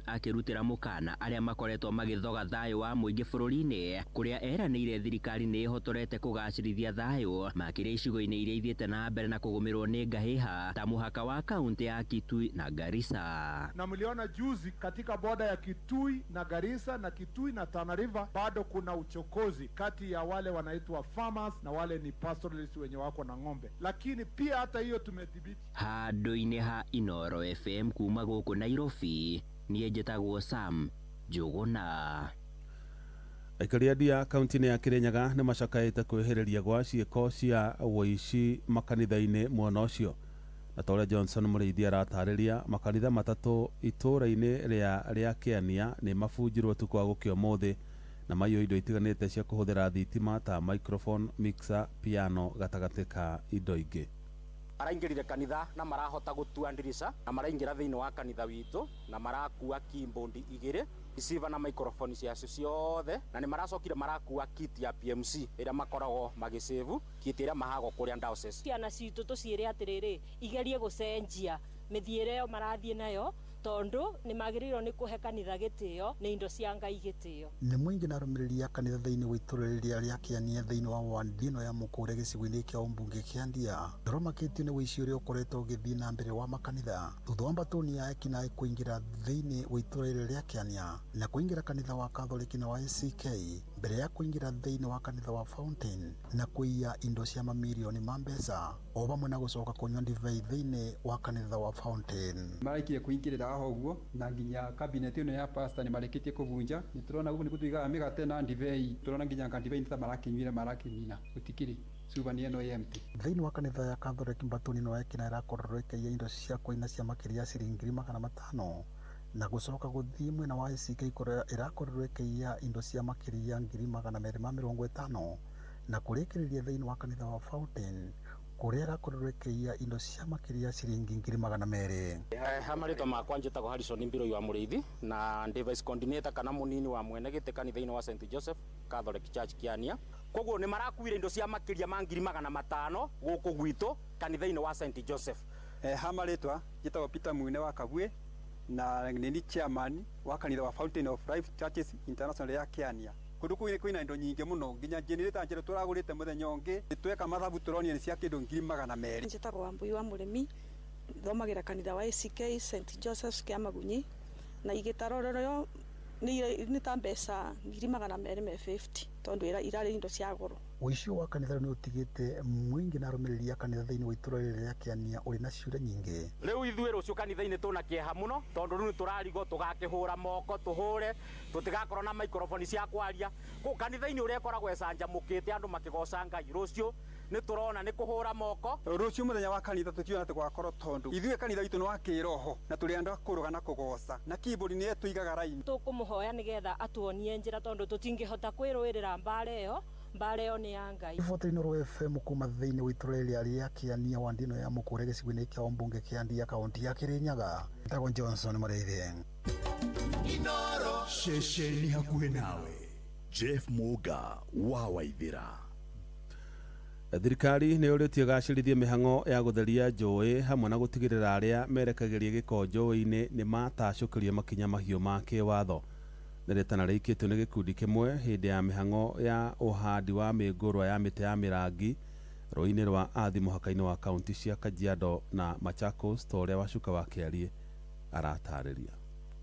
akirutira mukana aria makoretwo magithoga thayo wa muingi bururi-ini kuria eranire thirikari ni ihotorete kugacirithia thayo makiria icigo-ini iria ithiete na mbere na kugumirwo ni ngahiha ta muhaka wa kaunti ya Kitui na Garissa. Na mliona juzi katika boda ya Kitui na Garissa na Kitui na Tana River bado kuna uchokozi kati ya wale wanaitwa farmers na wale ni pastoralists wenye wako na ng'ombe, lakini pia hata hiyo tumedhibiti. Handu-ini ha Inoro FM kuma guku Nairobi, niĩ njĩtagwo Sam Njuguna. Aikari a kaunti ya Kirinyaga nĩ macakaĩte kwĩhĩrĩria gwa ciĩko cia ũici makanitha-inĩ mwena ũcio. Na ta ũrĩa Johnson Mũrĩithi aratarĩria, makanitha matatũ itũũra-inĩ rĩa Kĩania nĩ mabunjirwo tukũ wa gũkĩa ũmũthĩ na maiywo indo itiganĩte cia kũhũthĩra thitima ta microphone, mixer, piano gatagatĩ ka indo ingĩ. Maraingĩrire kanitha na marahota gũtua ndirisha na maraingĩra thĩinĩ wa kanitha witũ na marakua keyboard igĩrĩ, receiver na microphone ciacio ciothe, na nĩ maracokire marakua kit ya PMC ĩrĩa makoragwo magĩsave kit ĩrĩa mahagwo kũrĩa diocese. Ciana citũ tũciĩre atĩrĩrĩ igerie gũcenjia mĩthiĩre ĩyo marathiĩ nayo tondu ni magĩrĩirwo nĩ kũhe kanitha gĩtĩo nĩ indo cia Ngai gĩtĩo. Nĩ mũingĩ na arũmĩrĩri a kanitha thĩinĩ wa itũũra rĩa Kĩania thĩinĩ wa ward ĩno ya Mũkũre gĩcigo-inĩ kĩa ũmbunge kĩa Ndia ndoromakĩtio nĩ ũici ũrĩa ũkoretwo ũgĩthiĩ na mbere wa makanitha thutha wa mbatoni ya ekinaĩ kũingĩra thĩinĩ wa itũũra rĩa Kĩania na kũingĩra kanitha wa Katholiki na wa ACK mbere ya kũingĩra thĩinĩ wa kanitha wa Fountain na kũiya indo cia mamirioni ma mbeca o vamwe na gũcoka kũnyua ndivei thĩinĩ wa kanitha wa Fountain. Maraikie kũingĩrĩra aho ũguo na nginya cabinet ĩno ya pastor nĩ marĩkĩtie kũbunja. Nĩ tũrona ũguo nĩ gũtuigaga mĩgate na ndivei, tũrona nginya ndivei nĩ ta marakĩnyuĩra marakĩnina gũtikĩrĩ cubani ĩno empty. Thĩinĩ wa kanitha ya Katholiki mbatoni ĩno ekinaĩ ĩrakorwo ĩkĩiya indo cia kũina cia makĩria ya ciringi 500 na gũcoka gũthiĩ mwena wa ACK ĩrakorwo ĩkĩiya indo cia makĩria ya 250 na kũrĩkĩrĩria thĩinĩ wa kanitha wa Fountain kuria ĩrakorwo ĩkĩiya indo cia makĩria ciringi 200. Marĩtwa makwa njĩtagwo Harrison Mbirũi wa Mũrĩithi na device coordinator kana mũnini wa mwene gĩtĩ kanitha-inĩ wa St Joseph Catholic Church Kĩania. Koguo nĩ marakuire indo cia makĩria ma 500 gũkũ gwitũ kanitha-inĩ wa St Joseph. Marĩtwa njĩtagwo Peter Mwine wa Kabwe na nĩ chairman wa kanitha wa Fountain of Life Churches International ya Kĩania. Kundu kwina indo nyingi muno nginya generator njero turagurite muthenya ũngĩ tweka mathabu turonia ni cia kindu 200. Njĩtagwo Wambui wa Mũrĩmi thomagira kanitha wa ACK St Joseph's kĩa Magunyi na igitarorero ni ta mbeca 250 tondu irarĩ indo cia goro. Ũici wa kanitha nĩ ũtigĩte mũingĩ na arũmĩrĩri a kanitha thĩinĩ wa itũũra rĩa Kĩania ũrĩ na ciũria nyingĩ. Rĩu ithuĩ rũciũ kanitha-inĩ tũna kĩeha mũno tondu rĩu tũrarigwo tũgakĩhũra moko tũhũre tũtigakorwo na microphone cia kwaria. Kũ kanitha-inĩ ũrĩa koragwo ecanjamũkĩte andũ makĩgoca Ngai rũciũ nĩ tũrona nĩ kũhũra moko. Rũciũ mũthenya wa kanitha tũtiona tũgakorwo tondu ithuĩ kanitha witũ nĩ wa kĩroho na tũrĩ andũ akũrũga na kũgoca na keyboard nĩ tũigaga raini. Tũkũmũhoya nĩgetha atuonie njĩra tondu tũtingĩhota kwĩrũĩrĩra mbara ĩyo nĩ ya Ngai. Ifoto Inoro FM kuma thĩinĩ wa itũũra rĩa Kĩania ward ĩno ya Mũkũre gĩcigo-inĩ kĩa ũmbunge kĩa Ndia kaunti ya Kirinyaga. Ndagwo Johnson Mũrĩithi. Inoro shesheni hakuhĩ nawe. Jeff Muga wa Waithĩra. Thirikari nĩ yũrĩtie gacĩrithie mĩhang'o ya gũtheria njũĩ hamwe na gũtigĩrĩra arĩa merekagĩria gĩko njũĩ-inĩ nĩ matacũkĩria makinya mahiũ ma kĩwatho. Nĩrĩtana rĩikĩtio nĩ gĩkundi kĩmwe hĩndĩ ya mĩhang'o ya ũhandi wa mĩngũrwa ya mĩtĩ ya mĩrangi rũĩ-inĩ rwa Athi mũhaka-inĩ wa kaunti cia Kajiado na Machakos ta ũrĩa Wacuka wa Kĩarie aratarĩria.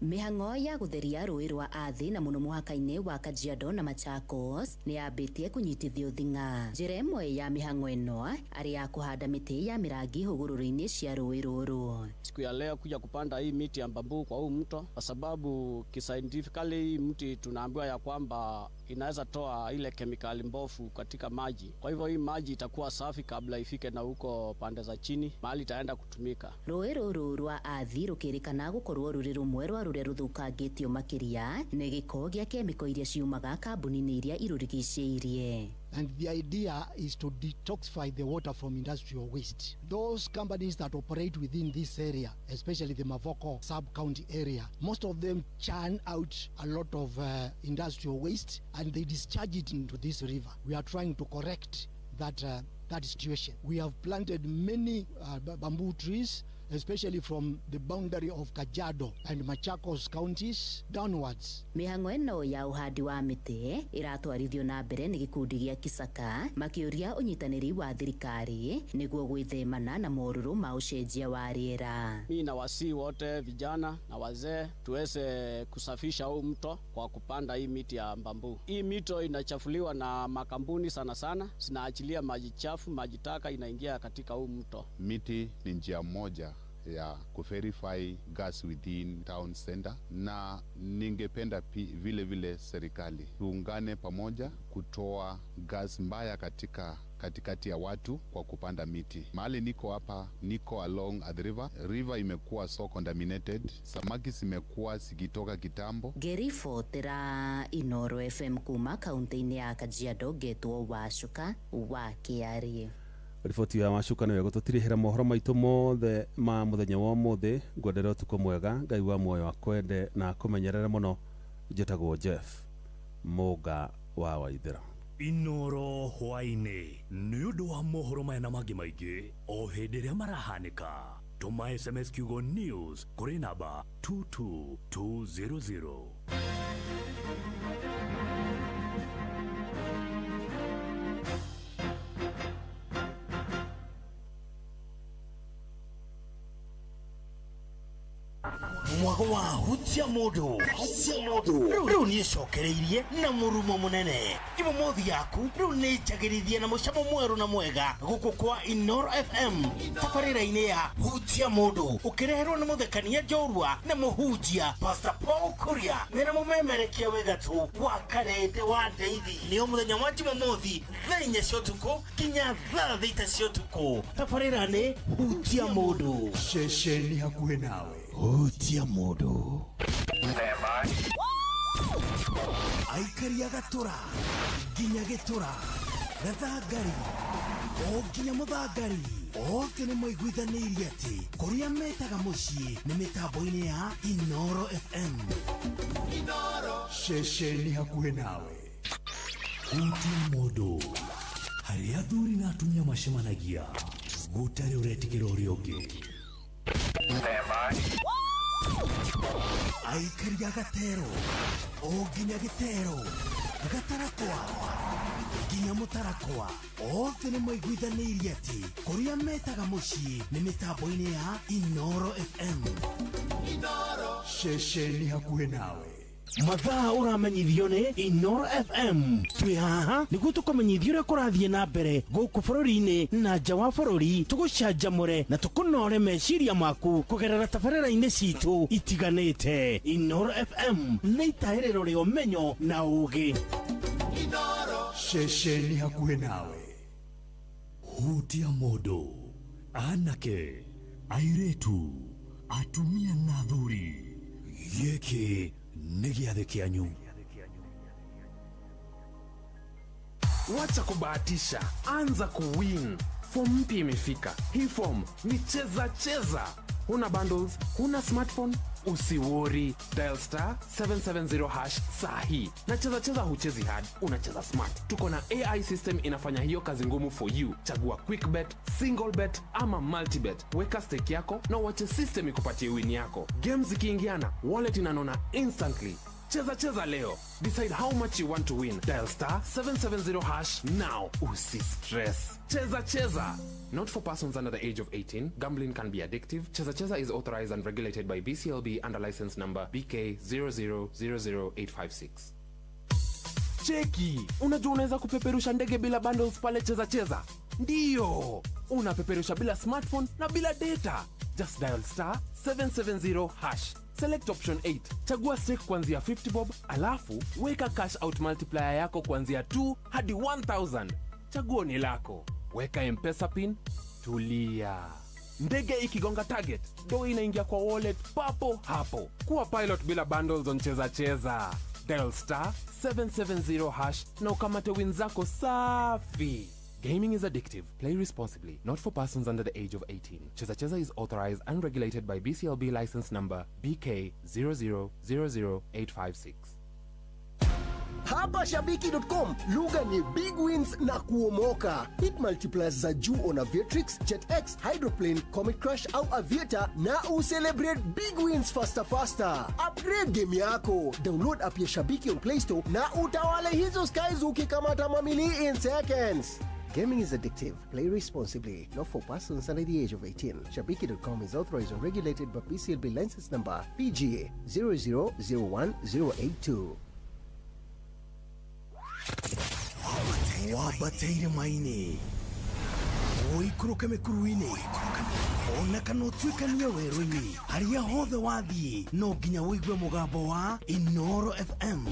Mĩhang'o ya gũtheria rũĩ rwa Athi na mũno mũhaka-inĩ wa Kajiado na Machakos nĩ yambĩtie kũnyitithio thing'a. Njĩra ĩmwe ya mĩhang'o ĩno arĩ ya kũhanda mĩtĩ ya mĩrangi hũgũrũrũ-inĩ cia rũĩ rũrũ. Siku ya leo kuja kupanda hii miti ya bambu kwa huu mto kwa sababu kiscientifically hii mti tunaambiwa ya kwamba inaweza toa ile kemikali mbovu katika maji. Kwa hivyo hii maji itakuwa safi kabla ifike na huko pande za chini mahali itaenda kutumika. Rũĩ rũrũ rwa Athi rũkĩrĩkana gũkorwo rũrĩ rũmwe rwa rũrĩa rũthũkangĩtio makĩria nĩ gĩko gĩa kemiko iria ciumaga kambuni-inĩ iria irũrigicĩirie. And the idea is to detoxify the water from industrial waste. Those companies that operate within this area, especially the Mavoko sub-county area, most of them churn out a lot of industrial waste and they discharge it into this river. We are trying to correct that situation. We have planted many bamboo trees, especially from the boundary of Kajiado and Machakos counties downwards. Mĩhang'o ĩno ya ũhandi wa mĩtĩ ĩratwarithio na mbere nĩ gĩkundi gĩa Kisaka makĩũria ũnyitanĩri wa thirikari nĩguo gwĩthemana na morũrũ ma ũcenjia wa rĩera. Mimi na wasii wote vijana na wazee tuweze kusafisha huu mto kwa kupanda hii miti ya bambu. Hii mito inachafuliwa na makampuni sana sana, zinaachilia maji chafu, maji taka inaingia katika huu mto. Miti ni njia moja ya kuverify gas within town center, na ningependa vile vile serikali tuungane pamoja kutoa gas mbaya katikati ya watu kwa kupanda miti. Mahali niko hapa, niko along the river imekuwa so contaminated, samaki zimekuwa zikitoka kitambo. Gerifotera Inoro FM kuma kaunti-inĩ ya Kajiado getwo Wacuka wa Kiarie. Riboti ya Wacuka nĩwe gũtũtirĩhĩra mohoro maitũ mothe ma mũthenya wa ũmũthĩ. Ngwendera ũtukũ mwega, Ngai wa muoyo akwende na akũmenyerere mũno. Njĩtagwo Jeff Mũga wa Waithĩra. Inoro hwainĩ nĩ ũndũ wa mohoro maya na mangĩ maingĩ o hĩndĩ ĩrĩa marahanĩka. Tũma SMS kiugo news kũrĩ namba 22200. mwago wa hutia modo riu ni cokereirie na murumo munene Jumamothi yaku riu ni njagirithie na mucamo mweru na mwega guku kwa Inoro FM tabarĩra-inĩ ya hutia modo ukireherwo ni muthekania njorua na muhunjia Pastor Paul Kuria na mumemerekia wegatu wa karende wa ndeithi ni muthenya wa Jumamothi thaa 4 cia ũtukũ kinya thaa 6 cia ũtukũ tabarĩra-inĩ hutia modo Shesheni hakuhĩ nawe hutia modo aikaria gatura ginya gitura gathangari o ginya muthangari oke nĩ moiguithanĩirie atĩ kũrĩa metaga mũciĩ nĩ mĩtambo-inĩ ya Inoro FM. Inoro Shesheni hakuhĩ nawe hutia modo harĩa athuri na atumia macemanagia gũtarĩ ũretigĩra ũrĩa ũngĩ. aikaria gatero o ginya gitero gatarakwa ginya mutarakwa oke nĩ moiguithanĩirie atĩ kũrĩa metaga mũciĩ nĩ mĩtambo-inĩ ya Inoro FM. Inoro Shesheni hakuhĩ nawe. Mathaa uramenyithio ni Inoro FM. Twi haha niguo tukumenyithio ũrĩa kũrathiĩ na mbere gũkũ bũrũri-inĩ na nja wa bũrũri, tugucanjamũre na tukunore meciria maku kũgerera tabarĩra-inĩ citũ itiganĩte. Inoro FM nĩ itaĩrĩro rĩa ũmenyo na ũũgĩ. Inoro Shesheni hakuhĩ nawe. Hutia modo anake airetu atumia na athuri gĩkĩ nĩ gĩathĩ kĩanyu. Wacha kubahatisha, anza kuwin. Form mpya imefika. Hii form ni cheza. Huna bundles, huna smartphone, usiwori. Dial star 770 hash sahi. Na cheza huchezi hard, unacheza smart. Tuko na AI system inafanya hiyo kazi ngumu for you. Chagua quick bet, single bet ama multi bet. Weka stake yako na uache system ikupatie win yako. Games zikiingiana, wallet inanona instantly. Cheza leo. Decide how much you want to win. Dial star 770 hash now. Usi stress. Cheza. Not for persons under the age of 18. Gambling can be addictive. Cheza is authorized and regulated by BCLB under license number BK 0000856. Cheki, unajua unaweza kupeperusha ndege bila bundles pale Cheza. Ndiyo, unapeperusha bila smartphone na bila data. Just dial star 770 hash. Select option 8. Chagua stake kuanzia 50 bob, alafu weka cash out multiplier yako kuanzia 2 hadi 1000. Chaguo ni lako. Weka M-Pesa pin, tulia. Ndege ikigonga target, do inaingia kwa wallet papo hapo. Kuwa pilot bila bundles on Cheza. Dial star 770 hash na ukamate win zako safi. Gaming is addictive. Play responsibly. Not for persons under the age of 18. Cheza is authorized and regulated by BCLB license number BK 0000856. Hapa Shabiki.com, lugha ni big wins na kuomoka. Hit multipliers za juu on Aviatrix, JetX, Hydroplane, Comet Crush au Aviator na ucelebrate big wins faster. Upgrade game yako. Download app ya Shabiki on Play Store na utawale hizo skies ukikamata mamili in seconds. Gaming is addictive. Play responsibly. Not for persons under the age of 18. Shabiki.com is authorized and regulated by BCLB license number PGA 0001082. Wabateire maini oikuruke mekuruini ona kana utwikania werũ-inĩ harĩa hothe wathiĩ no nginya wĩigue mũgambo wa Inoro FM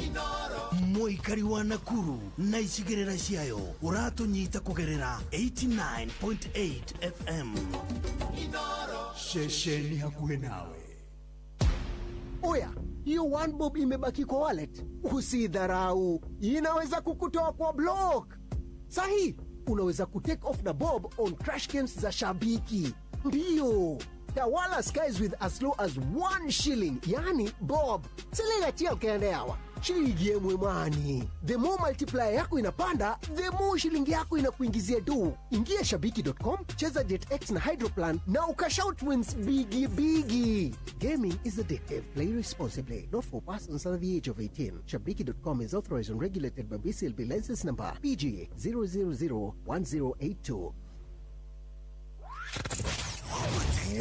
mũikari wa Nakuru na icigĩrĩra ciayo ũratũnyita kũgerera 89.8 FM Inoro shesheni hakuhĩ nawe. Oya, hiyo one bob imebaki kwa wallet. Usidharau, inaweza kukutoa kwa block. Sahi, unaweza kutake off na bob on crash games za Shabiki. Ndiyo, tawala skies with as low as 1 shilling, yani bob. Siligatia ukiendeawa. Shilingi yemwe mani. The more multiplier yako inapanda, the more shilingi yako inakuingizia do. Ingia Shabiki.com, cheza JetX na Hydroplan na ukashout wins bigi. Gaming is addictive. Play responsibly. Not for persons under the age of 18. Shabiki.com is authorized and regulated by BCLB license number PGA 0001082.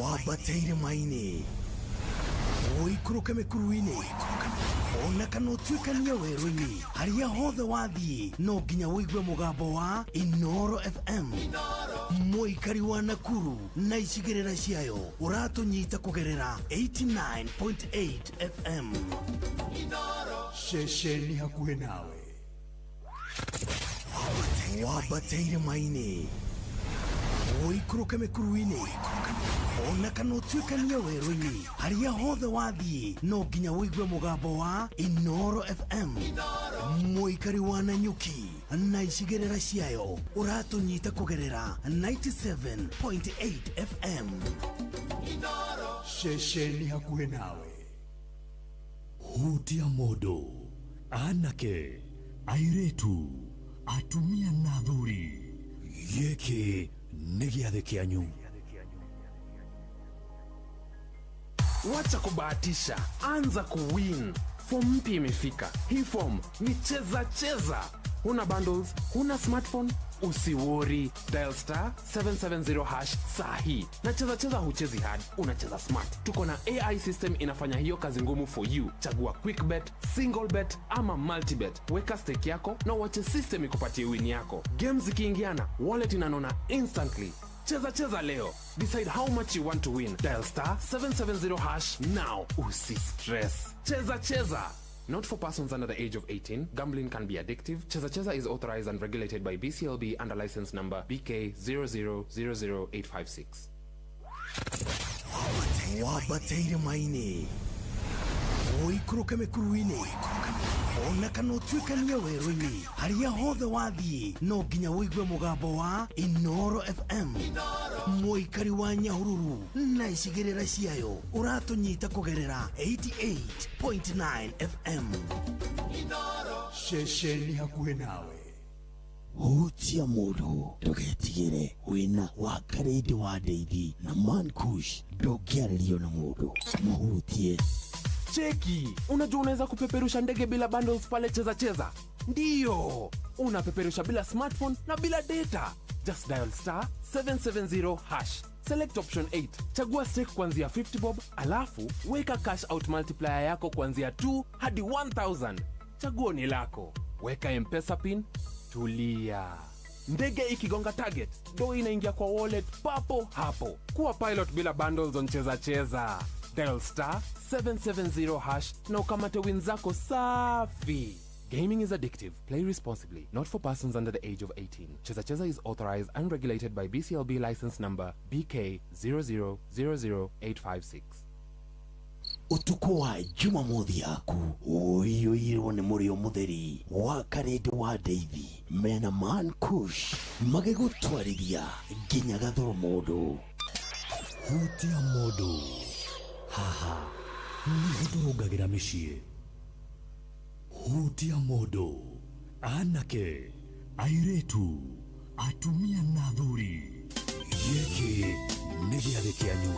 Wabateire maini oikuruke mekuruini ona kana utwikania werũ-inĩ harĩa hothe wathiĩ no nginya wĩigue mũgambo wa Inoro FM mũikari wa Nakuru na icigĩrĩra ciayo ũratũnyita kũgerera 89.8 FM Inoro shesheni hakuhĩ nawe. Wabateire maini oikuruke mekuruini ona kana utwikania werũ-inĩ harĩa hothe wathiĩ no nginya wĩigue mũgambo wa Inoro FM mũikari wa Nanyuki na icigĩrĩra ciayo ũratũnyita kũgerera 97.8 FM Inoro shesheni hakuhĩ nawe. Hutia mũndũ anake airĩtu atumia na athuri gĩkĩ nĩ gĩathĩ kĩanyu. Wacha kubahatisha, anza kuwin. Form mpya imefika. Hii form ni cheza. Huna bundles, huna smartphone, usiwori. Dial star 770 hash sahi. Na cheza huchezi hard, unacheza smart. Tuko na AI system inafanya hiyo kazi ngumu for you. Chagua quick bet, single bet ama multi bet. Weka stake yako na wache system ikupatie win yako. Games zikiingiana, wallet inanona instantly. Cheza leo. Decide how much you want to win. Dial star 770 hash now. Usi stress. Cheza. Not for persons under the age of 18. Gambling can be addictive. Cheza is authorized and regulated by BCLB under license number BK 0000856. Wabateire maini oikuruke mekuruini ona kana utwikania werũ-inĩ harĩa hothe wathiĩ no nginya wĩigue mũgambo wa Inoro FM mũikari wa Nyahururu na icigĩrĩra ciayo ũratũnyita kũgerera 88.9 FM Inoro shesheni hakuhĩ nawe. Hutia mũndũ ndũgetigĩre wĩna wakarĩndi wa ndeithi na Mankush ndũngĩarĩrio na mũndũ mũhutie. Cheki, unajua unaweza kupeperusha ndege bila bundles pale cheza. Ndiyo, unapeperusha bila smartphone na bila data. Just dial star 770 hash. Select option 8. Chagua stake kuanzia 50 bob, alafu weka cash out multiplier yako kuanzia 2 hadi 1000. Chaguo ni lako. Weka M-Pesa pin, tulia. Ndege ikigonga target, do inaingia kwa wallet papo hapo. Kuwa pilot bila bundles on cheza. Dial star 770 hash na ukamate win zako safi. Gaming is addictive. Play responsibly. Not for persons under the age of 18. Cheza is authorized and regulated by BCLB license number BK 0000856. Utuko wa Jumamothi yaku uiyũirwo nĩ mũrĩo mũtheri wa karĩndĩ wa ndeithi mena Mankush magĩgũtwarithia nginya gathoro mũndũ. Hutia mũndũ haha nĩ gũtũrũngagĩra mĩciĩ. hutia modo, anake, airetu, atumia na athuri. Gĩkĩ nĩ gĩathĩ kĩanyu.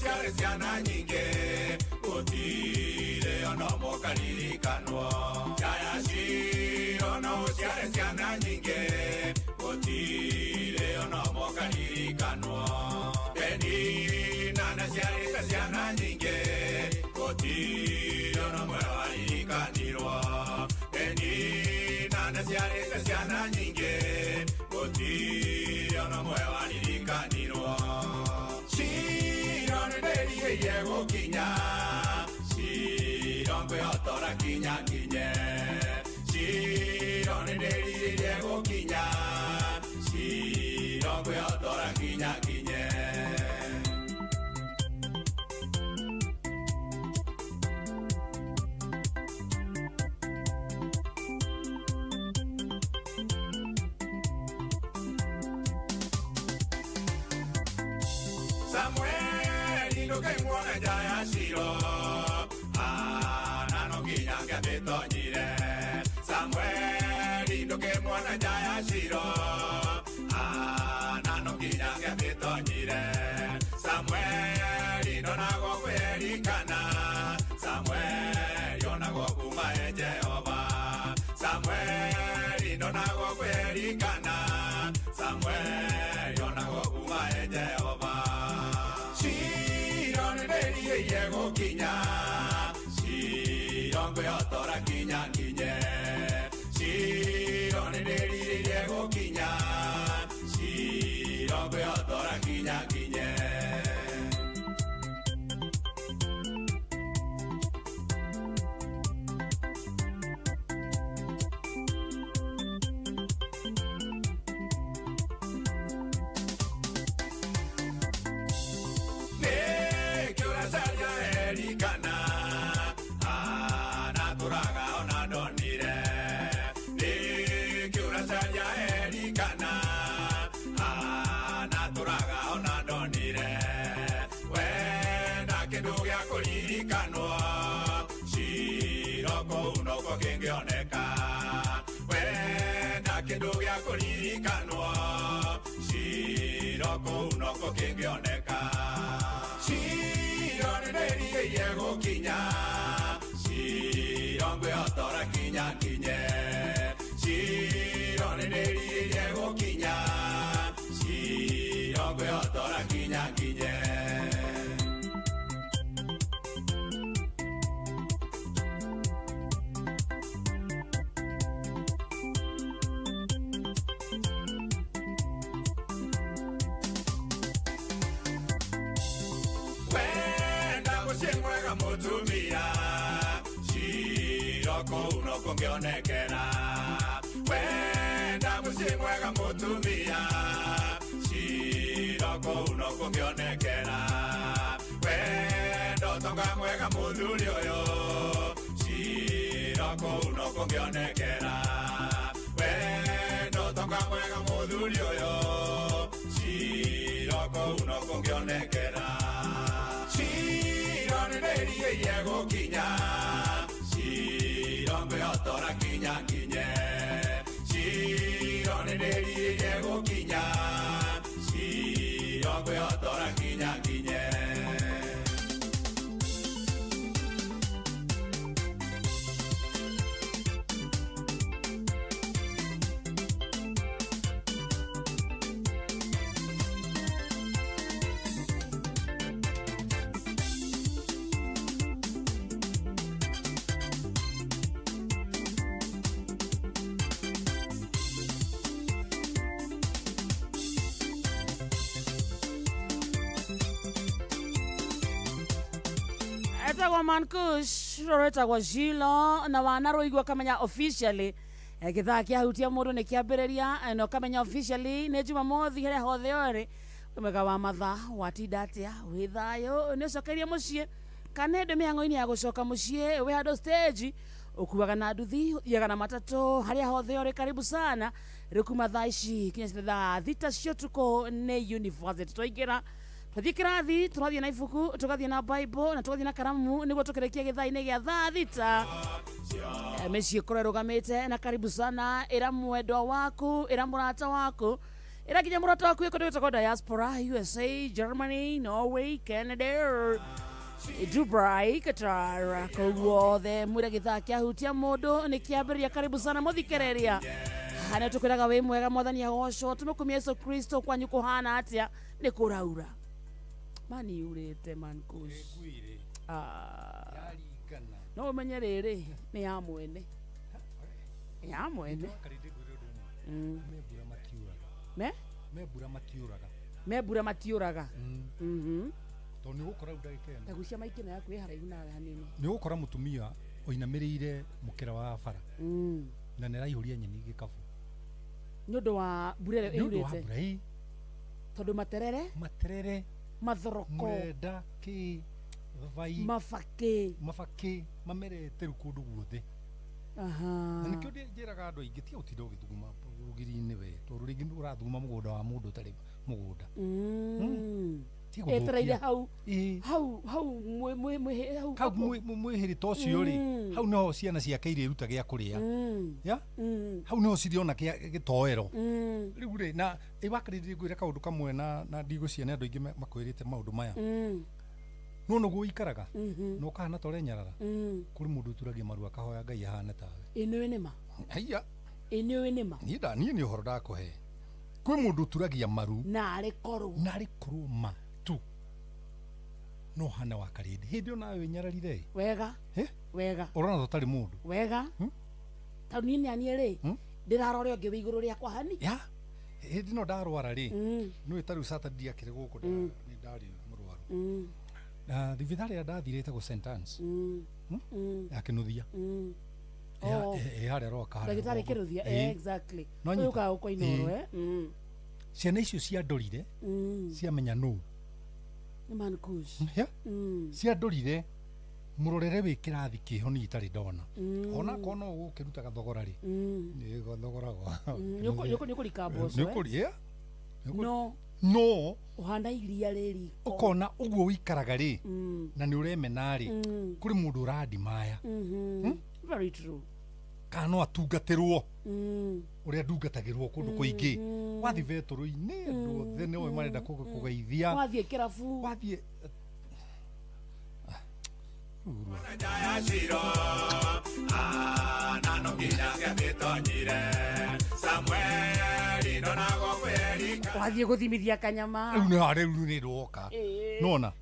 ciarĩ ciana nyingĩ gũtirĩ ona ũmwe ũkaririkanwo Jaya Shiro no ciarĩ ciana nyingĩ gũtirĩ ona ũmwe ũkaririkanwo Penina na ciarĩ ciana nyingĩ gũtirĩ ona ũmwe waririkanirwo Penina na ciarĩ ciana nyingĩ gũtirĩ ona ũmwe waririkanirwo Shiro nĩndĩrigĩire gũkinya Shiro ngwĩhotora kinya kinye Shiro nĩndĩrigĩire gũkinya Shiro ngwĩhotora kinya kinye Samuel ndũkaimwona Jaya Shiro na no nginya ngĩtonyire Samuel ndũkaimwona Jaya Shiro na no nginya ngĩtonyire Samuel ndonagwo kwĩrikana Samuel onagwo kuma Jehova Samuel ndonagwo kwĩrikana Samuel onagwo kuma Jehova Shiro nĩndĩrigĩire gũkinya Shiro ngwĩhotora kinya kinye Shiro nĩndĩrigĩire gũkinya Shiro ngwĩhotora kinya kinye kĩngĩoneka wenda kĩndũ gĩa kũririkanwo Shiro kũu noko kĩngĩoneka Shiro nĩndĩrigĩire gũkinya Shiro ngwĩhotora kinya kinye Shiro nĩndĩrigĩire gũkinya Shiro ngwĩhotora kinya kinye Mutumia Shiro kũu no kũngĩonekera wenda mũciĩ mwega mũtumia Shiro kũu no kũngĩonekera wenda ũtonga mwega mũthuri ũyũ Shiro kũu no kũngĩonekera wenda ũtonga mwega mũthuri ũyũ Shiro kũu no kũngĩonekera Shiro nĩndĩrigĩire gũkinya Shiro ngwĩhotora kinya kinye Shiro nĩndĩrigĩire gũkinya Shiro ngwĩhotora kinya kinye Etagwa Mankush roretagwa Shilo na wanaroigwa kamenya officially githaa kiahutia mundu ni kiambiriria no kamenya officially ni Jumamothi here hothe ore umega wa matha watinda atia wi thayo ni cokeria mucii kana ndo mihango-ini ya gucoka mucii wi hado stage ukuaga na nduthi thiaga na matatu haria hothe ore karibu sana rikuma thaa ici kinya thaa thita cio tuko ni university twaingira twathie kirathi turathie na ibuku tugathie na bible na tugathie na karamu niguo tukirekia githai-ini gia thaa thita mecii kore rugamite na karibu sana ira mwendwa waku ira murata waku ira kinya murata waku iko ndiko diaspora USA, Germany, Norway, Canada, Dubai, Qatar, koguothe mwire githaa kia hutia mundu ni kiambiria. Karibu sana muthikereria hana tukwiraga wi mwega mwathani agocwo tumukumia Yesu Kristo kwanyu kuhana atia ni kuraura mani urite mankush no menye riri ni ya mwene ya mwene mebura matiuraga to ni gukora udagikena tagucia maikina yaku haraihu na hanini ni gukora mutumia oinamirire mukira wa bara na neraihũria nyeni gikabu nyondo wa burere yurite tondu materere mathoroko mwenda ki vai mafake mamerete rukundu guothe na nikio njiraga andu aingi ti utinda ugithuguma rugiri-ini we tondu ringi urathuguma mugunda wa mundu utari mugunda etereire hau mwihiri ta ucio ri hau niho ciana ciake iriruta gia kuria ya hau niho ciriona gitoero riu ri na iwakariri ngwire kaundu kamwe na ndigũciana andu aingi makwirite maundu maya no no guikaraga no kana tore nyarara kuri mundu turagia maru akahoya Ngai ahane tawe ino nima haiya ino nima ni uhoro ndakuhe kwi mundu turagia maru na ari koru ma tu no hana wa karindi hindi ona we nyararire wega urona tutari mundu wega ta nini ani ri ndirarore onge wi iguru ria kwa hani ya hindi no ndarwara ri no itaru Saturday akire guku ni ndari murwaru na thibitari ya ndathirite go St Anne's akinuthia hare roka hare ndagitari kiruthia exactly no uka uko inoro ciana icio cia ndorire cia menya no ni mankush cia ndorire murorere wi kirathi kiho ni itari ndona ona kono ukiruta gathogora ri ni gathogora ni kuri kamboso ni kuri no uhanda iria riri ukona uguo wikaraga ri na ni uremena ri kuri mundu uradi maya very true kano atungatirwo uria ndungatagirwo kundu kuingi wathi veturu-ini andu othe ni we marenda kugeithia wathie kirabu wathie wathie guthimithia kanyama riu ni ndoka nona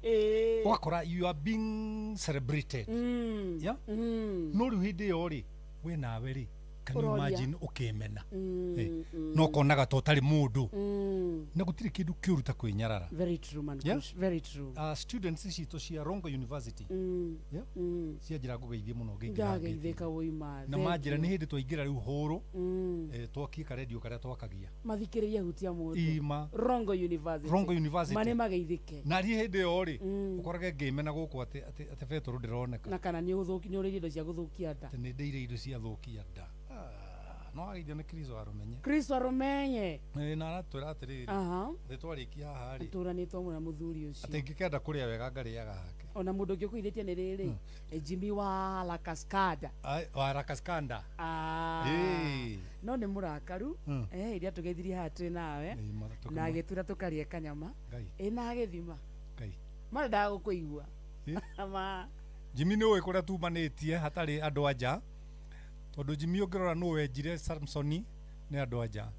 wakora you are being celebrated no riu hindi yo ri we nawe ri can you imagine ukimena no konaga to tari mundu na gutiri kindu kiuruta kwinyarara very true man very true students cito cia Rongo University cia njira ngugeithie muno ngeithika uima na manjira ni hindi twaingira riu huru twakie ka radio karia twakagia mathikiriria hutia mundu Rongo University mane mageithike na ri hindi yo ri ukorage ngimena guku ati veturu ndironeka na kana ni uthuki ni uri indo cia guthukia nda ni ndeire indo cia thukia nda no agidio ni Kristo arumenye na aratwira atiriri ritwarikia haha ri turanitwo muna muthuri ucio ati ngikenda kuria wega ngariaga hake ona mundu ngi kuithitie ni riri Jimmy wa La Cascada no ni murakaru iria tugeithirie haha twi nawe na agitura tukarie kanyama na agithima marenda gukuigua ama Jimmy ni uwe kuria tumanitie hatari andu anja tondu Jimmy ungirora no wenjire Samsoni ni andu anja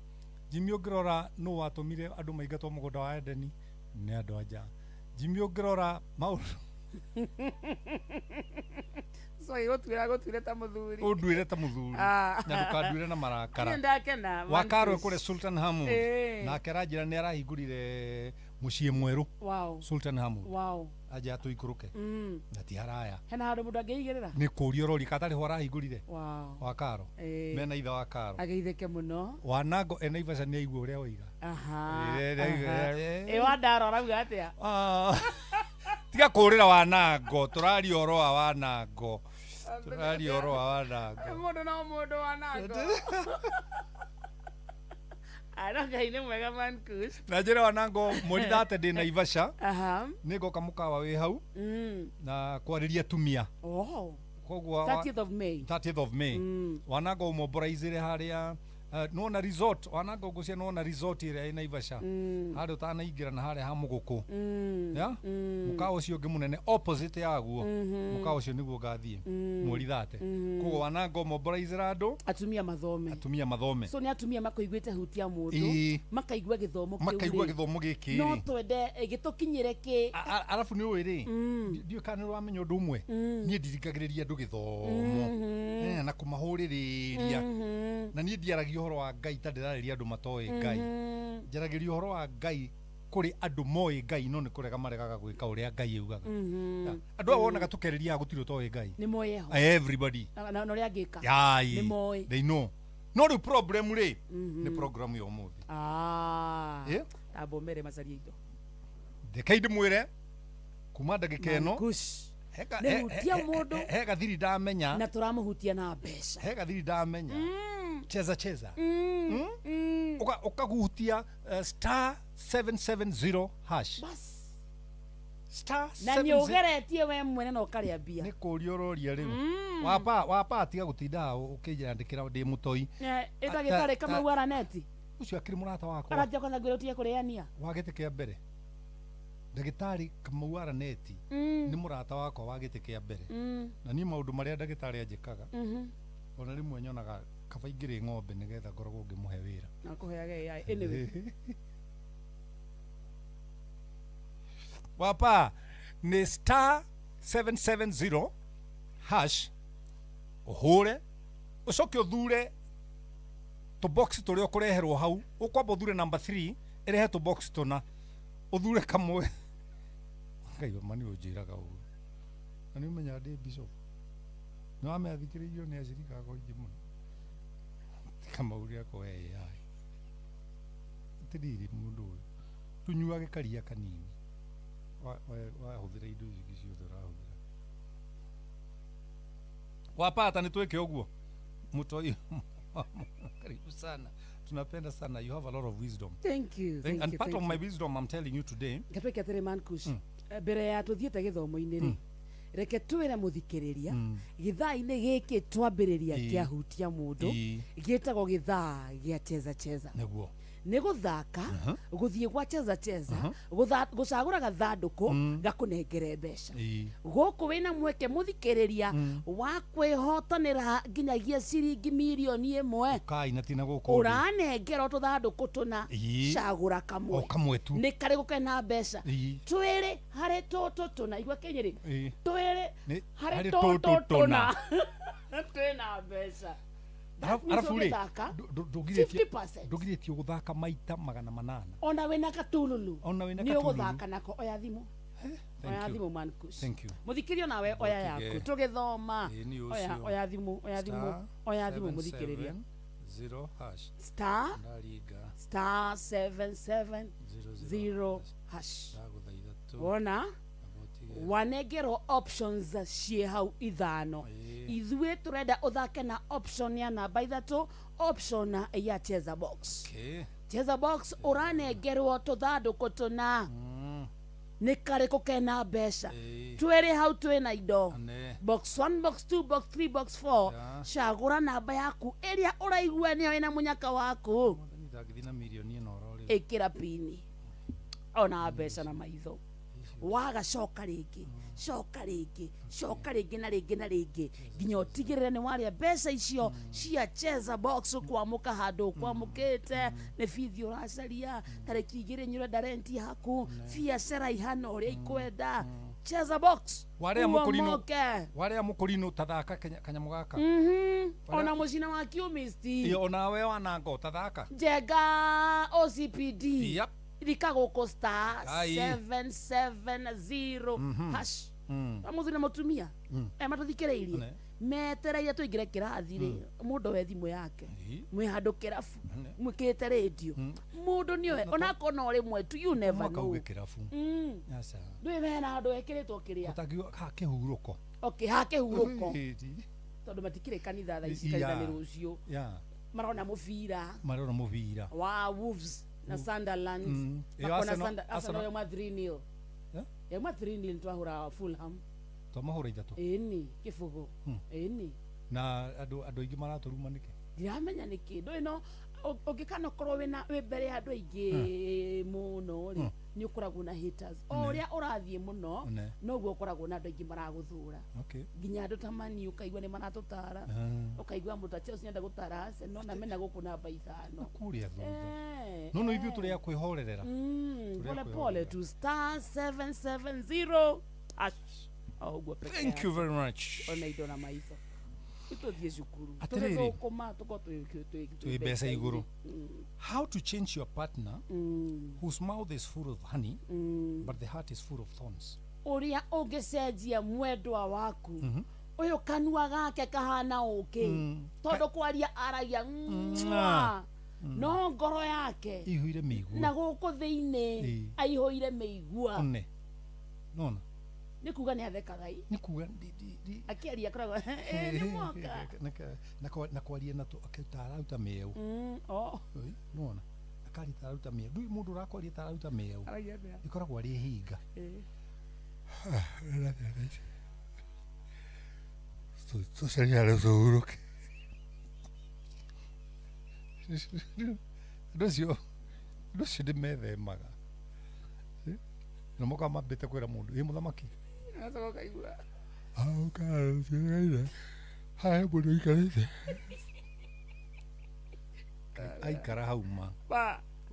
Jimmy ungirora no watumire andu maingatwo mugunda wa Edeni ni andu anja Jimmy ungirora maundu so gutwire ta muthuri unduire ta muthuri na ndukanduire na marakara ndakena wakarwe kure Sultan Hamud na keranjira ni arahingurire mucii mweru Sultan Hamud aja tuikuruke na ti haraya hena handu mundu angeigirira ni kuria rori katari ho arahingurire wakaro mena itha wakaro ageitheke muno Wanango Naivasha ni aigua uria oiga wandaro arauga atia tiga kurira Wanango turari oro wa Wanango mundu no mundu Wanango Ngai mwega mankush na njira Wanango mweri 30 ndi Naivasha nigoka mukawa wi hau na kwariria tumia kogwa 30th of May Wanango mobilize haria nona resort wananga gucia nona resort ire ina Ivasha hado tanaingira na hare ha muguku ya mukao ucio ungi munene opposite yaguo mukao ucio niguo gathie mweri 30 kugo wananga mobilizer andu atumia mathome so ni atumia makoiguite hutia mundu makaigua githomo giki no twende gitukinyire ki alafu ni wiri ndio kana wamenya undu umwe nie ndirikagiriria andu githomo na kumahuririria na nie ndiaragia uhoro wa Ngai tandirareria andu matoe Ngai njaragiria uhoro wa Ngai kuri andu moe Ngai no ni kurega maregaga gwika uria Ngai yugaga andu wonaga tukereria gutiro toe Ngai ni moe everybody na uria angika ni moe they know no the problem ri ni program yo movie abo mere macaria indo ndekaide mwire kuma ndagika eno hutia mundu hega thiri ndamenya na turamuhutia na mbeca hega thiri ndamenya cheza ukagutia star 770 hash bas star na ni ugeretie we mwene no karia bia ni kuria uroria riu wapa atiga gutinda ukijandikira ndi mutoi itagitare kama wara neti ucio akiri murata wako aratia kwanza gwirutie kuriania wagite kia mbere ndagitari Kamau neti ni murata wako wagite kia mbere na ni maundu maria ndagitari anjikaga ona rimwe nyonaga kaba ingire ng'ombe nigetha ngoragwo ngimuhe wira na kuheage anyway wapa ni star 770 hash uhure ucoke uthure to box turi ukureherwo hau ukwamba uthure number 3 irehe to box tuna uthure kamwe Ngai mani ujiraga u ani umenya ndi bishop no ame athikiririo ni acirika go ingimu kama uria ko ai tidiri mundu tunyuage karia kanini wa huthira indo ici ciothe urahũthĩra wapata ni tweke uguo mutoi karibu sana tunapenda sana you have a lot of wisdom thank you and part of my wisdom I'm telling you today ngapeke tere man kush bere ya tuthiete githomo-ini ri reke twire muthikiriria githaa-ini giki twambiriria kia hutia mundu gitagwo githaa gia cheza niguo ni guthaka guthie gwa cheza gucagura gathanduku gakunengere mbeca guku wina mweke muthikiriria wa kwihotanira nginyagia ciringi milioni 1 kai na tina guku uranengera tuthanduku tuna cagura kamwe tu ni kari gukena mbeca twiri hari tutu tuna igwa kenyeri twiri hari tutu tuna twina mbeca arafu ri ndugiritie guthaka maita 800 ona wena katululu ni uguthaka nako oya thimu oya thimu man kush muthikirio nawe oya yaku tugithoma oya thimu muthikiriria 0 hash star 770 hash wona wanegero options cie hau ithano ithuĩ turenda uthake na option ya namba 3 option ya cheza box cheza box uranengerwo tuthanduku tuna ni kari kukena mbeca twiri hau twina indo box 1 box 2 box 3 box 4 cagura namba yaku iria uraigua niyo ina munyaka waku ikira pini ona mbeca na maitho waga coka ringi na ringi nginya utigirire ni waria mbeca icio cia cheza box kwamuka handu kwamukite ni bithi uracaria tariki 2 nyurenda renti yaku biacara ihana uria ikwenda cheza box waria mukurino tathaka kanyamu gaka ona mucina wa kiumisti onawe wanango tathaka njega OCPD rikaguko star 770 hash amuthi na mutumia matuthikireirie metereire tuingire kirathi ri mundu we thimu yake mwi handu kirafu mwikite radio mundu niwe ona kona uri mwetu you never know kirafu yasa ndui wena handu ekiritwo kiria utagio ha kihuruko ha kihuruko tondu matikire kanitha tha ici kanitha ni rucio marona muvira wa Wolves na Sunderland makona Arsenal ya 3-0 ya 3-0 twahura Fulham tomahura ithatu eni kifugo eni na andu ingi maraturuma niki ndiramenya nä kä ndå ä no å ngä kana korwo wä mbere ya andå aingä må no rä nä å koragwo na haters o å rä a å rathiä må no noguo å koragwo na andå aingä maragå thå ra nginya andå ta mani å kaigua nä maratå tara å kaigua må ta Chelsea nenda gå tara no na mena gå kå namba ithano kuria thutha no ithuĩ tũrĩ a kwĩhorerera pole pole tu star 770 ũguo peke thank you very much ona indo na maitho itũthiĩ cukuru atĩrĩrĩ tũgũkoma tũkorwo twĩ mbeca igũrũ how to change your partner whose mouth is full of honey but the heart is full of thorns ũrĩa ũngĩcenjia mwendwa waku ũyũ kanua gake kahana ũkĩ tondũ kwaria aragia no ngoro yake ihũire mĩigua na gũkũ thĩinĩ aihũire mĩigua nona nĩ kuga nĩ athekaga nĩ kuga akĩaria koragwo nĩ mwaka na kwaria na tararuta mĩeu nona akari tararuta mĩeu ndũĩ mũndũ ũrakwaria tararuta mĩeu ĩkoragwo arĩ hinga tũcariare tũhurũke andũ acio ndĩmethemaga na moka mambĩte kwĩra mũndũ ĩ mũthamaki haya mũndũ aikarĩte aikara hau ma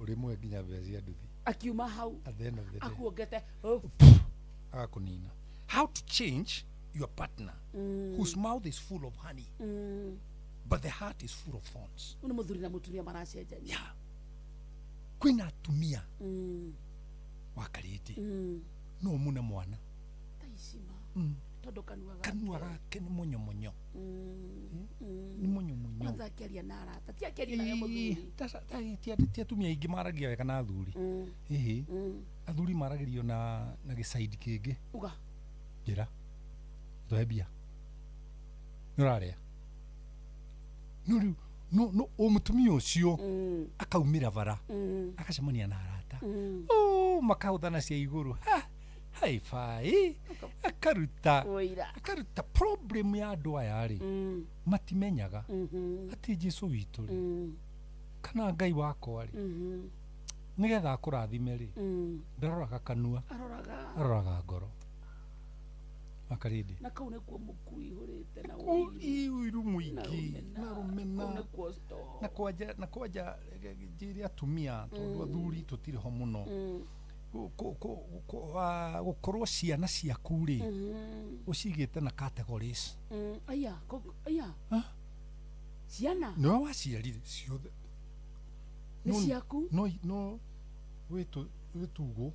ũrĩ mwe nginya mbea cia nduthi akiuma hau akuongete agakũnina how to change your partner whose mouth is full of honey but the heart is full of thorns nĩ mũthuri na mũtumia maracenjania kwĩna atumia wakarĩte no mũne mwana tondũ kanua gake nĩ monyomonyo nĩ monyomonyo kwanza akĩaria na arata ti akĩaria nayo mũthuri ti atumia aingĩ maragia wega na athuri ĩhĩ athuri maragĩrio na gĩcaidi kĩngĩ uga njĩra tũhe mbia nĩ ũrarĩa no rĩu no mũtumia ũcio akaumĩra bara akacemania na arata makahũthana cia igũrũ haibai akaruta problem ya andũ aya rĩ matimenyaga atĩ Jesũ witũ rĩ kana Ngai wakwa rĩ nĩgetha akũrathime rĩ ndaroraga kanua aroraga ngoro makarĩndĩ na kau nĩkuo mũkui ihũrĩte na ũiru mũingĩ na rũmena na kwanja njĩre atumia tondũ athuri tũtirĩ ho mũno gũkorwo ciana ciaku rĩ ũcigĩte na categories aya ciana nĩwe waciarire ciothe nĩ ciaku no wĩtugũ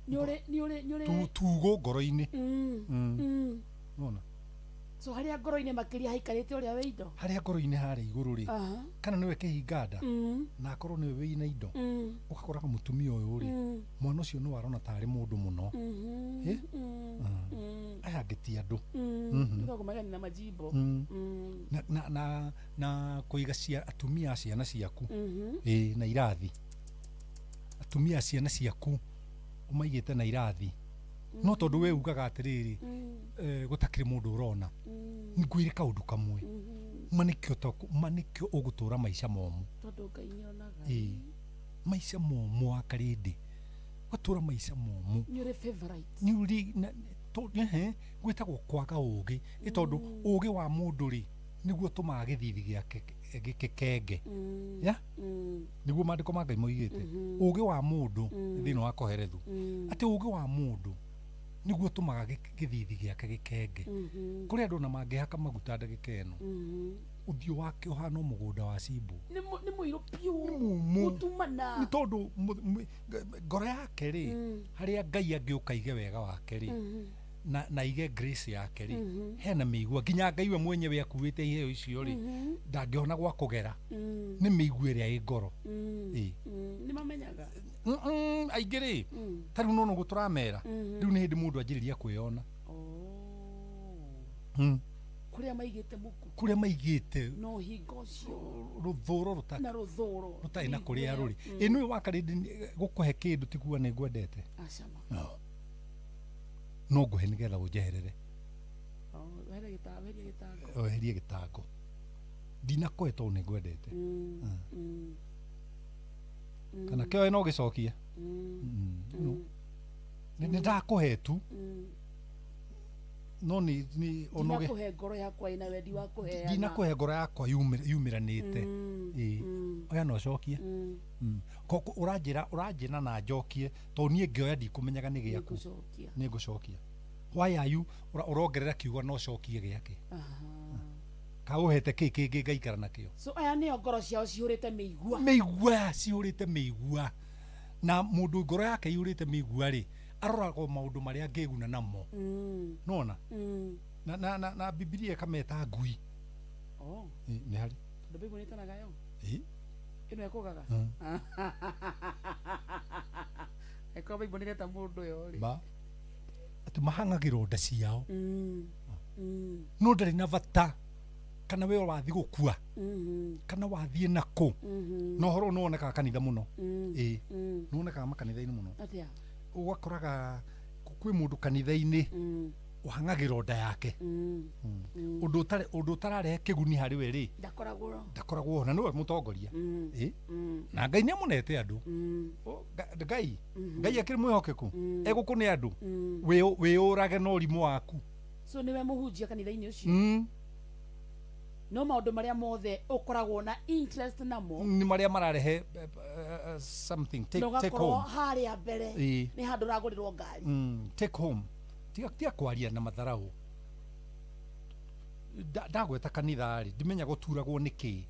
nĩũrĩ tugo ngoro-inĩ nona so harĩa ngoro-inĩ makĩria haikarĩte ũrĩa wĩ indo harĩa ngoro-inĩ harĩa igũrũ rĩ kana nĩwe kĩhinganda na akorwo nĩwe wĩna indo ũgakoraga mũtumia ũyũ rĩ mwana ũcio nĩ warona tarĩ mũndũ mũno aya angĩ ti andũ magani na majimbo na kũiga atumia ciana ciaku na irathi atumia ciana ciaku ũmaigĩte na irathi no tondũ we ugaga atĩrĩrĩ gũtakĩrĩ mũndũ ũrona ngwĩre kaũndũ kamwe manĩkĩo ũgũtũra maica momũ maica momũ wakarĩndĩ ũgatũra maica momũ gwĩtagwo kwaga ũgĩ nĩ tondũ ũgĩ wa mũndũ rĩ nĩguo tũmaga gĩthithi gĩake gĩkenge nĩguo maandĩko ma Ngai moigĩte ũgĩ wa mũndũ thĩinĩ wa Koherethu atĩ ũgĩ wa mũndũ nĩguo tũmaga gĩthithi gĩake gĩkenge kũrĩ andũ na mangĩhaka maguta ndagĩka ĩno ũthiũ wake ũhana mũgũnda wa cimbũ nĩ mũirũ piũ gũtumana nĩ tondũ ngoro yake rĩ harĩa Ngai angĩũka ige wega wake rĩ na ige grace yake rĩ hena mĩigua nginya Ngai we mwenyewe akuĩte iheo icio rĩ ndangĩona gwa kũgera nĩ mĩigua ĩrĩa ĩ ngoro nĩ mamenyaga aingĩ rĩ ta rĩu nono gũtũramera rĩu nĩ hĩndĩ mũndũ anjĩrĩria kwĩona kũrĩa maigĩte mũku kũrĩa maigĩte no hingo ũcio rũthũũro rũtarĩ na kũrĩa rũrĩ nĩwe wakarĩndĩ gũkũhe kĩndũ tikuga nĩ ngwendete no ngũhe nĩgetha ũnjeherere weherie gĩtango ndinakũhe tondũ nĩ ngwendete kana kĩoe no gĩcokie nĩ ndakũhe tu no nĩ onoge ndinakũhe ngoro yakwa ina wendi wa kũheana ndinakũhe ngoro yakwa yumiranĩte oya no cokie ũranjĩra na njokie tondũ niĩ ngĩoya ndikũmenyaga nĩ gĩaku nĩ ngũcokia why are you ũrongerera kiugo no cokie gĩake kaũhete kĩĩ kĩngĩ ngaikara nakĩo so aya nĩo ngoro ciao cihũrĩte mĩigua na mũndũ ngoro yake iyũrĩte mĩigua rĩ aroragwo maũndũ marĩa angĩguna namo nona na Biblia ikameta ngui nĩ harĩ tondũ Biblia ĩtanaga yo ĩno ĩkũgaga eko Biblia ĩreta mũndũ yo rĩ atĩ mahang'agĩrwo nda ciao no ndarĩ na bata kana we wathi gũkua kana wathiĩ nakũ no horo no onekaga kanitha mũno no onekaga makanitha-inĩ mũno ũgakoraga kwĩ mũndũ kanitha-inĩ ũhang'agĩrwo nda yake ũndũ ũtararehe kĩguni harĩ we rĩ ndakoragwo na nĩwe mũtongoria na Ngai nĩamũnete andũ Ngai akĩrĩ mwĩhokeku egũkũ nĩ andũ wĩyũrage na ũrimũ waku so nĩwe mũhunjia kanitha-inĩ ũcio no maũndũ marĩa mothe ũkoragwo na interest namo nĩ marĩa mararehe something take home harĩa mbere nĩ handũ ragũrĩrwo ngari take home tiga kwaria na matharaũ ndagweta kanitha rĩ ndimenya gũturagwo nĩkĩ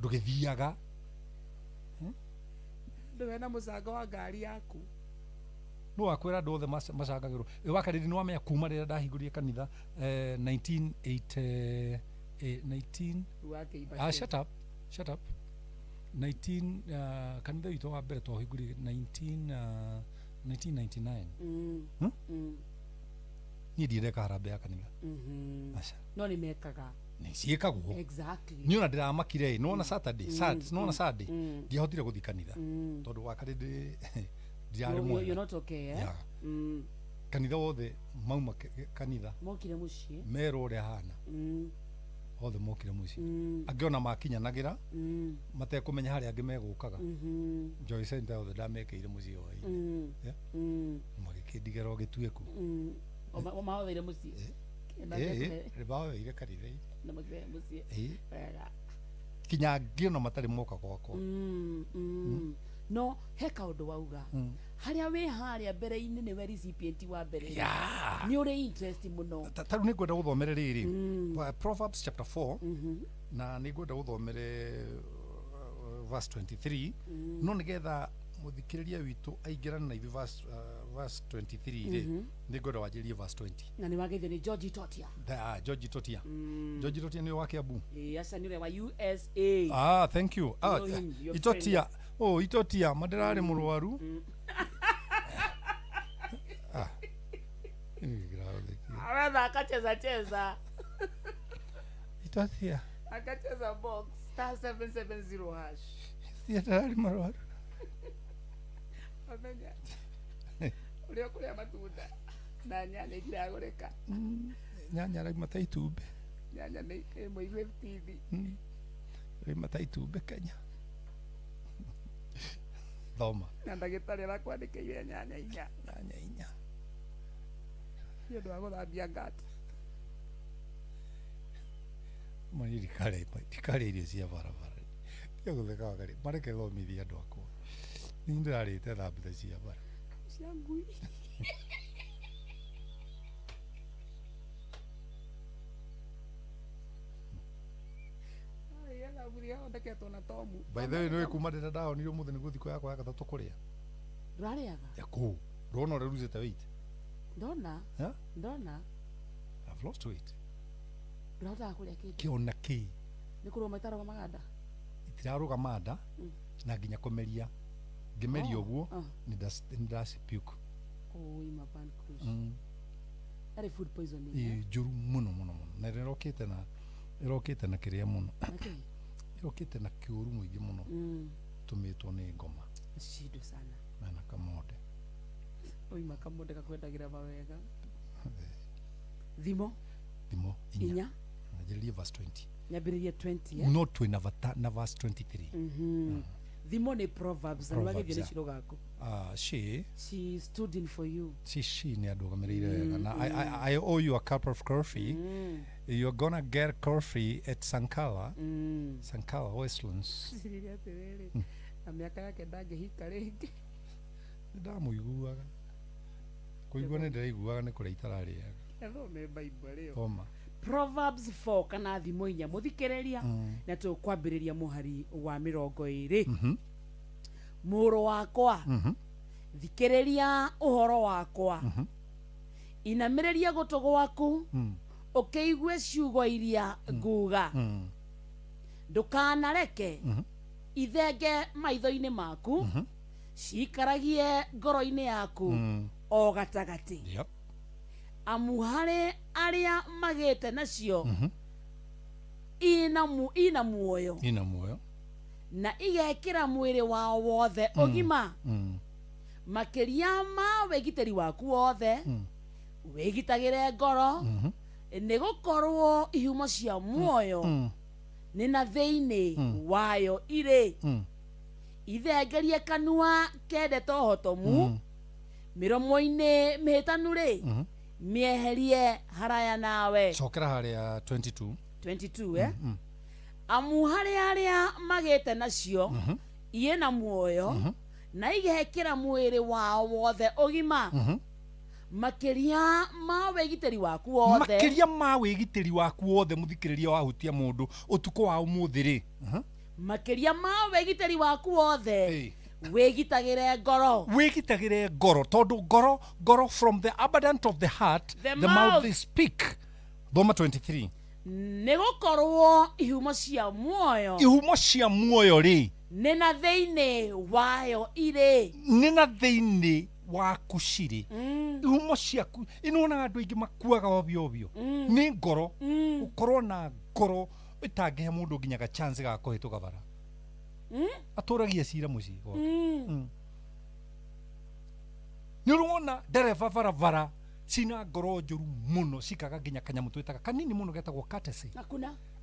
ndũgĩthiaga ndũwe na mũcango wa ngari yaku no wakwĩra andũ othe macangagĩrwo wakarĩri nĩ wamenya kuma rĩrĩa ndahingũrire kanitha 19 shut up 19 kanitha witũ wa mbere twahingũrire 1999 niĩ ndiendeka harambĩ ya kanitha no nĩ mekaga nĩ ciĩkagwo nĩ ona ndĩramakire nona Saturday ndiahotire gũthiĩ kanitha tondũ wakarĩ ndiarĩ mwega kanitha wothe mauma kanitha mokire mũciĩ merwo ũrĩa hana othe mokire mũciĩ angĩona makinyanagĩra matekũmenya harĩa angĩ megũkaga Joy Center othe ndamekeire mũciĩ o magĩkĩndigĩra o gĩtuĩku mahotheire mũciĩ bahotheire kanitha kinya ngĩona matarĩ moka gwakwa no he kaũndũ wauga harĩa wĩ harĩa mbere-inĩ nĩwe recipient wa mbere nĩ ũrĩ interest mũno tarĩu nĩ ngwenda gũthomere rĩrĩ Proverbs chapter 4 na nĩ ngwenda gũthomere verse 23 no nĩgetha mũthikĩrĩria witũ aingĩrane na ithuĩ verse 23 rĩ nĩ ngwenda wanjĩrie verse 20 na nĩ wageithio nĩ George Itotia George Itotia nĩ wa Kiambu aca nĩ ũrĩa wa USA thank you Itotia madararĩ mũrwaru aratha akacheza Itotia akacheza box *770 hash madararĩ mũrwaru amenya ũrĩa kũrĩa matunda na nyanya iragũrĩka nyanya raima ta itumbĩ nyanya nĩ ĩmwe 50 raima ta itumbĩ Kenya thoma na ndagĩtarĩ arakwandĩkĩire nyanya 4 nĩ ũndũ wa gũthambia ngata ndikare irio cia barabara tiga gũtheka wakari mareke thomithia andũ akwa nĩ ndĩrarĩte thambitha cia bara cia ngui by the way nĩ kuma ndĩra ndahonire mũthĩ nĩguo thikũ yakwa ya gatatũ kũrĩa ndũrarĩaga ndona ũrĩa ũrutĩte weight ndona I've lost weight ndũrahotaga kũrĩa kĩndũ kĩona kĩ nĩ kũrũma itarũgamaga nda itirarũgama nda na nginya kũmeria ngĩmeria ũguo nĩ ndacipiũku arĩ food poisoning njũru mũno na ĩrokĩte na kĩrĩa mũno ĩrokĩte na kĩũru mũingĩ mũno tũmĩtwo nĩ ngoma cindo sana na kamonde oima kakwendagĩra mawega thimo 4 Nyambĩrĩrie verse 20. Nyambĩrĩrie 20 No twĩ na verse 23. Thimo nĩ Proverbs na wagithio nĩ ciro gako. She stood in for you. She nĩ andũgamĩrĩire wega. Na I owe you a cup of coffee. You're gonna get coffee at Sankala. Sankala Westlands. Na miaka yake ndangĩhika rĩngĩ. Ndamũiguaga. Kũigua nĩ ndĩraiguaga nĩ kũrĩa itararĩaga. Thome Bible rĩo. Thoma. Proverbs 4 kana thimo 4 mũthikĩrĩria na tũkwambĩrĩria mũhari wa 20. Mũrũ wakwa thikĩrĩria ũhoro wakwa inamĩrĩria gũtũ gwaku ũkĩigue ciugo iria nguga ndũkanareke ithenge maitho-inĩ maku cikaragie ngoro-inĩ yaku o gatagati amu harĩ arĩa magĩte nacio ina muoyo na igekĩra mwĩrĩ wao wothe ũgima makĩria ma wĩgitĩri waku wothe wĩgitagĩre ngoro nĩ gũkorwo ihumo cia muoyo nĩ na thĩinĩ wayo irĩ ithengerie kanua kendete ũhotomu mĩromo-inĩ mĩhĩtanu rĩ mieherie haraya nawe. Cokera harĩa 22 amu harĩ arĩa magĩte nacio ina muoyo na igekĩra mwĩrĩ wao wothe ũgima makĩria ma wĩgitĩri waku wothe mũthikĩrĩria wahutia mũndũ ũtukũ wa ũmũthĩ rĩ makĩria ma wĩgitĩri waku wothe wĩgitagĩre ngoro tondũ ngoro from the abundance of the heart the mouth speak. Thoma 23. nĩ gũkorwo ihumo cia muoyo rĩ nĩ na thĩinĩ wayo irĩ nĩ na thĩinĩ waku cirĩ ihumo ciaku inonaga andũ aingĩ makuaga ovyo nĩ ngoro ũkorwo na ngoro ĩtangĩhe mũndũ nginya ga chance ga kũhĩtũka bara atũragia cira mũciĩ nĩ ũrona ndereba barabara cina ngoro njũru mũno cikaga nginya kanyamũ twĩtaga kanini mũno getagwo courtesy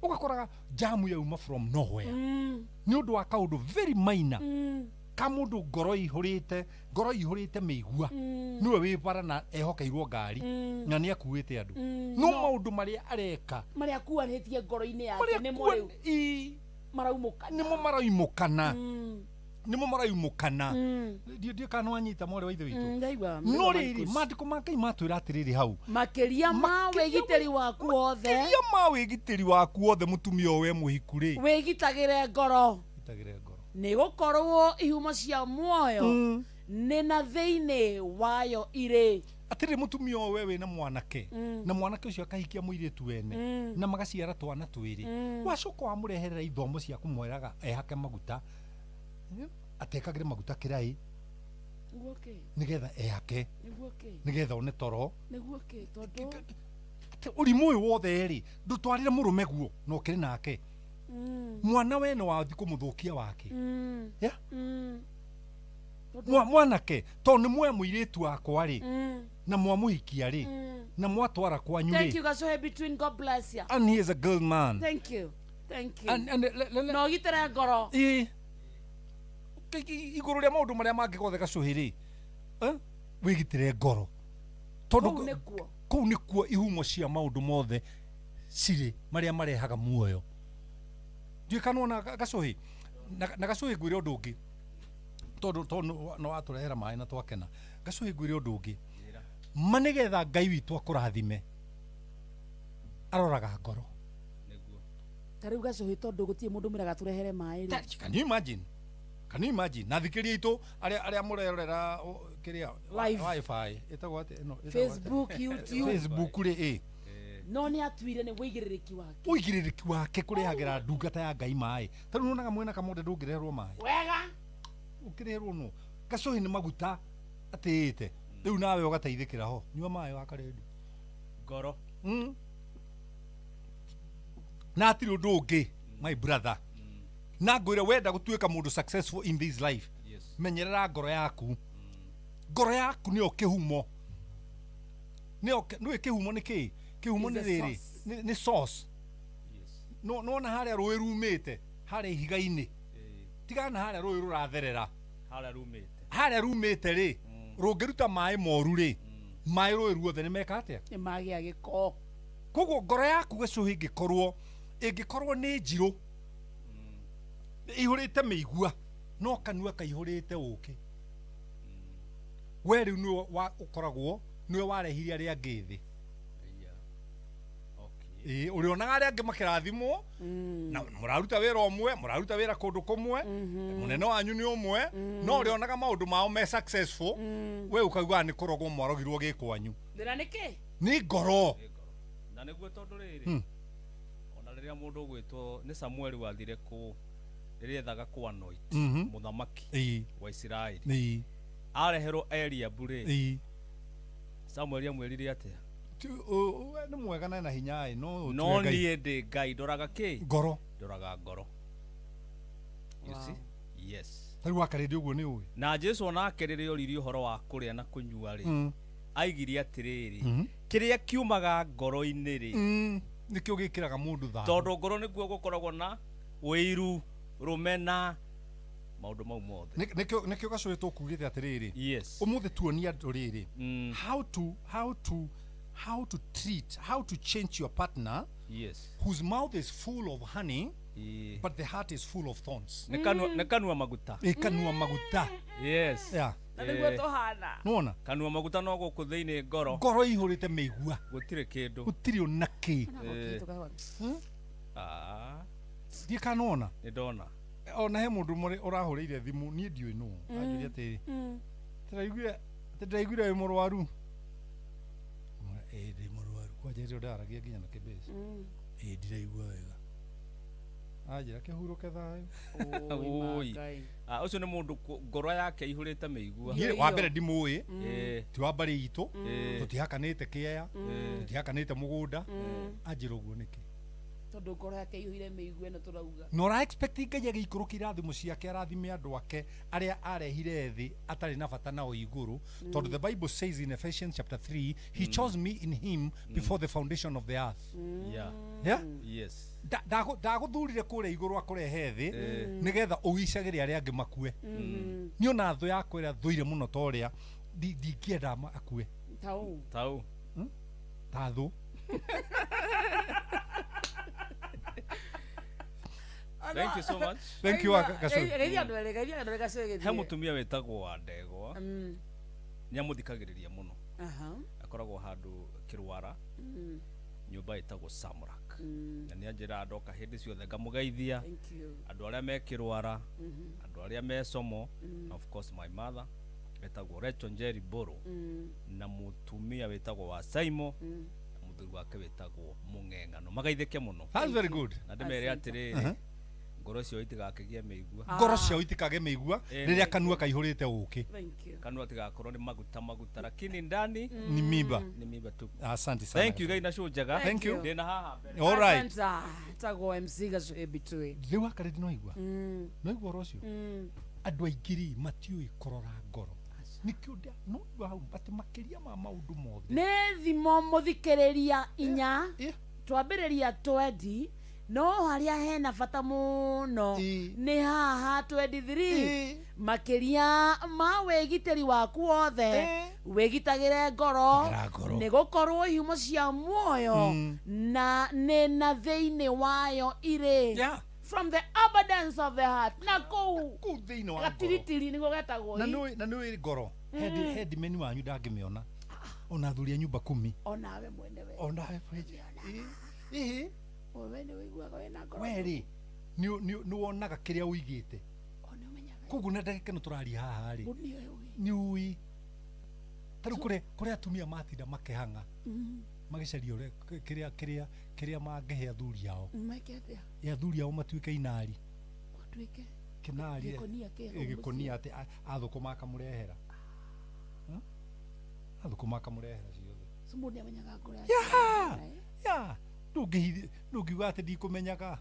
ũgakoraga jamu yauma from nowhere nĩ ũndũ wa kaũndũ very minor ka mũndũ ngoro ihũrĩte mĩigua nĩwe wĩ bara na ehokeirwo ngari na nĩ akuĩte andũ no maũndũ marĩa areka marĩa akuanĩtie ngoro-inĩ yake nĩmo maraumũkana ndiũ kana wanyita more wa ithe witũ no rĩrĩ maandĩko ma Ngai matwĩra atĩrĩrĩ hau makĩria ma wĩgitĩri waku wothe mũtumia we mũhiku rĩ wĩgitagĩre ngoro nĩ gũkorwo ihumo cia muoyo nĩ na thĩinĩ wayo irĩ atĩrĩ mũtumia we wĩna mwanake na mwanake ũcio akahikia mũirĩtu wene na magaciara twana twĩrĩ wacoka wamũreherera ithomo cia kũmwĩraga ehake maguta atekagĩre maguta kĩrai nĩgetha ehake nĩgetha one toro ũrimũ ũyũ wothe rĩ ndũtwarĩre mũrũme guo na ũkĩrĩ nake mwana we nĩ wathi kũmũthũkia wake mwanake tondũ nĩ mwe mũirĩtu wakwa rĩ na mwamũhikia rĩ na mwatwara kwanyu rĩ. Thank you Gacohe between, God bless you. And he is a good man. Thank you no gitĩre ngoro igũrũ rĩa maũndũ marĩa mangĩ gothe Gacohe rĩ wĩgitĩre ngoro tondũ kũu nĩkuo ihumo cia maũndũ mothe cirĩ marĩa marehaga muoyo. Ndiũ kanona Gacohe na Gacohe ngwĩre ũndũ ũngĩ tondũ no atũrehera maĩ na twakena. Gacohe ngwĩre ũndũ ũngĩ ma nĩgetha Ngai witũ akũrathime aroraga ngoro. Tarĩu Gacohe tondũ gũtirĩ mũndũ mwĩraga tũrehere maĩ rĩ. Can you imagine na thikĩria itũ arĩa mũrerorera kĩrĩa wifi ĩtagwo atĩ no Facebook, YouTube, Facebook rĩ no nĩ atuire nĩ wĩigĩrĩrĩki wake kũrehagĩra ndungata ya Ngai maĩ. Tarĩu nĩwonaga mwena kamonde ndũngĩreherwo maĩ wega ũkĩreherwo no Gacohe nĩ maguta atĩĩte rĩu nawe ũgateithĩkĩra ho nyua maĩ wa karendi ngoro na atiri ũndũ ũngĩ my brother na ngwĩre wenda gũtuĩka mũndũ successful in this life menyerera ngoro yaku nĩyo kĩhumo nĩyo kĩhumo nĩ kĩĩ kĩhumo nĩ rĩrĩ nĩ source no na haria rũĩ rumĩte haria ihiga-inĩ tigana haria rũĩ rũratherera haria rumĩte rĩ rũngĩruta maĩ moru rĩ maĩ rũĩ ruothe nĩ meka atĩa nĩ magĩa gĩko koguo ngoro yaku gĩcũhĩ ĩngĩkorwo nĩ njirũ ihũrĩte mĩigua no kanua kaihũrĩte ũkĩ we rĩu nĩwe ũkoragwo nĩwe warehire arĩa angĩ thĩ ũrĩonaga arĩa angĩ makĩrathimwo na mũraruta wĩra ũmwe mũraruta wĩra kũndũ kũmwe mũnene wanyu nĩ ũmwe no ũrĩonaga maũndũ mao me successful we ũkaiguaga nĩ kũrogwo mwarogirwo gĩkwanyu thĩna nĩ kĩ nĩ ngoro na nĩguo tondũ rĩrĩ ona rĩrĩa mũndũ ũgwĩtwo nĩ Samuel wathire kũ rĩrĩa ethaga kũ anoint mũthamaki wa Isiraeli areherwo Eliabu rĩ Samuel amwĩrire atĩa nĩ mwega na hinya no niĩ ndĩ Ngai ndoraga kĩ ngoro ndoraga ngoro you see yes rĩu akarĩndĩ ũguo nĩ ũĩ na Jesu onake rĩrĩa oririe ũhoro wa kũrĩa na kũnyua rĩ aigire atĩrĩrĩ kĩrĩa kiumaga ngoro-inĩ rĩ nĩkĩo gĩkĩraga mũndũ tha tondũ ngoro nĩkuo gũkoragwo na wĩiru rũmena maũndũ mau mothe nĩkĩo gacũĩ tũkugĩte atĩrĩrĩ yes ũmũthĩ tuonia andũ rĩrĩ how to treat how to change your partner whose mouth is full of honey but the heart is full of thorns kanua maguta kanua maguta yes yeah nĩguo tũhana nona kanua maguta no gũkũ thĩinĩ ngoro ihũrĩte mĩigua gũtirĩ kĩndũ gũtirĩ ona kĩ thiĩ kanona nĩ ndona ona he mũndũ ũrahũrĩire thimũ niĩ ndiũĩ nũ anjĩria atĩrĩ ndĩraiguire wĩ mũrwaru ndĩ mũrwaru kwanja rĩo ndaragia nginya na kĩmbeca ndiraigua wega anjĩra kĩhurũke thayũ ũcio nĩ mũndũ ngoro yake ihũrĩte mĩigua wa mbere ndimũĩ ti wa mbarĩ itũ tũtihakanĩte kĩea tũtihakanĩte mũgũnda anjĩra ũguo nĩkĩ tondũ ngoro yake ihũire mĩigua ĩno tũrauga na ũra-expect Ngai agĩikũrũkia irathimo ciake arathime andũ ake arĩa arehire thĩ atarĩ na bata nao igũrũ tondũ the Bible says in Ephesians chapter 3 he chose me in him before the foundation of the earth yes ndagũthurire kũrĩa igũrũ akũrehe thĩ nĩgetha ũgicagĩre arĩa angĩ makue nĩ ona thũ yakwa ĩrĩa thũire mũno ta ũrĩa ndingĩenda akue taũ ta thũ thank you so much thank you he mũtumia wĩtagwo wa Ndegwa nĩ amũthikagĩrĩria mũno akoragwo handũ Kĩrwara nyũmba ĩtagwo Samrak na nĩ anjĩra ndoka hĩndĩ ciothe ngamũgeithia andũ arĩa me Kĩrwara andũ arĩa me Somo na of course my mother wĩtagwo Rachel Njeri Boro na mũtumia wĩtagwo wa Saimo na mũthuri wake wĩtagwo Mũng'eng'ano magaithĩke mũno that's very good na ndĩmere atĩrĩrĩ ngoro cio itigakĩgie mĩigua ngoro cio itikage mĩigua rĩrĩa kanua kaihũrĩte ũkĩ kanua tigakorwo nĩ maguta lakini ndani ni mimba tu asante sana thank you Ngai na show njega thank you ndĩna haha all right tago MC gacũĩ bitũĩ rĩu akarĩndi no igua ũhoro ũcio andũ aingĩ matiũĩ kũrora ngoro nĩkĩo no hau atĩ makĩria ma maũndũ mothe nĩ thimo mũthikĩrĩria inya twambĩrĩria 20 no harĩa hena bata mũno nĩ haha 23 makĩria ma wĩgitĩri waku wothe wĩgitagĩre ngoro nĩ gũkorwo ihumo cia muoyo na nĩna thĩinĩ wayo irĩ from the abundance of the heart na kũu thĩinĩ wa gatiritiri nĩguo getagwo na nĩ ngoro headman wanyu ndangĩmĩona ona athuri a nyumba 10 onawe mwene we onawe wewe nĩ wĩiguaga wĩna ngoro weri nĩ wonaga kĩrĩa ũigĩte koguo na ndagĩka ĩno tũraria haha rĩ nĩ ũĩ tarĩu kũrĩa atumia matinda makĩhang'a magĩcaria kĩrĩa mangĩhe athuri ao athuri ao matuĩke inari kĩnari gĩkonia atĩ athũkũma akamũrehera athũkũma akamũrehera ciothe mũndũ amenyaga ngoro ndũngiuga atĩ ndikũmenyaga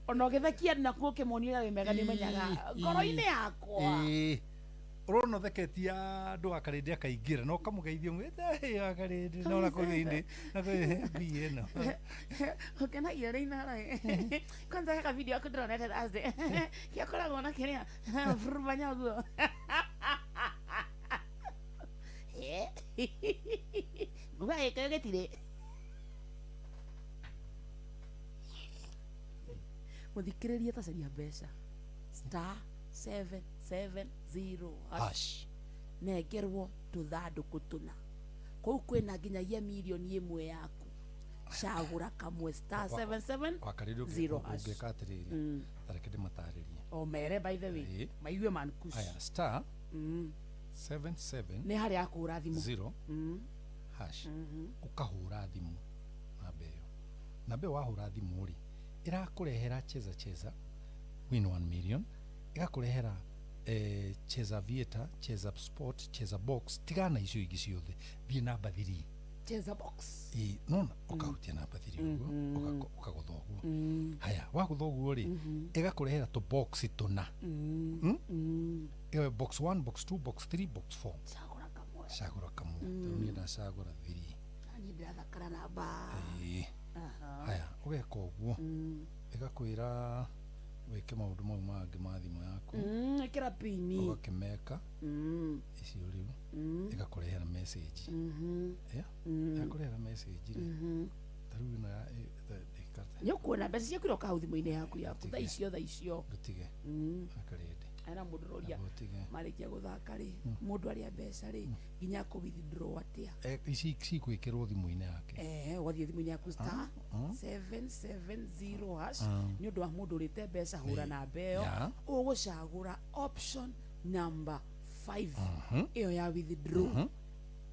ona ũgĩthekia nakuo ũkĩmonia wĩ mega nĩmenyaga ngoro-inĩ yakwa ũrona wona theketi ya andu akarindi akaingira no kamugeithio mwete akarindi no na kuthindi na kuthindi no ukenagia reina rai kwanza kaka video yako ndona nete azde kiakora gona kiria furubanya guo Muga ekagetire muthikiririe tacaria mbeca *770 hash nengerwo tuthanduku tuna kou kwina nginyagia milioni 1 yaku cagura kamwe *770 hash ungeka atiriri tarekede mataririe o mere by the way maigue mankush aya *77 ni hari akura thimu 0 hash ukahura thimu na be wahura thimu ri irakurehera cheza win 1 million igakurehera cheza vieta cheza sport cheza box tigana icio ingi ciothe thie namba 3 cheza box nona ukahutia namba 3 ukagutha uguo haya wagutha uguo ri igakurehera to box tuna box 1 box 2 box 3 box 4 cagura kamwe tuni na cagura 3 ani ndathakara namba haya ugeka uguo igakwira weke maundu mau mangi ma thimu yaku ikira pini ugakimeka icio riu igakurehera message igakurehera message taru na nyokuona mbeca ciaku iroka hau thimu-inĩ yaku tha icio gutige akarende ana mundu roria marikia guthaka ri mundu aria mbeca ri nginya ku withdraw atia ici gwikirwo thimu-inĩ yake wathie thimu-inĩ yaku *770 hash ni undu wa mundu urite mbeca hura na mbeo ugucagura option number 5 iyo ya withdraw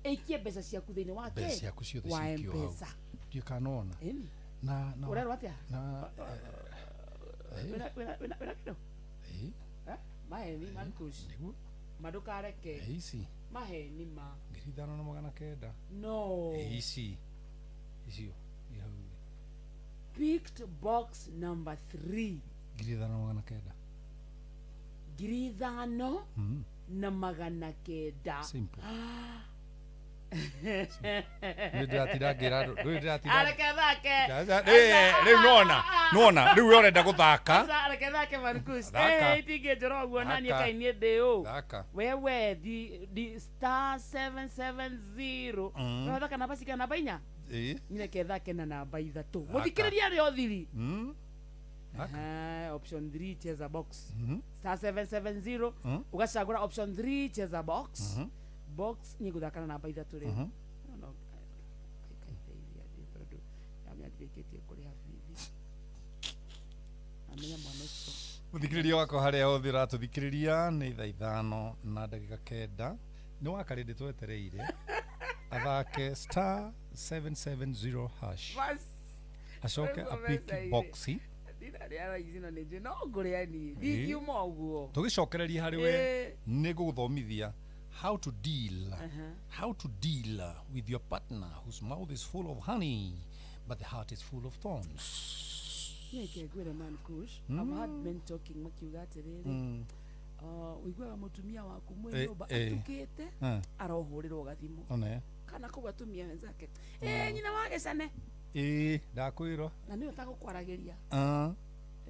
ikie mbeca ciaku thiini wake mbeca ciaku ciothe wa cikio mpesa ndikanona na urerwa atia na wena kido maheni mankush madukareke ici maheni ma 5,900 no ici icio picked box number 3 5,900 5,900 simple ndiratirangera riu nona riu urenda guthaka arekethake Marcus itingi njoroguo nani kainie ndiu wewe di *770 nothaka namba cika namba 4 nyine kethake na namba 3 muthikiriria ri othiri option 3 cheza box *770 ugacagura option 3 cheza box box ni guthakana namba 3 ri no kaiteithia ndi tondu amyandikitie kuria bithi amenya mwanesto muthikiriria wako haria othe ratuthikiriria ni 5:09 ni wakarindi twetereire athake *770 hash acoke apiki boxi tugicokereria hari we ni guguthomithia how to deal with your partner whose mouth is full of honey but the heart is full of thorns. Gwira man kush I've had men talking makiuga atiriri uiguaga mutumia waku mwe nyumba atukite arohurirwo gathimu kana kuga atumia wenzake nyina wagecane ndakwirwo na niyo tagukwaragiria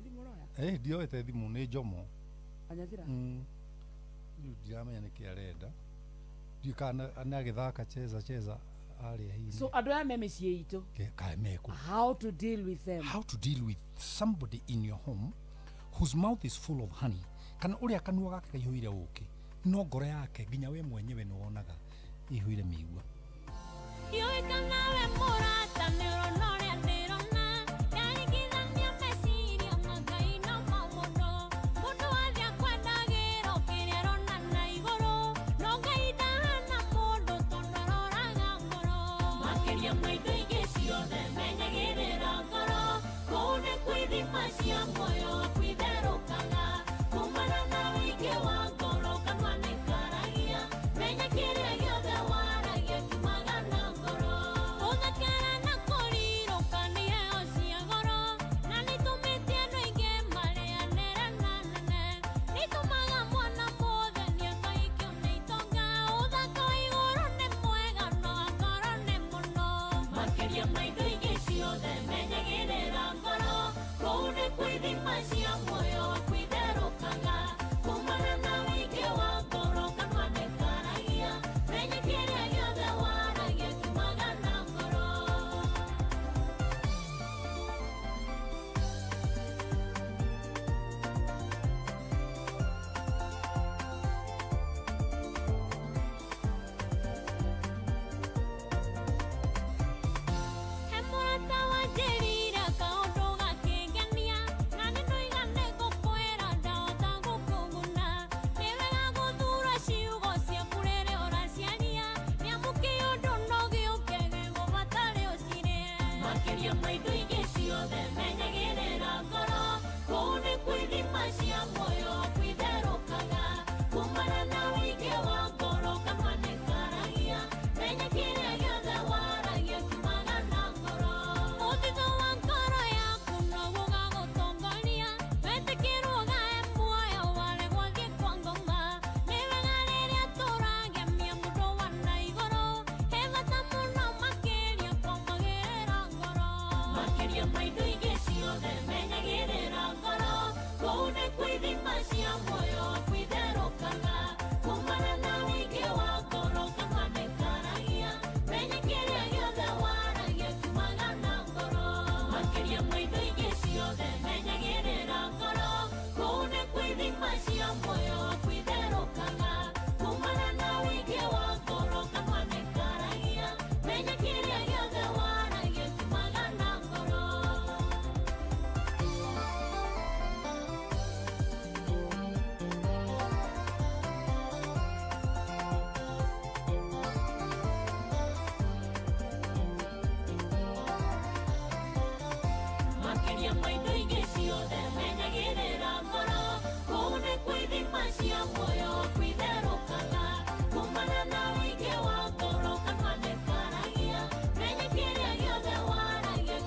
thimu roya ndioete thimu ni njomo anyathira ndiramenya niki arenda ndikana anagithaka cheza ari hihi so andu aya me mĩciĩ itũ how to deal with them how to deal with somebody in your home whose mouth is full of honey kana uria kanua gake kaihũire ũkĩ no ngoro yake nginya we mwenyewe nĩ wonaga ihũire mĩigua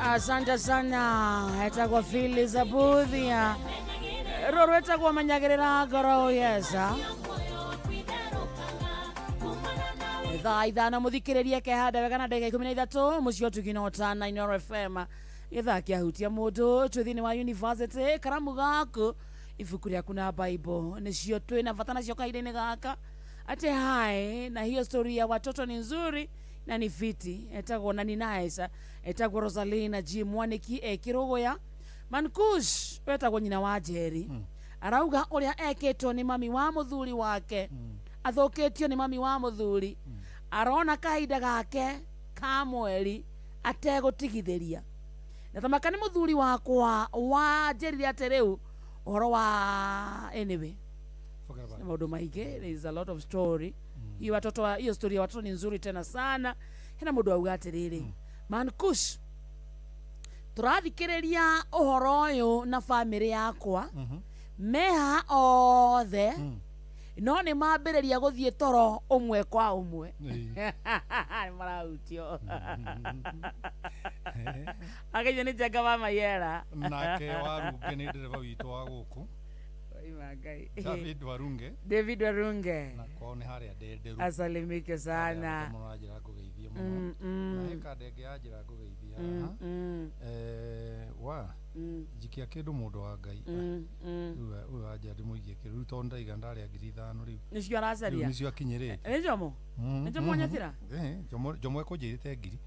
Asante sana etagwa Phyllis Abuthia roro etagwa manyagirira ngoro yesa thaa ithano muthikiririe kehanda wega na ndagika 13 mucio tuginota 9 FM ithaa kiahutia mundu twi thiini wa university karamu gaku ibuku riaku na Bible nicio twina bata nacio kaida-ini gaka ati hai na hiyo story ya watoto ni nzuri na ni fiti etagwo na ni nice etagwo Rosalina G Mwaniki Kirogoya Mankush etagwo nyina wa Jerry arauga uria eketwo ni mami wa muthuri wake athoketio ni mami wa muthuri arona kaida gake ka mweri ategutigithiria na tamaka ni muthuri wakwa wa Jerry atereu uhoro wa anyway maundu maingi there is a lot of story hiyo watoto hiyo story ya watoto ni nzuri tena sana hena mundu auga atiriri Mankush turathikiriria uhoro uyu na family yakwa meha othe no ni mambiriria guthie toro umwe kwa umwe marautio akaje ni jaga mama yera nake warunge ni ndereva witu wa guku David Warunge na kone haria nderu asalimike sana murajira kugeithia muno na heka ndege ajira kugeithia wa jikia kindu mundu wa Ngai uyu aja ndimuigie kiru tonda iganda ria 5,000 riu nicio aracaria nicio akinyirite nijomo nijomo nyathira jomo ekujirite ngiri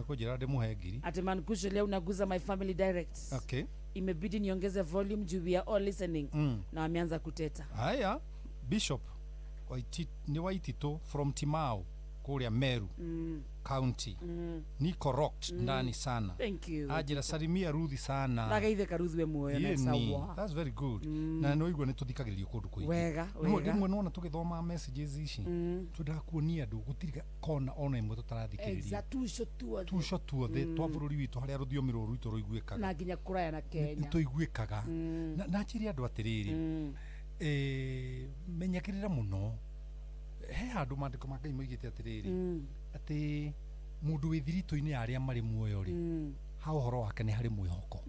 ekujira ndimuhe ngiri ati Mankush leo naguza my family direct okay imebidi niongeze volume juu we are all listening na ameanza kuteta haya Bishop ni Waitito from Timau kuria Meru County niko rocked ndani sana thank you ajira salimia Ruthi sana nagaithe karuthwe muoyo na sawa that's very good na no igwe nituthikagiririo kundu kuingi wega rimwe nona tugithoma messages ici tudakuonia andu gutiriga kona ona imwe tutarathikiriria exact tusho tuothe twa bururi witu haria ruthiomi ruru rwitu ruiguikaga na nginya kuraya na Kenya tuiguikaga na chiri andu atiriri menyakirira muno he handu mandiko ma Ngai moigite atiriri ati mundu withirito-ini aria mari muoyo ri ha uhoro wake ni hari mwihoko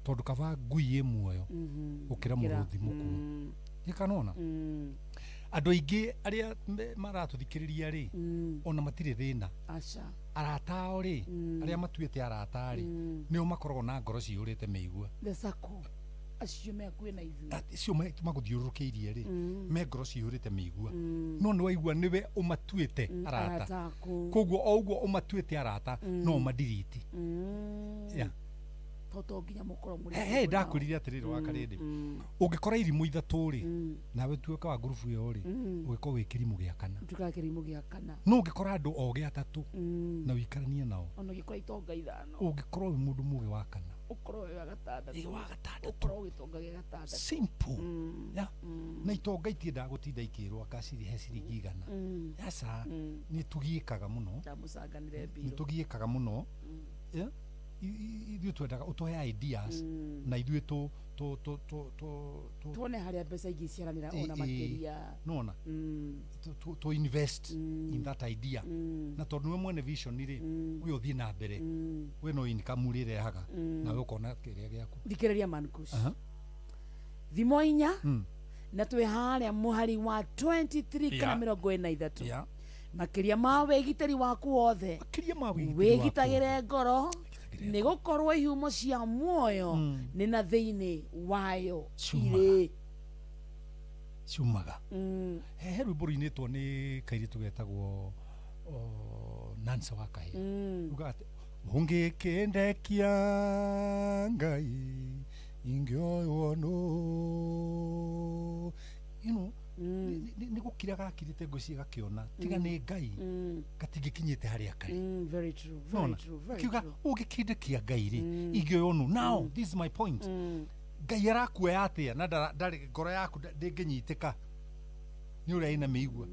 tondu kaba ngui muoyo ukira muruthi muku ikanona andå aingä arä a maratå rä ona matirä thä na arata ao rä arä a matuä te arata rä nä o makoragwo na ngoro ciå rä te mä igua acio me akuä na ithuä cio magå thiå rå rå kä irie rä me ngoro ciå rä te mä igua no nä waigua nä we å matuä te arata koguo o å guo å matuä te arata no å mandiriti toto nginya mukorwo muri ndakwirire atiriri wa karindi ungikora irimũ ithatũ ri nawe tuĩka wa ngurubu ĩyo ri ũgĩkorwo wĩ kĩrimũ gĩa kana tuĩka kĩrimũ gĩa kana no ũngĩkora andũ ogĩ atatũ na ũikaranie nao ona ũngĩkora itonga ithano ũngĩkorwo wĩ mũndũ mũgĩ wa kana ũkorwo wĩ wa gatandatũ ũkorwo ũgĩtonga gĩa gatandatũ simple na itonga itiendaga gũtinda ikĩrwo ngaciri he ciringi igana yaca nĩ tũgiĩkaga mũno nĩ tũgiĩkaga mũno ithuĩ twendaga ũtũhe ideas na ithuĩ tuone harĩa mbeca ingĩ ciaranĩra ona makĩria nona to invest in that idea na tondũ nĩwe mwene vision rĩ ũyũ ũthiĩ na mbere we no income ũrĩa ĩrehaga nawe ũkona kĩrĩa gĩaku thikĩrĩria Mankush thimo inya na twĩ harĩa mũhari wa 23 kana 43 makĩria ma wĩgitĩri waku wothe wĩgitagĩre ngoro nĩ gũkorwo ihumo cia muoyo nĩ na thĩinĩ wayo irĩ ciumaga he rwĩmbo rũinĩtwo nĩ kairĩtu getagwo Nancy wa Kahĩa uga atĩ ũngĩkĩndekia Ngai ingĩoywo no nĩ gũkira gakirĩte ngũciĩ gakĩona tiga nĩ Ngai gatingĩkinyĩte harĩa karĩ kiuga ũngĩkĩndekia Ngai rĩ ingĩoywo no now this is my point Ngai arakuoya atĩa na ndarĩ ngoro yaku ndĩngĩnyitĩka nĩ ũrĩa ĩna mĩigua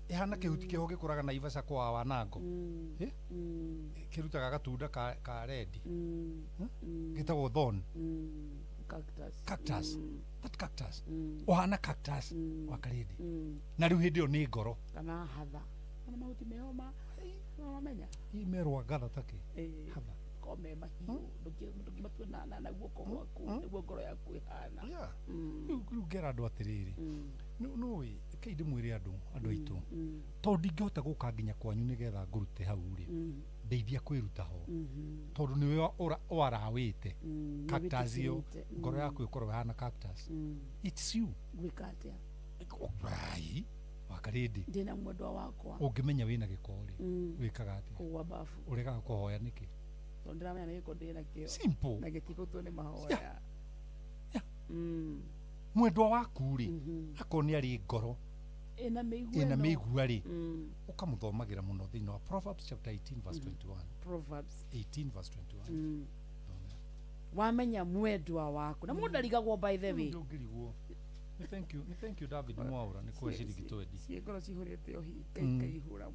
ĩhana kĩhuti kĩho gĩkũraga Naivasha kwa Wanango kĩrutaga gatunda ka redi gĩtagwo thorn cactus that cactus ohana cactus wa karindi na rĩu hĩndĩ ĩyo nĩ ngoro kana hatha kana mahuti mehoma mamenya imerwa gatha takĩ hatha kome mahiũ ndũngĩmatue na guoko gwaku nĩguo ngoro yaku ĩhana rĩu ngera andũ atĩrĩrĩ nũĩ kei ndĩmwĩre andũ aitũ tondũ ndingĩhota gũka nginya kwanyu nĩgetha ngũrute hau rĩ ndeithia kwĩruta ho tondũ nĩwe warawĩte cactus ĩyo ngoro yaku ĩkorwo ĩhana cactus it's you gwĩka atĩa ai wakarĩndĩ ndĩna mwendwa wakwa ũngĩmenya wĩna gĩko rĩ wĩkaga atĩa kũgwa bafu ũregaga kũhoya nĩkĩ tondũ ndĩramenya nĩ gĩko ndĩ nakĩo simple na gĩtigũtwo nĩ mahoya mwendwa waku rĩ akorwo nĩ arĩ ngoro ĩna mĩigua rĩ ũkamũthomagĩra mũno thĩinĩ wa Proverbs chapter 18 verse 21 Proverbs 18 verse 21 wamenya mwendwa waku na mũndũ ndarigagwo by the way ndũngĩrigwo thank you David Mwaura nĩ kwa ciringi twendi ciĩngoro cihũrĩte ohi ikaihũra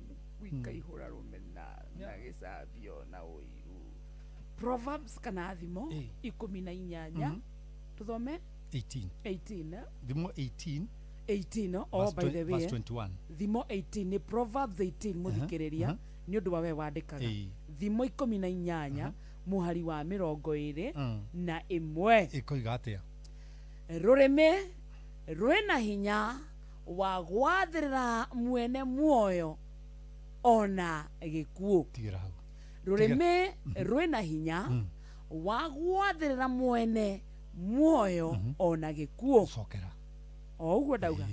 ikaihũra rũmena na gĩcambio na ũiru Proverbs kana thimo 18 tuthome 18 thimo 18 oh by the way thimo 18 ni Proverbs 18 muthikiriria ni undu wa we wandikaga thimo 18 muhari wa 20 na imwe ikoiga atia rurimi rwina hinya wa gwathirira mwene muoyo ona gikuo rurimi rwina hinya wa gwathirira mwene muoyo ona gikuo cokera ũguo ndauga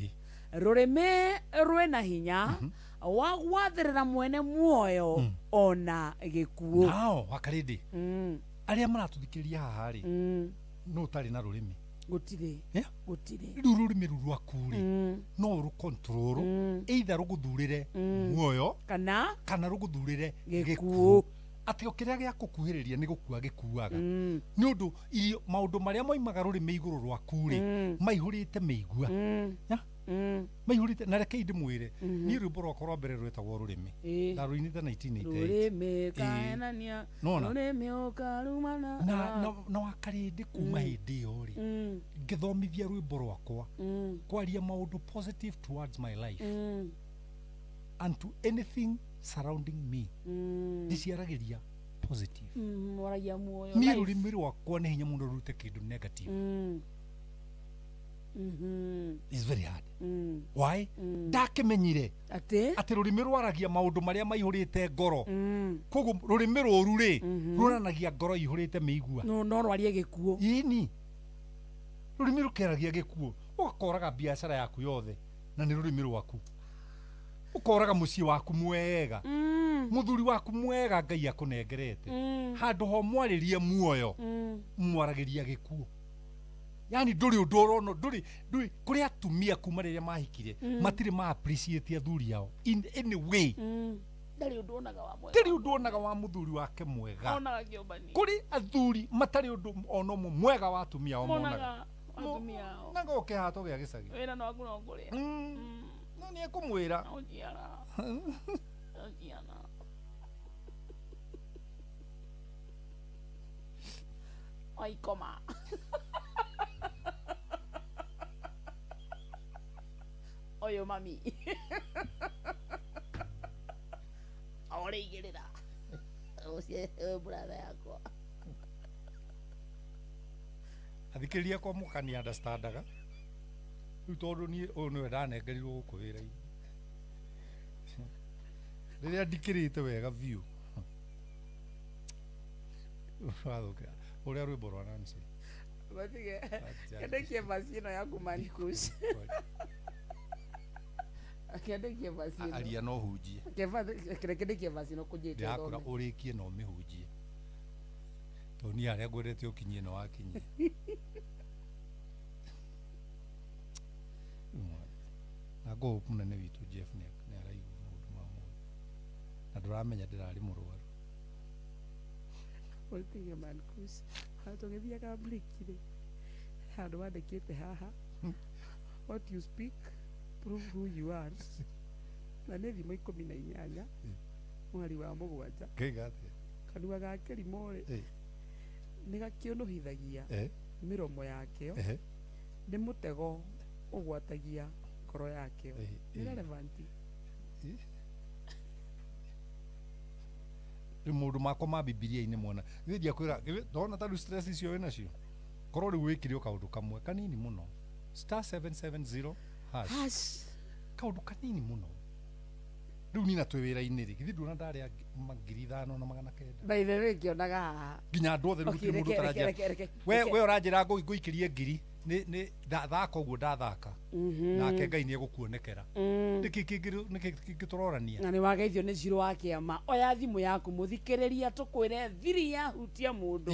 rũrĩmĩ rwĩna hinya wa gwathĩrĩra mwene muoyo ona gĩkuũ nao wakarĩndĩ arĩa maratũthikĩria haha rĩ no ũtarĩ na rũrĩmĩ gũtirĩ rĩu rũrĩmĩ rũu rwaku rĩ no rũkontrol either rũgũthurĩre muoyo kana rũgũthurĩre gĩkuũ atĩ o kĩrĩa gĩa gũkuhĩrĩria nĩ gũkua gĩkuaga nĩ ũndũ maũndũ marĩa moimaga rũrĩmĩ igũrũ rwaku rĩ maihũrĩte mĩigua maihũrĩte na rekei ndĩmwĩre niĩ rwĩmbo rwakwa rwa mbere rwĩtagwo rũrĩmĩ ndarũinĩte 1988 rũrĩmĩ ũkarumana na wakarĩndĩ kuma hĩndĩ ĩyo rĩ ngĩthomithia rwĩmbo rwakwa kwaria maũndũ positive towards my life and to anything surrounding me ndiciaragĩria positive mwaragia muoyo niĩ rũrĩmĩ rwakwa nĩ hinya mũno rũrute kĩndũ negative is very hard. Why? Ndakimenyire ati rurimi rwaragia maundu maria maihurite ngoro. Koguo rurimi ruru ri ruranagia ngoro ihurite miigua. No rwarie gikuo. Ini. Rurimi rukeragia gikuo. Ugakoraga biashara yaku yothe na ni rurimi rwaku. Ukoraga mucii waku mwega. Muthuri waku mwega Ngai akunengerete. Handu ho mwaririe muoyo. Mwaragiria gikuo. Yani nduri undu urono nduri kuri atumia kuma riria mahikire matire ma appreciate athuri yao in any way. Ndari undu onaga wa mwega. Ndari undu onaga wa muthuri wake mwega. Onaga kiobani. Kuri athuri matari undu ono mwega wa atumia o monaga. Atumia o. Nago kihato gia gicagi. Wira no akuno kuria. No ni ekumwira. Ojiara. Ojiana. Ai koma. Oyo mami. Ore igirira. Ocie brother yakwa. Athikiriria kwa mukani understandaga. Riu tondu ni uyu niwe ndanengerirwo guku wira-ini. Riria ndikirite wega view. Fathoka. Uria rwimbo rwa Nancy. Batige. Kendekie masino yaku manikush. Kendekie masino. Aria no hunjie. Kendekie masino kujite. Ndakora urikie no mihunjie. Toni aria ngwendete ukinyie no wakinyie. Nago munene witu Jeff ni araigu maundu ma mundu. Na nduramenya ndirari murwaru. Batige manikush. Hatongithiaga blikire. Handu wandikite haha. What you speak, prove who you are. Na nä thimo 18 mweri wa mũgwanja kanua gake rimore nä gakä å nå hithagia mä romo yakeo nä må tego å gwatagia ngoro yakeo nä relevanti rä må ndå makwa ma bibilia-inä mwona gä ndiakwä ra ndona ta rä stress icio wä nacio korwo rä u wä kä re o kaå ndå kamwe kanini må no *770# kaå ndå kanini må no rä u nina twä wä ra-inä rä githä nduona ndarä 5,900 by the way ngionaga haha nginya andå othe rä u må ndå taranjä we å ranjä ra ngå ikä rie ngiri nä thaka å guo ndathaka nake Ngai nä egå kuonekera nä kä tå rorania na nä wageithio nä cirå wa kä ama oya thimå yaku må thikä rä ria tå kwä re thiri yahutia må ndå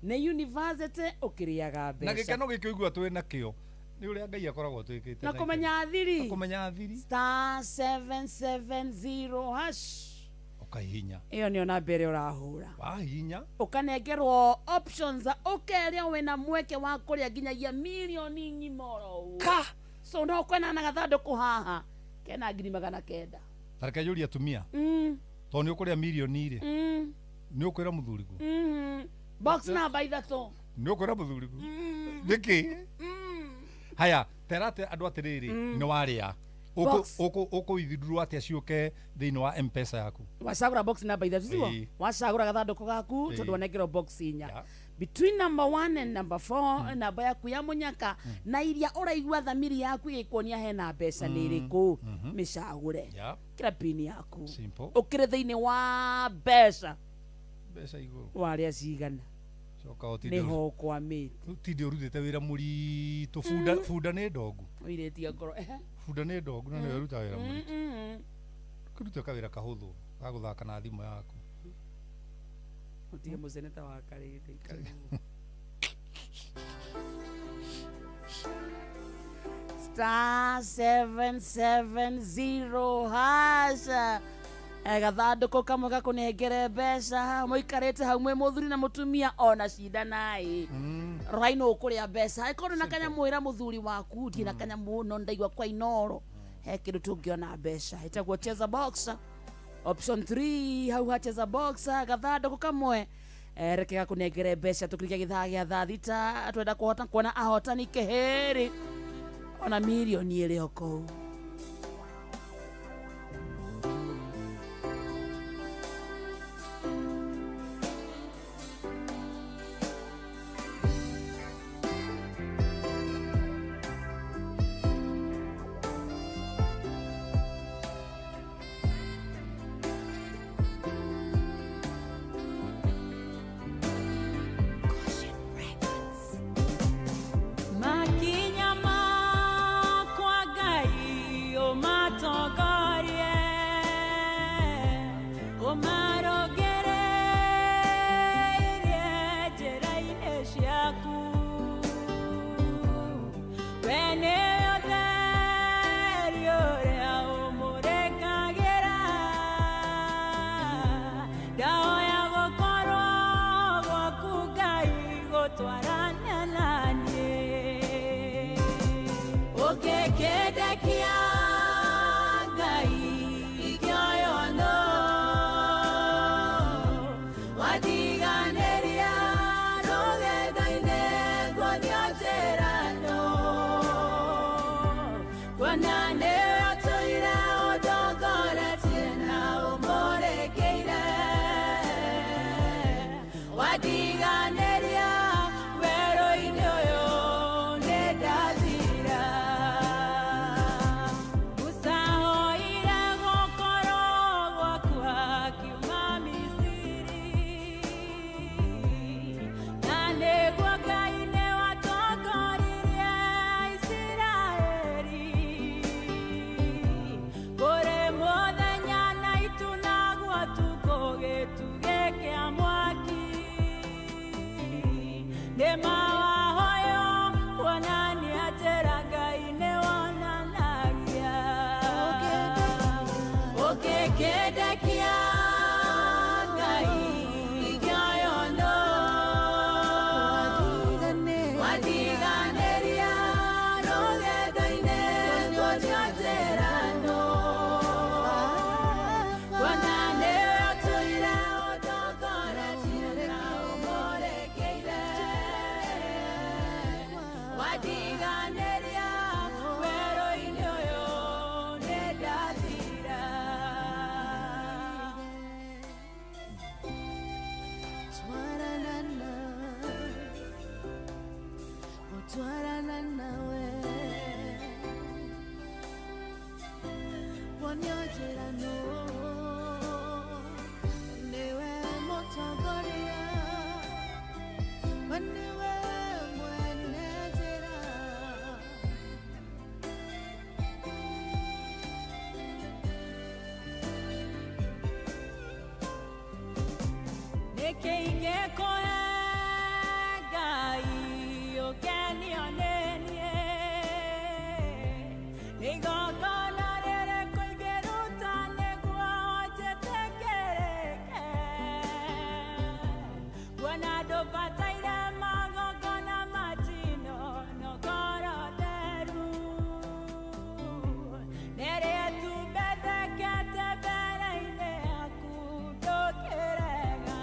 nä university å kä rä aga mbeca na gä keno gä kä å igua twä na kä o nä å rä a Ngai akoragwo twä kä te na kå menya thiri *770# ukahinya iyo nä ona mbere å rahå ra wahinya ukanengerwo options ukeria wina mweke wa kuria nginyagia milioni ng'imoro ka so no kwena na gathandå kå haha kena 900 tareke yå ria tumia tondå nä å kå rä a milioni irä nä å kwä ra må thuri gu box number 3 nä å kwä ra må thuri gu nä kä haya terate andå atä rä rä nä warä a uko withdraw atia ciuke thiini wa M-Pesa yaku wacagura box number 3 wacagura gathandũkũ gaku tondu wanengerwo box 4 between number 1 and number 4 namba yaku ya munyaka na iria uraigua thamiri yaku igikuonia hena mbeca nĩ ĩrĩkũ mĩcagũre kira pin yaku ukire thiini wa mbeca igũrũ waria cigana nĩho kwamĩte tindĩ ũrutĩte wĩra mũritũ bunda nĩ ndongu ũirĩtie ngoro bunda nĩ ndongu na nĩwe ũrutaga wĩra mũritũ kĩrute kawĩra kahũthũ ga gũthaka na thimũ yaku ũtige mũceneta wa karĩndĩ *770# gathandũkũ kamwe gakũnengere mbeca mũikarĩte hau mwĩ mũthuri na mũtumia ona cindanai raino ũkũrĩa mbeca ĩkorwo na kanyamwĩra mũthuri waku ndirĩ na kanyamũ no ndaigua kwa inoro he kĩndũ tũngĩona mbeca ĩtagwo cheza box option 3 hau ha cheza box gathandũkũ kamwe reke gakũnengere mbeca tũkĩrĩkia gĩthaa gĩa thaa thita twenda kũhota kuona ahotani kĩhĩrĩ ona milioni ĩrĩ o kũu umatogorie umarogereirie njĩra-inĩ ciaku we nĩwe ũtheri ũrĩa ũmũrĩkagĩra ndahoya gũkorwo gwaku Ngai gũtwarana naniĩ ũngĩkĩndekia Ngai ingĩoywo wadiganĩria rũgendo-inĩ nguonio njĩra-no kuona nĩwe ũtũire ũndongoretie na ũmũrĩkĩire wadiganĩria werũ-inĩ ũyũ nĩndathira ũsahoire gũkorwo gwaku hakiuma Misiri na nĩguo Ngai nĩwatongoririe Isiraeli kũrĩ mũthenya na itu naguo tukũ gĩtugĩ kĩa mwaki nĩmawahoyo kuonania njĩra Ngai nĩwonanagia ũngĩkĩndekia Ngai ingĩoywo wadiganĩria rũgendo-inĩ nguonio njĩra-no kuona nĩwe ũtũire ũndongoretie na ũmũrĩkĩire wadiganĩria werũ-inĩ ũyũ nĩndathira gũtwarana nawe kuonio njĩra-no nĩwe mũtongoria we nĩwe mwene njĩra nĩkĩ ingĩkũhe Ngai ũkenio nĩ niĩ nĩ igongona rĩrĩkũ ingĩruta nĩguo njĩtĩkĩrĩke kuona ndũbataire magongona matino no ngoro theru nĩrĩtumbethekete mbere-inĩ yaku ndũkĩrega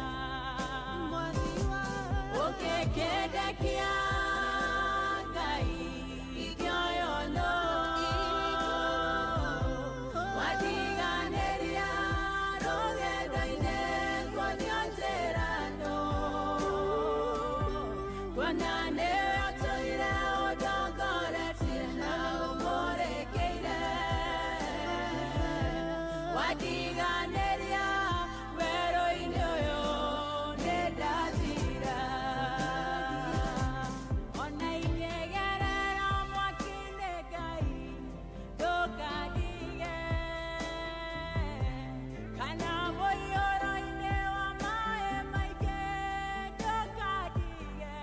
ũngĩkĩndekia Ngai ingĩoywo wadiganĩria rũgendo-inĩ nguonio njĩra-no kuona nĩwe ũtũire ũndongoretie na ũmũrĩkĩire wadiganĩria werũ-inĩ ũyũ nĩndathira ona ingĩgerera mwaki-inĩ Ngai ndũkandige kana mũiyũro-inĩ wa maĩ maingĩ ndũkandige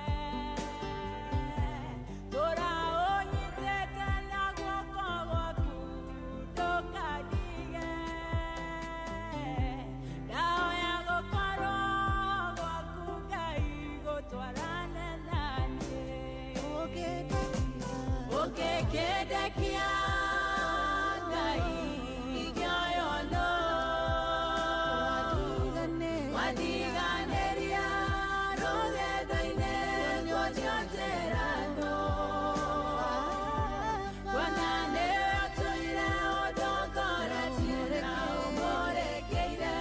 tũra ũnyitĩte na guoko gwaku ndũkandige ndahoya gũkorwo gwaku Ngai gũtwarana naniĩ ũngĩkĩndekia Ngai ingĩoywo wadiganĩria rũgendo-inĩ nguonio njĩra-no kuona nĩwe ũtũire ũndongoretie na ũmũrĩkĩire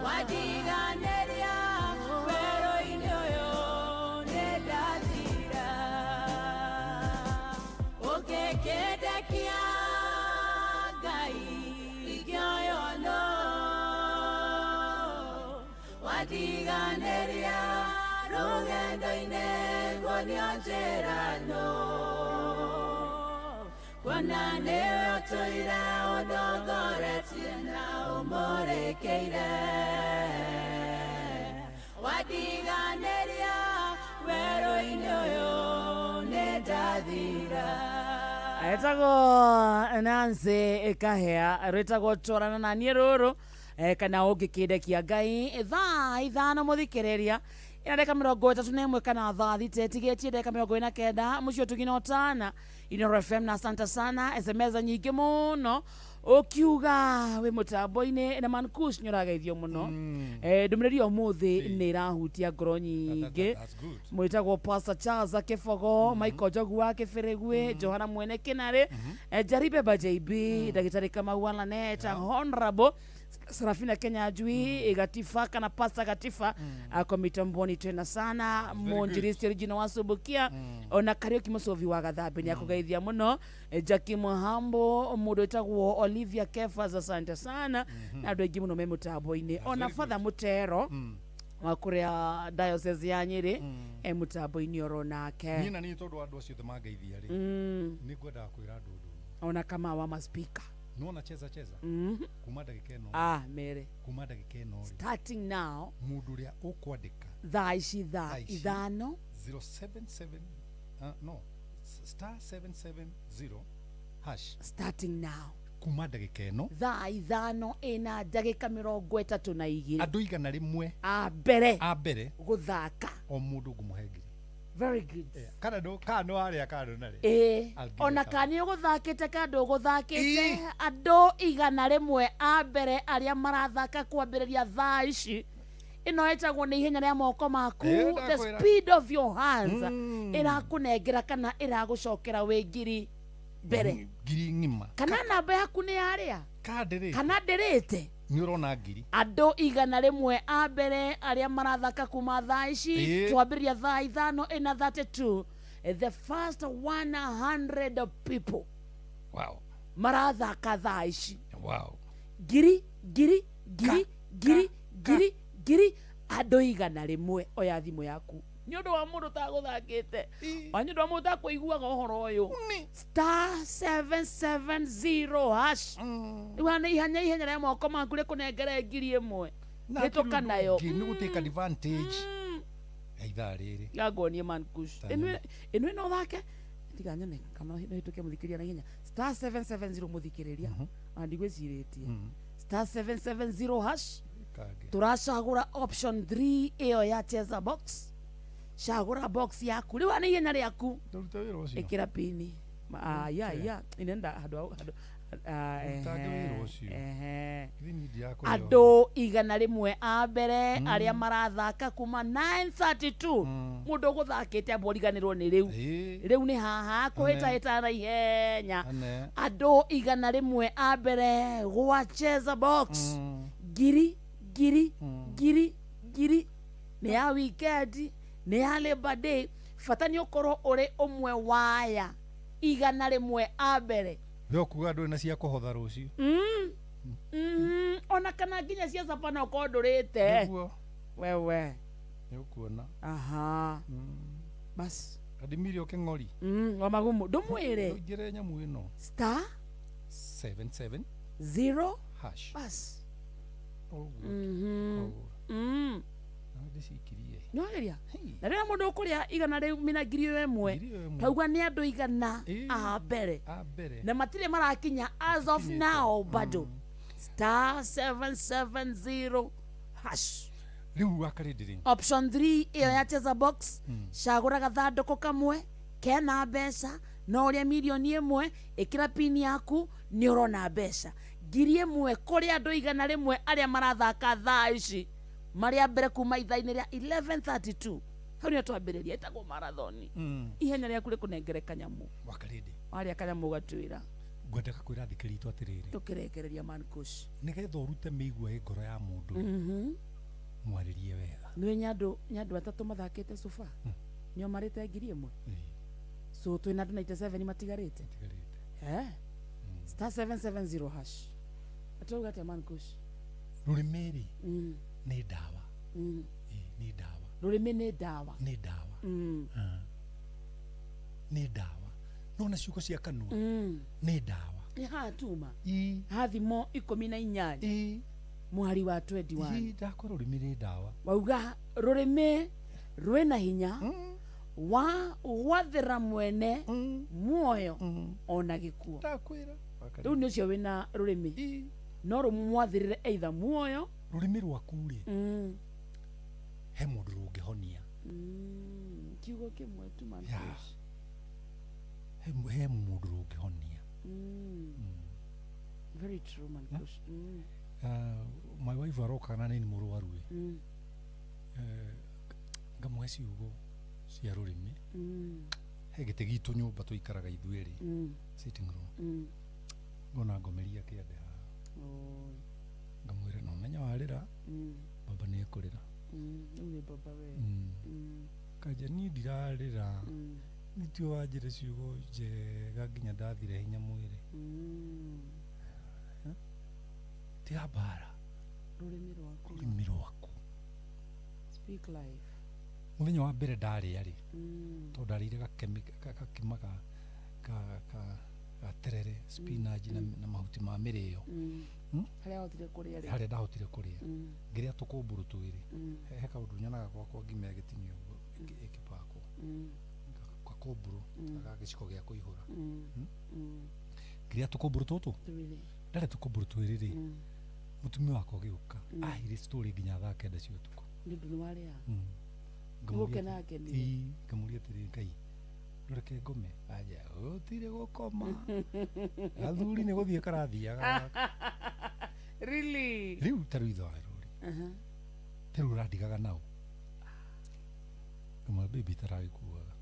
wadiganĩria werũ-inĩ ũyũ nĩndathira ũngĩkĩndekia Ngai ingĩoywo wadiganĩria rũgendo-inĩ nguonio njĩra-no ona niwe ũtũire ũndongoretie na ũmũrĩkĩire wadiganĩria werũ-inĩ ũyũ nĩ ndathira. Etagwo Nancy Kahea rwĩtagwo twarana na niĩ rũrũ kana ũngĩkĩndekia Ngai thaa ithano mũthikĩrĩria ndagĩka 31 kana thaa thita ĩtigĩtie ndagĩka 29 mũciĩ tũgina ũtana Inooro FM na asante sana SMS nyingĩ mũno ukiuga we mũtambo-inĩ na Mankush nyorageithio mũno ndũmĩrĩri ũmũthĩ nĩ ĩrahutia ngoro nyingĩ mwĩtagwo Pastor Charles Kifogo Michael Jogu wa Kĩbĩrĩgwi Johana Mwene Kĩnarĩ Jaribe JB ndagĩtarĩ Kamau Alaneta Honorable Sarafina Kenya Jui Gatifa kana Pastor Gatifa akomitamboni tena sana Monjiristi original wasubukia ona Kariuki Musovi wa Gathambe ni akugeithia muno Jackie Muhambo mũndũ wĩtagwo Olivia Kefas asante sana na andũ aingĩ mũno me mũtambo-inĩ ona Father Mutero wa kũrĩa diocese ya Nyĩrĩ mũtambo-inĩ oro nake niĩ na niĩ tondũ andũ acio mageithia rĩ nĩ ngwendaga kwĩra andũ ona kama wa maspika Nuona cheza kuma dakika eno mere kuma dakika eno starting now mundu ria ukwandika thaa ithano 077 no *770 hash starting now kuma dakika eno thaa ithano ina dakika 32 andu igana rimwe a mbere guthaka o mundu ngumuhengiri. Very good. Kano aria kano nare. Ona kani uguthakite kando uguthakite andu igana rimwe a mbere aria marathaka kwambiriria thaa ici ino etagwo ni ihenya ria moko maku the speed of your hands irakunengera kana iragucokera we ngiri mbere ngiri ngima kana namba yaku ni aria kana ndirite ni urona ngiri andu igana rimwe a mbere aria marathaka kuma thaa ici twambiriria thaa ithano ina 32 the first 100 people marathaka thaa ici ngiri andu igana rimwe oya thimu yaku ni undu wa mundu taguthakite wanyu ndo mundu akuiguaga uhoro uyu *770 hash iwana ihenya ria moko maku ri kunengere ngiri imwe hituka nayo ni guteka advantage aitha riri yagonie Mankush inu no thake tiganyone kana hituke muthikiria na ihenya *770 muthikiriria andigwiciritie *770 hash turacagura option 3 iyo ya cheza box shagura box yaku riwa ni ihenya riaku ikira pini ya inenda hado ado igana rimwe a mbere aria marathaka kuma 932 mundu guthakite aboriganirwo ni riu ni haha kuhita na ihenya ado igana rimwe a mbere gwacheza box giri ni ya weekend ni ya Labor Day fatani okoro ore omwe waya igana rimwe a mbere yo kuga ndo na cia kuhotha rucio ona kana nginya cia sapana ukondurite wewe ni ukuona bas adimirio kengori wa magumu ndumwire ngire nyamu ino *770 hash bas nyogeria na rĩrĩa mũndũ ũkũrĩa igana rĩu mina ngiri ĩmwe tauga nĩ andũ igana a mbere na matirĩ marakinya as of now bado *770 hash rĩu akarĩndĩrĩ option 3 ĩyo ya cheza box cagũra gathandũkũ kamwe kena mbeca na ũrĩa milioni ĩmwe ĩkĩra pini yaku nĩ ũrona mbeca ngiri ĩmwe kũrĩ andũ igana rĩmwe arĩa marathaka thaa ici maria mbere kuma ithaa-inĩ rĩa 11:32 hau nĩ twambĩrĩria ĩtagwo marathoni ihenya rĩaku rĩkũnengere kanyamu wakarĩndĩ warĩa kanyamu gatwĩra ngwendaga kwĩra thikĩri itũ atĩrĩrĩ tũkĩrekereria Mankush nĩgetha ũrute mĩigua ĩ ngoro ya mũndũ mwarĩrie wega nĩ nyandũ atatũ mathakĩte sofa nĩo marĩte ngiri ĩmwe so twĩna andũ 97 matigarĩte *770 hash atauga atĩa Mankush rũrĩmĩrĩ nĩ dawa nĩ dawa rũrĩmĩ nĩ dawa nĩ dawa nĩ dawa no na ciugo cia kanua nĩ ndawa hatuma hathimo 18 mwari wa 21 ndakwa rũrĩmĩ nĩ ndawa wauga rũrĩmĩ rwĩna hinya wa gwathĩra mwene muoyo ona gĩkuo ndakwĩra rĩu nĩ ũcio wĩna rũrĩmĩ no rũmwathĩrĩre either muoyo rũrĩmĩ rwaku rĩ he mũndũ rũngĩhonia kiugo kĩmwe tu man he mũndũ rũngĩhonia very true man my wife arokaga na nĩ mũrwaru ngamũhe ciugo cia rũrĩmĩ he gĩtĩ gitũ nyũmba tũikaraga ithuĩ rĩ sitting room ngona ngomeria kĩande haha ngamwĩra no menya warĩra baba nĩ ekũrĩra nĩ baba we kanja niĩ ndirarĩra nĩtio wanjĩre ciugo njega nginya ndathire hinya mwĩrĩ tiga mbara rũrĩmĩ rwaku speak life mũthenya wa mbere ndarĩa rĩ tondũ ndarĩire gakima gaterere spinach na mahuti ma mĩrĩo harĩa ndahotire kũrĩa ngĩrĩa tũkũmbũrũ twĩrĩ he kaũndũ nyonaga gwakwa ngima gĩtinio ĩkĩpakwo gakũmbũrũ gagĩciko gĩa kũihũra ngĩrĩa tũkũmbũrũ tũtũ ndarĩa tũkũmbũrũ twĩrĩ rĩ mũtumia wakwa gĩũka ahire story nginya thaa 9 cia ũtukũ ngamũria atĩrĩ Ngai ndũreke ngome aja ũtire gũkoma athuri nĩ gũthiĩ karathiaga really rĩu tarũ itho rũrĩ tarũ ũrandigaga nao kama baby taragĩkuaga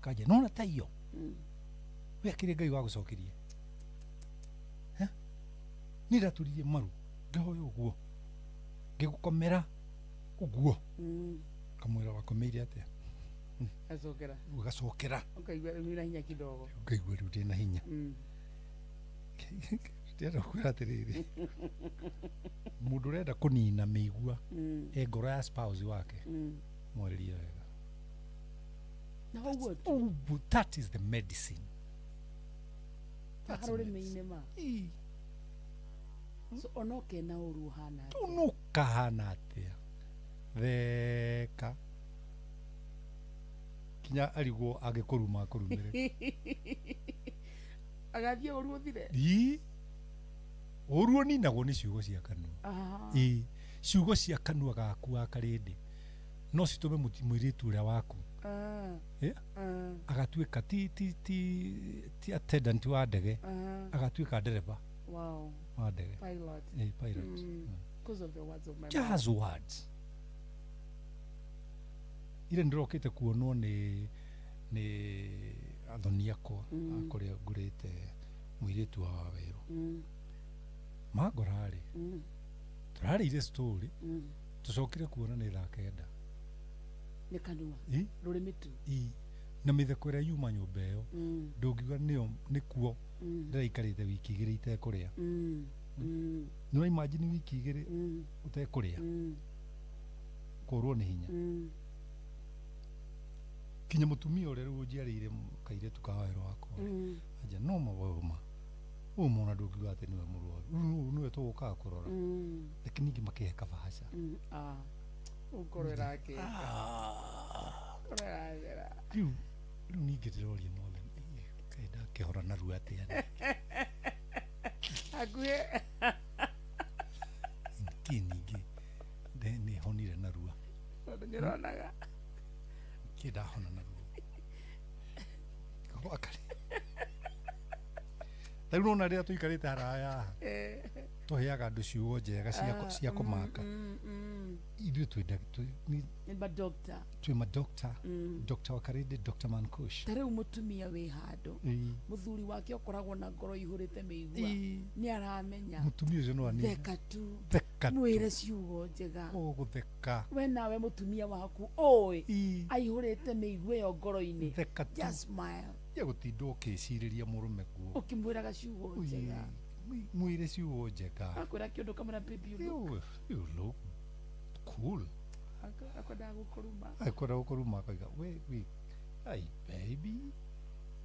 kaja nona ta iyo wekire Ngai wa gũcokeria nĩ ndatũririe maru ngĩhoya ũguo ngĩgũkomera ũguo kamwĩra wakomeire atĩa ugacokera ukaigua rĩu na hinya kidogo ukaigua rĩu ndĩna hinya ndĩrenda kwĩra atĩrĩrĩ mũndũ ũrenda kũnina mĩigua ngoro ya spouse wake mwarĩrie wega na ũguo that is the medicine harũrĩmĩ-inĩ ma so onoke na ũru hana ũnũkahana atĩa theka kinya arigwo agĩkũruma akũrumĩre agathiĩ ũru ũthire ũru ũninagwo nĩ ciugo cia kanua ciugo cia kanua gaku wa karĩndĩ no citũme mũirĩtu ũrĩa waku agatuĩka ti attendant wa ndege agatuĩka ndereba wa ndege pilot because of the words of my just words ile ndĩrokĩte kuonwo nĩ athoni akwa akũrĩa ngũrĩte mũirĩtu wa werũ magorarĩ tũrarĩire story tũcokire kuona nĩ thaa 9 nĩ kanua rũrĩmĩ tu na mĩtheko ĩrĩa yuma nyũmba ĩyo ndũngiuga nĩkuo ndĩraikarĩte wiki 2 itekũrĩa nĩ imagine wiki 2 ũtekũrĩa kũrwo nĩ hinya kinya mũtumia ũrĩa rĩu njiarĩire kairĩtu ka werũ wakwa aja no mawoma ũmona ndũngiuga atĩ nĩwe mũrwaru nĩwe tũgũkaga kũrora lakini ingĩ makĩheka bahaca ũkorera kĩka rĩu ningĩ ndĩroria mwathani kaĩ ndakĩhora narua atĩa hakuhĩ ningĩ nĩ honire narua nĩronaga kĩndahona narua gwakari rĩu nona rĩrĩa tũikarĩte haraya tũheaga andũ ciugo njega cia kũmaka ithuĩ twĩ madokta Dr. Wakarĩndĩ Dr. Mankush ta rĩu mũtumia wĩ handũ mũthuri wake ũkoragwo na ngoro ihũrĩte mĩigua nĩ aramenya mũtumia ũcio no anini theka tu mwĩre ciugo njega gũtheka we nawe mũtumia waku ũĩ aihũrĩte mĩigua ĩyo ngoro-inĩ just smile gũtindwo ũkĩcirĩria mũrũme guo ũkĩmwĩraga ciugo njega mwĩre ciugo njega akwĩra kĩũndũ kamwe na baby you look cool akwendaga gũkũruma akauga we ai baby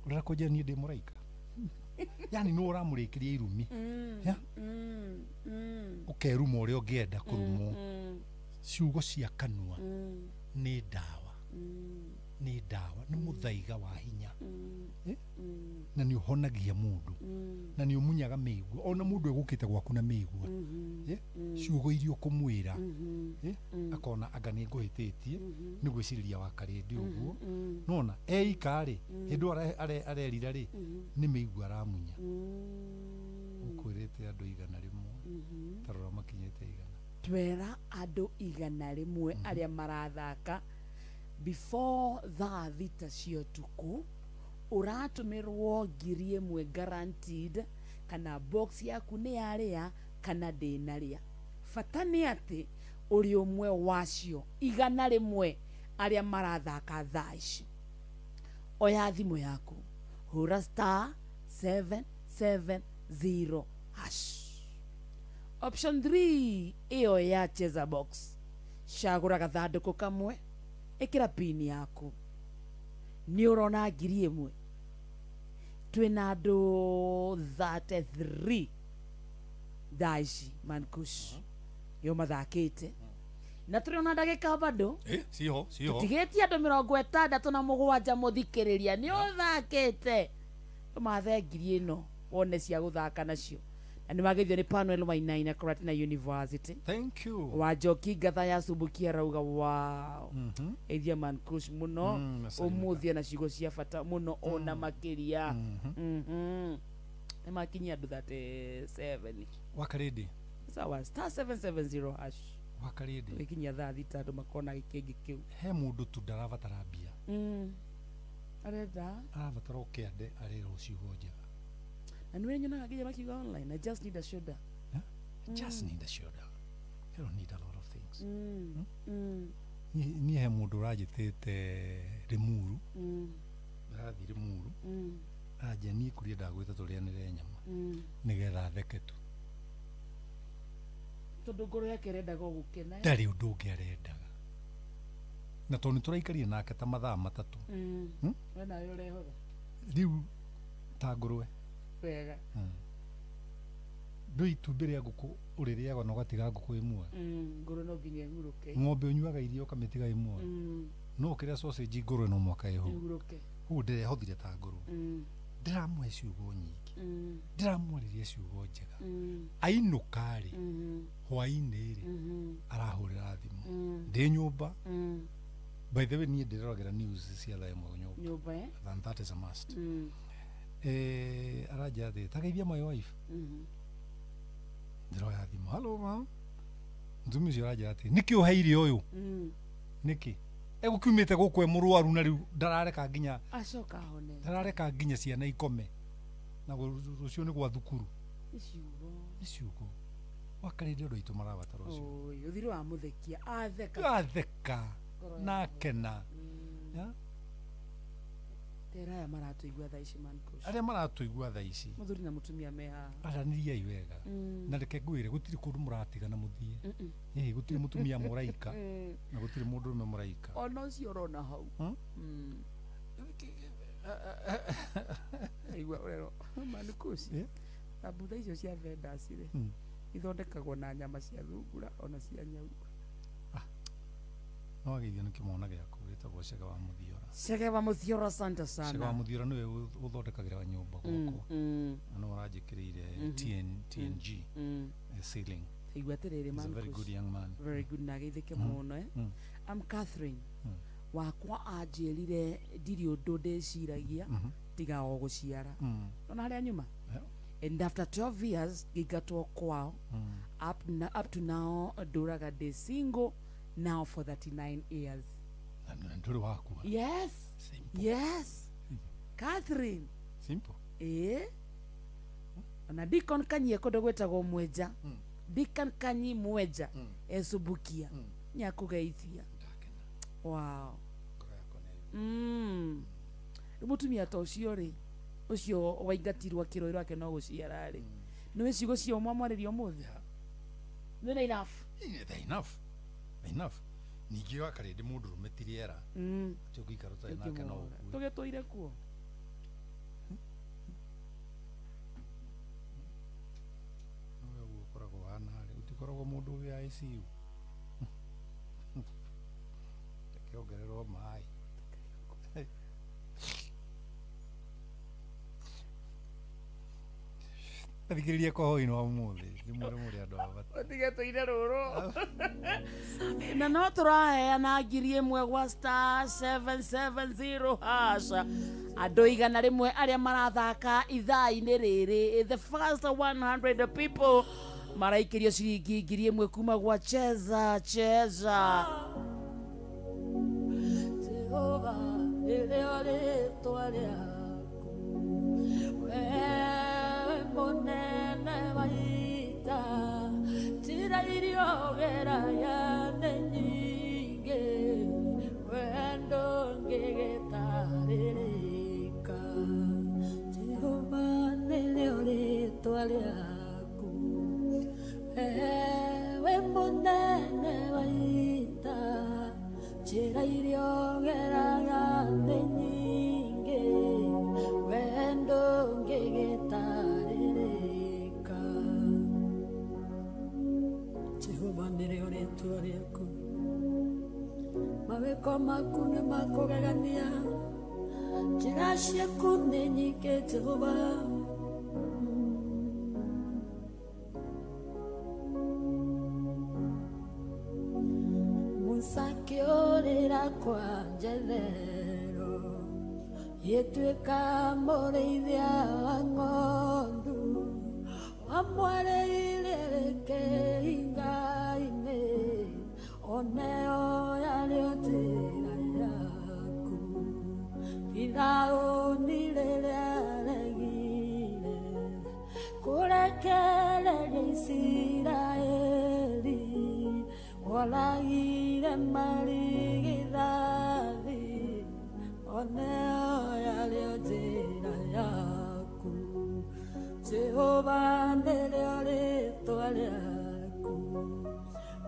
urera koja ni ndi muraika yani no uramurikiria irumi ya ukeruma uria ungienda kurumwo ciugo cia kanua ni dawa ni dawa ni muthaiga wa hinya na ni uhonagia mundu na ni umunyaga meigua ona mundu egukite gwaku na meigua ciugo irio kumwira akona anga ni nguhititie ni gwiciriria wa karindi uguo nona eikari hindu arerira ri ni meigua aramunya ukwirite andu igana rimwe tarora makinyite igana twera andu igana rimwe aria marathaka before thaa thita cia tuku uratumirwo ngiri imwe guaranteed kana box yaku ni yaria kana ndinaria bata ni ati uri umwe wacio igana rimwe aria marathaka thaa ici oya thimu yaku hura *770# option 3 iyo ya cheza box shagura gathanduku kamwe ikira pin yaku ni urona ngiri imwe twina andu 33 daici mankush yo mathakite na turiona ndagika bado siho tigetie andu 67 muthikiriria ni uthakite tumathe ngiri ino wone cia guthaka nacio na ni magithio ni Panuel Wainaina Karatina University. Thank you. Wajoki gatha ya subukia rauga wow. Edia man crush muno umuthia na cigo cia bata muno ona makiria. Ni makinyia andu 37. Wakaridi. Sawa *770# wakaridi. Wikinyia thaa thita andu makona gikingi kiu. He mundu tu ndarabatara mbia. Arenda arabatara ukende arira uciugo njega. And when you're not getting you online, I just need a shoulder. Huh? Just need a shoulder. You don't need a lot of things. Ni he mundu rajitete Rimuru. Rathi Rimuru. Aje ni kuria ndagwita turianire nyama. Nigetha theke tu. Tondu ngoro yake renda gugukena. Ndari undu ungi arendaga. Na tondu turaikaria nake ta mathaa matatu. Wena yo rehoga. Riu ta ngurwe. Wega. Ndui itumbĩ rĩa ngũkũ ũrĩrĩaga na ũgatiga ngũkũ ĩmwe. Ngũrwe no nginya ĩhurũke. Ng'ombe ũnyuaga irio ũkamĩtiga ĩmwe. No ũkĩrĩa sausage ngũrwe no mwaka ĩhurũke. Ũguo ndĩrehũthire ta ngũrwe. Ndĩramũhe ciugo nyingĩ. Ndĩramwarĩria ciugo njega. Ainũka rĩ hwaĩ-inĩ rĩ arahũrĩra thimũ. Ndĩ nyũmba. By the way niĩ ndĩroragĩra news cia thaa ĩmwe nyũmba. Nyũmba Than that is a must. Araja the tageithia my wife ndiroya thimu hello ma nzumi cio araja ati niki uheire uyu niki egukiumite gukwe murwaru na riu ndarareka nginya acoka hone ndarareka nginya ciana ikome na rucio ni gwa thukuru iciugo wakarinde undu itu marabatara ucio oyo thiru wa muthekia atheka na kena ya Teraya maratuigua thaa ici man crush. Aria maratuigua thaa ici. Muthuri na mutumia meha. Araniria iwega. Na reke ngwire gutiri kundu muratiga muthie. Gutiri mutumia muraika. Na gutiri mundu rume muraika. Ona ucio urona hau. Aigua urero man crush. Abutha icio cia vendors ri. Ithondekagwo na nyama cia thungura ona cia nyau. No agithio ni kimona giaku gitagwo Cega wa Muthiora. Cega wa Muthiora asante sana. Cega wa Muthiora niwe uthondekagira nyumba goko. No urajikirire TNG ceiling. Igwa tiriri man. Very good young man. Very good na githike muno I'm Catherine. Wakwa anjirire ndiri undu ndiciragia tiga o guciara. Ona haria nyuma. And after 12 years gigatwo kwao up to now Doraga de single now for 39 years. Nduru wakua. Yes. Simple. Yes. Catherine. Simple. Ona Deacon Kanyi kodo gwetagwo mweja. Deacon Kanyi mweja. Esubukia. Nyakugeithia. Wow. Mutumia ta ucio ri. Ucio waingatirwa kiroiro ake no guciara ri. Niwe cigo cio mwamwaririo muthi. Nĩ enough. Enough. Ningĩ wakare ndi mundu rumetirie era. Cyo gwikara utai nake no. Tugetũire kuo. mundu ya ICU kiongererwo mai thikiririe kohoino umuthi ndimwire muri andu aba tige tuire ruru na no turaheana ngiri imwe gwa star 770 hasha andu igana rimwe aria marathaka ithaa-ini riri the first 100 people maraikirio ciringi ngiri imwe kuma gwa cheza Jehova ileo ritwa riaku wewe munene wa ita njĩra iria ũgeragia nĩ nyingĩ wendo ngĩgĩtarĩrĩka Jehova nĩrĩo rĩtwa rĩaku wewe munene wa ita njĩra iria ũgeragia nĩ nyingĩ wendo ngĩgĩtarĩrĩka Jehova nĩrĩo rĩtwa rĩaku mawĩko maku nĩ makũgegania njĩra ciaku nĩ nyingĩ Jehova Musa akĩũrĩra kwa Jethero gĩtuĩka mũrĩithia wa ng'ondu wamwarĩire kĩhinga-inĩ oneo yarĩo njĩra yaku Firaũni rĩrĩa aregire kũrekereria Isiraeli oragire marigithathi oneo yarĩo njĩra yaku Jehova nĩrĩo rĩtwa rĩaku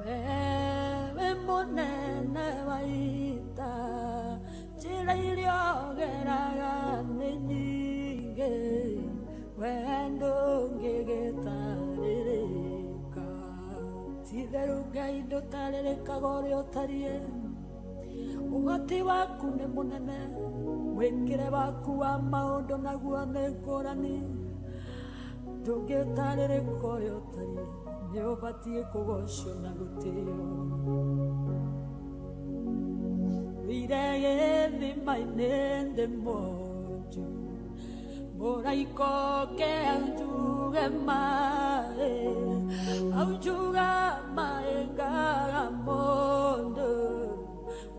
wewe mũnene wa ita njĩra iria ũgeraga nĩ nyingĩ wendo ngĩgĩtarĩrĩka ti-itherũ Ngai ndũtarĩrĩkaga ũrĩa ũtariĩ ũhoti waku nĩ mũnene mwĩkĩre waku wa maũndũ naguo nĩ ngũrani ndũngĩtarĩrĩka ũrĩa ũtariĩ nĩ ũbatiĩ kũgocio na gũtĩo wĩire gĩthima-inĩ ndĩ monju mũraika ũke anjuge maĩ aujuga maĩ ngaga mũndũ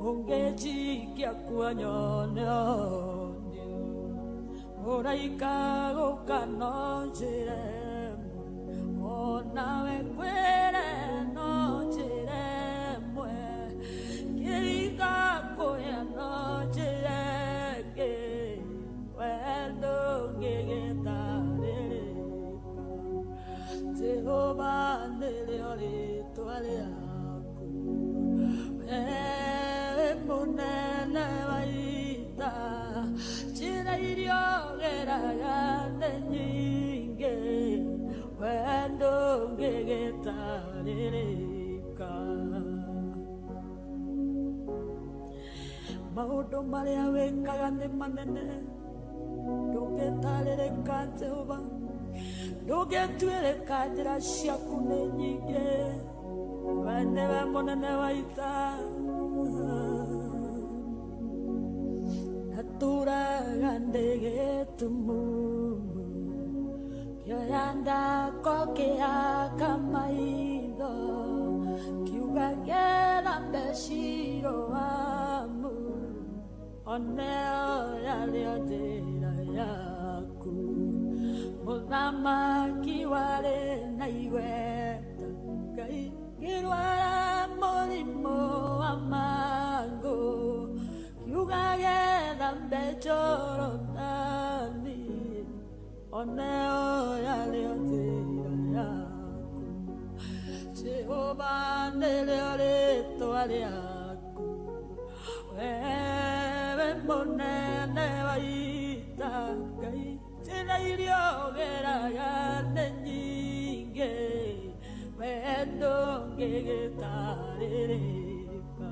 ũngĩnjikia kuo nyone onio mũraika gũka no njĩre onawe kwĩre no njĩre mwe kĩringa kũrĩa no njĩre ngĩ wendo ngĩgĩtarĩrĩka Jehova nĩrĩo rĩtwa rĩaku wewe mũnene wa ita njĩra iria ũgeraga nĩ nyingĩ wendo ngĩgĩtarĩrĩka maũndũ marĩa wĩkaga nĩ manene ndũngĩtarĩrĩka Jehova ndũngĩtuĩrĩka njĩra ciaku nĩ nyingĩ we nĩwe mũnene wa ita naturaga ndĩ gĩtumumu kĩoya ndako kĩhaka maitho kiuga gera Shĩroamu oneo yarĩo njĩra yaku mũthamaki warĩ na igweta Ngai ngĩrwara mũrimũ wa mangũ kiuga gethambe Jorodani oneo yarĩo njĩra yaku Jehova nĩrĩo rĩtwa rĩaku wewe mũnene wa ita Ngai njĩra iria ũgeraga nĩ nyingĩ wendo ngĩgĩtarĩrĩka.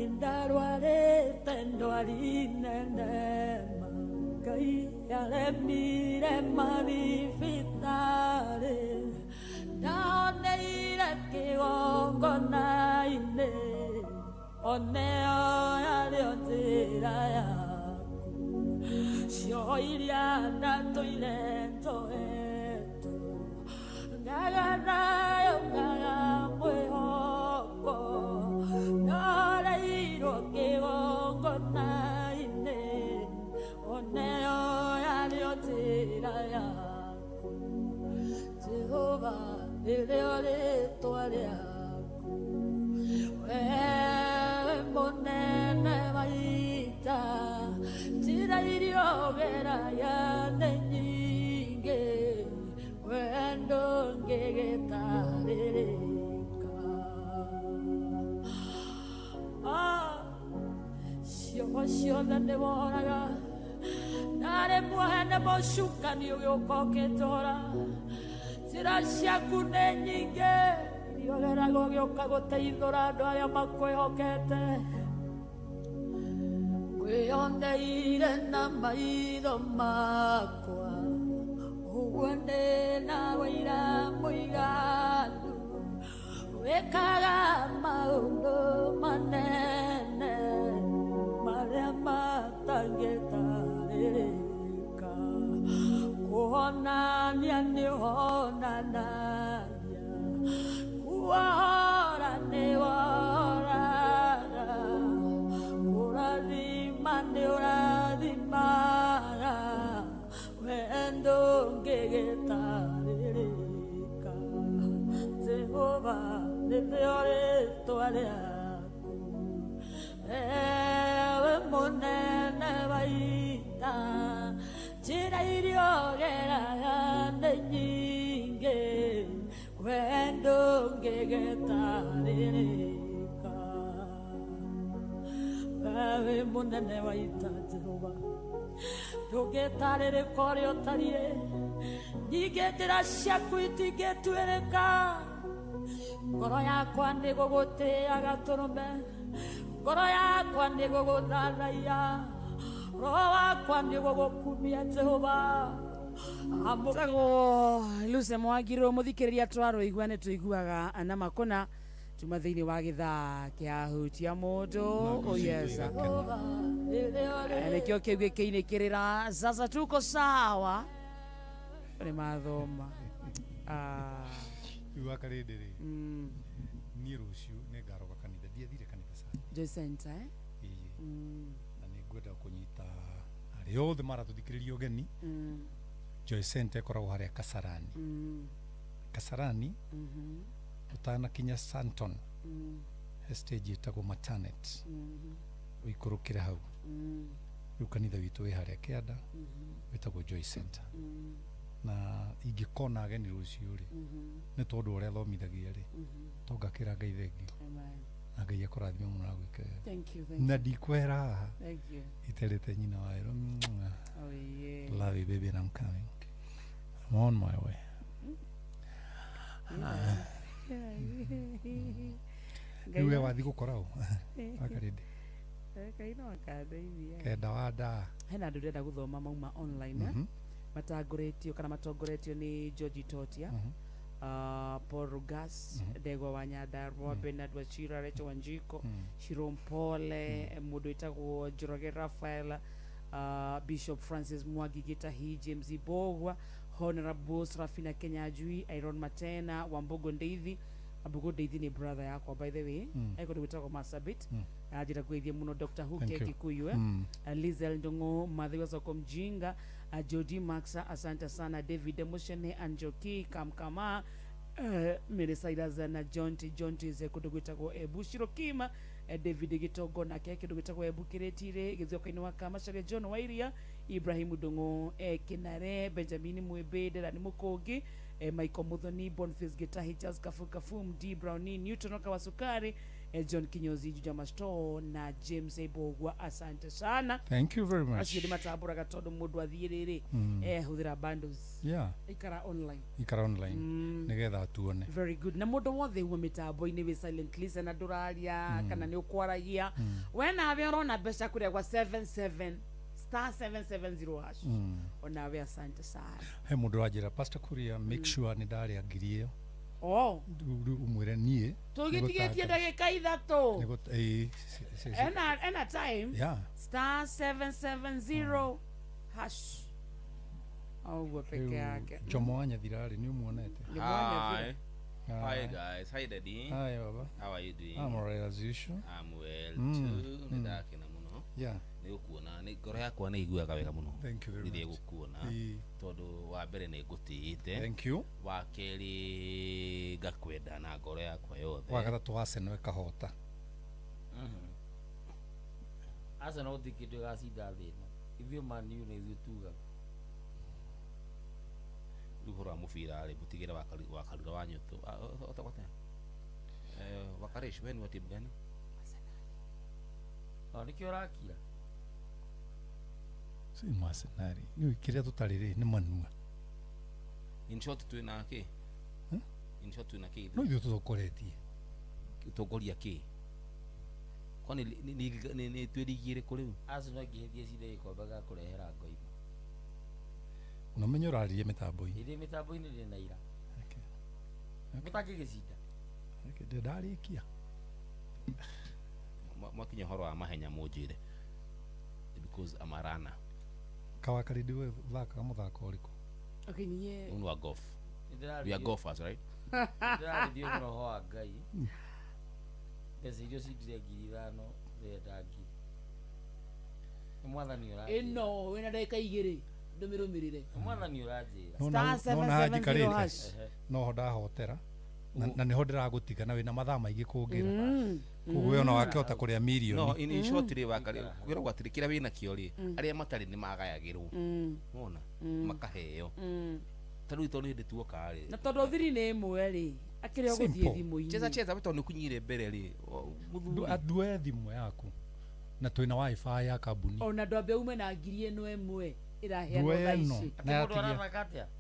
Indarwarĩte ndwari nene Ngai aremire mathibitarĩ, ndahoneire kĩgongona-inĩ, oneo yarĩo njĩra yaku, cio iria ndatũire njohetwo, ngaga nayo ngaga mwĩhoko, noreirwo kĩgongona-inĩ, oneo yarĩo njĩra yaku, Jehova nĩrĩo rĩtwa rĩaku, wewe mũnene wa ita, njĩra iria ũgeragia nĩ nyingĩ, we ndũngĩgĩtarĩrĩka. Ciugo ciothe nĩ woraga, narĩ muohe nĩ mũcukani ũgĩũka ũkĩtũra, njĩra ciaku nĩ nyingĩ, iria ũgeraga ũgĩũka gũteithũra andũ arĩa makwĩhokete. Ngwĩyoneire na maitho makwa, ũguo ndĩna wĩira mũiganu, wĩkaga maũndũ manene marĩa matangĩtarĩrĩka, kuonania nĩ ũhonanagia, kuohora nĩ wohoraga, kũrathima nĩ ũrathimaga, we ndũngĩgĩtarĩrĩka. Jehova nĩrĩo rĩtwa rĩaku, ewe mũnene wa ita, njĩra iria ũgeraga nĩ nyingĩ, we ndũngĩgĩtarĩrĩka. Wewe mũnene wa ita Jehova, ndũngĩtarĩrĩka ũrĩa ũtariĩ, ningĩ njĩra ciaku itingĩtuĩrĩka. Ngoro yakwa nĩ gũgũtĩaga tũrũme, ngoro yakwa nĩ gũgũthathaiya, roho wakwa nĩ gũgũkumia Jehova. Tagwo Luce Mwagirũ mũthikĩrĩria twarũigua nĩ tũiguaga na makũna tuma thĩinĩ wa gĩthaa kĩa hutia mũndũ ũyesa nĩkĩo kĩu gĩkĩinĩkĩrĩra sasa tuko sawa nĩ mathoma Iwaka rĩndĩrĩ niĩ rũciũ nĩ ngaroga kanitha ndiathire kanitha sana Joy Center na nĩ ngwenda kũnyita arĩa othe maratũthikĩrĩria ũgeni Joy Center ĩkoragwo harĩa Kasarani Kasarani ũtanakinya Santon stage ĩtagwo Maternity ũikũrũkĩra hau rĩu kanitha witũ wĩ harĩa kĩanda wĩtagwo Joy Center na ingĩkona ageni rũciũ rĩ nĩ tondũ ũrĩa thomithagia rĩ tongakĩra Ngai thengiũ na Ngai akũrathime mũno na gwĩka na ndikwera haha iterete nyina waĩrwo love you baby and I'm coming I'm on my way rĩu we wathi gũkora ũ akarĩndĩ kenda wanda hena andũ ndĩrenda gũthoma mauma online matangũrĩtio kana matongoretio nĩ George Totia Paul Rugas Ndegwa wa Nyandarua Bernard Wachira Rachel Wanjiko Shirompole mũndũ wĩtagwo Njoroge Raphael Bishop Francis Mwangi Gitahi James Ibogwa Honorable Serafina Kenyanjui Iron Matena Wambugu Ndeithi Ambugu Ndeithi ni brother yakwa by the way aiko ndĩgwĩtagwo Masabit ajira kwithia muno Dr. Huke Kikuyu Lizel Ndungu Mathiwa Soko Mjinga Jody Maxa asante sana David Mushene Anjoki Kamkama Mirisaida Zana Jonti Zekudugwitagwo Ebushiro Kima David Gitogo nake kindu gitagwo Ebukirĩti-rĩ Gĩthioka-inĩ wa Kamacharia John Wairia Ibrahim Ndung'u Kinare Benjamin Mwĩmbĩ Derani Mũkũngi Michael Muthoni Boniface Gitahi Charles Kafu D Browni Newton Okawasukari John Kinyozi Juja Masto na James Ebogwa. Asante sana. Thank you very much. Ashiri matabura gatondo mundu athiriri huthira bundles. Yeah. Ikara online. Nigetha tuone. Very good. Na mundu wothe uwe mitambo-ini we silent listen nduraria kana ni ukwaragia. Wena ave urona mbeca kuria kwa 77*770 hash. Onawe asante sana. He mundu ajira Pastor Kuria make sure ni ndari agirio. Oh. Umwire nie. Tugitigetie ndagika 3. Ena time. Yeah. *770 hash. Au peke yake. Jomo Anyathirari ni umuonete. Hi guys, hi daddy. Hi baba. How are you doing? I'm alright as usual. I'm well too. Ndakena muno. Yeah. Ni kuona ni ngoro yakwa ni iguaga wega muno. Thank you very much. Ni gukuona. Tondu wa mbere ni ngutiite. Thank you. Wa keri ngakwenda na ngoro yakwa yothe. Wa gatatu Arsenal kahota. Arsenal thikindo gacinda thina. Ithio Man U ni ithio tuga. Ruhoro wa mubira ri mutigire wa kalura wa nyuto. Otakwate. Wakaresh wenu wa timu gani? Nikio rakira. Si Arsenal. Ni kiria tutarire ni manua. In short tu na ke. In short tu na ke. No ithio tutokoretie. Utogoria ke. Kwani ni twirigire kuri Arsenal ngihithie cinde ikombe ga kurehera ngoima. No menyo raririe mitambo-ini. Iri mitambo-ini ri na ira. Okay. Mutagigicinda. Okay, ndarikia. Mwakinya horo wa mahenya munjire. Because amarana. Kawakaridi we thaka muthako uriko. Okay, niye. Unwa golf. We are golfers, right? Ndari dio no ho Ngai. Bese idio cindire 5,000 renda ngiri. Mwathani ura. Eno wena ndagika 2 ndumirumirire. Mwathani uranjira. *770 hash. No hoda hotera. Na niho ndiragutiga na wina mathaa maingi kungira. Kuwe ona wakihota kuria milioni. No in short ri wakari gwira gwatiri kira wina kio ri aria matari ni magayagirwo. Wona makaheo. Taru to ni ndituoka ri. Na tondu thiri ni imwe ri akire guthie thimu-ini. Cheza beto ni kunyire mbere ri. Adue thimu yaku. Na twina wifi ya kabuni. Ona ndwambe ume na ngiri eno emwe iraheanwo thaici.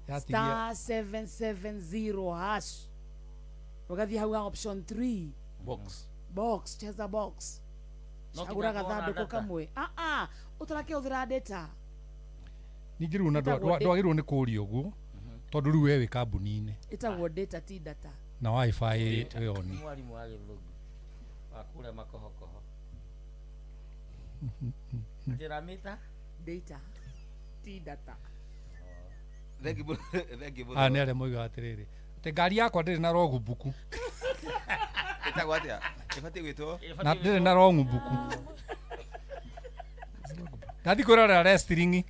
*770 hash. Ugathie hau option 3. Box, cheza box. Chagura gathanduku kamwe. Utarake uthira data. Ningiru na ndwagirwo ni kuria uguo. Tondu riu we kabuni-ini. Itagwo data ti data. Na wifi we oni. Mwalimu wa Githungu. Wakule makohokoho. Jeramita data ti data. Thank you. Ni ale moiga atiriri. Te ngari yakwa ndiri na rogu buku. Itagwa atia? Ifati gwitwo? Na ndiri na rogu buku. Ndathi kurora wrestling.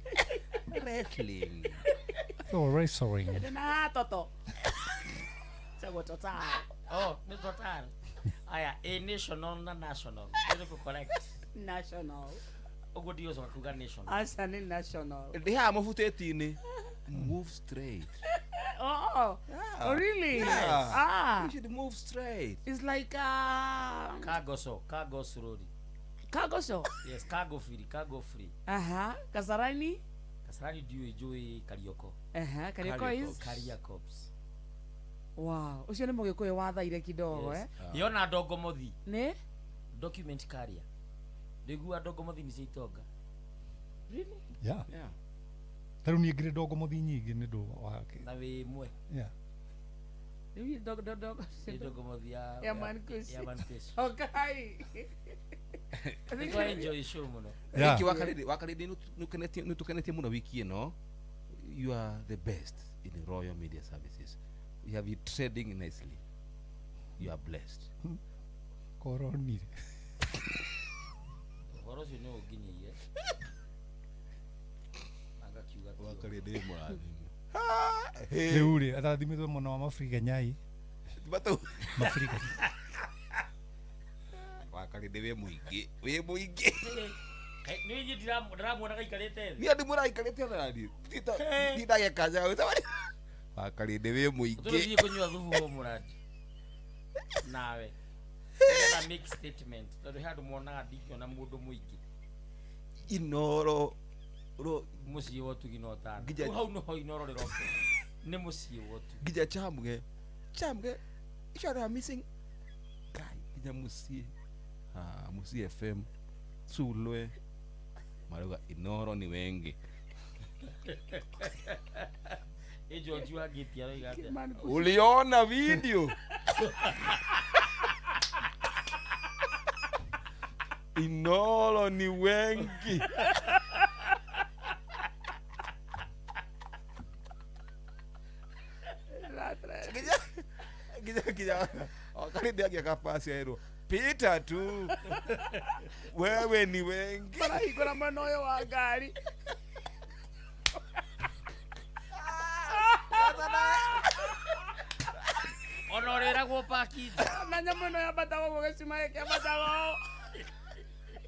Wrestling. So wrestling. Na toto. Chagua total. Oh, ni total. Aya, national na national. Ndio correct. National. Ogo dio so kuga national. Asa ni national. Ndiha mafuteti-ini. Move straight. Oh, really? Yeah. You should move straight. It's like cargo road. Cargo show? Yes, cargo free. Kasarani? Kasarani dio enjoy Karioko. Karioko is Kariakops. Wow, ucio ni mugikuyu wathaire kidogo Yona Dogo Mothi. Ne? Document carrier. Ndegua Dogo Mothi ni citonga. Really? Yeah. Taru ni ngire Dogo Mothi nyingi ni ndu wake. Na we mwe. Yeah. Ni Dogo Mothi ya Mankush. Ya Mankush. Okay. I think I enjoy show muno. Thank you wakaridi nutukenetie muno wiki ino. You are the best in the Royal Media Services. You have been trading nicely. You are blessed. Koroni. Horo si no ginye. Naga kiuga. Wakaridi murathi. Leuri atathimithwo muno wa Mafrika nyai. Batu. Mafrika. wakarinde we muingi we muingi Nĩ inyi ndĩramwona gaikarĩte thĩ. Niĩ ndĩmũraikarĩte thĩ. Ndagekaja wakarinde we muingi. Tũthiĩ kũnyua thubu ho mũradi. Nawe. Nĩgetha make statement. Tondũ handũ muonaga ndingĩona mũndũ mũingĩ. Inoro mũciĩ wa ũtugi no tano. Hau no ho inoro rĩroka. Nĩ mũciĩ wa ũtugi. Ngija chamge. Each other are missing. Guy, ngija muciĩ. Muciĩ FM. Sulwe. Maruga inoro ni wengi. George wagĩtia aroiga atĩa? Uliona video? Inoro ni wengi. Gija. Wakati ndio akapasi hero. Pita tu. Wewe ni wengi. Bana iko na manoyo wa gari. Onorera go paki. Na nyamono ya batago go gesima yake batago.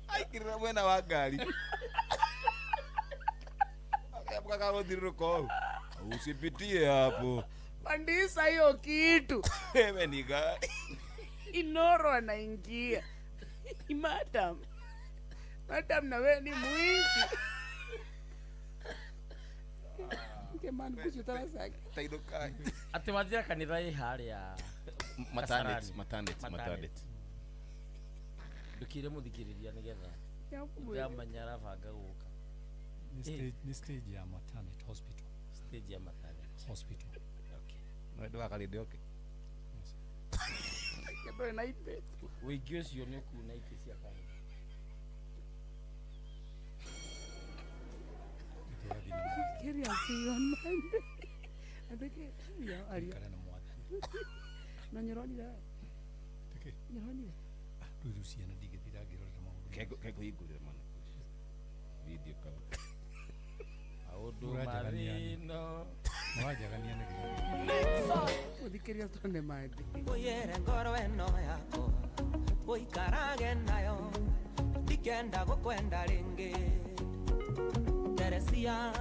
Ai kira buena wa gari. Akabuka karo diruko. Usipitie hapo. Pandisa hiyo kitu. Wewe ni gari. Inoro anaingia. Madam na wewe ni mwingi. Kemani kuchutana saki. Taidokai. Ati wajia kanitha ĩ harĩa maternity. Ndukire muthikiriria nigetha. Ndamanya arabanga gũka. Ni stage ya maternity hospital. Stage ya maternity hospital. Okay. Ndio wakalinde okay. Kendo na ipe. Wĩingĩ ũcio nĩ ũkuuna itĩ cia kanitha. Keri asiyo mande. Atake ya ari. Na nyoronira. Teke. Nyoronira. Rũrũ ciana ndigithira ngĩrorera maũndũ. Kego igurira mana. Video kama. Maũndũ marino. Mwajagania nĩ. Udhikiria tonde mande. Oyere ngoro eno yako. Uikarage nayo. Ndikenda gukwenda ringi. Teresia,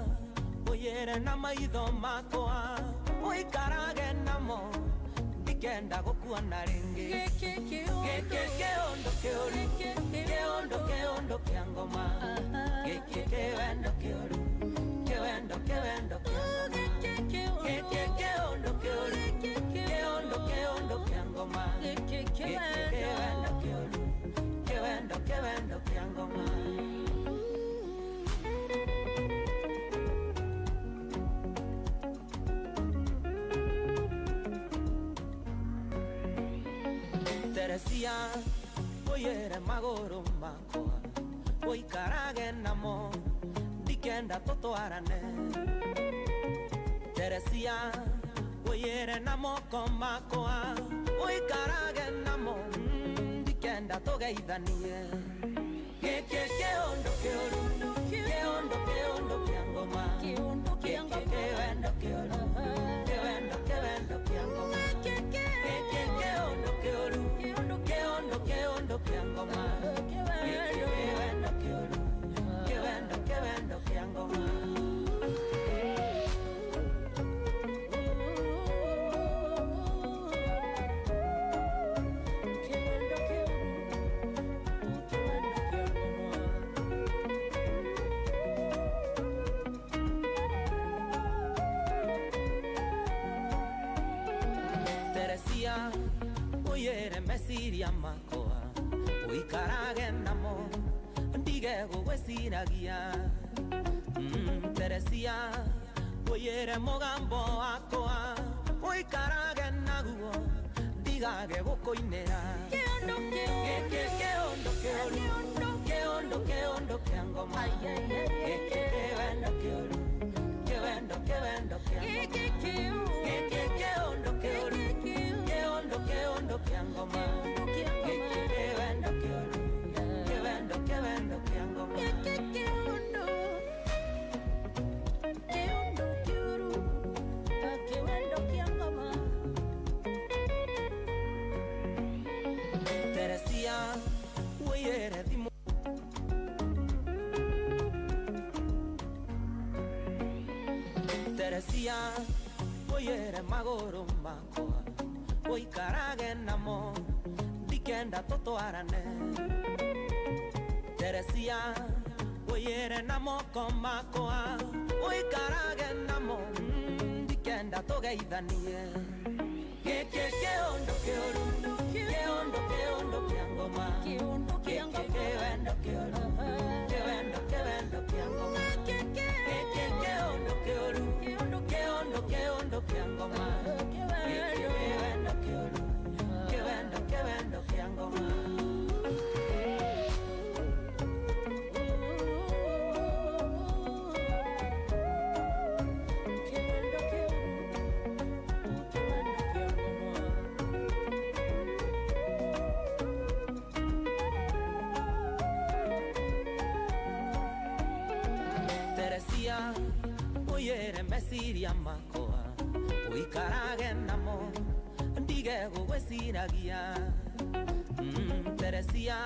oyere na maitho makwa. Uikarage namo. Ndikenda gukuona ringi. Keondo kia ngoma. Kewendo keoru. Kewendo kiangoma. Keondo kiangoma. Kewendo kiangoma. Teresia, oyere magoro makwa. Uikarage namo. Ndikenda totwarane. Teresia, oyere na moko makwa. Uikarage namo. Ndikenda togeithanie. Keondo keoru. Keondo kiangoma. Kewendo keoru. Kewendo kiangoma. Keondo keoru. Keondo kiangoma. Kewendo keoru. Kewendo kiangoma. Teresia, oyere mesiria makoa. Uikarage namo. Ndige gugweciragia. Teresia, oyere mugambo wakwa. Uikarage naguo. Ndigage gukoinera. Keondo keoru. Keondo kiangoma. Kewendo keoru. Kewendo kiangoma. Keondo keoru. Keondo kiangoma. Kewendo keoru. Kewendo kiangoma. Teresia, Teresia oyere magoro makwa oikarage namo dikenda totwarane Teresia oyere namo komakwa oikarage namo dikenda togeithanie Keke ondo keoru keondo kiangoma keke wendo keoru kewendo kiangoma keke ondo keoru keondo kiangoma keke wendo keoru kewendo kiangoma Teresia oyere mesiria makoa oikarage namo ndige gugweciragia Teresia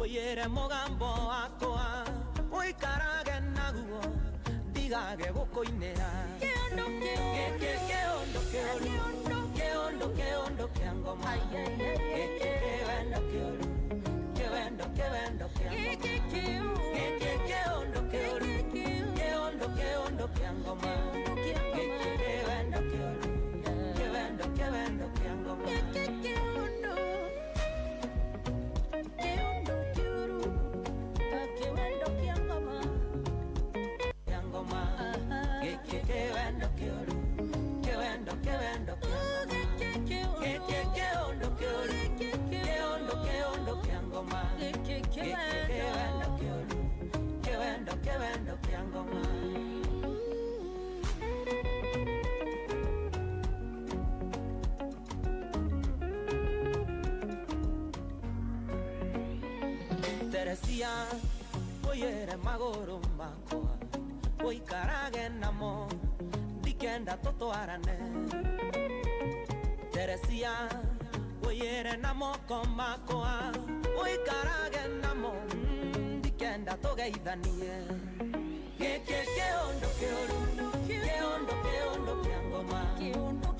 oyere mogambo akoa oikarage naguo ndigage gukoinera keondo kiangoma kewendo keoru kewendo kiangoma keondo kiangoma kewendo kiangoma Teresia oyere magoro makoa oikarage namo dikenda totwarane Teresia oyere namo komakoa oikarage namo dikenda togeithanie keke ondo keoru keondo kiangoma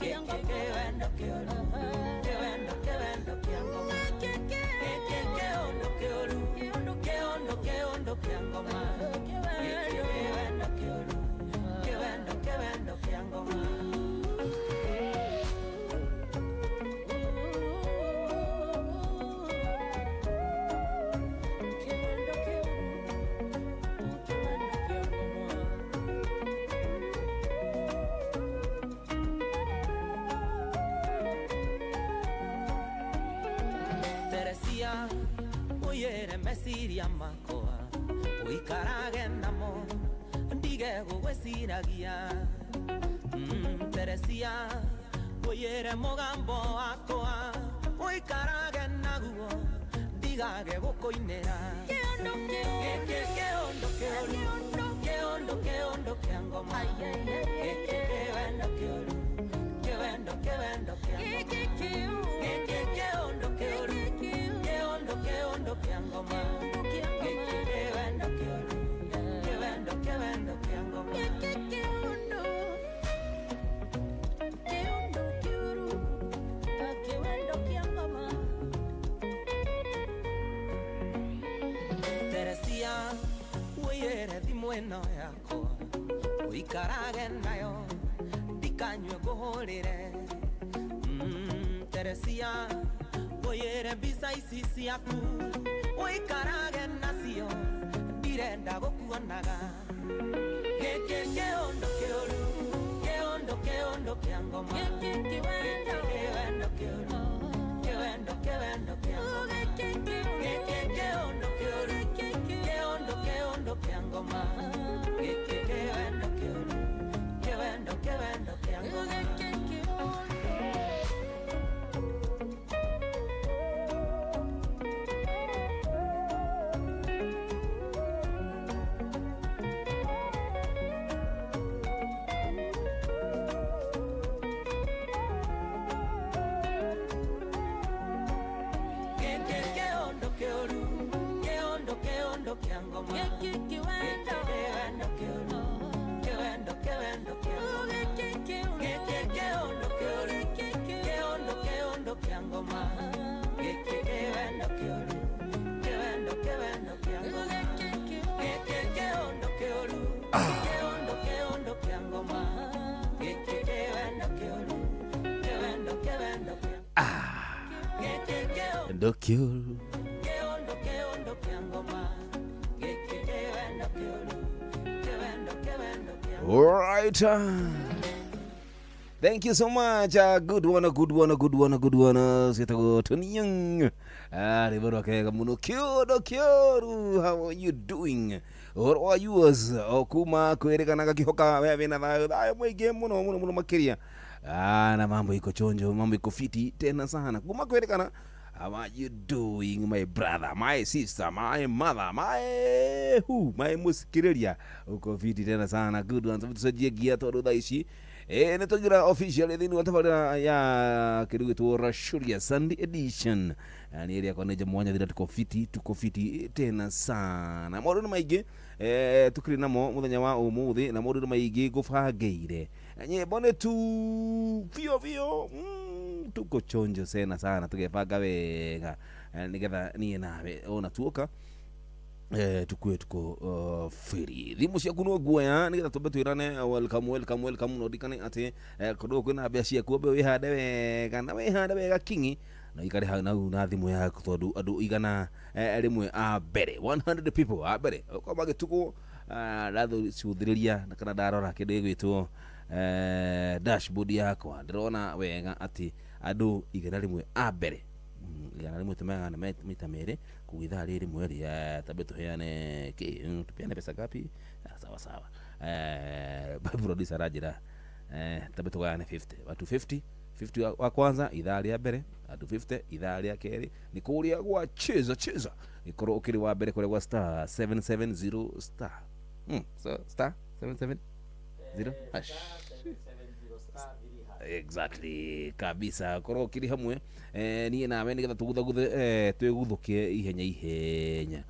keke wendo keoru kewendo kiangoma keke ondo keoru keondo kiangoma keke wendo keoru kewendo kiangoma Teresia oyere mesiria makoa oikarage namo ndige gugweciragia Teresia oyere mogambo akoa oikarage naguo ndigage gukoinera keondo kiangoma kewendo keoru kewendo kiangoma keondo kiangoma kewendo keoru kewendo kiangoma Teresia oyere thimweno yakwa oikarage nayo ndikanywe guhurire Teresia oyere mbica ici ciaku oikarage nacio ndirenda gukuonaga gĩkĩ kĩũndũ kĩũru kĩũndũ kĩangoma kĩwendo kĩũru kĩwendo kĩangoma gĩkĩ kĩũndũ kĩũru kĩũndũ kĩangoma gĩkĩ kĩwendo kĩũru kĩwendo kĩangoma Kiangoma, kiwendo, kiwendo, kiwendo, kiwendo, kiwendo, kiwendo. Ndokioru. Alright. Thank you so much. Good one. Sitago Tony Young. Rivero Kega Muno Kyoru. How are you doing? Or are you as Okuma Kuerika Kihoka? I am game Muno Makiria. Na mambo iko chonjo, mambo iko fiti tena sana. Kuma Kuerikana. How are you doing, my brother, my sister, my mother, my muskirelia? Uko fiti tena sana. Good ones. Tusaje gia todo daishi. Netogira official thini watafara ya kidogo tu Rashuria Sunday edition. Ni area kwa neje mwanya thina tuko fiti tena sana. Maundu maige tukiri namo muthenya wa umuthi na maundu maige gubangeire. Nyembo tu fio tuko chonjo sana tugepanga wega nigetha nie nawe ona tuoka tukue tuko free thimu ciaku no guoya nigetha tumbe twirane welcome no dikane ati kodo kwina bia ciaku be wihande wega kingi na ikare ha na thimu yaku tondu andu igana rimwe a bere 100 people a bere ko magituko ratho ciuthiriria na kana darora kindu gwitwo dashboard yakwa ndirona wega ati andu igana rimwe a bere igana rimwe tumenga na mita mere kugitha riri mweri tabeto heane tupiane pesa gapi sawa producer rajira tabeto gane 50 watu 50 wa kwanza idhaa ya bere atu 50 idhaa ya keri ni kuria gwa cheza ikoro ukiri wa bere kore gwa star 770 star star 770 hash exactly kabisa koro kiri hamwe ni nawe nigetha tuguthe twiguthukie ihenya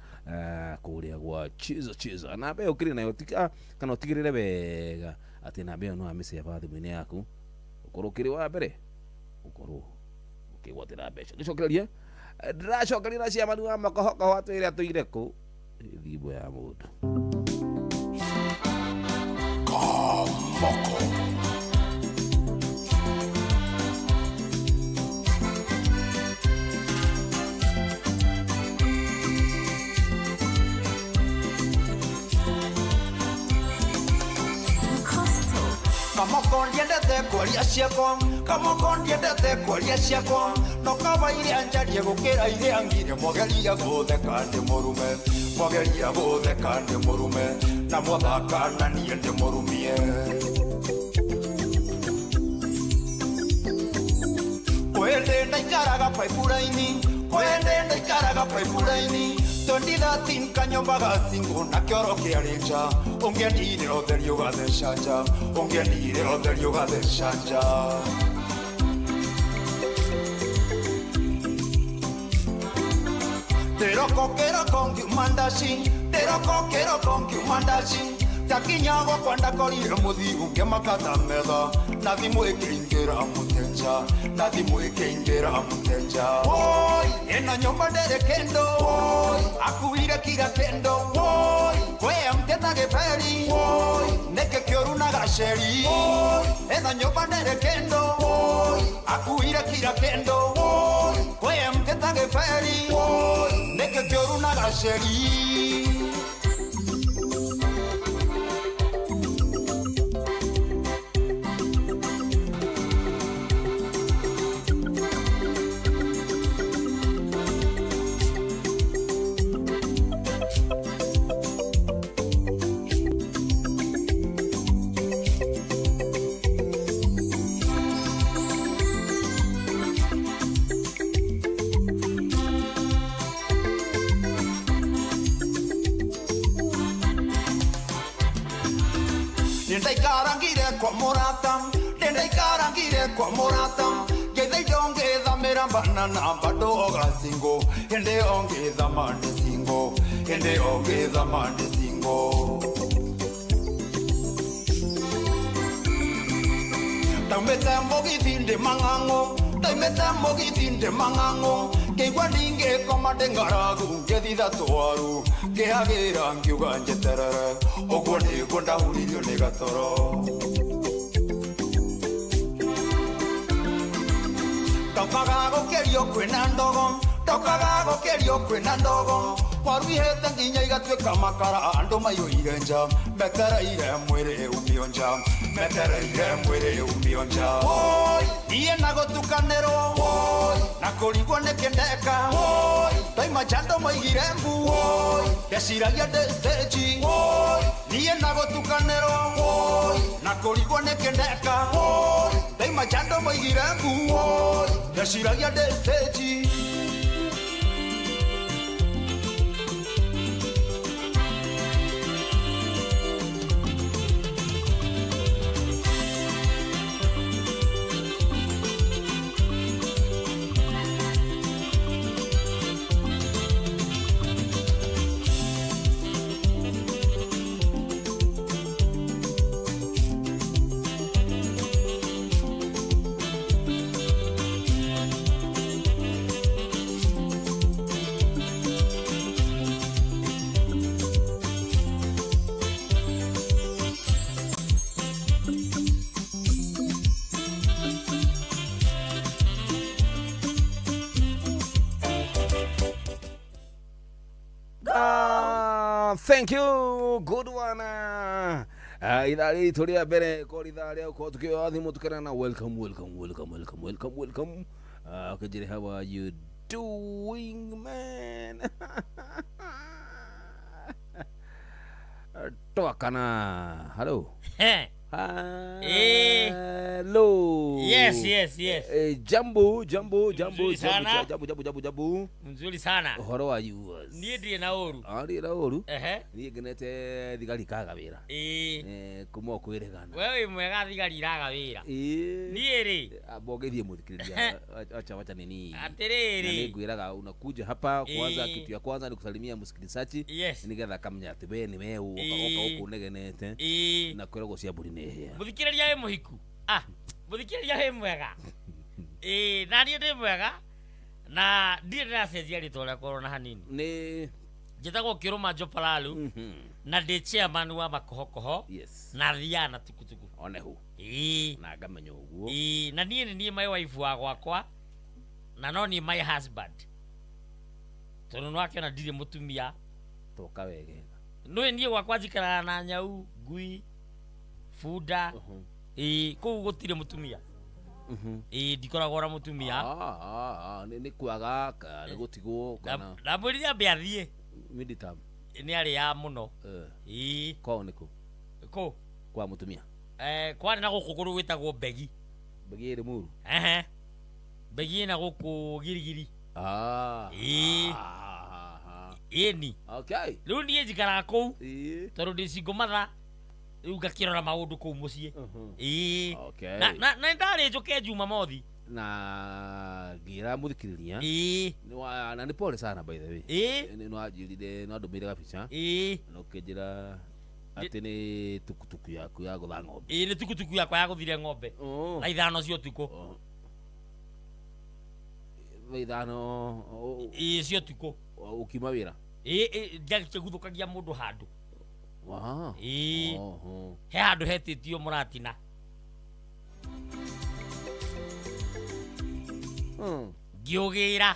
kuria gwa cheza na be ukiri nayo tika kana utigirire wega ati na be no amese abathi mwine yaku ukoro kiri wa mbere ukoro ukigwatira mbeca gicokereria ndiracokeria cia manu wa makohoka watu iria tuire ku thimbo ya mundu Kamoko Kamoko ndiendete kwaria ciakwa Kamoko ndiendete kwaria ciakwa no kaba iria njarie gukira iria ngire mogeria gutheka ndi murume mogeria gutheka ndi murume na mwathaka na nie ndi murumie kwende ndaikaraga paipuraini 2013 kanyomba gasingo na kioro kiarinja ungendire otherio gathecanja Teroko mandashi takinyago kwanda korire muthigu ngemakata metha na thimu ikiingira mutenja oi ena nyomba ndere kendo oi akuire kira kendo oi kwe mteta geferi oi neke kioru na gasheri oi ena nyomba ndere kendo oi akuire kira kendo oi kwe mteta geferi oi neke kioru na gasheri Ndendakarangire kwa morata Gethaido ngetha mirambana na bado ogasingo Hende ongetha mande singo Taumeta mogithinde mangango Keigua ninge komande ngaragu ngethitha twaru Ngehagira ngiuga njeterere Oguo niguo ndahuririo ni gatoro Kaukaga gukerio kwina ndogo Tokaga gokerio kwina ndogo Kwaruihete nginya igatuika makara Andu maiyuire nja Metereire mwiri umio nja Metereire mwiri umio nja Woi, niye na gutukanirwo Woi, na kurigwo ni kindeka Woi, taima chando maigire mbu Woi, ndeciragia ndi stage Woi, niye na gutukanirwo Woi, na kurigwo ni kindeka Woi, taima chando maigire mbu Woi, ndeciragia ndi stage Thank you, good one. Idari tulia bere ko idari ko tukio adhimu tukarana welcome. Kajiri, how are you doing, man? Toakana. Hello. Hello. Yes. Jambo. Mzuri sana. How are you? Niye ndiye na oru. Ndiye na oru. Niye genete thigari kaga wira. Kumo kwiregana. Wewe mwega thigari raga wira. Niye ri. Abogethie muthikiriria. Acha nini? Atiriri. Na ningwiraga unakuja hapa kwanza, kitu ya kwanza ni kusalimia msikilizaji. Nigetha kamenya ati we ni wewe uka ukunegenete. Na kwirego cia mburi ni hia. Muthikiriria we muhiku. Muthikiriria we mwega. Na niĩ ndĩ mwega na ndirĩ ndĩracenjia rĩtwa rĩakwa ona hanini. Nĩ njĩtagwo Kĩrũma Njopalalu na ndĩ chairman wa Makohokoho na Thiana Tukutuku. Onehu. Na ngamenya ũguo. Na niĩ nĩ niĩ my wife wa gwakwa na no niĩ my husband. Tondũ nĩwakĩona ndirĩ mũtumia. Toka wegega. Nĩwe niĩ gwakwa njikaraga na nyau, ngui, bunda. Kũu gũtirĩ mũtumia. Ndikoragwo na mũtumia. Nĩ kwaga nĩ gũtigwo kana. Na mwĩrire ambe athiĩ. Midterm. Nĩ arĩa mũno. Kwao nĩ kũ? Kũ? Kwa mũtumia. Kwarĩ na gũkũ kũrũ gwĩtagwo Mbegi. Mbegi ĩrĩ Mũru. Mbegi ĩna gũkũ Girigiri. Ĩni. Okay. Rĩu niĩ njikaraga kũu tondũ ndĩ single mother. Rĩu ngakĩrora maũndũ kũu mũciĩ. Na ndarĩ njũke Jumamothi. Na ngira muthikiriria. Na nĩ pole sana by the way. Nĩ wanjirire no ndũmĩre gabica. Na ũkĩnjĩra atĩ nĩ tukutuku yaku ya gũtha ng'ombe. Nĩ tukutuku yakwa ya gũthire ng'ombe. Na 5 cia ũtukũ. 5 cia ũtukũ. Ũkiuma wĩra. Ngĩguthũkagia mũndũ handũ. He handũ hetĩtio mũratina. Ngĩũgĩra.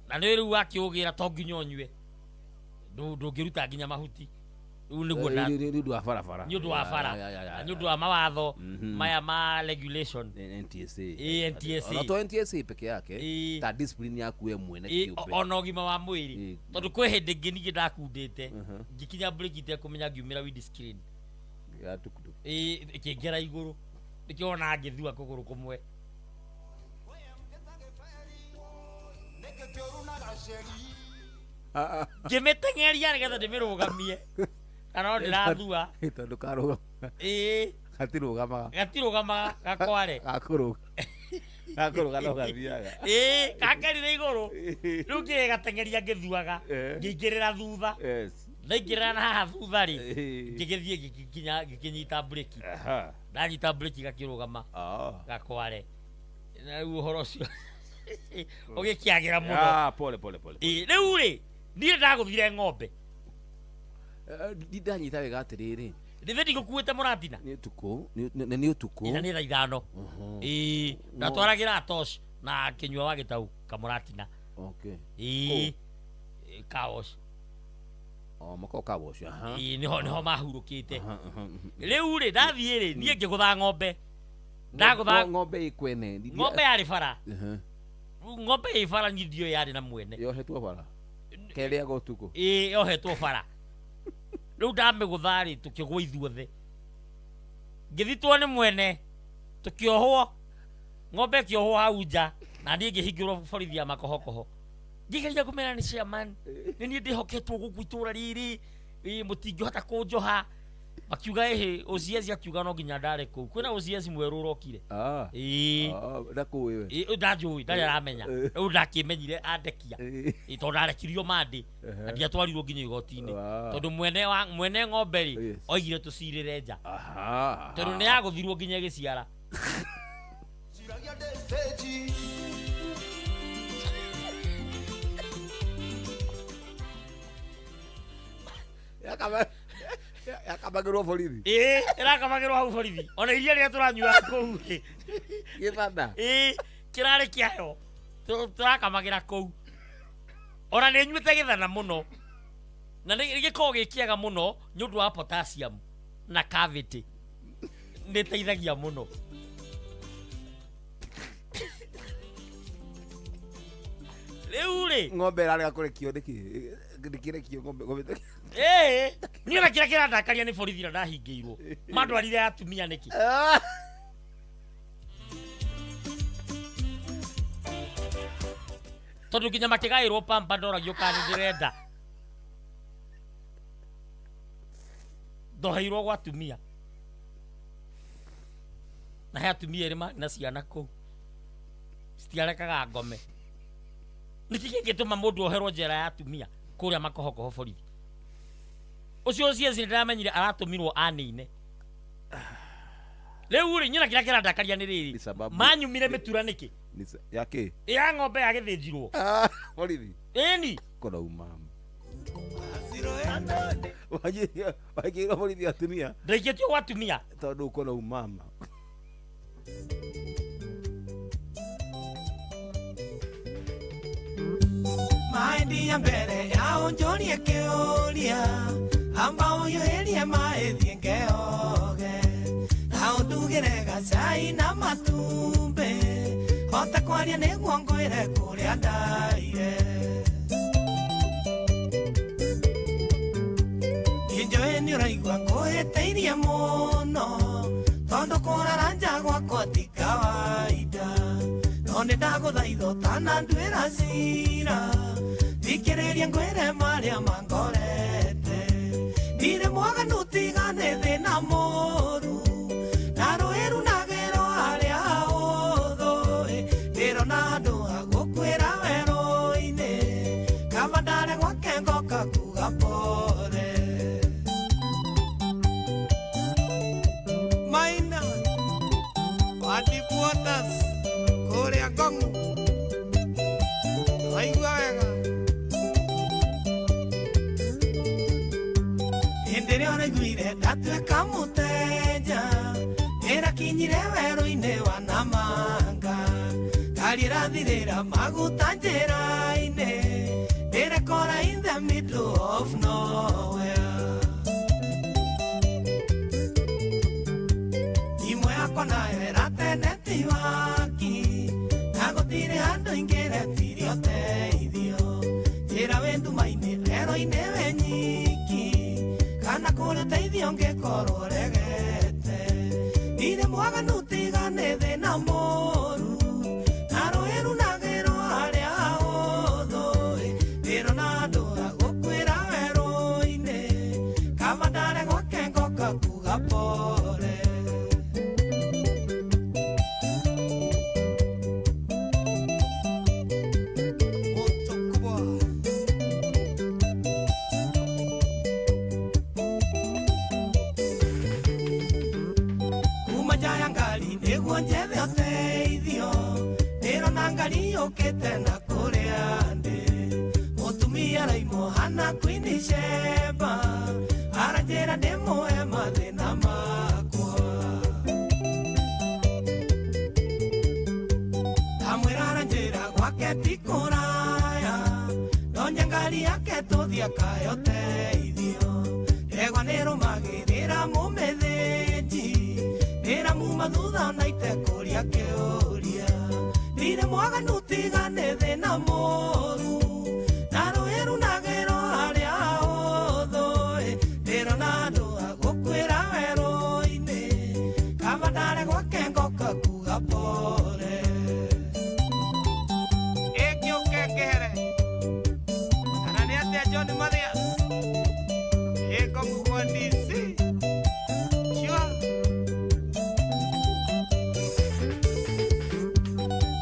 Na nĩ rĩu wakĩũgĩra to nginya ũnyue. Ndũngĩruta nginya mahuti. Rĩu nĩguo nĩ ũndũ wa barabara. Nĩ ũndũ wa bara. Nĩ ũndũ wa mawatho maya ma regulation. NTSA. Na to NTSA peke yake. Ta discipline yaku we mwene kĩũmbe. Ona ũgima wa mwĩrĩ. Tondũ kwĩ hĩndĩ ĩngĩ ningĩ ndakundĩte. Ngikinya break itekũmenya ngiumĩra windscreen. Ĩkĩngera igũrũ. Nĩkĩo ona ngĩthua kũgũrũ kũmwe. Ngĩmĩteng'eria nĩgetha ndĩmĩrũgamie. Kana ndĩrathua. Tondũ karũgama. Gatirũgamaga gakware. Gakũrũga no gathiaga. Kangerire igũrũ. Rĩu ngĩgateng'eria ngĩthuaga. Ngĩingĩrĩra thutha. Ndaingĩrĩra na haha thutha rĩ. Ngĩgĩthiĩ ngĩkinyita breki. Ndanyita breki gakĩrũgama. Gakware. Na rĩu ũhoro ũcio ũgĩkĩagĩra mũno. Pole. Rĩu rĩ niĩ ndagũthire ng'ombe. Ndanyita wega atĩrĩrĩ. Ndĩthĩ ndigũkuĩte mũratina. Nĩ ũtukũ. Nĩ ũtukũ. Na nĩ 5. Ndatwaragĩra tosh na kĩnyua wa gĩtau kamũratina. Kaos. Mako kaos ya. Niho mahurukite. Riu ri ndathie ri nie ngigutha ng'ombe. Ndagutha ng'ombe ikwene. Ng'ombe yari bara. Ng'ombe ifara nyidio yari na mwene. Yohetwo bara. Keria gotuko. Yohetwo bara. Riu ndamigutha ri tukigwa ithuothe. Ngithitwo ni mwene. Tukiohwo. Ng'ombe kiohwo hau nja. Na ndie ngihingirwo borithi ya makohokoho. Ngigeria kumena ni chairman. Ni nie ndihoketwo guku itura riri. Mutingihota kunjoha. Akiuga OCS akiuga no nginya ndare kuu. Kwina OCS mweru urokire. Ndaku wewe. Ndajui ndari aramenya. Riu ndakimenyire andekia. To ndarekirio mandi. Na ndiatwarirwo nginya igoti-ini. Tondu mwene ng'ombe ri oigire tucirire nja. Tondu ni yaguthirwo nginya giciara. Yakamagirwo borithi. Irakamagirwo hau borithi. Ona iria ria turanyua kuu. Githanda. Kirari kiayo. Turakamagira kuu. Ona ni nyuite githana muno. Na ni gikoo gikiaga muno nyundu wa potassium na cavity. Ni teithagia muno. Riu ri ng'ombe rarega kurekio ndiki ndikirekio ng'ombe. Ni na kira ndakaria ni borithi na ndahingiirwo. Mandwarire atumia niki. Tondu nginya makigairwo pampa ndoragio kana ndirenda. Ndoheirwo gwa atumia. Na he atumia eri na ciana kuu. Citiarekaga ngome. Niki gituma mundu oherwo njera ya atumia kuria makohokoho borithi. Ucio ciezi ndamenyire aratumirwo anine. Riu ri nyina kira ndakaria ni riri. Manyumire mitura niki? Yake. Ya ng'ombe ya githijirwo. Borithi. Eni. Kona umama. Wajira borithi atumia. Ndaiketio wa atumia. Tondu kona umama. Maindi ya mbere ya onjorie kiuria ambao yoherie maithie ngeoge na undugire gacai na matumbi hota kwaria niguo ngwire kuria ndaire injoe ni uraigua nguhiteirie muno tondu kurara nja gwakwa ti kawaida no ni ndaguthaitha tana ndwira cira thikiriria ngwire maria mangorete ndire mwaganu tigane thina moru na rũĩru na gero haria hahũthũ ndirona andũ a gũkwĩra werũ-inĩ kaba ndare gwake ngoka kuga pore Maina wa Deep Waters kũrĩa Ngong'u waigua wega hĩndĩ ĩrĩa ũraiguire ndatuĩka mũteja ĩrakinyire werũ-inĩ wa Namanga ngari ĩrathirĩra maguta njĩra-inĩ ndĩrekora in the middle of nowhere imwe yakwa nayo ĩrateneti waki na gũtirĩ handũ ingĩretirie ũteithio njĩra wĩ nduma-inĩ werũ-inĩ wĩ nyiki kana kũrĩ ũteithio ũngĩkorwo regete ndirĩ mwaganu tigane thĩna mũru na rũĩru na gĩro harĩa hahũthũ ndĩrona andũ a gũkwĩra werũ-inĩ kaba ndare gwake ngoka kuga pore nĩguo njethe ũteithio ndĩrona ngari yũkĩte na kũrĩa ndĩ mũtumia raimo hana Queen Sheba aranjĩra ndĩmũhe mathĩna makwa ndamwĩra aranjĩra gwake ti kũraya tuthia kayo teithio egwa nirumagirira mumithinji nira muma thutha na itekuria kiuria ndire mwaganu tigane thina moru na rũĩ runagĩrwo harĩa ũthũ ndĩro na andũ agũkwĩra werũ-inĩ kaba ndare gwake ngoka kuga pore ĩkĩũke ngĩhere kana nĩ atĩa John Mathias ĩkomugwo DC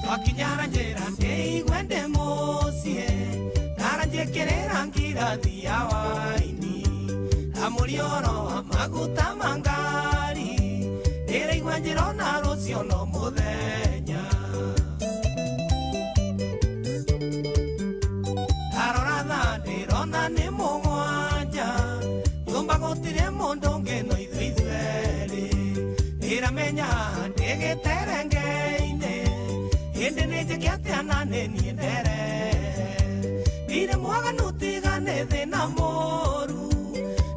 twakinyara njĩra ndĩigwe ndĩ mũciĩ naranjĩkĩrĩra ngirathi ya waini na mũrioro wa maguta ma ngari ndĩraigua njĩra na rũciũ no mũthenya ndarora thaa ndĩrona nĩ mũgwanja nyũmba gũtirĩ mũndũ ũngĩ no ithuerĩ ndĩramenya ndĩgĩterenge-inĩ hĩndĩ nĩ njĩke atĩa na nĩ niĩ ndere ndire mwaganu tigane thĩna mũru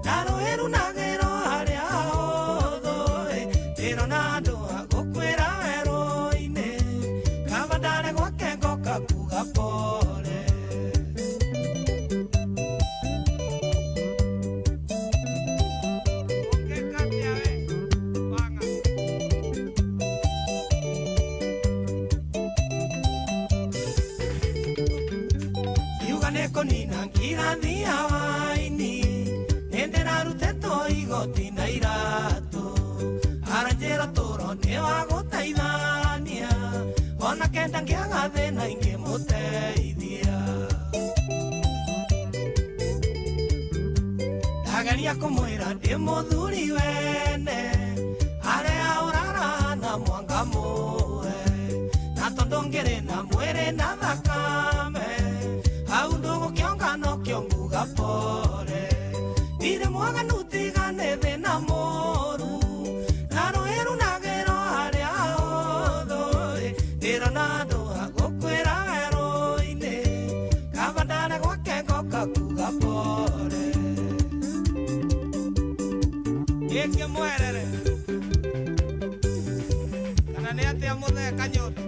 na rũĩ runagĩrwo harĩa ũthũ ndĩro na andũ agũkwĩra werũ-inĩ kaba ndare gwake ngoka kuga pore nina ngirathi ya waini nĩndĩrarutĩtwo igoti na iratũ aranjĩra tũro nĩ wa gũteithania ona kenda ngĩaga thĩna ingĩmũteithia ndageria kũmwĩra ndĩ mũthuri wene harĩa ũrarahana mwanga mũwe na tondũ ngĩrĩ na mwĩrĩ na thakame hau ndũgũkĩonga no kĩonguga pore ndire mwaganu tigane thĩna mũru na rũĩ runagĩrwo harĩa ũthũ ndĩro na andũ agũkwĩra werũ-inĩ kaba ndare gwake ngoka kuga pore gĩkĩ mwerere kana nĩ atĩa mũtheka nyũndũ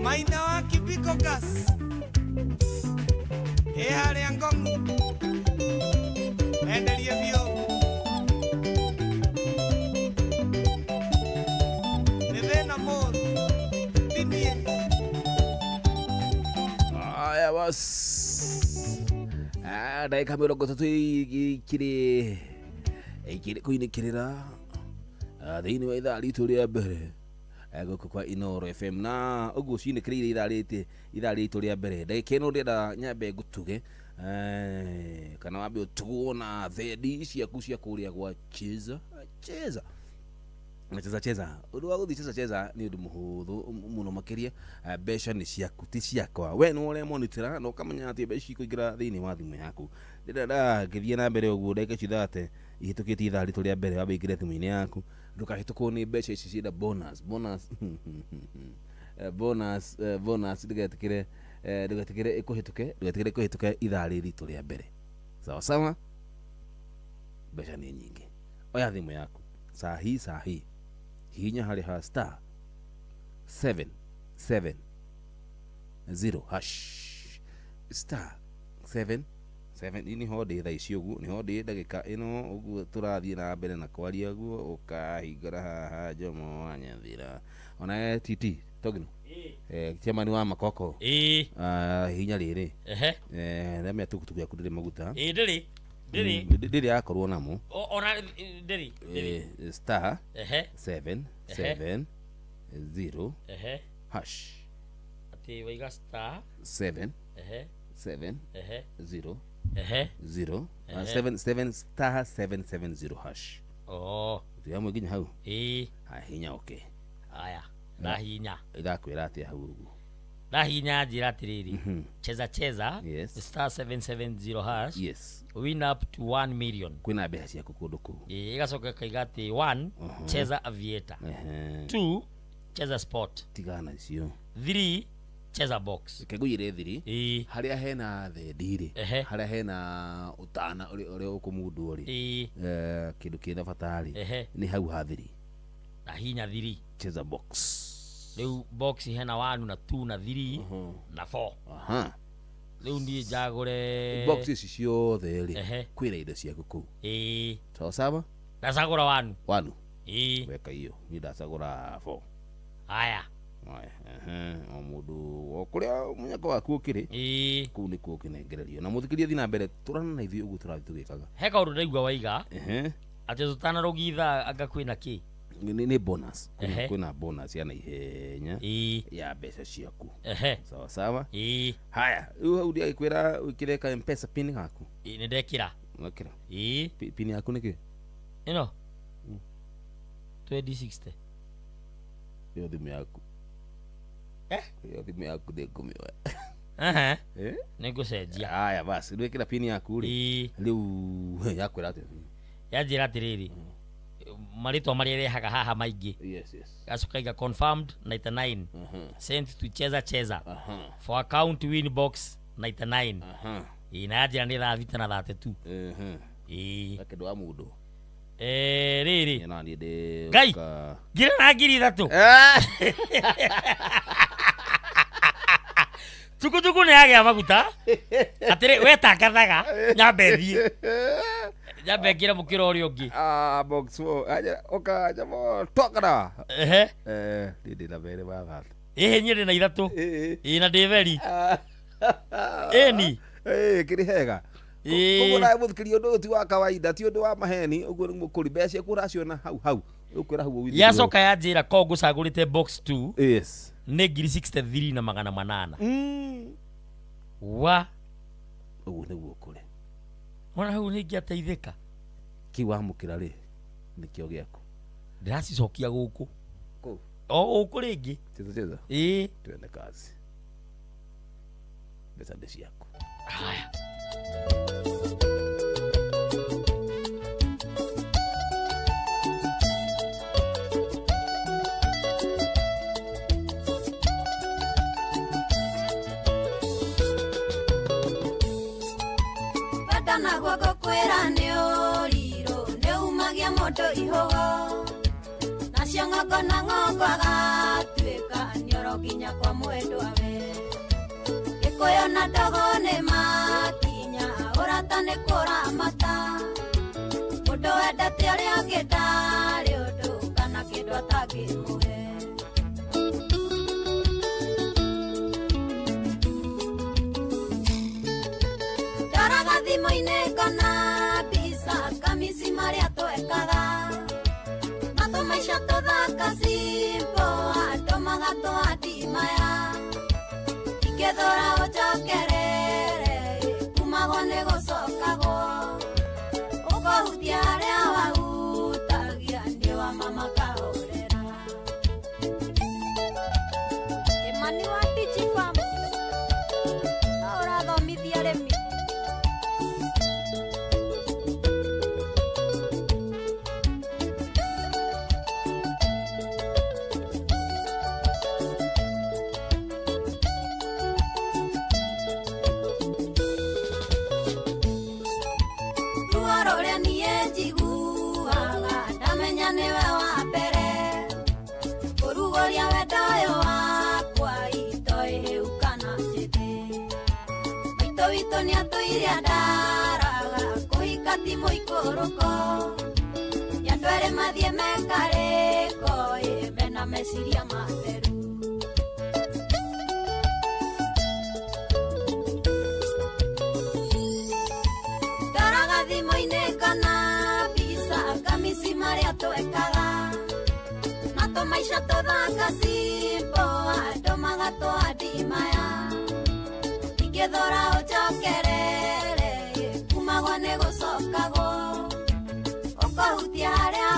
Maina wa Kibiko Gas harĩa Ngong'u enderie biũ nĩ thĩna mũru tinie aya bas ndagĩka mĩrongo ĩtatũ ikĩrĩ kũinĩkĩrĩra thĩinĩ wa ithaa ritũ rĩa mbere gũkũ kwa Inooro FM na ũguo cinĩkĩrĩire ithaa ritũ rĩa mbere ndagĩka ĩno ndĩrenda nyambe ngũtuge kana wambe ũtugwo na thendi ciaku cia kũrĩa gwa cheza ũndũ wa gũthiĩ cheza nĩ ũndũ mũhũthũ mũno makĩria mbeca nĩ ciaku ti ciakwa we nĩ ũrĩa monitora na ũkamenya atĩ mbeca cikũingĩra thĩinĩ wa thimũ yaku ndĩrenda ngĩthiĩ na mbere ũguo ndagĩka ici thate ihĩtũkĩtie ithaa ritũ rĩa mbere wambe ingĩre thimũ-inĩ yaku ndũkahĩtũkwo nĩ mbeca ici cienda bonus ndũgetĩkĩre ĩkũhĩtũke ithaa ritũ rĩa mbere sawa mbeca nĩ nyingĩ oya thimũ yaku sahi hihinya harĩ ha star 770 hash star 77 niho ndĩ thaa ici ũguo niho ndĩ ndagĩka ĩno ũguo tũrathiĩ na mbere na kwaria guo ũkahingũra haha Jomo wa Nyathira ona TT Togino chairman wa Makoko hihinya rĩrĩ remia tukutuku yaku ndĩrĩ maguta ndĩrĩ akorwo namo ona ndĩrĩ star 770 hash ati waiga star 7 7 0 Ehe. 0 7 star 770 hash Tuya mwiginya hau. Ha hinya okay. Aya. Na hinya. Igakwira atia hau ugu. Na hinya njira atiriri. Cheza. Yes. Star 770 hash. Yes. Win up to 1 million. Kwina mbeca cia kundu kuu. Igacoka kaigati 1 cheza aviator. 2 cheza sport. Tigana icio. 3 cheza box. Keguyire 3. Haria hena thedire. Haria hena utana uri ukumundu uri. Kindu kina fatari. Ni hau ha 3. Na hinya 3 cheza box. Leo box hena 1 na 2 na 3 na 4. Leo ndiye jagore box ici ciothe ri kwira indo ciaku kuu. Sawa sawa. Ndacagura 1. Weka hiyo. Ni ndacagura 4. Aya. O mundu okuria munyako waku ukiri kuu ni kuo kinengererio na muthikirie thina mbere turana na ithuĩ ũguo tũrathi tũgĩkaga. He kaũndũ ndaigua waiga atĩ tũtanarũgitha anga kwĩna kĩ ni bonus. Kwĩna bonus ya naihenya ya mbeca ciaku. Sawa sawa. Haya rĩu hau ndiagĩkwĩra wĩkĩre ka M-Pesa pin gaku. Nĩ ndekĩra. Wekĩra. Pin yaku nĩ kĩ? Ĩno 2060. Yo thimũ yaku. Yo thimũ yaku ndĩngũmĩoya. Nĩngũcenjia. Haya basi wĩkĩra pin yaku rĩ rĩu yakwĩra atĩa? Yanjĩra atĩrĩrĩ marĩtwa marĩa ĩrehaga haha maingĩ. Gacoka iga confirmed 99. Sent to cheza. For account win box 99. Na yanjĩra nĩ thaa 6 na 32. Akĩndũ wa mũndũ. Rĩrĩ. Na niĩ ndĩ. Ngai. Ngira na ngiri 3. Tukutuku nĩ agĩa maguta. Atĩrĩ wetangathaga nyambe thiĩ. Nyambe ngĩra mũkĩra ũrĩa ũngĩ. Box 4. Oka jamo tokara. Ndĩ na mere waga. Niĩ ndĩ na 3. Na ndĩ veri. Ni. Kĩrĩ hega. Ũgũra mũthikĩria ũndũ ti wa kawaida ti ũndũ wa maheni ũguo nĩ mũkũri mbeca ciaku ũraciona hau ũkwĩra hau ũwithio. Yacoka yanjĩra ko ngũcagũrĩte box 2. Yes. Nĩ 63 na 800. Wa ũguo nĩguo kũrĩ. Ona hau nĩ ngĩateithĩka. Kiwamũkĩra rĩ nĩkĩo gĩaku. Ndĩracicokia gũkũ. Gũkũ rĩngĩ. Cheza. Twende kazi. Mbeca ndĩ ciaku. Haya. Batana gwako kwĩra nĩ ũrirũ nĩ umagia mũndũ ihũgũ nacio ng'ongo na ng'ongo agatuĩka nĩoro nginya kwa mwendwawe gĩkũyũ na ndogo nĩ makinya ũrata nĩ kũramata mũndũ wendete ũrĩa ũngĩ ndarĩ ũndũ kana kĩndũ atangĩmũhe. Ndoraga thimũ-inĩ ngona mbica kamisi marĩa twekaga na tũmaica tũthaka simbo andũ magatũhandi maya ingĩthũra ũnjokerere kumagwo nĩ gũcokagwo ũkũhutia harĩa wahutagia nĩ wa mama kahorera. Kĩmani wa Digifam no ũrathomithia arĩmi. Yandwere mathie mekareko mena meciria matheru. Ndoraga thimũ-inĩ ngona mbica kamisi marĩa twekaga na tũmaica tũthaka simbo andũ magatũhandi maya ingĩthũra ũnjokerere kumagwo nĩ gũcokagwo ũkũhutia harĩa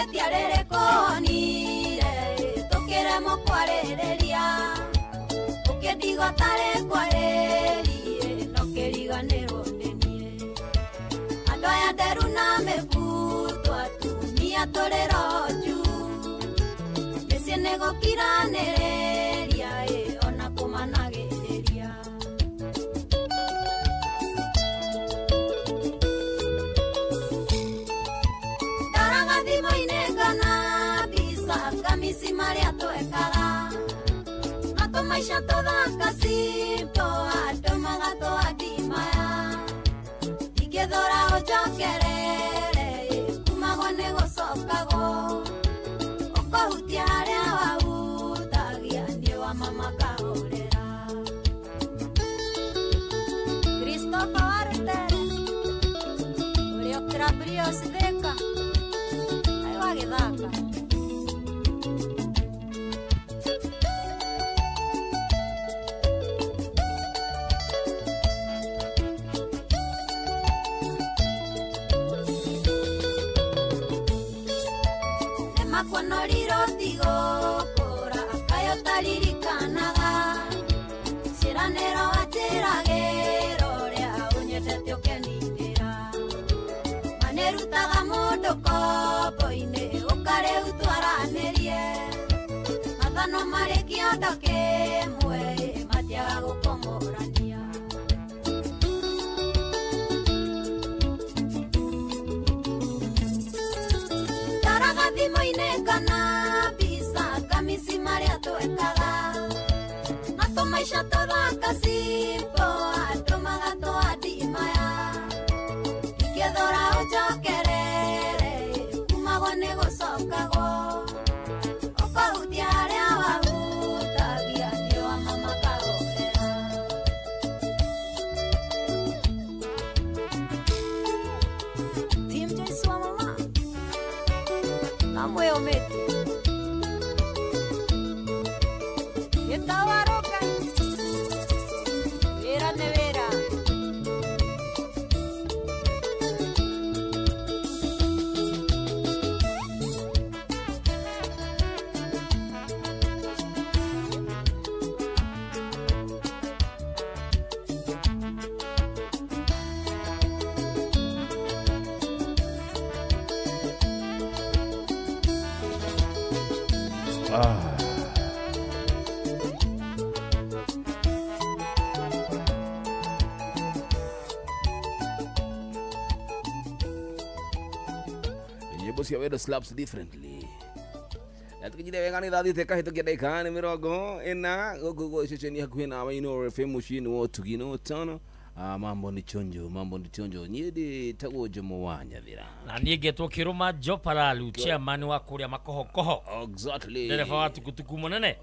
ihetia rĩrĩ kuonire tũkĩremwo kwarĩrĩria ũkĩndigo tarĩ kwarĩrie no kĩriganĩrwo nĩ niĩ andũ aya nderu na mĩbutwo atumia tũrĩ roju mĩciĩ nĩ gũkiranĩrĩria ona kũmanagĩrĩria ndaraga thimũ-inĩ ngana mbica kamisi marĩa twekaga na tũmaica tũthaka simpo andũ magatũandimaya ingĩthũra ũnjokerere kumagwo nĩ gũcokagwo ũkũhutia harĩa wahutagia nĩ wa mama kahũrĩra Christopher Warutere ũrĩa Trabrios Thika aĩ wagĩthaka Nemakuonoriro tigũkũra kayo taririkanaga ciĩranĩro wanjĩragĩra ũrĩa ũnyendete ũkenindĩra manĩrutaga mũndũ kombo-inĩ ũkarĩu twaranĩrie mathano marĩ kĩondo kĩmwe matiaga gũkomorania thimũ-inĩ kana mbica kamisi marĩa twekaga na tũmaica tũthaka simpo andũ magatũandimaya ingĩthũra ũnjokerere kumagwo nĩ gũcokagwo ũkũhutia harĩa wahutagia nĩ wa mama kahũrĩra Team Joyce wa mama Namwe ometi Yetawaroka Vera nevera nyimbo cia wendo slaps differently na tukijire wega nĩ thathiĩte kahĩtũkia ndagĩka nĩ mĩrongo ĩna gũkũ gwa ceceni hakuhĩ na Waino FM mũciĩ-inĩ wa Ũtugi no tano mambo ni chonjo niĩ ndĩtagwo Jomo wa Nyathira na niĩ ngetwo Kĩrũma Joparalu chairman wa kũrĩa makohokoho exactly ndereba wa tukutuku mũnene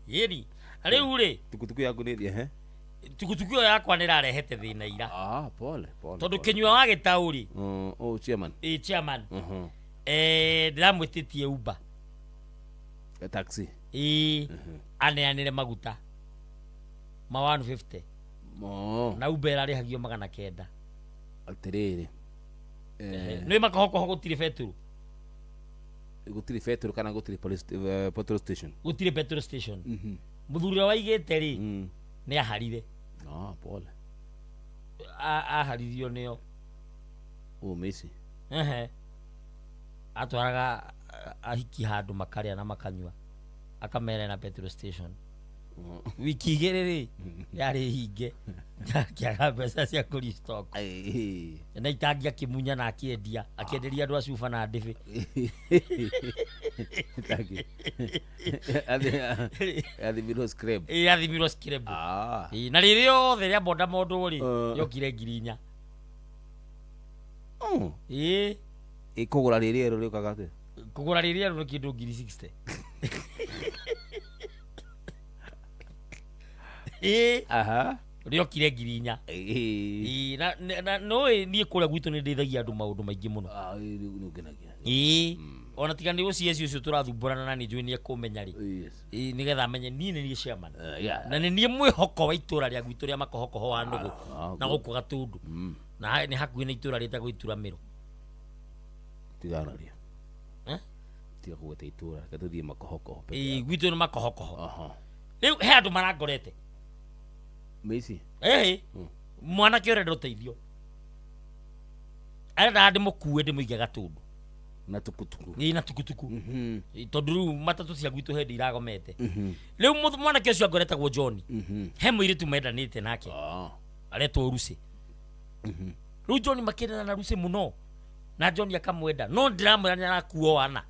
yeri rĩu rĩ tukutuku yaku nĩ thia tukutuku ĩyo yakwa nĩ rarehete thĩna ira pole tondũ Kĩnyua wa Gĩtaũri chairman chairman ndiramwĩtĩtie Uber taxi aneanĩre maguta ma 150 na Uber arĩhagio 900 atĩrĩrĩ nĩ makohokoho gũtirĩ petrol kana gũtirĩ petrol station gũtirĩ petrol station mũthuri waigĩte rĩ nĩ aharire pole aharirio nĩo Messi atwaraga ahiki handũ makarĩa na makanyua akamera na petrol station wiki igĩrĩ rĩ yarĩ hinge akĩaga mbeca cia kũrestock na itangia kĩmunya na akĩenderia andũ a cuba na ndĩbĩ athimirwo scrap na rĩrĩ yothe rĩa bonda mũndũ rĩ yokire 4,000 kũgũra rĩrĩ erũ rĩũkaga atĩa kũgũra rĩrĩ erũ nĩ kĩndũ 60,000 riokire 4,000 na noĩ niĩ kũrĩa gwitũ nĩ ndĩithagia andũ maũndũ maingĩ mũno ona tiga nĩ ũcieci ũcio tũrathumbũrana na nĩ njũĩ nĩ ekũmenya rĩ nĩgetha amenye niĩ nĩ niĩ chairman na nĩ niĩ mwĩhoko wa itũra rĩa gwitũ rĩa makohokoho wa Nũgũ na gũkũ Gatũndũ na nĩ hakuhĩ na itũra rĩtagwo Ituramĩro tigana ria tiga gweta itura ka tuthie makohoko gwitu ni makohoko riu he andu marangorete meci mwana kä å teithio arenda ndä må kuä ndä må ige gatundu na tukutuku na tukutuku tondå rä u matatå cia gwitå hä ndä iragomete rä u mwana kä å cio angoretagwo John he må irä tu mendanä te nake aretwo Rusi rä u John makä na Rusi må no na John akamwenda no ndä ramwä ra nä arakuo wana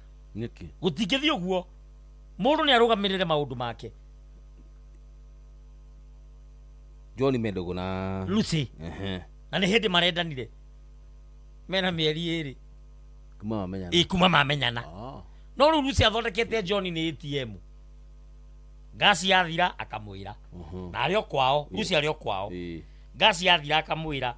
gå tingä thiä å guo må ndå nä arå gamä rä re maå ndå make John mendogo na Lucy na nä hä ndä marendanire mena mä eri ä rä kuma mamenyana no rä u Lucy athondekete John nä ATM ngasi yathira akamwä ra na arä o kwao Lucy arä o kwao ngasi yathira akamwä ra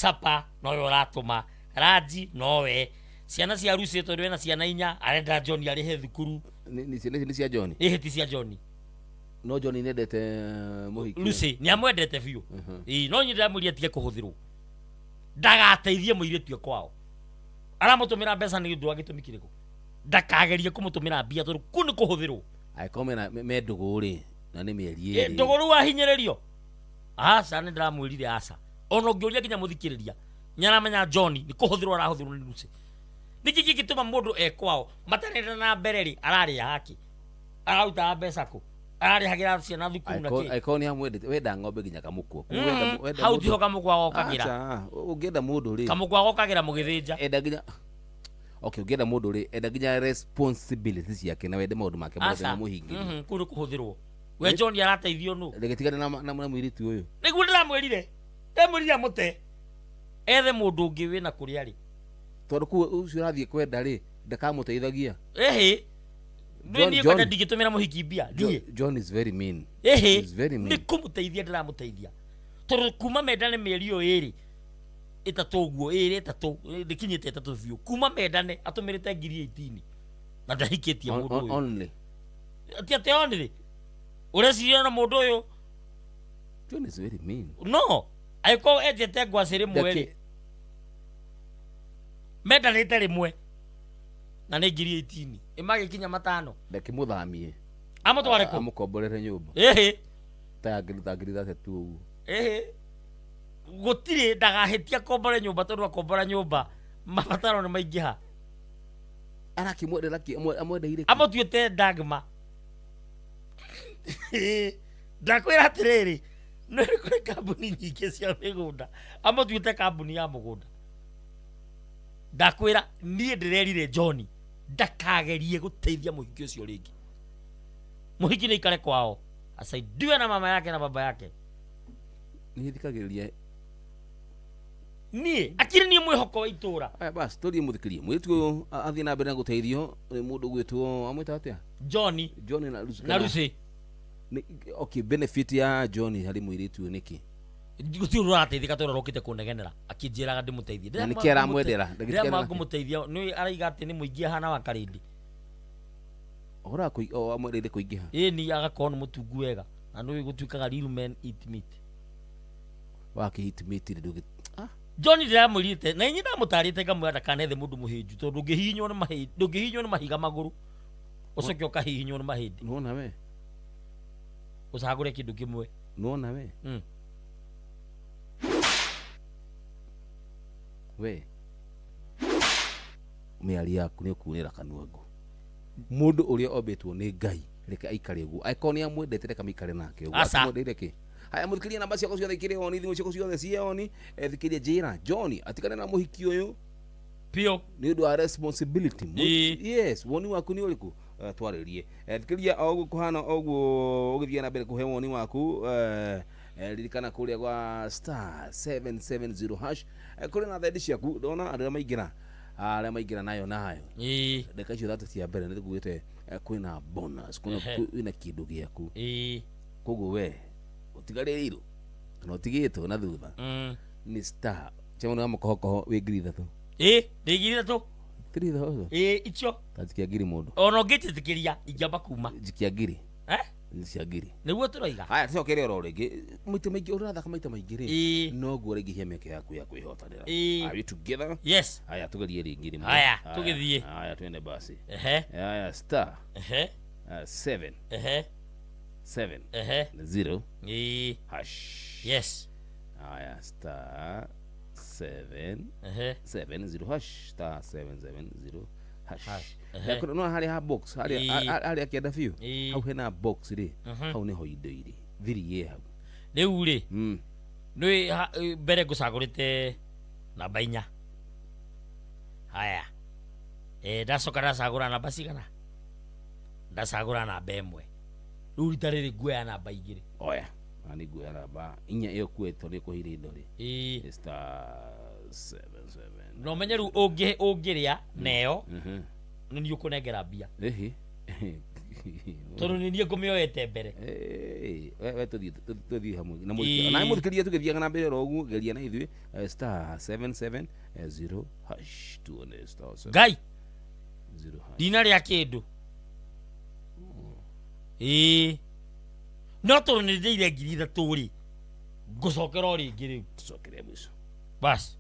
capa nowe å ratå ma ranji nowe ciana cia Lucy tondå ena ciana 4 arenda John arä he thukuru nä cia John ä ti cia John no John nendete muhiki Lucy ni amwendete biu no nyira muri atige kuhuthirwo ndagateithie muiretie kwao aramutumira mbeca ni ndu agitumikire ko ndakagerie kumutumira mbia tondu kuni kuhuthirwo aikome na me ndugu ri na ni mieri eri ndugu ru ahinyiririo aca ni ndiramwirire aca ona ungiuria kinya muthikiriria nyaramenya John ni kuhuthirwo arahuthirwo ni Lucy niki gituma mundu ekwao matarenda na mbere ri arari haki arauta mbeca ko ari hagira ciana thukuru na ki aikoni amwendete wenda ng'ombe ginya kamukwo wenda hau tiho kamukwa gokagira ungienda mundu ri kamukwa gokagira mugithinja enda ginya okay ungienda mundu ri enda ginya responsibilities yake na wende maundu make mothe na muhingi kuri kuhuthirwo we John arateithio nu legetigana na mwiritu uyu niguo ndiramwirire ndamwirire mute ethe mundu ungi wina kuria ri tondu ku ucio rathie kwenda ri ndakamuteithagia Nini kwenda ndigitumira muhiki mbia John is very mean is very mean ni kumuteithia ndiramuteithia tondu kuma mendane mieri yo iri itatu guo iri itatu ndikinyite itatu biu kuma mendane atumirite 18 na ndahikitie mundu uyu only ati only ureciria na mundu uyu John is very mean no aiko ejete gwaciri mweri mendanite rimwe na ni 18 image kinya matano ndakimuthamie amutware ku amukomborere nyumba tagirita tu ugu gutire ndagahetia kombore nyumba tondu akombora nyumba mabataro ni maingiha arakimwendera ki amwendeire amutuite dagma ndakwira atiriri no kuri kambuni nyingi cia migunda amutuite kambuni ya mugunda ndakwira nie ndirerire John ndakagerie guteithia muhiki ucio ringi muhiki ni ikare kwao asaidiwe na mama yake na baba yake ni thikagiria nie akiri ni mwihoko wa itura aya bas tori muthikirie mwitu athi na mbere na guteithio ni mundu gwitwo amwita atia John na Lucy okay benefit ya John hari mwiritu niki gutiru rateithika tora rokite kunegenera akinjiraga ndimuteithie ni kera mwendera ndikera kumuteithia ni araiga ati ni muingia hana wa karindi ora ko amwendere kuingiha ni agakona mutungu wega na no gutuikaga real men eat meat waki eat meat ndugi John ndiramurite na inyi ndamutarite ngamwenda kanethe mundu muhinju tondu ngihinywo ni mahindi ndungihinywo ni mahiga maguru ucoke ukahihinywo ni mahindi nona we ucagure kindu kimwe nona we we miari yaku ni kunira kanuagu mundu uria obetwo ni Ngai reka aikare guo aikoni amwendete reka mikare nake uguo amwendete ki haya muthikiria namba ciako ciothe ikire oni thimu ciako ciothe cioni thikiria njira John atikane na muhiki uyu pio ni undu wa responsibility yes woni waku ni uriku twaririe thikiria ogu kuhana ogu ugithia na mbere kuhe woni waku ririkana kuria gwa star 770 hash kuri na thedi ciaku ndona andu maingira aria maingira nayo ndeka icio thatu cia mbere ni tugwite kwina bonus kwina kindu giaku koguo we utigaririru kana utigitwo na thutha ni star chama na mukohokoho wi ngiri 3 ni ngiri 3 3 icio tazikia ngiri mundu ono ngititikiria ingamba kuma jikia ngiri Niciagiri. Niguo turoiga. Haya tucokere oro ringi maita maingi urathaka maita maingi ri. No guo ringi hemeke yaku ya kwihotanira. Are we together? Yes. Haya tugerie ringi rimwe. Haya tugithie. Haya twende basi. Haya star. 7. 7. 0. Hash. Yes. Haya star 7. 7 hash star 770 hash. No hari ha box hari akienda biu. Hau hena box ri. Hau niho indo iri. Thiri ye hau. Riu ri. Nui mbere ngucagurite namba 4. Haya. Ndacoka ndacagura namba cigana. Ndacagura namba 1. Riu rita riri nguoya namba 2. Oya. Ani nguoya namba 4 iyo kweto ni kuhira indo ri. Star 77. No menye riu ungiria neyo. Nini ukunengera mbia. Tondu ni nie ngumioete mbere. We tuthii hamwe na muthikiri na muthikiri tugithiaga na mbere rogu geria na ithui star 770 hash tuone star 7 Ngai 0 hash dina ria kindu no tondu ni ndeire 3,000 ri ngucokera ori ngiri tucokere mwico bas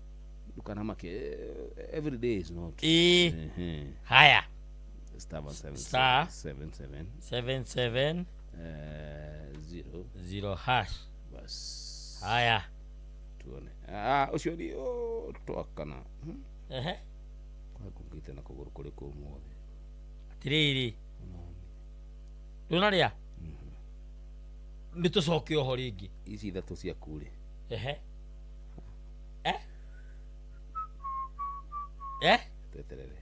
dukana make every day is not haya star 77 0 hash bas haya tuone ucio ndio twakana kwa kungite na kuguru kuri kumothe atiriri ndona ria nitucoke oho ringi ici ithatu cia kuri teterere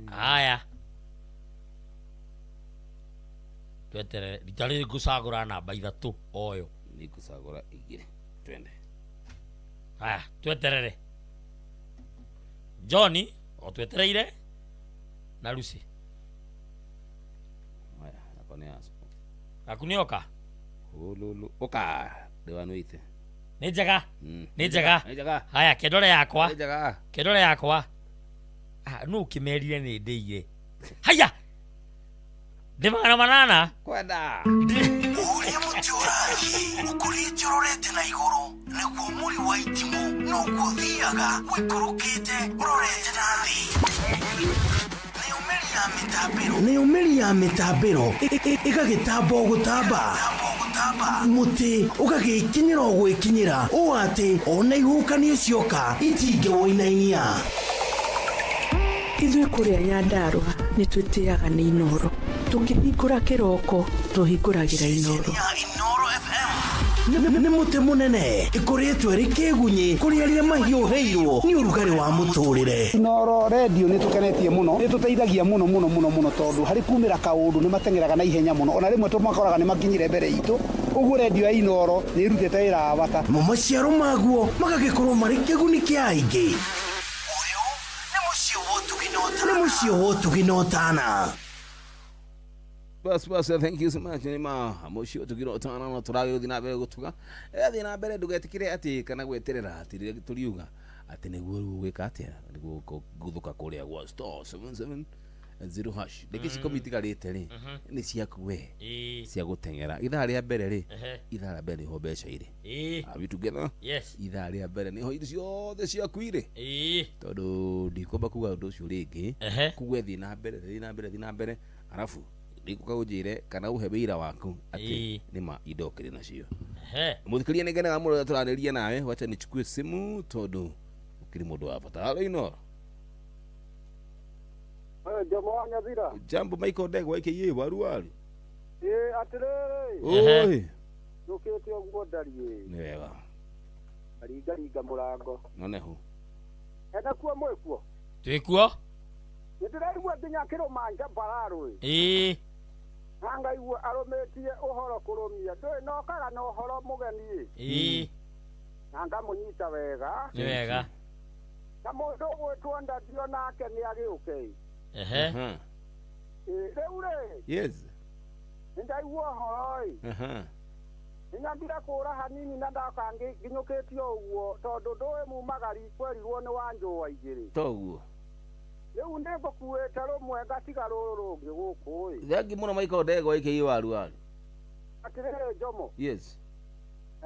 haya tweterere rita riri ngucagura namba 3 oyo ni ngucagura 2 twende haya tweterere Johnny o twetereire na Lucy haya nakone aso akunioka ululu oka dewanuite ni njega haya kedore yakwa no kimerire ni ndeire haya ndimagana manana kwenda uria mutiorari ukurite urorete na iguru niguo muri wa itimu no guthiaga wikurukite urorete na thi ni umeri ya mitambiro igagitambo gutamba muti ugagikinyira ogwikinyira o ati ona ihukanie cioka itinge woinainia ithuĩ kũrĩa Nyandarua nĩ twĩtĩaga nĩ Inoro tũngĩhingũra kĩroko tũhingũragĩra Inoro nĩ mũtĩ mũnene ĩkoretwo ĩrĩ kĩgunyi kũrĩ arĩa mahiũhĩirwo nĩ ũrugarĩ wa mũtũrĩre. Inoro radio nĩ tũkenetie mũno nĩ tũteithagia mũno tondũ harĩ kumĩra kaũndũ nĩ mateng'eraga na ihenya mũno ona rĩmwe tũmakoraga nĩ makinyire mbere itũ ũguo radio ya Inoro nĩ ĩrutĩte wĩra wa bata maciaro maguo magagĩkorwo marĩ kĩguni kĩa aingĩ. Nĩ mũciĩ wotũginotana. Bas, thank you so much. Nima amucio tugirotana no turage uthina mbere gutuga thina mbere ndugetikire ati kana gweterera ati turiuga ati niguo gwika atia niguo guthuka kuria gwa star 770 hash ndikisi komitigarite ri ni ciaku we cia gutengera ithaa ria mbere ri ithaa ria mbere ho mbeca iri are we together ithaa ria mbere ni ho iri ciothe ciaku iri tondu ndikomba kuga undu ucio ringi kugwe thina mbere arafu ndikuka ujire kana uhe wira waku ati nima indo kiri nacio muthikiriria ningenaga muno turaniria nawe wacha nichukue simu tondu ukiri mundu wa bata. Halo Inoro. Jomo Nyabira. Jambo Michael Ndegwa ike waru atiriri oi nukite oguo ndarie ni wega aringa murango none hu enda kuo mwikuo twikuo ndirarigwa nginya kirumanja bararui Nanga igua arometie uhoro kurumia ndui nokaga na uhoro mugeni nanga munyita wega ni wega na mundu gwitwo ndadio nake ni agiuke riu ri yes ndaigua uhoroi Nindira kura hanini na ndaka nginyukitio uguo tondu ndui mumagari kwerirwo ni wanjua igiri toguo Riu ndego kuwete rumwe ngatiga ruru rungi guku ri. Thengi muno Michael Ndego iki waru waru. Atirere Jomo. Yes.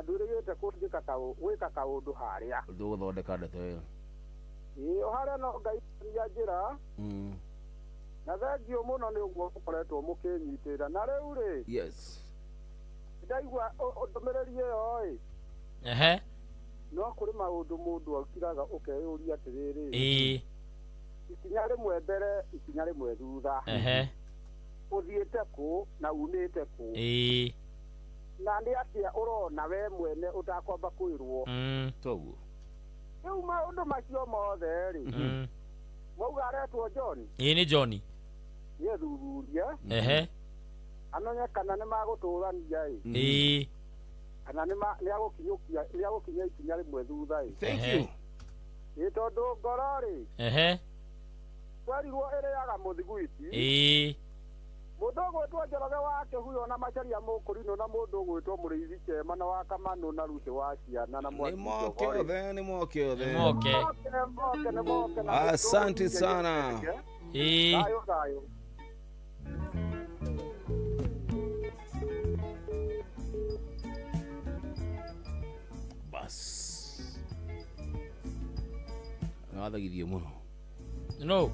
Ndurigite kundika gwika kaundu haria. Nduguthondeka ndeto iyo. Iyo haria no ngai ya njira. Na thengio muno ni uguo mukoretwo mukinyitira na riu ri. Yes. Ndaigua ndumiriri iyo ri. Ehe. No kuri maundu mundu akiraga ukeyuria atiriri. Ikinya rimwe mbere ikinya rimwe thutha. Uthiite ku na unite ku. Na ndi atia urona we mwene utakwamba kwirwo. Toguo. Riu maundu macio mothe ri. Mwauga aretwo John. Ni John. Ye thuthuria. Amenye kana nĩ magũtũrania ĩ. Kana nĩ agũkinya ikinya rĩmwe thutha ĩ. Thank you. Ĩ tondũ ngoro rĩ. Twerirwo ĩrĩaga mũthiguiti. Mũndũ ũgwĩtwo Njoroge wa Kĩhuyo na Macharia Mũkũrinũ na mũndũ ũgwĩtwo Mũrĩithi Kĩema na wa Kamanũ na Ruti wa Ciana na Mwaki Njogo. Ni moke. Asante sana. Thayo. Bas. Ngathagithie muno. No.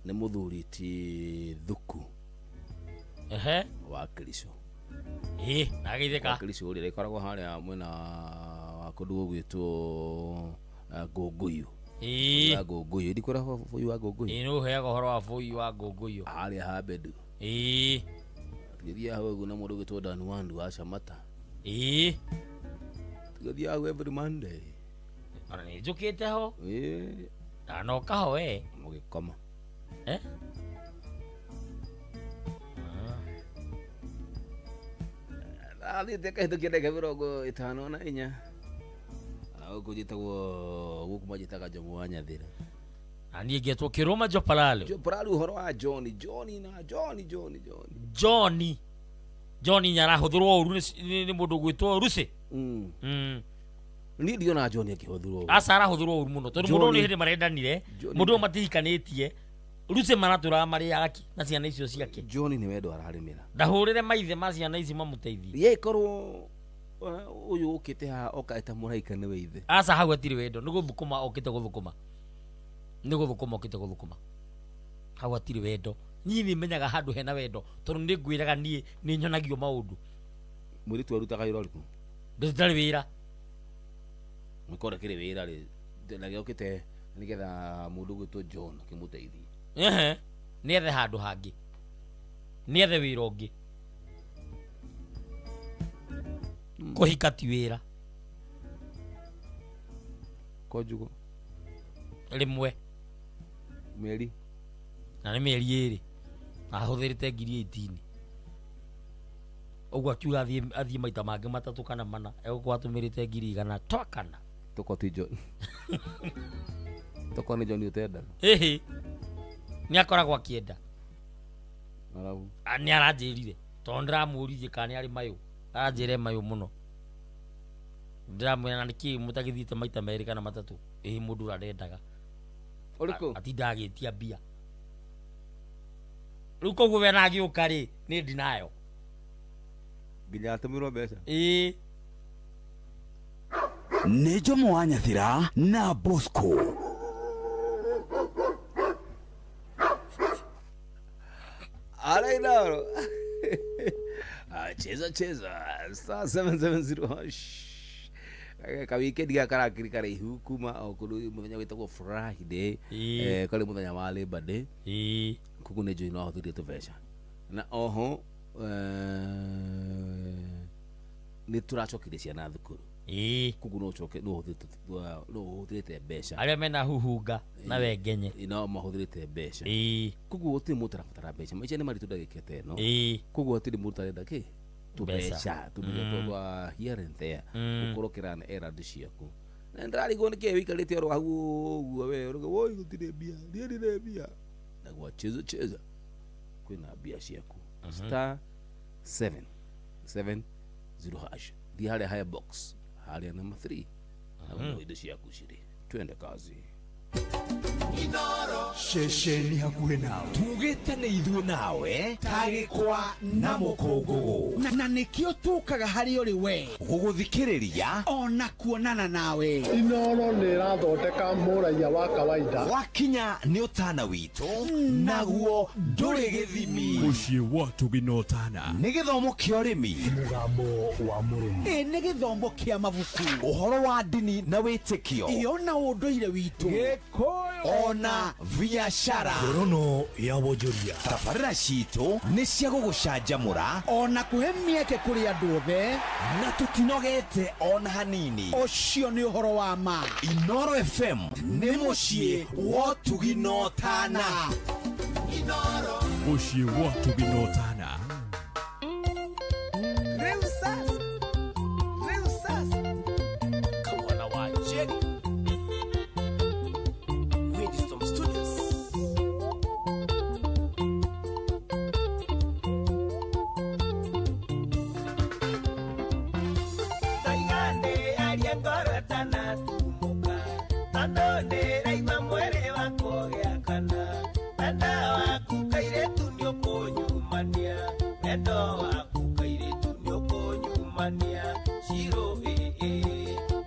Nĩ mũthuri ti Thuku. Wa Kiriso. Nageithĩka. Wa Kiriso ũrĩa ikoragwo harĩa mwena wa kũndũ gwĩtwo Ngũngũyũ. Ngũngũyũ ndikora bũi wa Ngũngũyũ. No heaga ũhoro wa bũi wa Ngũngũyũ. Harĩa Habedu. Tũgĩthiĩ hau ũguo na mũndũ gwĩtwo Dan Wandu wa Chamata. Tũgĩthiĩ hau every Monday. Ona nĩ njũkĩte ho. Ndanoka ho we. Mũgĩkoma. Thiĩte kahĩtũkia ndagĩka 54 gũkũ njĩtagwo gũkũ manjĩtaga Njogu wa Nyathĩra. Na niĩ ngetwo Kĩrũma Joparalo. Joparalo ũhoro wa John nyarahũthĩrwo ũru nĩ mũndũ gwĩtwo Rusi. Niĩ ndiona John akĩhũthĩrwo ũru. Aca arahũthĩrwo ũru mũno tondũ mũndũ nĩ hĩndĩ marendanire mũndũ ũyũ matihikanĩtie Rusi maratũra marĩ yaki na ciana icio ciake. John nĩ wendo ararĩmĩra. Ndahũrĩre maithe ma ciana ici mamũteithie. Ye ikorwo ũyũ ũkĩte haha okaĩta mũraika nĩ we ithe. Aca hau hatirĩ wendo nĩ gũthũkũma okĩte gũthũkũma. Okĩte gũthũkũma. Hau hatirĩ wendo. Niĩ nĩ menyaga handũ hena wendo tondũ nĩ ngwĩraga niĩ nĩ nyonagio maũndũ. Mũirĩtu arutaga wĩra ũrĩkũ? Ndarĩ wĩra. Mũkore kĩrĩ wĩra rĩ na gĩokĩte nĩgetha mũndũ gwĩtwo John akĩmũteithie. Nĩethe handũ hangĩ. Nĩethe wĩra ũngĩ. Kũhika ti wĩra. Konjugo. Rĩmwe. Mĩeri. Na nĩ mĩeri ĩrĩ. Ahũthĩrĩte 18. Ũguo akiuga athiĩ maita mangĩ matatũ kana mana. Egũkorwo atũmĩrĩte 100 twakana. Toko ti John. Toko nĩ John ũtenda. Nĩ akoragwo akĩenda. Arabu. Nĩ aranjĩrire tondũ ndĩramũririe kana nĩ arĩ mayũ. Aranjĩre mayũ mũno. Ndĩramwĩra nĩkĩ mũtagĩthiĩte maita merĩ kana matatũ. Mũndũ ũrendaga. Ũrĩkũ? Atinda agĩtia mbia. Rĩu koguo we nagĩũka rĩ nĩ ndinayo. Nginya atũmĩrwo mbeca. Nĩ Jomo wa Nyathira na Bosco. Alainaro. Cheza star 770 ka weekend ga karakiri karaihu kuma okuru muthenya witagwo Friday kari muthenya wa Labor Day kuku nĩ njũĩ no ahũthĩrĩte tũbeca na oho nĩ tũracokirie ciana thukuru kuku no ũcoke no ũhũthĩrĩte mbeca arĩa mena huhunga na wengenye no mahũthĩrĩte mbeca kuku gũtirĩ mũndũ arabatara mbeca maica nĩ maritũ ndagĩka ĩno kuku gũtirĩ mũndũ arenda kĩ tũbeca twa here and there ũkorokera na erand ciaku na ndarigwo nĩ kĩ wĩikarĩte oro hau ũguo we woi gũtirĩ mbia ndirĩ mbia na gwacheza kwĩna mbia ciaku star 770 hash thi harĩa high box harĩa number 3 na indo ciaku cirĩ twende kazi. ceceni hakuhĩ nawe tugĩte nĩ ithuĩ nawe tagĩkwa na mũkũngũgũ na nĩkĩo tũkaga harĩ ũrĩ we gũgũthikĩrĩria ona kuonana nawe Inooro nĩ ĩrathondeka mũraia wa kawaida wakinya nĩ ũtana witũ naguo ndũrĩ gĩthimi Mũciĩ wa Tuginotana nĩ gĩthomo kĩa ũrĩmi mũgambo wa mũrĩmi nĩ gĩthomo kĩa mabuku ũhoro wa ndini na wĩtĩkio ona ũndũire witũ gĩkũyũ ona biashara ngorono ya wonjoria tabarĩra citũ nĩ cia gũgũcanjamũra ona kũhe mĩeke kũrĩ andũ othe na tũtinogete ona hanini ũcio nĩ ũhoro wa ma Inooro FM nĩ mũciĩ wa Tuginotana Mũciĩ wa Tuginotana Kamwana wa Jenny Windstorm Studios Taigande aliangorotana tumuka Tandone raima mwere wako yakana Tanda waku kaire tunyo konyumania Endo waku kaire tunyo konyumania Shiro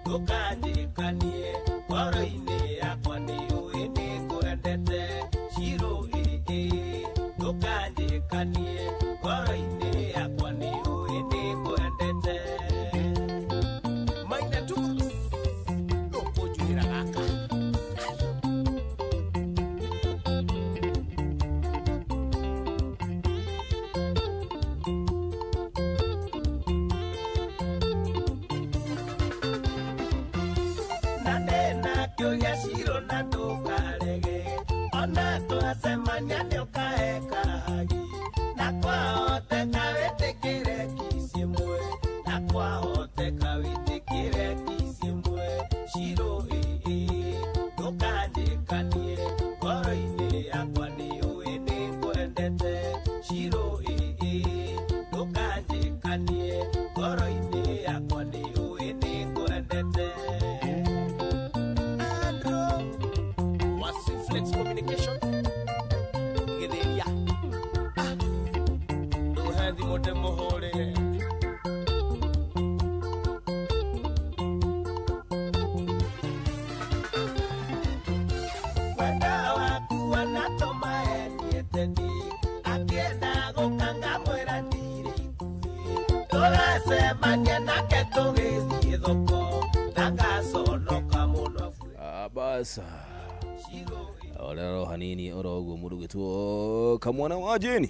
tukandikanie Waro-ine yakwa ni uini kuendete Shiro tukandikanie Waro-ine yakwa ni uini kuendete Maina tu Nukujuhira gaka Nanena kyoya shiro na tukarege Ona tuasemania ni ukaeka hagi Na kwa hote kawete kire kisimwe Na kwa hote kawete kire kisimwe Shiro tukandikanie Waro-ine yakwa ni uini kuendete Shiro tukandikanie Waro-ine yakwa ni uini kuendete Flex Communication Gidelia Uhandi mote mohore Wenda waku wanatoma enieteni Akienda gukanga mwera ndiri Turasemania nake tugithie thoko Tangaconoka muno Basa Olero hanini oroguo murugitwo Kamwana wa Jenny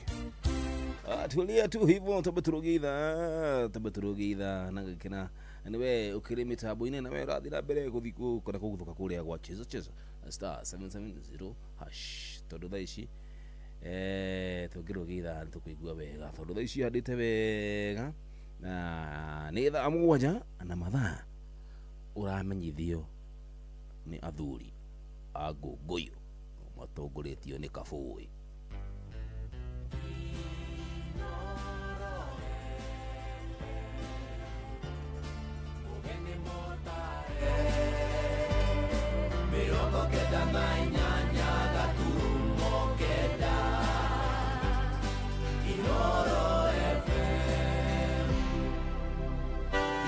tulia tu hivyo tabaturugitha na gikena niwe ukiri mitambo-ini na we rathira mbere guthiku kana kuguthuka kuria gwa cheza star 770 hash tondu thaa ici tungirugitha tukuigua wega tondu thaa ici handite wega na ni thaa mũgwanja na mathaa uramenyithio ni athuri a Ngũngũyũ matongoretio nĩ Kabũĩ Mirongo kenda na inyanya gaturumo kenda Inooro FM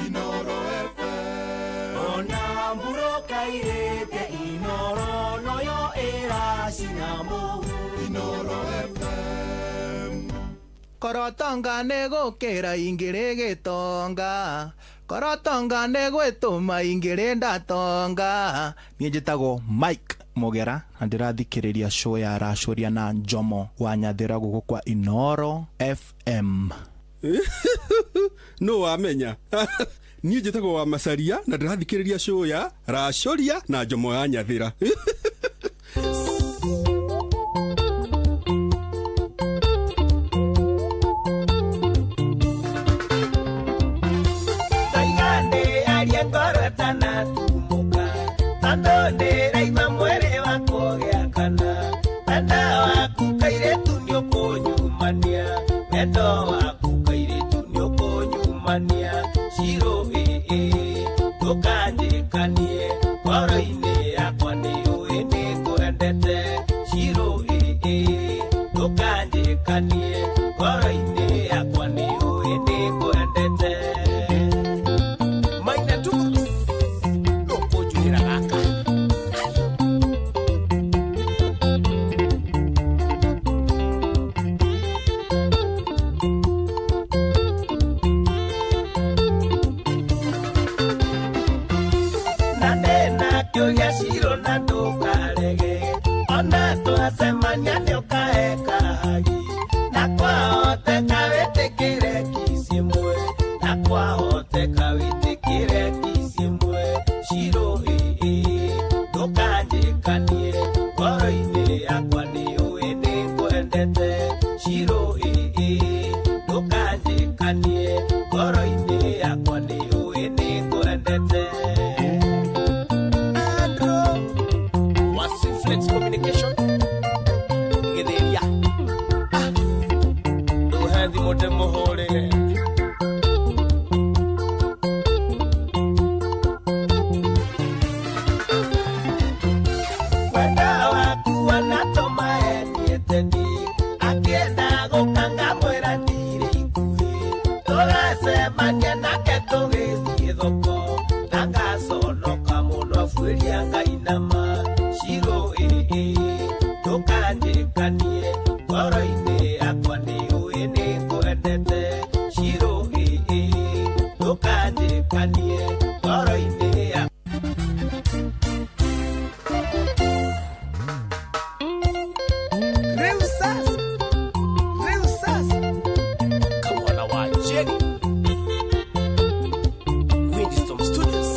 Inooro FM Ona mburo kairete Inooro noyo eracinamu Inooro FM Korotonga negũkĩra ingĩrĩ gĩtonga Korotonga negwĩtũma ingĩrĩ ndatonga Niĩ njĩtagwo Mike Mogera na ndĩrathikĩrĩria show ya Racũria na Njomo wa Nyathĩra gũkũ kwa Inooro FM No wamenya niĩ njĩtagwo wa Macharia na ndĩrathikĩrĩria show ya Racũria na Njomo ya Nyathĩra Ngorotana tumuka Tandone raima mwere wako yakana Wenda waku kairetu nyo konyumania Wendo waku kairetu nyo konyumania Shiro tukandikanie Waro-ine yakwa ni uini kuendete nĩngwendete Andrew wa Flex Communication Gĩthĩria Ndũhethi mũte mũhũrĩre Wenda waku wanatũma endiete ni Akienda gũkanga mwĩra ndirĩ ikuhĩ Tũgacemania nake tũgĩthiĩ thoko Na ngaconoka mũno abuĩria Ngai nama Shiro ndũkanjĩkanie ngoro-inĩ yakwa nĩũĩ nĩngwendete Shiro ndũkanjĩkanie ngoro-inĩ yakwa Kamwana wa Jenny Windstorm Studios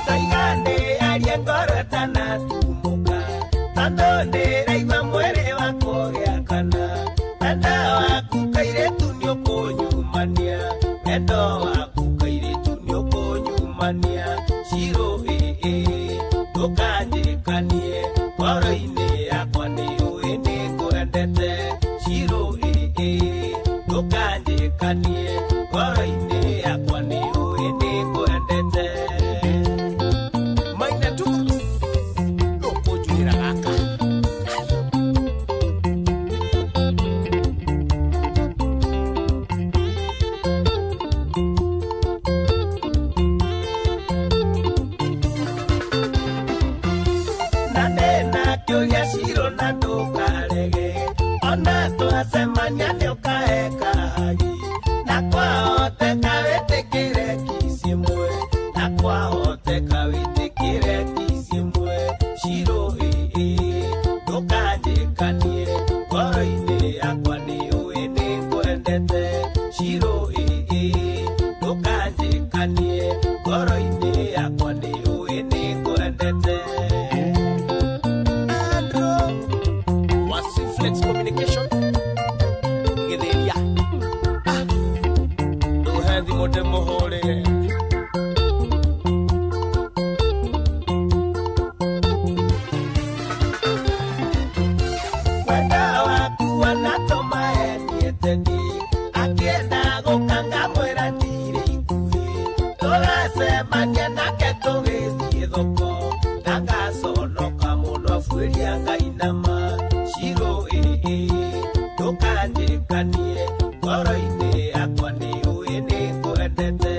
Taigane aliengoro tanatumuka Tandone raiva mwere wako gĩakana Wenda waku kairĩtu nĩũkũnyumania Wendo waku kairĩtu nĩũkũnyumania Shiro ndũkanjĩkanie ngoro-inĩ yakwa nĩũĩ nĩngwendete Shiro ndũkanjĩkanie ngoro-inĩ yakwa nĩũĩ nĩngwendete Maina tu ũkũnjuĩra gaka Na nena kĩũria Shiro na ndũkarege Ona twacemania nĩũkahe kahari Na kwahoteka wĩtĩkĩre kiss ĩmwe Na kwahoteka wĩtĩkĩre kiss ĩmwe Shiro ndũkanjĩkanie ngoro-inĩ yakwa nĩũĩ nĩngwendete Shiro ndũkanjĩkanie ngoro-inĩ yakwa nĩũĩ nĩngwendete Andrew wa Flex Communication Gĩthĩria Ndũhethi mũte mũhũrĩre Wenda waku wanatũma endiete ni Akienda gũkanga mwĩra ndirĩ ikuhĩ Tũgacemania nake tũgĩthiĩ thoko Na ngaconoka mũno abuĩria Ngai nama Shiro ndũkanjĩkanie ngoro-inĩ yakwa nĩũĩ nĩngwendete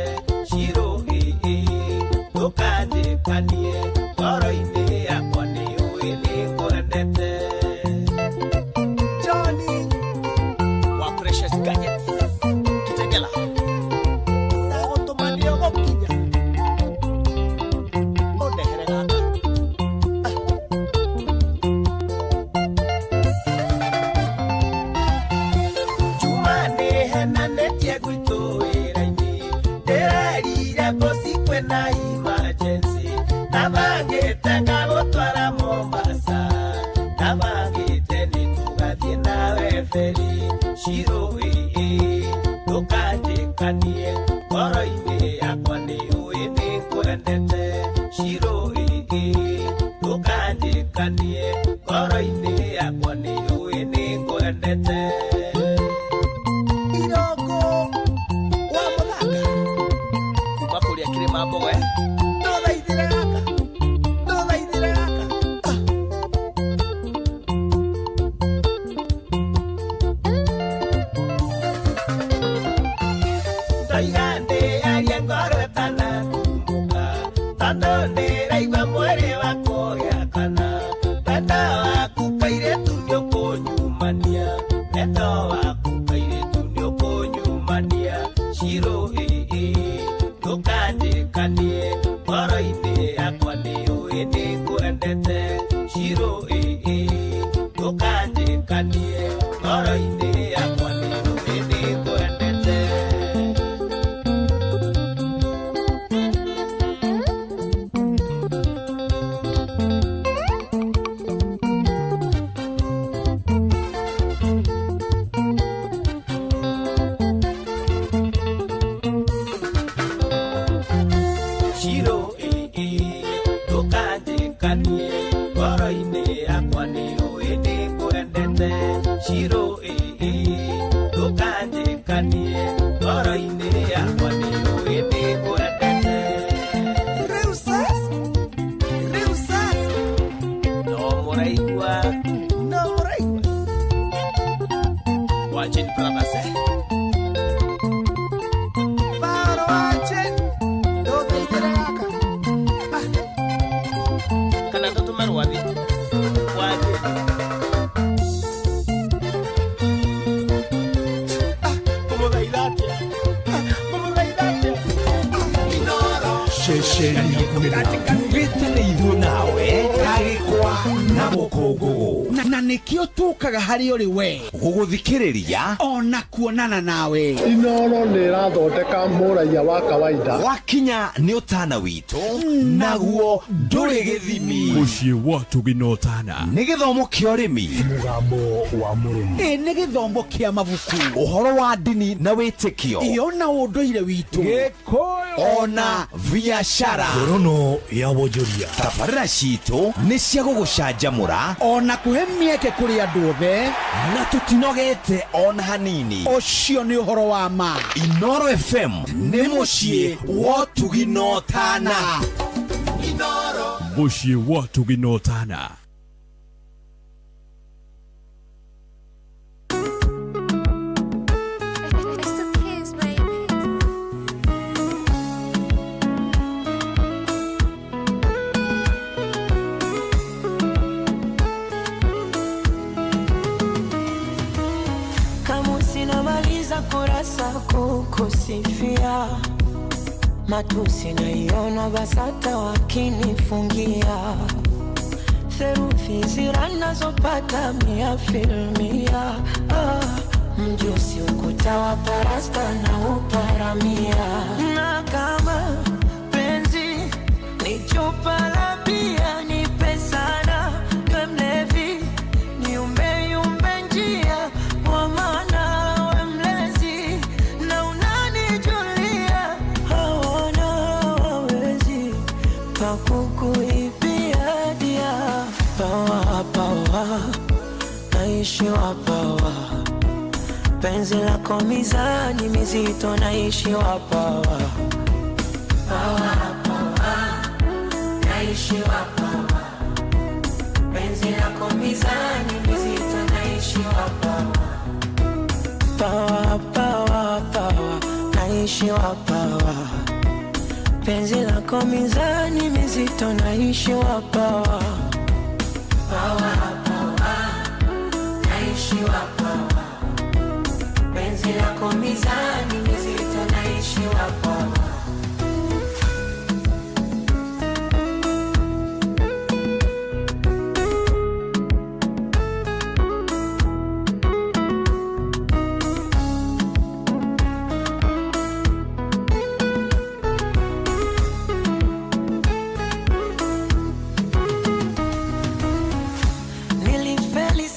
Shiro ndũkanjĩkanie ngoro-inĩ yakwa nĩũĩ nĩngwendete Johnny wa Precious Gadgets Kitengela ndagũtũmanire gũkinya ũndehere gaka Jumani henanĩtie gwitũ wĩra-inĩ Ndĩrerire bosi kwĩna emergency Ndabangĩte ngagũtwara Mombasa Ndabangĩte nĩtũgathiĩ nawe feri Shiro ndũkanjĩkanie ngoro-inĩ yakwa nĩũĩ nĩngwendete Shiro ndũkanjĩkanie ngoro-inĩ yakwa nĩũĩ nĩngwendete Irogo wa mũthaka kuma kũrĩa kĩrĩma Mbogo ndũthaithire gaka ndũthaithire gaka Taigane aliengoro tanatumuka Tandone raiva mwere wako gĩakana Wenda waku kairĩtu nĩũkũnyumania Wendo waku kairĩtu nĩũkũnyumania Shiro ndũkanjĩkanie ngoro-inĩ yakwa nĩũĩ nĩngwendete Shiro ndũkanjĩkanie ngoro-inĩ yakwa nĩũĩ nĩngwendete Chiro Tukanje kanie Oroine yakwa niyo ende kuendete Reusas No moraigua Watching brothers Faro watching Dobe itiraka Kana toto marwadi Watching Gĩtĩrĩirwo nawe kagĩkwa na mũkũngũgũ na nĩkĩo tũkaga harĩ ũrĩ we gũgũthikĩrĩria ona kuonana nawe. Inooro nĩ ĩrathondeka mũraiya wa kawaida. Wakinya nĩ ũtana witũ naguo ndũrĩ gĩthimi. Mũciĩ wa Tũginotana nĩ gĩthomo kĩa ũrĩmi, mũgambo wa mũrĩmi, nĩ gĩthomo kĩa mabuku, ũhoro wa ndini na wĩtĩkio, ona ũndũire witũ, Gĩkũyũ ona biacara, ngorono ya wonjoria. Tabarĩra citũ nĩ cia gũgũcanjamũra ona kũhe mĩeke kũrĩ andũ othe na tũtinogete ona hanini. Ũcio nĩ ũhoro wa ma. Inooro FM nĩ mũciĩ wa Tũginotana. Mũciĩ wa Tũginotana. Kurasa kukusifia matusi naiona BASATA wakinifungia theruthi zira nazopata 100%. Mjusi ukuta wa parasta na uparamia, na kama penzi ni chupa la bia nipe sana we mlevi niumbe yumbe njia kwa maana kukuibia dia pawa naishi wapawa penzi lako mizani mizito naishi wapawa naishi wapawa penzi lako mizani mizito naishi wapawa pawa naishi wapawa penzi lako mizani mizito naishi wapawa naishi wapawa penzi lako mizani mizito naishi wapawa.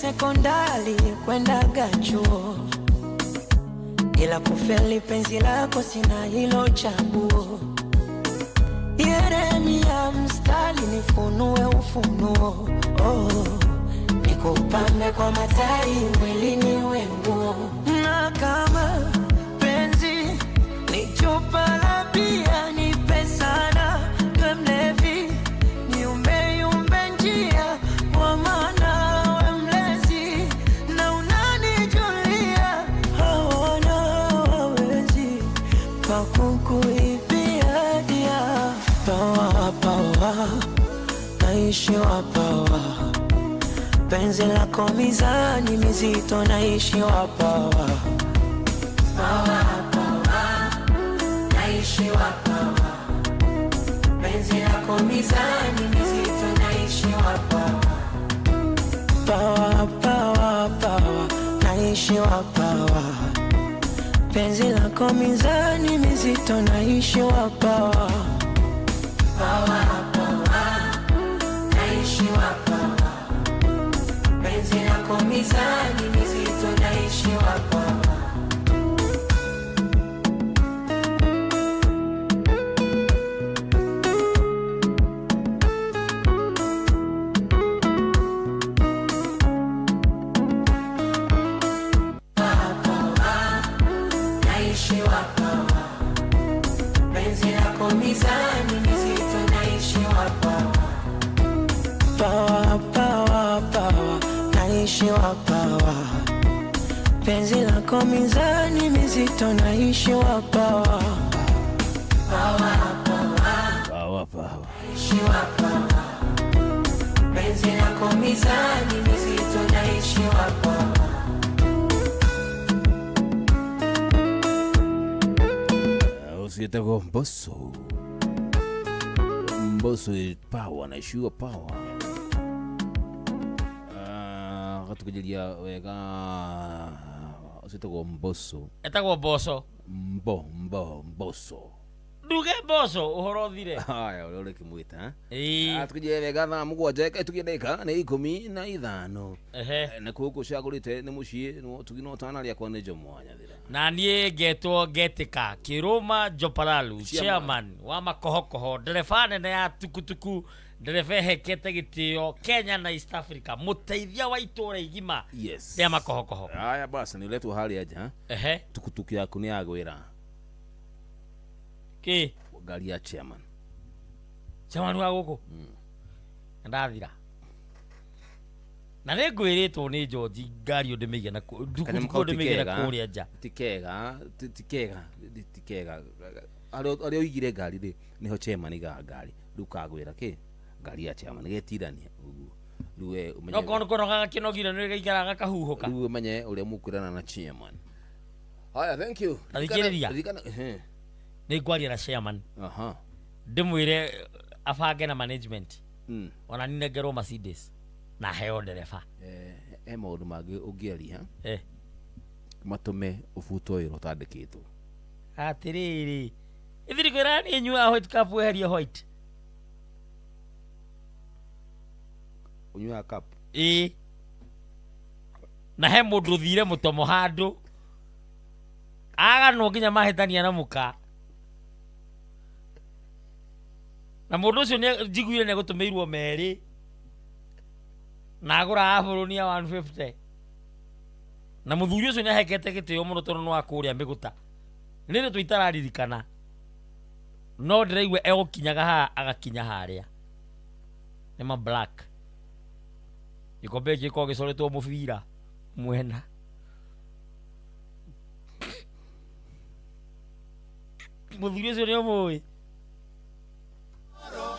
Sekondari kwenda gachuo, ila kufeli penzi lako sina hilo chaguo. Yeremia mstari nifunue ufunuo, nikupambe kwa matai mwilini wenguo, na kama penzi ni chupa la bia nipe sana we mlevi niumbe yumbe njia kwa maana kukuibia dia pawa naishi wapawa penzi lako mizani mizito naishi wapawa naishi wapawa penzi lako mizani mizito naishi wapawa pawa naishi wapawa penzi lako mizani mizito naishi wapawa naishi wapawa penzi lako mizani mizito naishi wapawa. naishiwa pawa, penzi lako mizani mizito naishiwa pawa, pawa naishiwa pawa, penzi lako mizani mizito naishiwa pawa. Usietako Mbosso. Mbosso power na sure power. Katukujilia wega usietako Mbosso. Etako Mbosso. Mbosso. Nduge Mbosso uhoro thire. Haya ule kimwita tukije wega tha mugwanja tukideka na 15 ehe na kuko shagurite ni mushie no tugino tana ria kwa nejo mwanya thira na nie getwo getika Kiruma Jopalalu chairman wa makohokoho ndereba nene ya tukutuku ndereba hekete gitio Kenya na East Africa muteithia wa itura igima ya makohokoho. Haya basi ni letu hali aja ehe tukutuku yaku ni agwira ki gari ya chairman wa guku ndathira na negwiritwo ni George ngari ndimigia na nduku ndimigia na kuria nja tikega ari oigire ngari ri niho chairman ngari ndukagwira ki ngari ya chairman getirania ruwe umenye no kono gakinogire ni gaikaraga kahuhuka ruwe umenye uria mukwirana na chairman. Haya thank you arikiria ni gwaria na chairman ndimwire afange na management ona ninengerwo Mercedes na heo ndereba maundu mangi ungiaria matume ubuto wira utandikitwo atiriri ithiri kwira ni nyua white cup weheria white unyua cup na he mundu thire mutomo handu agano nginya mahitania na muka na mundu ucio ni njiguire ni gutumirwo meri na agura aburunia 150 na muthuri ucio ni ahekete gitio muno tono no akuria miguta nini tuitararirikana no ndiraigwe egukinyaga ha agakinya haria ni ma black ikombe giko gicoretwo mubira mwena muthuri ucio ni omoi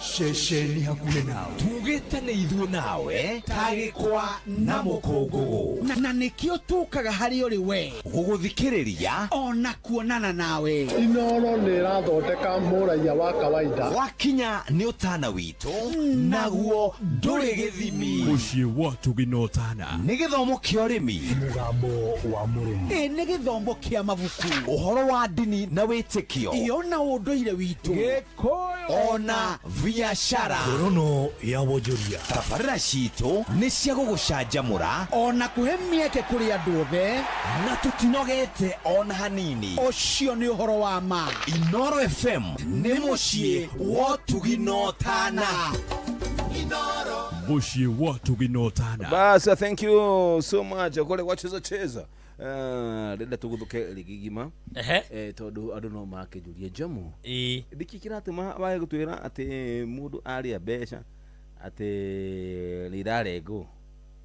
Shesheni hakule nawe tugite ni ithuĩ nawe tagĩkwa na mũkũngũgũ na nĩkĩo tukaga harĩ ũrĩ we gũgũthikĩrĩria ona kuonana nawe. Inooro nĩ ĩrathondeka mũraiya wa kawaida wakinya nĩ ũtana witũ naguo ndũrĩ gĩthimi mũciĩ wa tũginotana nĩ gĩthomo kĩa ũrĩmi mũgambo wa mũrĩmi nĩ gĩthomo kĩa mabuku ũhoro wa ndini na wĩtĩkio ona ũndũire witũ gĩkũyũ ona biashara ngorono ya wonjoria tabarĩra citũ nĩ cia gũgũcanjamũra ona kũhe mĩeke kũrĩ andũ othe na tũtinogete ona hanini ũcio nĩ ũhoro wa ma. Inooro FM nĩ mũciĩ wa tũginotana mũciĩ wa tũginotana. Basa thank you so much kule wacheza renda tuguthuke ligigima tondu andu no makijurie jamu ndiki kiratuma wae gutwira ati mundu aria besha ati nirarego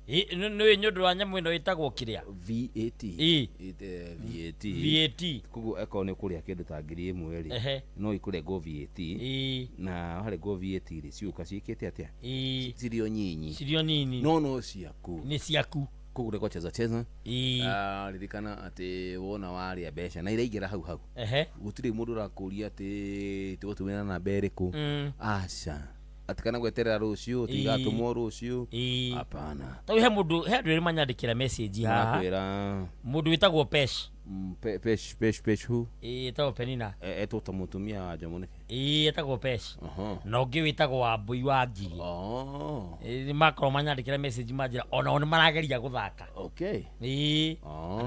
nĩ nyũndũ wa nyamũ ĩno ĩtagwo kĩrĩa VAT kugu eko nĩ kuria kindu ta 1,000 ri no ikurengwo VAT na harengwo VAT ri ciuka ciĩkĩte atia cirio nyinyi no ciaku nĩ ciaku kugure kwa cheza ririkana ati wona waria besha na iraigera hau gutire mundu rakuria ati tugutumira na mberiku aca atikana gweterera rucio tigatumwo rucio hapana tawi he mundu he ndu manyandikira message haha mundu witagwo pesh hu tawo penina eto mutumia wa jamune etagwo pesh na ungi witagwo wa mbui wa ngiri ni makoro manyandikira message manjira ona marageria guthaka ni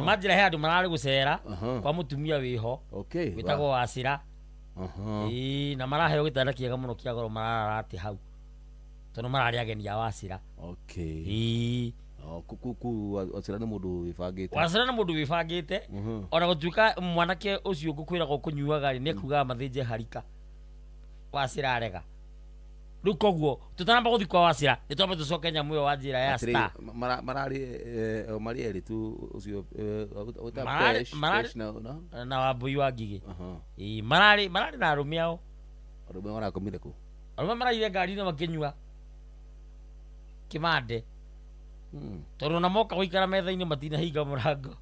manjira he andu marari gucera kwa mutumia wiho witagwo Wacira na maraheo gitanda kiega muno kia goro mararati hau tono marari ageni ya Wacira kuku Wacira ni mundu wifangite Wacira ni mundu wifangite ona gutuika mwanake ucio ngukwira go kunyuaga ni kuga mathinje harika Wacira arega riu koguo tutanamba guthi kwa Wacira nitwambe tucoke nyamu yo wa njira ya Star marari eri tu ucio na Wambui wa Ngigi marari na arumi ao arumi marakomire ku arumi maraire ngari-inĩ makinyua kimande tondu na moka guikara metha-inĩ matinahinga mũrango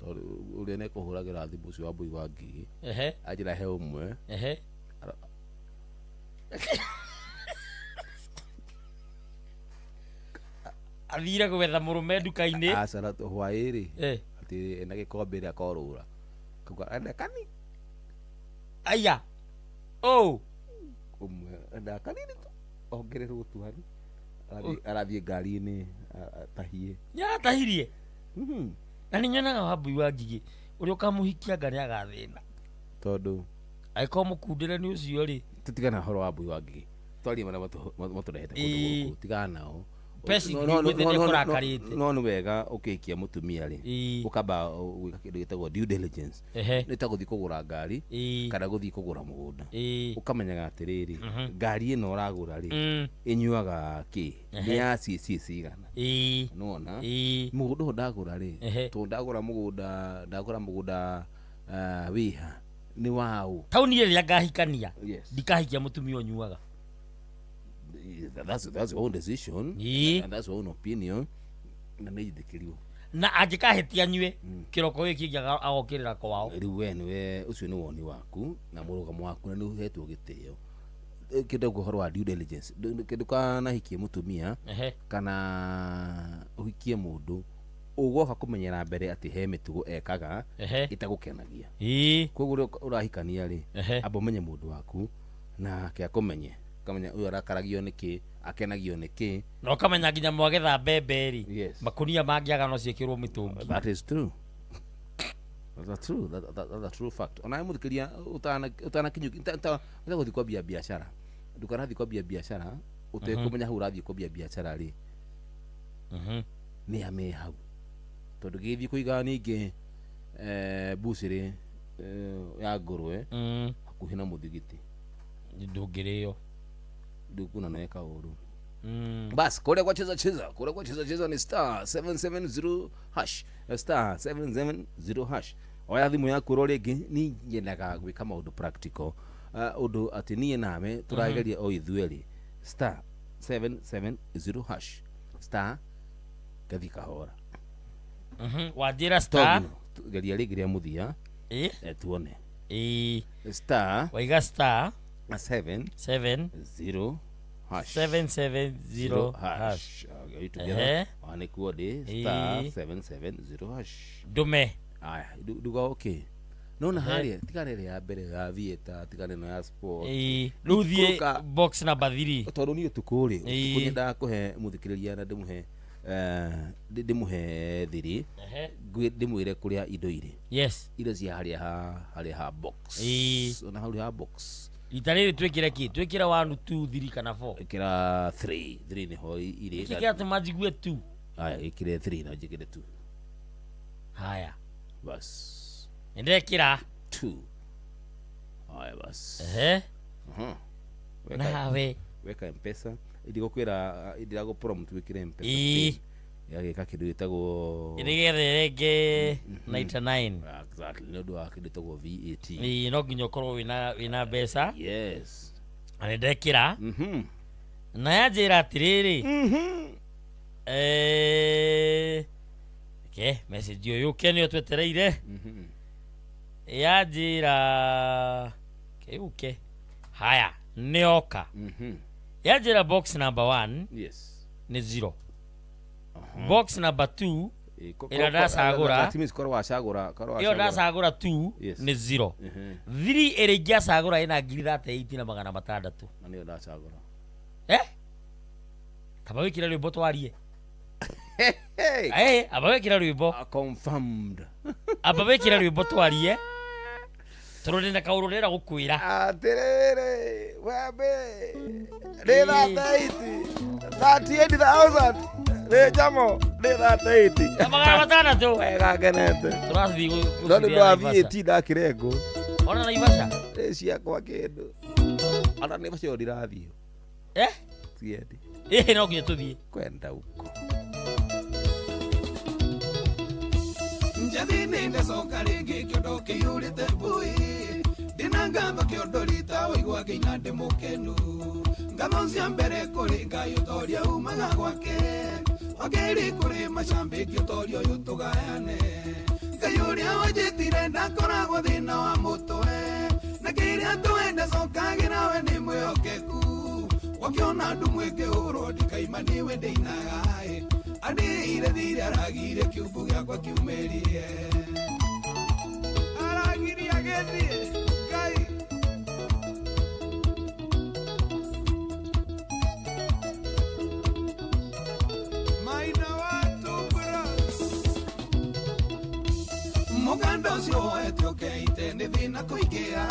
tondu uria nekuhuragira thimu ucio Wambui wa Ngigi anjira he umwe athire gwetha murume nduka-inĩ acara hwaĩ-rĩ ati ena gikombe ria korura kuga enda kani aya umwe enda kanini tu ongererwo tuhari arathie ngari-inĩ tahie tahirie na nĩ nyonaga Wambui wa Ngigi ũrĩa ũkamuhikia ngari agathĩna tondu agĩkorwo mũkundĩre nĩ ũcio rĩ tutigana horo wa Wambui wa Ngigi twarie marĩa matũrehete kũndũ gũkũ tigana nao no nĩ wega ũkĩhikia mũtumia rĩ ũkamba gwĩka kĩndũ gĩtagwo due diligence nĩ ta gũthiĩ kũgũra ngari kana gũthiĩ kũgũra mũgũnda ũkamenyaga atĩrĩrĩ ngari ĩno ũragũra rĩ ĩnyuaga kĩ nĩ ya cc cigana nona mũgũnda ũyũ ndagũra rĩ tondũ ndagũra mũgũnda wĩha nĩ waũ tauni ĩrĩa ngahikania ndikahikia mũtumia ũnyuaga. That's your own decision and that's your own opinion na nĩ ithikĩrio na angĩkahetia nyue kĩroko gĩkĩ kĩngĩ agokĩrĩra kwao rĩu we nĩwe ũcio nĩ woni waku na mũrũgamo waku na nĩ ũhetwo gĩtĩo kĩndũ ũhoro wa due diligence kĩndũ kanahikie mũtumia kana ũhikie mũndũ ũgoka kũmenyera mbere atĩ he mĩtugo ekaga ĩtagũkenagia koguo ũrahikania rĩ amba ũmenye mũndũ waku na kĩakũmenye kamenya uyu arakaragio niki akenagio niki no kamenya nginya mwagetha mbembe ri makunia mangiaga no ciekirwo mitungi. That is true. That's true. That's a true fact. Ona muthikiria utana kinyuki nta guthi kwambia biashara ndukanathi kwambia biashara utekumenya hu urathi kwambia biashara ri ni ame hau tondu githi kuiga ningi buciri ya ngurwe hakuhi na muthigiti ndungirio ndukuna naweka uru bas kule kwa cheza ni star 770 hash star 770 hash oya thimu yaku ro ringi ni nyendaga gwika maundu practical undu ati nie nawe turageria o ithueri star 770 hash star gathika hora wajira star geria ringi muthia tuone star waiga star 770 hash 770 hash okay together ane kuode star 770 hash dume aya duga okay nona haria tikarere ya mbere ya vieta tikane no ya sport ruthie box number 3 tondu ni utukuri kunyenda kuhe muthikiriria na ndimuhe thiri ndimwire kuria indo iri indo cia haria ha box ona haria ha box itariri twikire ki twikire 1 2 3 kana 4 ikira 3 ni ho iri ikira tumajigue 2 aya ikire 3 na jikire 2 haya bas ndekira 2 aya bas nawe weka mpesa idigokwira idiago prompt wikire mpesa yagika kindu gitagwo irigethe renge 99 exactly no do kindu gitagwo VAT no nginya ukorwo wina mbeca yes ani ndekira na yanjira atiriri message yo yukenio twetereire yanjira uke haya nioka yanjira box number 1 yes ni 0 box number 2 ila ndacagura iyo ndacagura 2 ni 0 3 iri ngiacagura ina ngiri 38 na magana 600 na niyo ndacagura kaba wikira rwimbo twarie aba wikira rwimbo confirmed aba wikira rwimbo twarie turore na kaurorera gukwira atirere wambe rira 38,000 rejamo rira 38 magana 600 wega genete turathi ndo ndo VAT ndakirengo Ona Naivasha. Ciakwa kĩndũ. Ona Naivasha yo ndirathiĩ. Siendi. No nginya tũthiĩ. Kwenda huko. Njathini ndacoka rĩngĩ kĩondo kĩiyũrĩte mbui. Ndĩna ngatho kĩondo rita waigua ngĩina ndĩ mũkenu. Ngatho cia mbere kũrĩ Ngai ũtoria umaga gwake. Wakerĩ kũrĩ macambĩki ũtoria ũyũ tũgayane. Ngai ũrĩa wanjĩtire ndakoragwo thĩna wa mũtwe. Na kĩrĩa twenda cokagĩra we nĩ mwĩhokeku. Wakiona andũ mwĩkĩhũrwo ndikaima nĩwe ndĩinaga. Andĩire thire aragire kiumbu gĩakwa kiumĩrie. Aragirie agĩthiĩ Ngai. Maina watu bros. Mũganda ũcio woete ũkeite nĩ thĩna kũingĩha.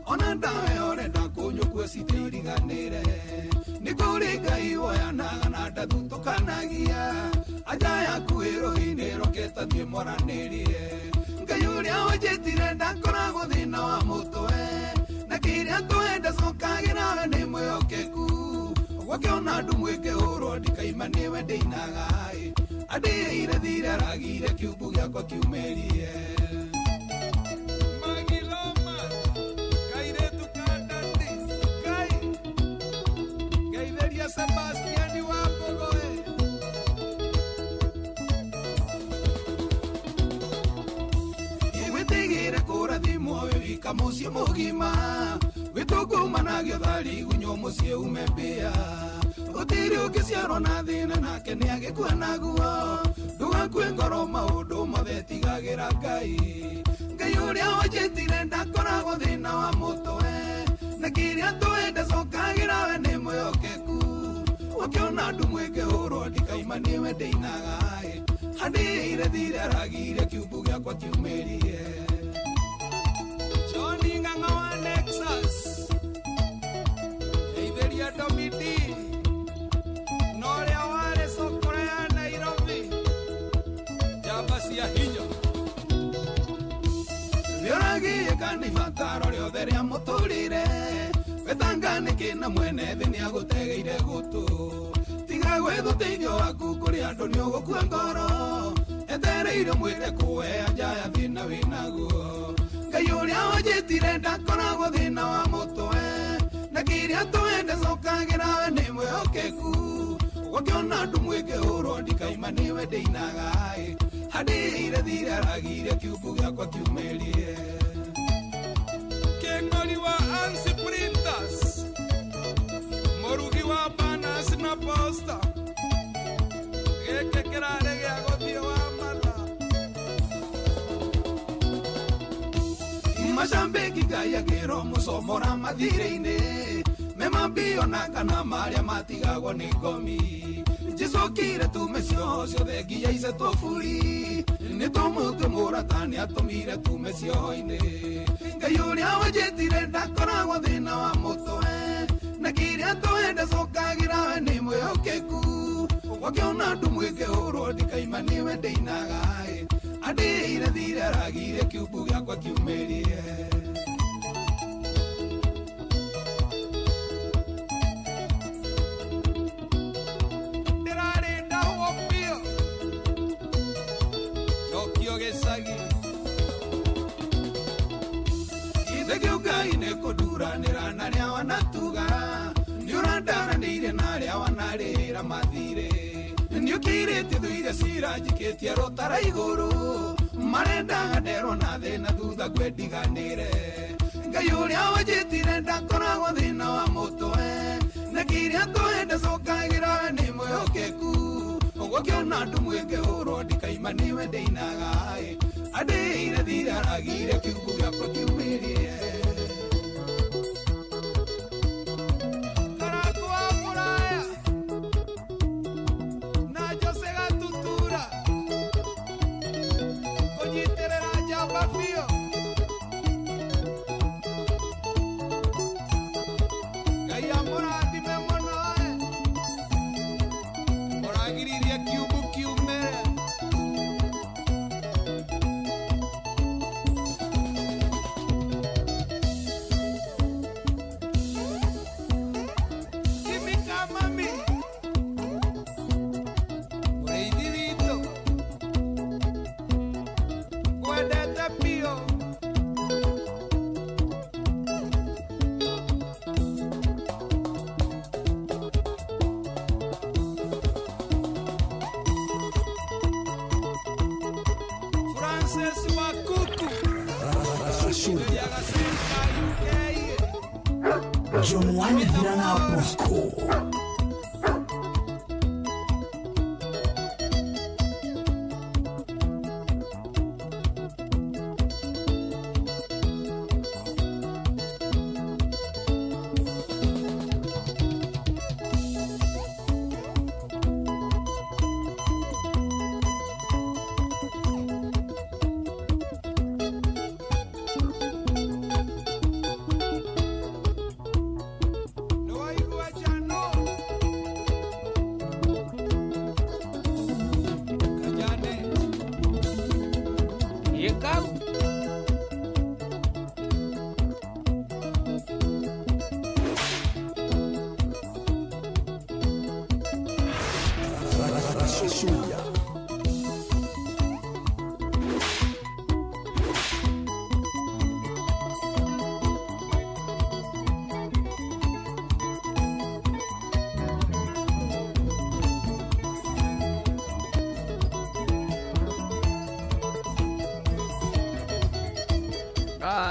Ona ndawe ũrenda kũnyũkua citĩiriganĩre. Nĩ kũrĩ Ngai woyanaga na ndathutũkanagia. Aja yaku ĩrohi-inĩ roketa thiĩ mwaranĩrie. Ngai ũrĩa wanjĩtire ndakoragwo thĩna wa mũtwe. Na kĩrĩa twenda cokagĩra we nĩ mwĩhokeku. Wakiona andũ mwĩkĩhũrwo ndikaima nĩwe ndĩinaga. Andĩire thire aragire kiumbu gĩakwa kiumĩrie. Sebastian wa Bogoe. Iwitigire kurathimwo wika muciĩ mũgima. Wĩtũngũmanagio thari gunywo muciĩ ume mbĩa. Gũtirĩ ũngĩciarwo na thĩna nake nĩ agĩkua naguo. Ndũgakue ngoro maũndũ mothe tigagĩra Ngai. Ngai ũrĩa wanjĩtire ndakoragwo thĩna wa mũtwe. Na kĩrĩa twenda cokagĩra we nĩ mwĩhokeku. Wakiona andũ mwĩkĩhũrwo ndikaima nĩwe ndĩinaga. Andĩire thire aragire kiumbu gĩakwa kiumĩrie. Johnny Ng'ang'a wa Nexus. Geithĩria Domidi. Na ũrĩa warĩ cokora ya Nairobi. Njamba cia hinya. Rĩoragiĩ kana ibataro rĩothe rĩa mũtũrĩre. Wetanganĩke na mwene thĩ nĩ agũtegeire gũtũ. Tiga gwetha ũteithio waku kũrĩ andũ nĩ ũgũkua ngoro. Etereire mwĩre kũwe anja ya thĩna wĩnaguo. Ngai ũrĩa wanjĩtire ndakoragwo thĩna wa mũtwe. Na kĩrĩa twenda cokagĩra we nĩ mwĩhokeku. Wakiona andũ mwĩkĩhũrwo ndikaima nĩwe ndĩinaga. Andĩire thire aragire kiumbu gĩakwa kiumĩrie. Kĩng'ori wa Ansi Printers. Mũrugi wa banners na poster. Gĩkĩ kĩrarĩ gĩa gũthiĩ wa matha. Macambĩki Ngai agĩrwo mũcomora mathirĩ-inĩ. Memambio na kana marĩa matigagwo nĩ ngomi. Njicokire tume cio ciothe nginya ice tũburi. Nĩ tũmũtwe mũrata nĩ atũmire tume cioho-inĩ. Ngai ũrĩa wanjĩtire ndakoragwo thĩna wa mũtwe. Na kĩrĩa twenda cokagĩra we nĩ mwĩhokeku. Wakiona andũ mwĩkĩhũrwo ndikaima nĩwe ndĩinaga. Andĩire thire aragire kiumbu gĩakwa kiumĩrie. Ndĩrarĩ ndahwo biũ. Cokio gĩcagi. Ithe kĩu Ngai nĩ kũnduranĩra na rĩa wanatuga. Nĩ ũrandaranĩire na rĩa wanarĩra mathirĩ. Nĩ ũkĩrĩte thũire cira njikĩtie rũtara igũrũ. Marendaga nderwo na thĩna thutha ngwendiganĩre. Ngai ũrĩa wanjĩtire ndakoragwo thĩna wa mũtwe. Na kĩrĩa twenda cokagĩra we nĩ mwĩhokeku. Wakiona andũ mwĩkĩhũrwo ndikaima nĩwe ndĩinaga. Andĩire thire aragire kiumbu gĩakwa kiumĩrie. Sesi wa kuku John Wani Dhirana Bosco.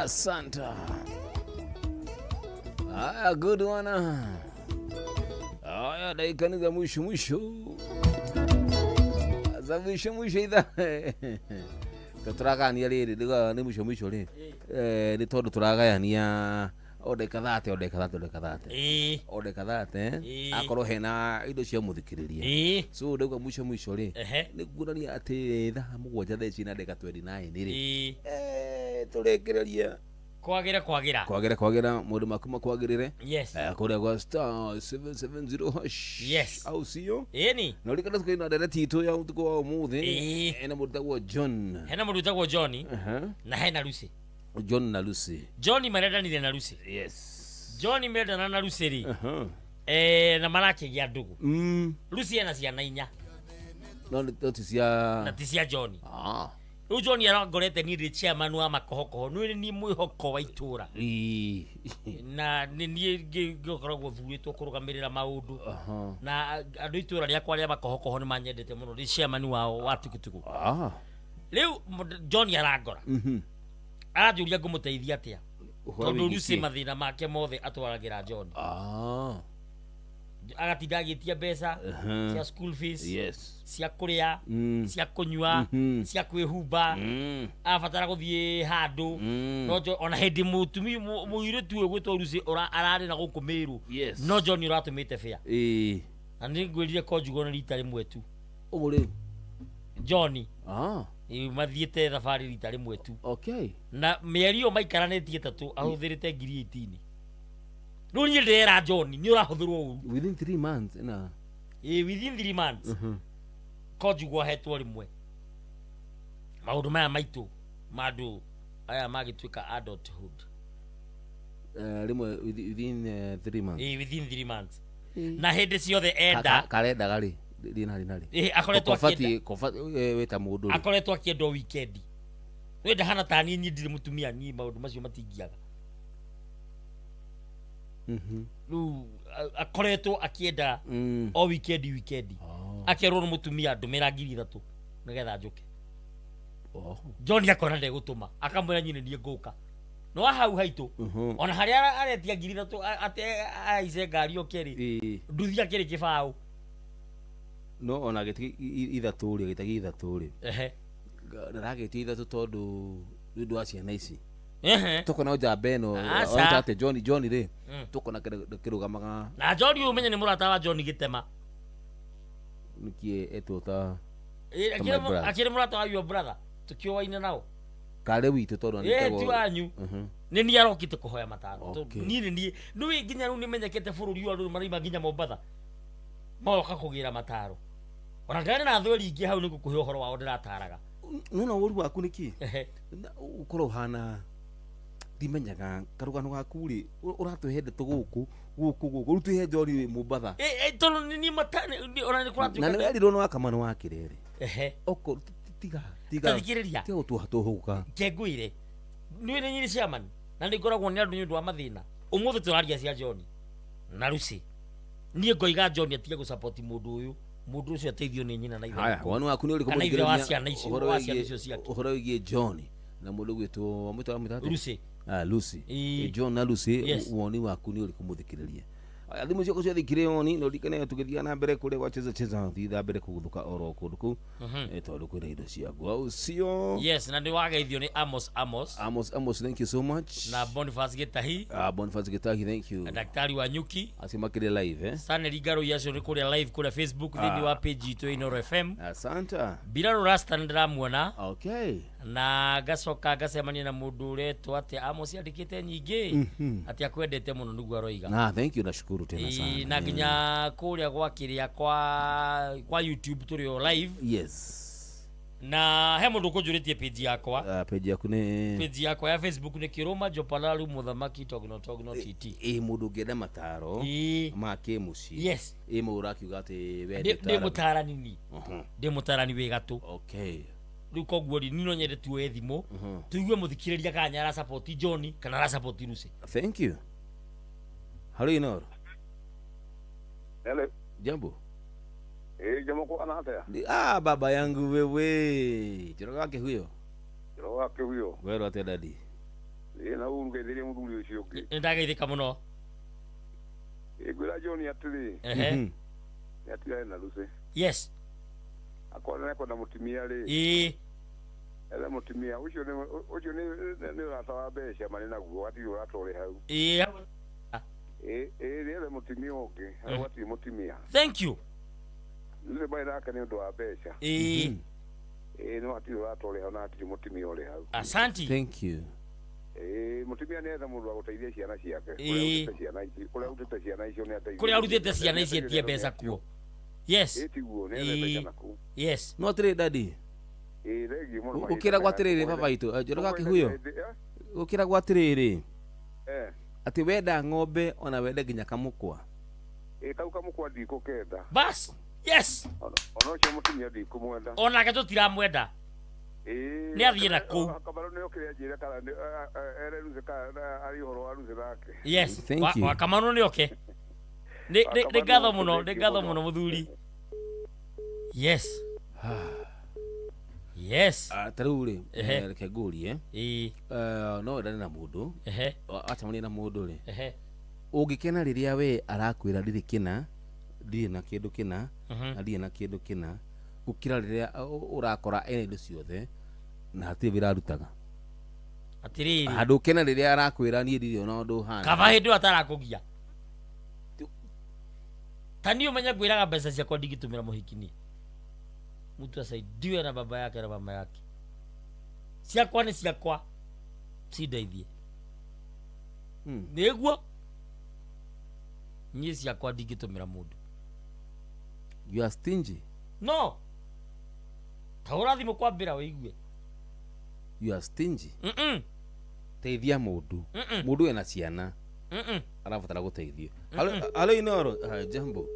Santa. Haya, good one. Haya, dakika ni za mwisho. Za mwisho idha. Tuturagania riri ni mwisho ri. Ni tondu turagayania odeka thate. Odeka thate. Akorwo hena indo cia muthikiriria. So ndauga mwisho ri. Ni ngurania ati tha mugwanja theci na ndeka 29 ri. Turekereria kwagira mundu makuma kwagirire kuria gwa star 770 hash au sio na ulikana tukina direct ito ya utuko wa umuthi ena mundu tagwo John na hena Lucy John maredanire na Lucy John merendana na Lucy ri na marake gia ndugu Lucy ena ciana 4 no tisia John Rĩu John arangorete ni rĩ chairman wa makohoko nĩ ni mwĩhoko wa itura na ni ngĩkoragwo thurĩtwo kũrũgamĩrĩra maũndũ na andũ itura rĩakwa rĩa makohoko nĩ manyendete mũno rĩ chairman wao wa tukutuku rĩu John arangora aranjũria ngũmũteithia atĩa tondũ Lucy mathĩna make mothe atwaragĩra John agatinda agĩtia mbeca cia school fees cia kũrĩa cia kũnyua cia kwĩhumba abatara gũthiĩ handũ no ona hĩndĩ mũtumi mũirĩtu ũyũ gwĩtwo Lucy ararĩ na gũkũ Meru no John ũratũmĩte fare na nĩ ngwĩrire conjugal nĩ rita rĩmwe tu ũguo John mathiĩte thabarĩ rita rĩmwe tu na mĩeri ĩyo maikaranĩtie 3 ahũthĩrĩte 18,000 no niĩ ndĩrera John nĩ ũrahũthĩrwo within 3 months na within 3 months conjugal hetwo rĩmwe maũndũ maya maitũ mandũ aya magĩtuĩka adulthood rĩmwe within 3 months within 3 months na hĩndĩ ciothe enda karendaga rĩ akoretwo wĩta mũndũ akoretwo akĩendwo weekend nĩ ndahana ta niĩ ndirĩ mũtumia niĩ maũndũ macio matingiaga akoretwo akienda o weekend akerwo nĩ mũtumia ndũmĩra 3,000 nĩgetha njoke John akona ndegũtũma akamwĩra nyine niĩ ngũka no hau haitũ ona harĩa aretia 3,000 ate aice ngari okeri nduthi akĩrĩ kĩbaũ no ona gĩtĩ ithatũ rĩ gĩtagi ithatũ rĩ ndaragĩtia ithatũ tondũ nĩ ũndũ wa ciana ici tukona njamba ĩno ate John rĩ tukona kĩrũgamaga na John umenye nĩ mũrata wa John Gĩtema nikie etwo ta akĩrĩ mũrata wa your brother tukiowaine nao kare witũ tondũ nĩ tu anyu nĩ niĩ arokite kũhoya mataro niĩ nĩ nginya rĩu nĩmenyekete bũrũri wa rũrũ marima nginya Mombasa moka kũgĩra mataro ona ndarĩ na thweri ingĩ hau nĩ gũkũhe ũhoro wao ndĩrataraga nona ũru waku nĩkĩ ũkorwo hana ndimenyaga karũgano gaku rĩ ũratũhe ndeto gũkũ rĩu tũhe John Mombasa tondũ nĩ matane ona nĩ kũratuĩka na nĩ werirwo nĩ wakamano wa kĩrere oko tiga thikĩrĩria tiga gũtũhũka kengũire nĩ nyiri chairman na nĩ ngoragwo nĩ andũ nĩ ũndũ wa mathĩna ũmũthĩ tũraria cia John na Lucy niĩ ngoiga John atige gũsupport mũndũ ũyũ mundu ucio ateithio ni nyina na ithe. Haya, wanu waku ni uri kumugirania wa ciana icio wa ciana icio ciake. Uhoro wigie John na mundu gwitwo mutatu Lucy. Lucy. John na Lucy, woni waku ni uri kumuthikiriria. Thimu cioko cia thikire oni no ndikane tugithia na mbere kure gwa cheza thitha mbere kuguthuka oro kundu ku tondu kwina indo cia gwa ucio. Yes, na ndi wageithio ni Amos, thank you so much. Na Boniface Gitahi. Boniface Gitahi, thank you. Daktari wa Nyuki asimakire live Stanley Garo yacio ni kure live kure Facebook thini wa page itu Inoro FM. Asanta. Biraro Rasta ndiramuona. Okay. Na gacoka gacemania na mundu uretwo ati Amos andikite nyingi ati akwendete muno nugu aroiga. Thank you, nashukuru tena sana. Na ginya kuria gwa kiria kwa YouTube turio live. Yes. Na he mundu kunjuritie page yakwa. Page yaku ni page yakwa ya Facebook ni Kiroma Jopalalu Muthamaki Togno TT. Mundu ngenda mataro ma kimuci. Yes. Mura kiuga ati wende de mutarani ni. De mutarani wega tu. Okay. Riu koguo ni no nyende tuwe thimo tuigue muthikiriria kanya ra support John kana ra support Lucy. Thank you. Hello Inoro. Hello. Jambo. Jambo kwa anata. Baba yangu wewe. Jiro wake huyo. Wewe ate dadi. Na ungetheria muthuri ucio ki. Ndageithika muno. Gwira John atiri. Yatira na Lucy. Yes. Akona na mutimia ri. Ele mutimia ucio ni ratawa besha manena guo ati uratore hau. Ele mutimia oke. Ati mutimia. Thank you. Nile baina kana ndo abesha. No ati uratore hau na ati mutimia ole hau. Asante. Thank you. Mutimia neza mundu aguteithia ciana ciake. Kule utete ciana icio ni ateithia. Kule utete ciana icio tie besa kuo. Yes. Etiguo neza naku. Yes. No tire dadi. Regi muno. Ukira gwatiriri baba itu. Jiro gake huyo. Ukira gwatiriri. Ati wenda ng'ombe ona wende ginya kamukwa. Kau kamukwa ndiko kenda. Bas. Yes. Ono cio mutimia ndiko mwenda. Ona ke tutiramwenda. Ni athie na ku. Kamaro ni okire njira kana ere ruze kana ari horo waruze nake. Yes. Wa kamaro ni oke. Ni gatho muno muthuri. Yes. Yes. Taruri reke nguri no ndane na mundu atamani na mundu ri ungikena riria we arakwira ndiri kina ndiri na kindu kina na ndiri na kindu kina gukira riria urakora ene indo ciothe na hatirĩ wĩra arutaga atiriri handũ kena rĩrĩa arakwĩra niĩ ndirĩ ona ũndũ hana kaba hĩndĩ atarakũgia tani umenya ngwĩraga mbeca ciakwa ndingĩtũmĩra mũhikini mtu asaidiwe na baba yake na mama yake ciakwa nĩ ciakwa cindeithie nĩguo niĩ ciakwa ndingĩtũmĩra mũndũ. You are stingy. No tahũra thimũ kwambĩra wĩigue. You are stingy. Teithia mũndũ mũndũ ena ciana arabatara gũteithio. Halo Inoro. Jambo.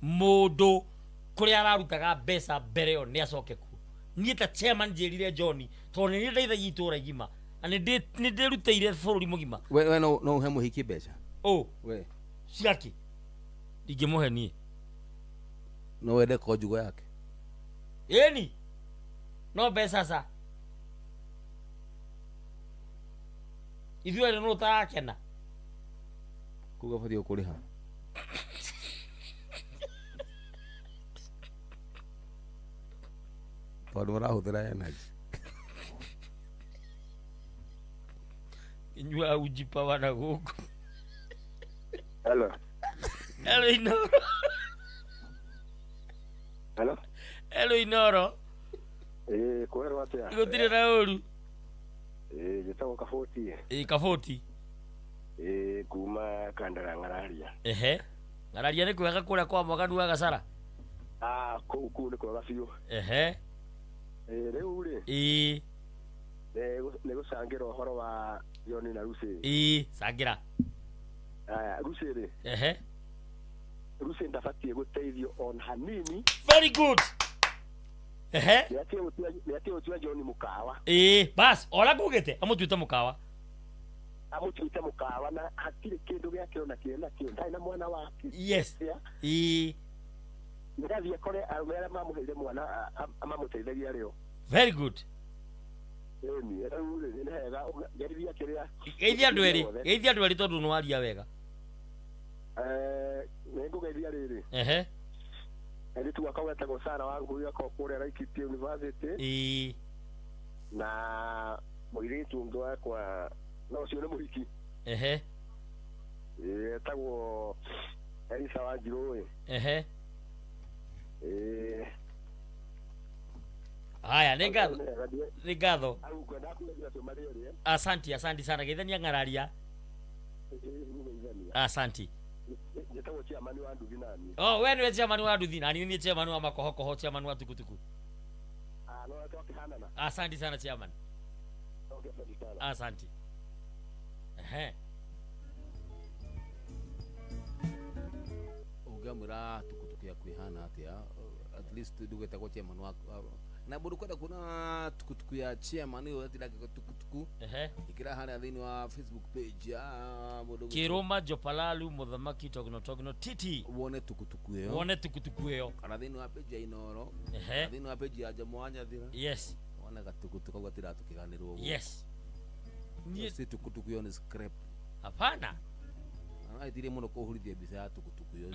Mũndũ kũrĩa ararutaga mbeca mbere yo nĩ acoke kuo. Niĩ ta chairman njĩrire John tondũ nĩ ndeithagia itũũra igima na nĩ ndĩrutĩire bũrũri mũgima. We no ũhe mũhiki mbeca. We ciaki ndingĩmũhe niĩ. No wende konjugo yake. Eni no mbeca sa ithuĩ nĩ ũtarakena kuga bati ũkũrĩha. Tondũ ũrahũthĩra energy. Inyua ujipawa na gũkũ. Hello. Hello Inoro. Hello. Hello Inoro. Kwero atia. Gũtirĩ na ũru. Gĩtagwo Kaboti. Kaboti. Kuma Kandara Ngararia. Ngararia nĩ kwega kũrĩa kwa Mwaganu wa Gacara. Kũu nĩ kwega biũ. Rĩu rĩ. Nĩ gũcangĩra ũhoro wa John na Lucy. Cangĩra. Lucy rĩ. Lucy ndabatiĩ gũteithio on hanini. Very good. Nĩatie gũtua John mũkawa. Bas ora ngugĩte amũtuĩte mũkawa. Amũtuĩte mũkawa na hatirĩ kĩndũ gĩake ona kĩo ndarĩ na mwana wake. Yes. Nĩgathiĩ akore arũme arĩa mamũheire mwana amamuteithagia rĩo. Very good. Ĩni, rĩu rĩ nĩ hega gerithia kĩrĩa. Geithia andũ erĩ tondũ nĩ waria wega. Nĩngũgeithia rĩrĩ. Eritu wakwa wetagwo Sara wa Ngũria kũrĩa Laikipia University. Na mũirĩtu ũngĩ wakwa no ũcio nĩ mũhiki. Etagwo Elisa wa Njirũĩ. Haya, nĩ ngatho. Asanti sana, geithania ng'araria. Asanti. Njĩtagwo chairman wa nduthi nani. Oh, we nĩwe chairman wa nduthi, na niĩ nĩ chairman wa makohokoho, chairman wa tukutuku. No twakihanana. Asanti sana chairman. Asanti. Ugamura tukutuku ya kuihana atia, at least ndugĩtagwo chairman wa na mũndũ kwenda kuona tukutuku ya chairman ũyũ atirage tukutuku ikira hana thĩinĩ wa Facebook page ya mũndũ Kiruma Jopalalu Muthamaki Togno Titi wone tukutuku ĩyo kana thĩinĩ wa page ya Inoro thĩinĩ wa page ya Jomo wa Nyathira yes wone gatukutuku kwa tiratukiganĩrwo ũguo yes ni tukutuku yo ni scrap hapana aitire muno kuhurithia mbica ya tukutuku yo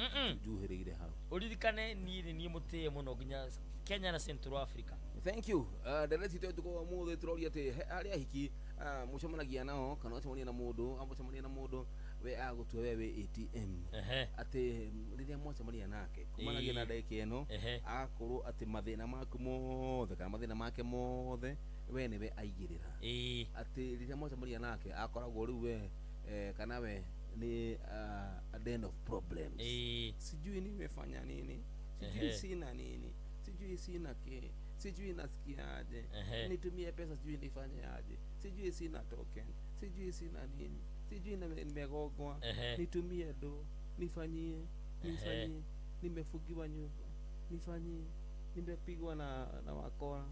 juhĩrĩire hau uririkane niĩ mũtĩe mũno nginya Kenya na Central Africa. Thank you. Ndereti tuko mũthĩ turoria ati arĩa hiki mũcemanagia nao kana mũcemania na mũndũ amũcemania na mũndũ we agũtua wewe ATM ati rĩrĩa mũcemania nake kumanagia na ndagĩka ĩno agakorwo ati mathĩna maku mothe kana mathĩna make mothe we nĩwe aigĩrĩra ati rĩrĩa mũcemania nake akoragwo rĩu we kana we ni a den of problems sijui nimefanya nini sijui sina nini sijui sina ke sijui nasikiaje nitumie pesa sijui nifanye aje sijui sina token sijui sina nini sijui nimegogwa nitumie do nifanyie nimefugiwa nyumba nifanyie nimepigwa na wakora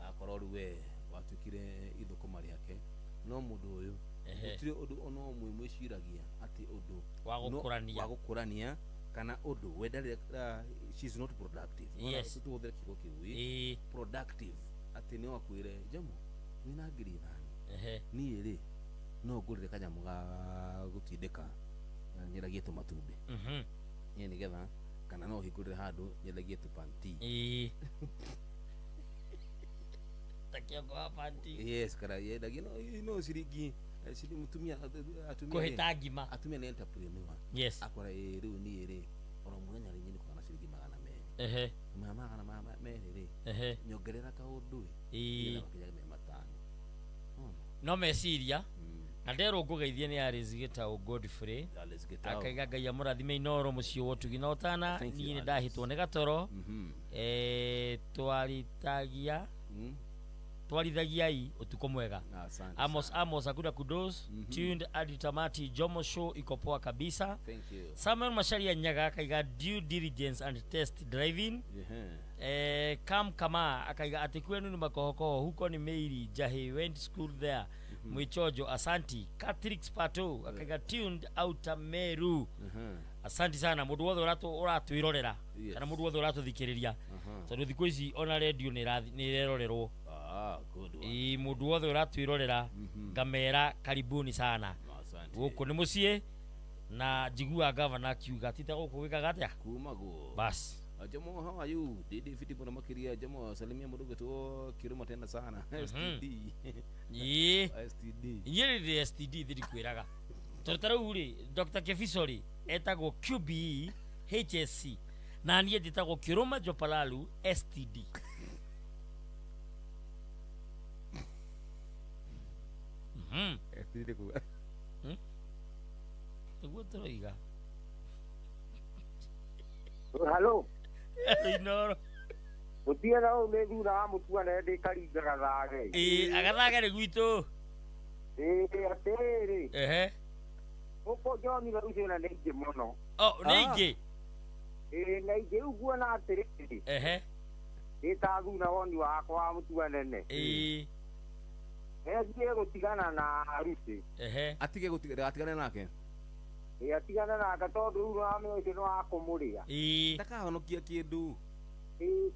akororu we watukire ithukuma riake no mundu uyu gutire undu ono umwe mwiciragia ati undu wa gukurania kana undu wendare she's not productive yes tuothe kigo kiwi productive ati ni wakwire Jomo nina ngiri thani ni ri no ngurire kanyamu ga gutindika nyiragie tu matumbi ni nigetha kana no hingurire handu nyiragie tu panti takia kwa panti yes kara yendagie no ciringi sidi mutumia atumia kuhita ngima atumia ni entrepreneur yes akora riu ni ri ora muthenya rinyi ni kana ciringi 200 magana merĩ nyongerera kaundu ĩ nginya matano no meciria na ndero ngugeithie ni arizigita o Godfrey akaiga Ngai amũrathime Inoro mũciĩ wotugi na ũtana niĩ nĩ ndahĩtwo nĩ gatoro twarithagiai utuko mwega Amos Akuda Kudos tuned Aditamati Jomo show iko poa kabisa. Thank you. Samuel Masharia Nyaga akaiga due diligence and test driving kama akaiga atikwenu ni makohokoho huko ni Meiri Jahi went school there Mwichojo asanti. Catrix Pato akaiga tuned outer Meru asanti sana mundu wothe uratwirorera kana mundu wothe uratuthikiriria tondu thikũ ici ona radio ni rerorerwo good one mundu wothe uratwirorera ngamera karibuni sana guku ni muciĩ na njigua governor kiuga tita guku gwikaga atia kuma go bas Jomo how are you didi fiti bona makiria Jomo salimia mundu gwetu kiruma tena sana STD STD yeri STD thiri kwiraga torotaro uri Dr. Kefisori etagwo QBE HSC na niĩ nditagwo Kiruma Jopalalu STD STD ku Egutroiga Hello Inoro Utiera o ne thura mutua na ndi karinga gathage agathage ri gwitu atiri uko John ga ucio na ndi muno ningi na ije uguo na atiri ita thuna woni wakwa mutua nene ngiye gutigana na Rusi atige gutigana nake atigana na gatondu ru ame ucio no akumuria ndakahonokia kindu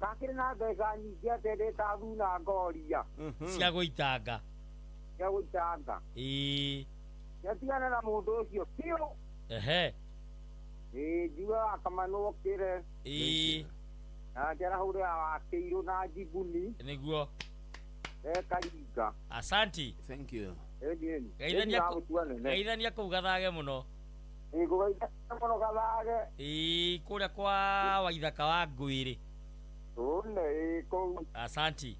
kakire na mbeca nyingĩ atende ta thuna ngoria cia gũitanga atigana na mũndũ ũcio biũ njuga akamanũkĩre nake arahũrĩra wakĩirũ na njibuni nĩguo ekaringa asanti thank you geithania kũu gathage mũno ngũgeithania mũno gathage kũrĩa kwa Waithaka wa Ngwĩrĩ kũu asanti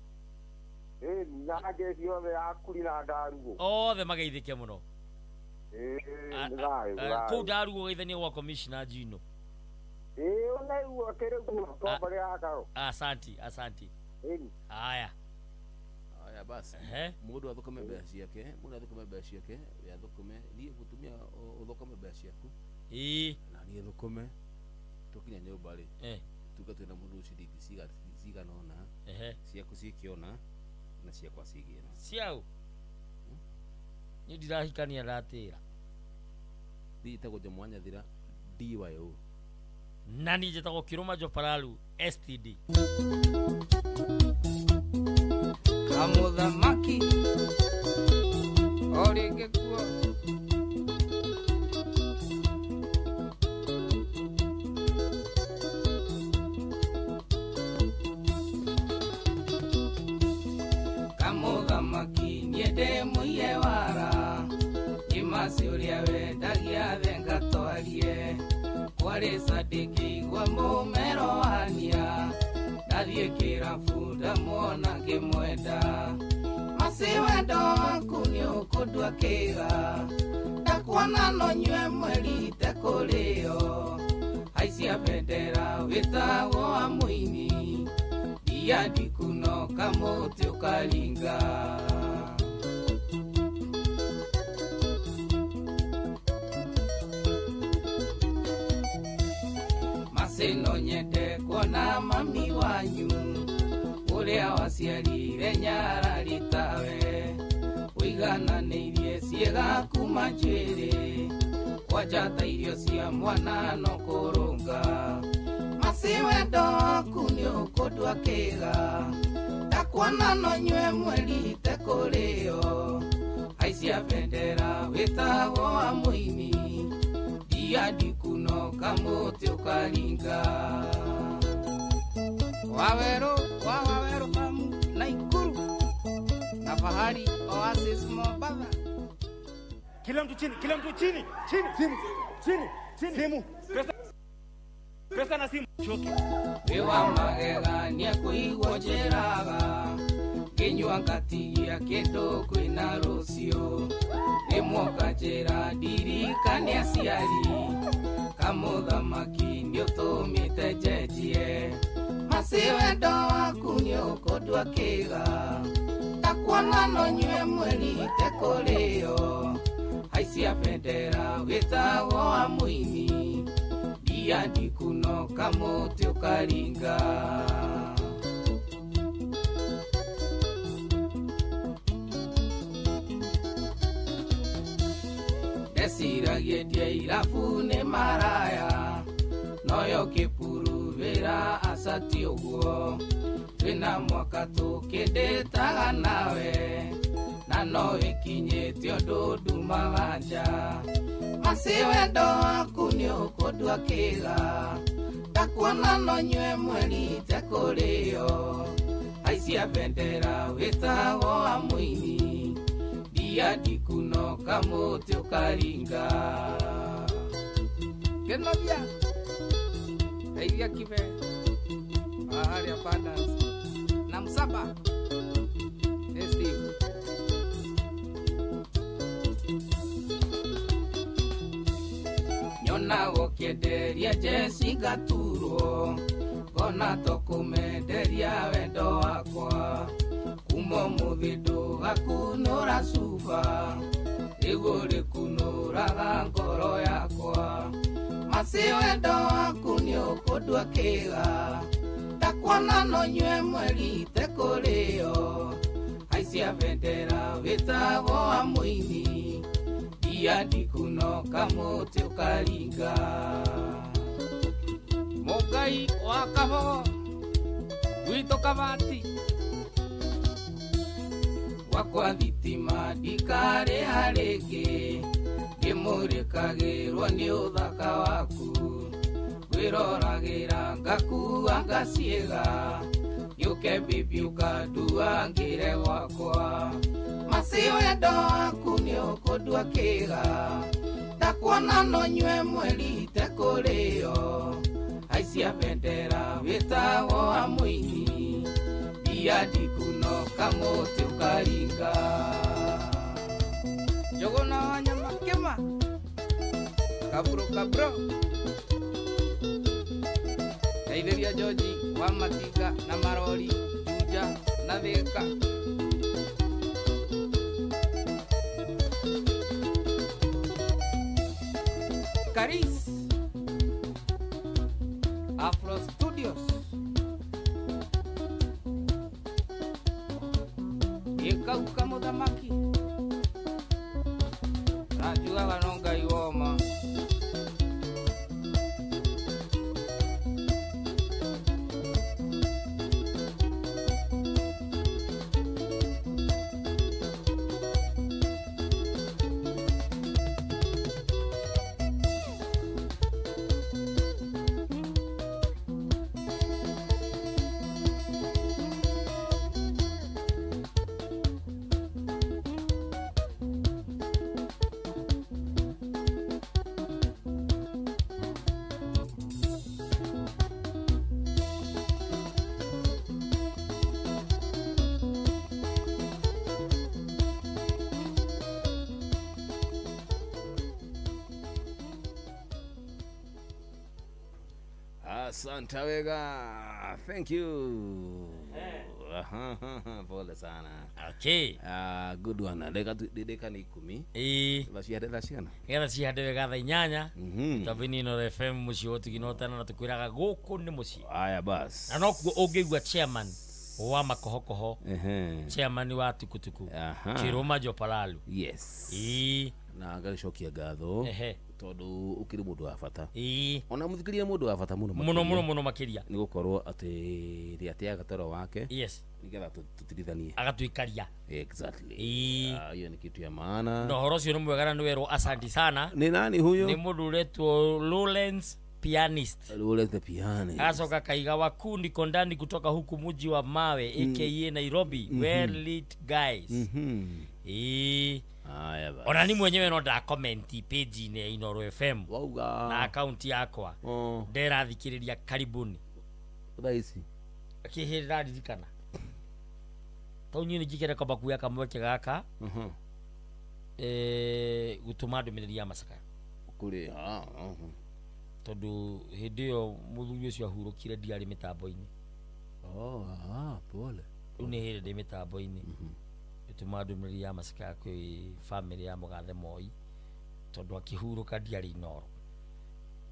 nake ciothe akuri na Ndarugo othe mageithĩke mũno kũu Ndarugo geithania gwa commissioner Njino unaigua kĩrĩguo tombare yakao asanti haya basi mundu athukame mbeca ciake athukume niĩ gutumia uthukame mbeca ciaku na niĩ thukume tukinya nyumba ri tuga twina mundu ciringi cigana ona ciaku cikiona na ciakwa cigĩra ciao ni ndirahikania ndatĩra nditagwo Mwanya Thira DYO na niĩ njĩtagwo Kĩrũma Jopararu STD Kamuthamaki orĩngĩ kuo Kamuthamaki niĩ ndĩ mũiye wara imasi ũrĩa wendagia thĩ ngatwarie kwarĩ Sadiki gwa mũmero wania nathiĩ kĩrabu ndamwona ngĩmwenda masi wendo waku nĩ ũkũndua kĩga ndakuona no nyue mweri tekũrĩo haicia bendera wĩtagwo wa mũini ndiandikuno kamũtĩ ũkaringa masi no nyende kuona mami wanyu ũrĩa waciarire nyarari tawe ũigananĩirie ciĩga kuma njuĩrĩ kwajata irio cia mwana no kũrũnga masi wendo waku nĩ ũkũndua kĩga ndakuona no nyue mweri tekũrĩo haicia bendera wĩtagwo wa mũini ndiandikuno kamũtĩ ũkaringa Waweru famu Naikuru na Fahari Oasis Mombasa. Kila mtu chini simu pesa na simu choke Wewa magegania kũigwo njĩraga ngĩnyua ngatigia kĩndũ kwĩna rũciũ rĩmwe nganjĩra ndirikania aciari Kamuthamaki nĩ ũtũmĩte njenjie masi wendo waku nĩ ũkũndua kĩga ndakuona no nyue mweri tekũrĩo haicia bendera wĩtagwo wa mũini ndiandikuno kamũtĩ ũkaringa ndeciragie irabu nĩ maraya noyo kĩpuruvĩra acati ũguo twĩna mwaka tũkĩndĩtaga nawe na no ĩkinyĩte ũndũ ndumaga nja masi wendo waku nĩ ũkũndua kĩga ndakuona no nyue mweri tekũrĩo haicia bendera wĩtagwo wa mũini ndiandikuno kamũtĩ ũkaringa Genovia Reidia Kive Bahari Abundance na Msaba Steve Nyona gũkĩenderia Jesse Gaturwo ngona tũkũmenderia wendo wakwa kuma ũmũthĩ ndũgakunũra cuba rĩu rĩkunũraga ngoro yakwa masi wendo waku nĩ ũkũndua kĩga ndakuona no nyue mweri tekũrĩo haicia bendera wĩtagwo wa mũini iadi kunoka muti ukaringa mugai wakabo wito kabati wakwa thitima ndikare harĩngĩ ngĩmũrĩkagĩrwo nĩ ũthaka waku ngwĩroragĩra ngakua ngaciĩga gĩũke bibi ũkandua ngĩre gwakwa macio wendo waku nĩ ũkũndua kĩga ndakuona no nyue mweri itekũrĩo aicia bendera wĩtagwo wa mũini iadi kunoka mũtĩ ũkaringa njũgũna wa nyama kĩma kaburo teithĩria George wa Matinga na Marori Juja na Thĩka Karis Afro Studios Ikauka Muthamaki Rajuaga no Ngai woma Asante wega, thank you. Pole sana. Okay. Good one. Deka ni 10. Bashihadera ciana. Gera cihande wega tha 8. Tabini no FM muci wotu ginotana na tukwiraga guku ni muci. Aya bas. Na no kuo ungigwa chairman wa makohokoho. Chairman wa tukutuku. Chiroma Jopalalu. Yes. Na ngacokia ngatho tondu ukiri mundu wa bata ona muthikiria mundu wa bata muno makiria ni gukorwo ati ri atiaga toro wake nigetha tutirithanie agatuikaria exactly hiyo ni kitu ya maana no horo cio ni mwega ni werwo asante sana ni nani huyo ni mundu uretwo Lawrence pianist asoka kaiga wa kundi kondani kutoka huku muji wa Mawe aka Nairobi well lit guys ona ni mwenyewe no da comment page ine Inoro FM na account yakwa ndera thikiriria karibuni thaisi akihirira ririkana tonyu ni jikere kwa bakuya kamweke gaka gutuma ndumiriri ya Masaka kuri tondu hindio muthuri ucio ahurukire ndiari mitambo-ini pole une hindi mitambo-ini gutuma ndumiriri ya Masaka kwi family ya Mugathe Moi tondu akihuruka ndiari Inoro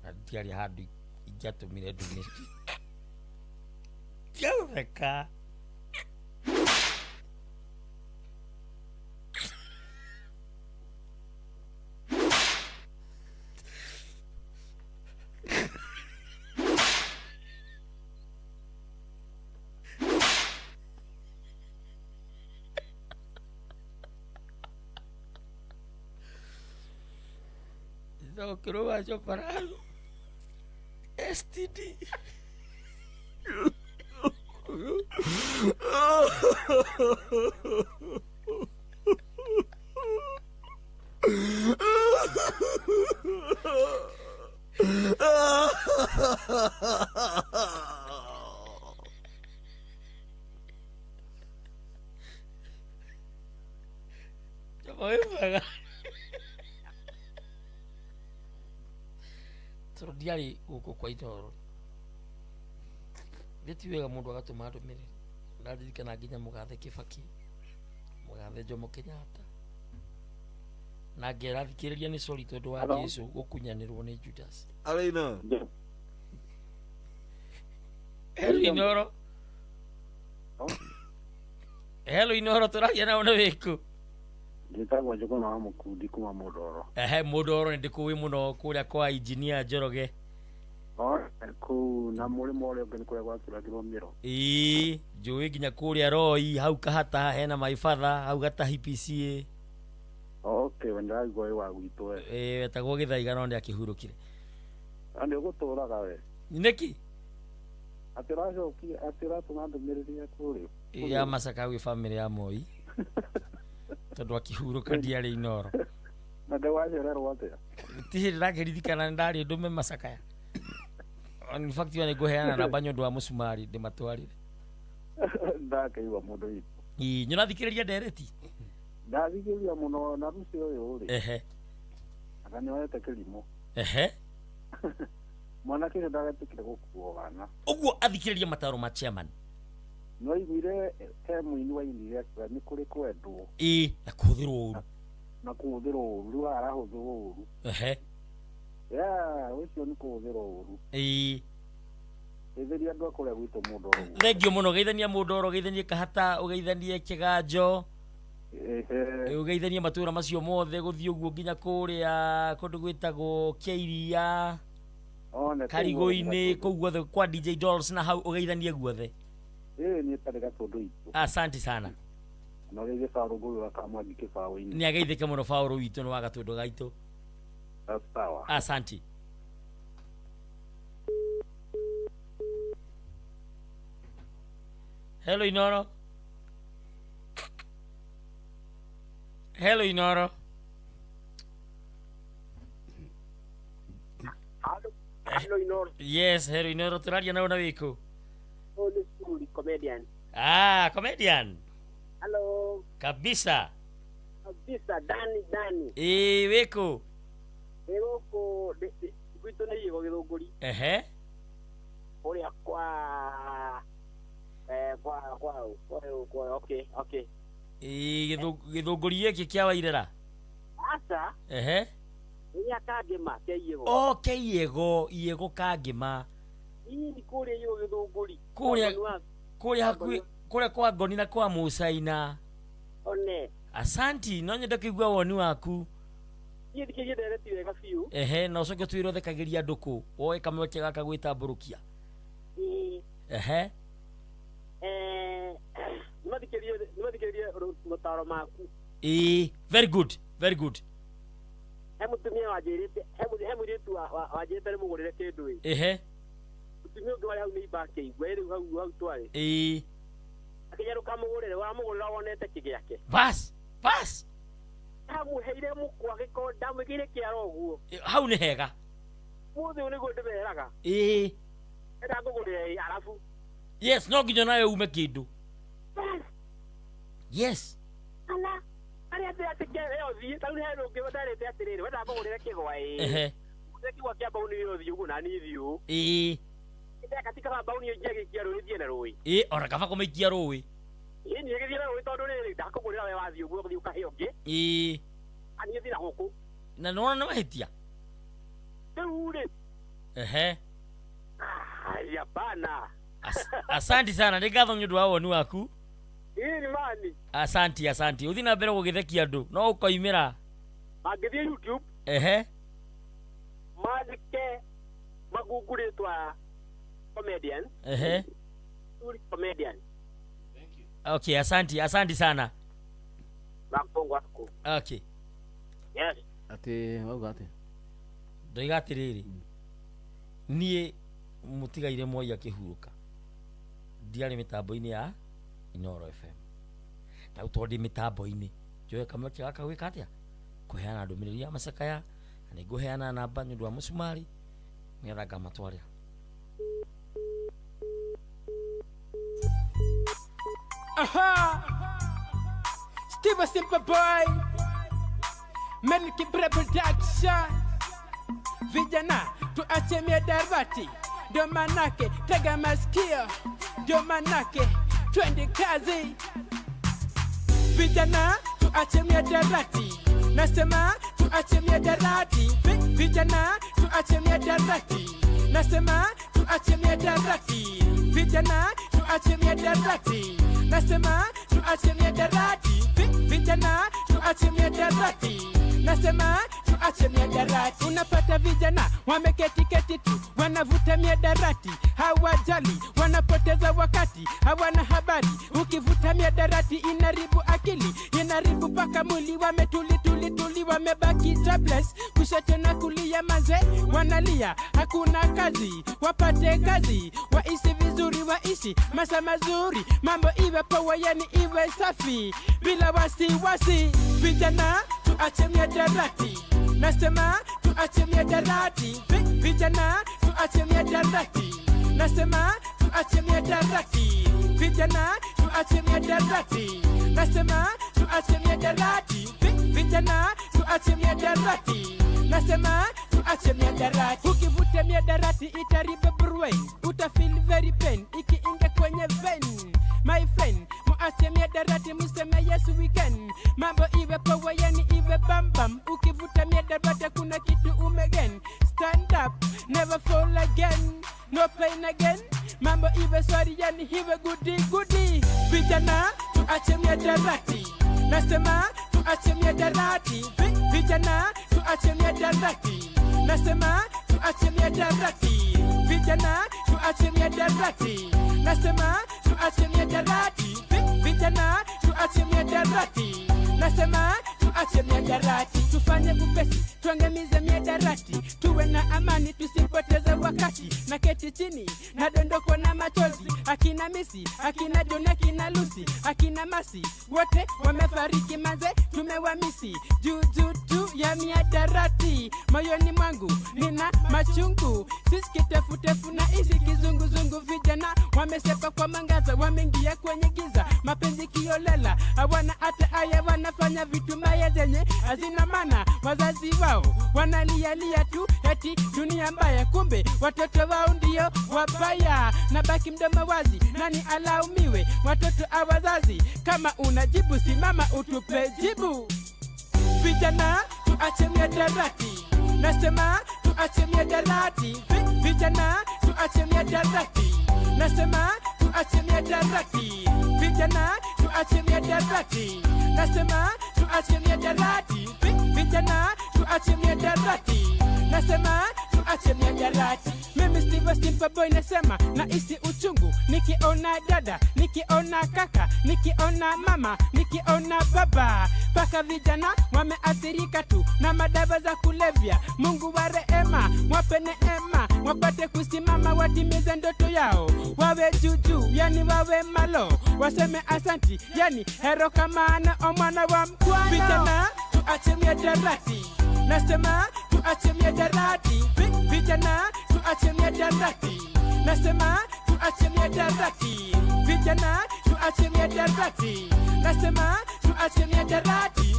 na ndiari handu ingiatumire ndumiri tiareka no creo que yo parado STD yo voy a pagar diari uko kwa Inoro beti wega mundu agatuma ndumiriri ndaririkana nginya Mugathe Kibaki Mugathe Jomo Kenyatta na ngera thikiriria ni sorry tondu wa Jesu gukunyanirwo ni Judas Alina Inoro hello Inoro turagia na ona wiku Nditagwo Njuguna wa Mukundi kuma Mudoro. Mudoro ndikuwi muno kuria kwa engineer Njoroge. Ku na murimo ule ngeni kwa gwatura Thiromiro. Njui nginya kuria Roi hau kahata hena my father hau gatahi PCA. Okay, wenda gwe wa gwitu we. Wetagwo Githaiga no ndi akihurukire. Andi uguturaga we. Neki? Atira tunandumiririria kuri. Ya Masaka wi family ya Moi. Tondu akihuruka ndiari Inoro. Na ndawajererwo atia. Tihirira kiririkana ndari ndume Masaka. In fact you guheana na banyo ndwa musumari de matwarire. Ndakaiwa mundu ito. Nyona thikiriria ndereti. Ndathikiriria muno na rusi uyu uri. Akani wete kilimo. Mwana kile ndagatikire gukuo bana. Uguo athikiriria mataro ma chairman. No igwire muini wa indire ni kuri kwendwo. Na kuthirwo uru. Na kuthirwo uru arahuthwo uru. Ucio ni kuthirwo uru. Geithania andu akuria gwitu Mudoro. Thengio muno geithania Mudoro geithanie Kahata ugeithanie Kiganjo. Ugeithanie matura macio mothe guthii uguo nginya kuria kundu gwitagwo Kiairia. Karigo-ini kuu guothe kwa DJ Dolls na hau ugeithanie guothe. Ni tarega tondu itu. Asante sana. No geithie Fauru guru akamwagi kibaũ-ini. Ni ageithike muno Fauru witu no wagatundu gaitu. Sawa. Asante. Hello Inoro. Hello Inoro. Hello Inoro. Yes, hello Inoro. Turaria na una wiko. Holy School comedian. Comedian. Hello. Kabisa. Dani. Wiko. Wiko gwito ni yigo githunguri. Oria kwa okay. Githunguri giki kia Wairera. Asa. Ni akagema keiego. Iego kagema. Ni kuria yigo githunguri. Kuria kwa Ngoni na kwa Musaina. One. Asanti, no nyende kuigua woni waku. Ni ndikirie ndereti wega biu. Na ucoke twiro thekagiria nduku. Oe kamweke gaka gwita mburukia. Nimathikirie mutaro maku. Very good. Mutumia wajirite, muritu wajirite ni mugurire kindu mutumia ungi wari hau ni ibake igwe riu hau twari. Akinya rukamugurire wa mugurira wonete kigiake. Bas. Amuheire mukwa giko ndamwigire kiaro guo. Hau ni hega. Muthe uni go ndiberaga. Enda ngugurire alafu. Yes, no nginya nayo ume kindu. Yes. Ala. Ari ate kero thi, tau hero ngi wadarete atiriri, wenda ngugurire kigwa Kigwa kia bauni yo thi ugu na ni thiu. Ita katika bauni yo jegi kia ruri thiene rui. Ora kaba kumeikia rui. Ni ngithira rui tondu riri ndakugurira we wathi ugu uthi ukahe ungi. Ani thira guku. Na nona na mahitia. Teure. Ya bana. Asante sana, ndigatho nyundu wa woni waku. Ni mani. Asante. Uthi na mbere gugithekia andu, no ukoimira. Magithie YouTube. Mandike maguguritwa comedian. Comedian. Okay, asante sana. Bakongo ako. Okay. Yes. Ati wauga ndoigatiriri. Nie mutigaire Moi akihuruka. Ndiari mitambo-ini ya Inoro FM. Na utondi mitambo-ini. Joe kamwe gaka gwika atia? Kuheana ndumiriri ya Masakaya, na niguheana namba nyundu wa musumari. Nigetha matwarira. Steve a simple boy. Menki production. Vijana tuache miadarati. Ndio manake tega masikio. Ndio manake twende kazi. Vijana tuache miadarati. Nasema tuache miadarati. Vijana tuache miadarati. Nasema tuache miadarati. Vijana tuache miadarati. Nasema tuache miadarati. Vijana tuache tuache miadarati. Nasema tuache miadarati. Unapata vijana wameketi tu, wanavuta miadarati, hawajali, wanapoteza wakati, hawana habari. Ukivuta miadarati inaribu akili, inaribu paka mwili. Wametuli, wamebaki jobless, kushoto na kulia maze, wanalia, hakuna kazi, wapate kazi, waishi vizuri, waishi maisha mazuri, mambo iwe poa, yani iwe safi, bila wasiwasi. Vijana tuache miadarati. Nasema tuache miadarati. Vijana tuache miadarati. Nasema tuache miadarati. Vijana tuache miadarati. Nasema tuache miadarati. Vijana tuache miadarati. Nasema tuache miadarati. Ukivuta miadarati itaribu brain, utafeel very pain ikiingia kwenye vein. My friend, muache miadarati, museme yes we can. Mambo iwe poa, yani iwe bam bam. Ukivuta miadarati kuna kitu umegen. Stand up, never fall again, no pain again. Mambo iwe sorry, yani iwe goody. Vijana tuache miadarati. Nasema tuache miadarati. Vijana tuache miadarati. Nasema tuache miadarati. Vijana tuache miadarati. Nasema tuache miadarati. Vijana tuache miadarati. Nasema tuache miadarati. Tufanye upesi, tuangamize miadarati, tuwe na amani, tusipoteze wakati. Na keti chini, na dondoko na machozi. Akina Misi, akina John, akina Lucy, akina Masi, wote wamefariki manze, tumewamisi. Juu ya miadarati, moyoni mwangu nina machungu. Sisi kitefu na isi kizunguzungu. Vijana wamesepa kwa mangaza, wameingia kwenye giza, mapenzi kiolela, hawana hata aya, wanafanya vitu maya zenye hazina maana. Wazazi wao wanalialia tu eti dunia mbaya, kumbe watoto wao ndio wabaya. Na baki mdomo wazi, nani alaumiwe? Watoto au wazazi? Kama unajibu simama utupe jibu. Vijana tuache miadarati. Nasema tuache miadarati. Vijana tuache miadarati. Nasema tuache miadarati. Vijana tuache miadarati. Nasema tuache miadarati. Vijana tuache miadarati. Nasema tuache miadarati. Mimi Steve Simple Boy nasema na isi uchungu, nikiona dada, nikiona kaka, nikiona mama, nikiona baba. Paka vijana wameathirika tu na madawa za kulevya. Mungu wa rehema, wape neema, wapate kusimama, watimize ndoto yao, wawe juu, yani wawe malo, waseme asanti, yani hero kama na omwana wa mkwano. Vijana tuache miadarati. Nasema tuache miadarati. Vijana tuache miadarati. Nasema tuache miadarati. Vijana tuache miadarati. Nasema tuache miadarati.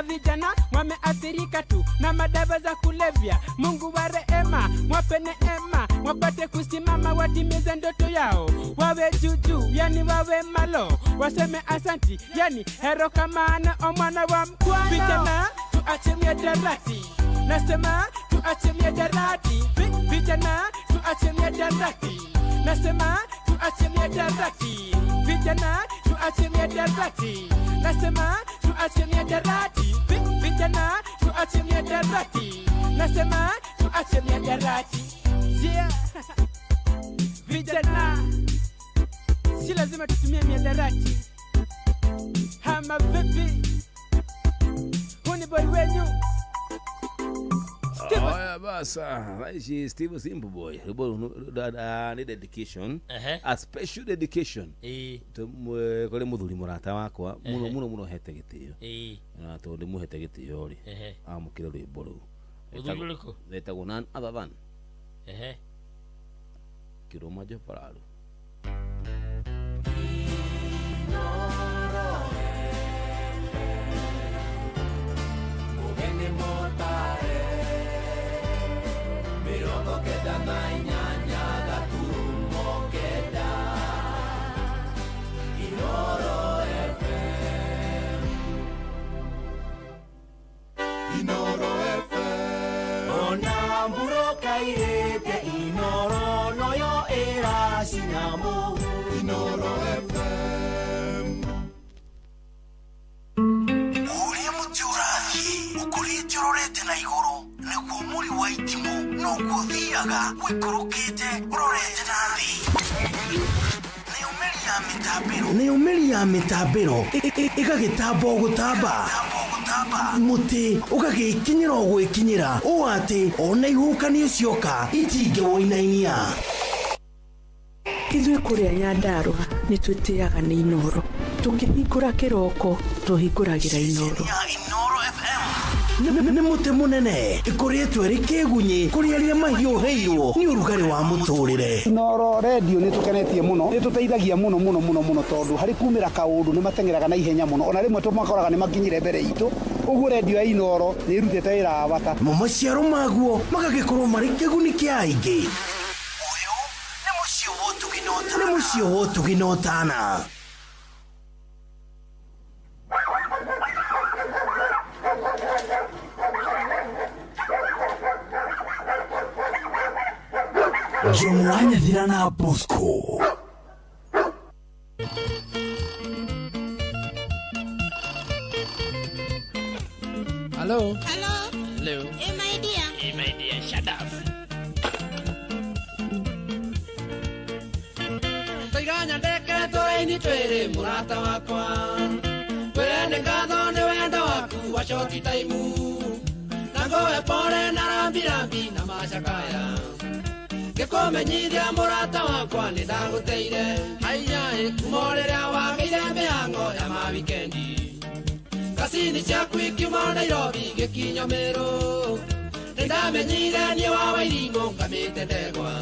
Vijana wameathirika tu na madawa za kulevya. Mungu wa rehema, wape neema, wapate kusimama, watimize ndoto yao, wawe juu, yani wawe malo, waseme asanti, yani hero kama na omwana wa mkwano. Vijana tuache miadarati. Nasema tuache miadarati. Vijana tuache miadarati. Nasema tuache miadarati. Vijana tuache miadarati. Nasema tuache miadarati. Vijana tuache miadarati. Nasema tuache miadarati. Yeah. Vijana si lazima tutumie miadarati. Hama vipi? Huni boy wenyu Oya basa, raishi Steve Simple Boy. Ni dedication, a special dedication. Kole muthuri murata wakwa, muno hete gitio. Na to ndi muhete gitio ri. Amukire rwimbo ru. Muthuri liko? Letagwo none other than. Kiroma Jopararu. Inoro FM. Ona mburoka irete Inoro noyo era sinamu. Inoro FM. noguo thiaga wikurukite urorete nathi nä å mä ri ya mä tambä ä gagä gutamba muti ugagikinyira gwĩkinyĩra ũũ atĩ ona ihukanio cioka itingĩ woinainia. Ithuĩ kũrĩa Nyandarua nĩ twĩtĩaga nĩ Inoro. Tũngĩhingũra kĩroko tũhingũragĩra Inoro. Nĩ mũtĩ mũnene ĩkoretwo ĩrĩ kĩgunyĩ kũrĩ arĩa mahiũhĩirwo nĩ ũrugarĩ wa mũtũrĩre. Inoro radio nĩ tũkenetie mũno, nĩ tũteithagia mũno tondũ harĩ kumĩra kaũndũ nĩ mateng'eraga na ihenya mũno, ona rĩmwe tũmakoraga nĩ makinyire mbere itũ. Ũguo radio ya Inoro nĩ ĩrutĩte wĩra wa bata. Maciaro maguo magagĩkorwo marĩ kĩguni kĩa aingĩ. Ũyũ nĩ mũciĩ wa Ũtugi na Ũtana. Jomo wa Nyathira na Bosco. Hello. Hello. Hey my dear, shut up. Toiganya ndeke tũraini twĩrĩ mũrata wakwa, kwĩrene ngatho nĩ wendo waku wacoki taimu, na ngũhe pole na rambirambi na macakaya, ngĩkũmenyithia mũrata wakwa nĩ ndagũteire, haiya kuma rĩrĩa wagĩire mĩhang'o ya mawikendi, kasini ciaku ikiuma Nairobi gĩkinya Meru, nĩ ndamenyire niĩ wa Wairimũ ngamĩte ndegwa,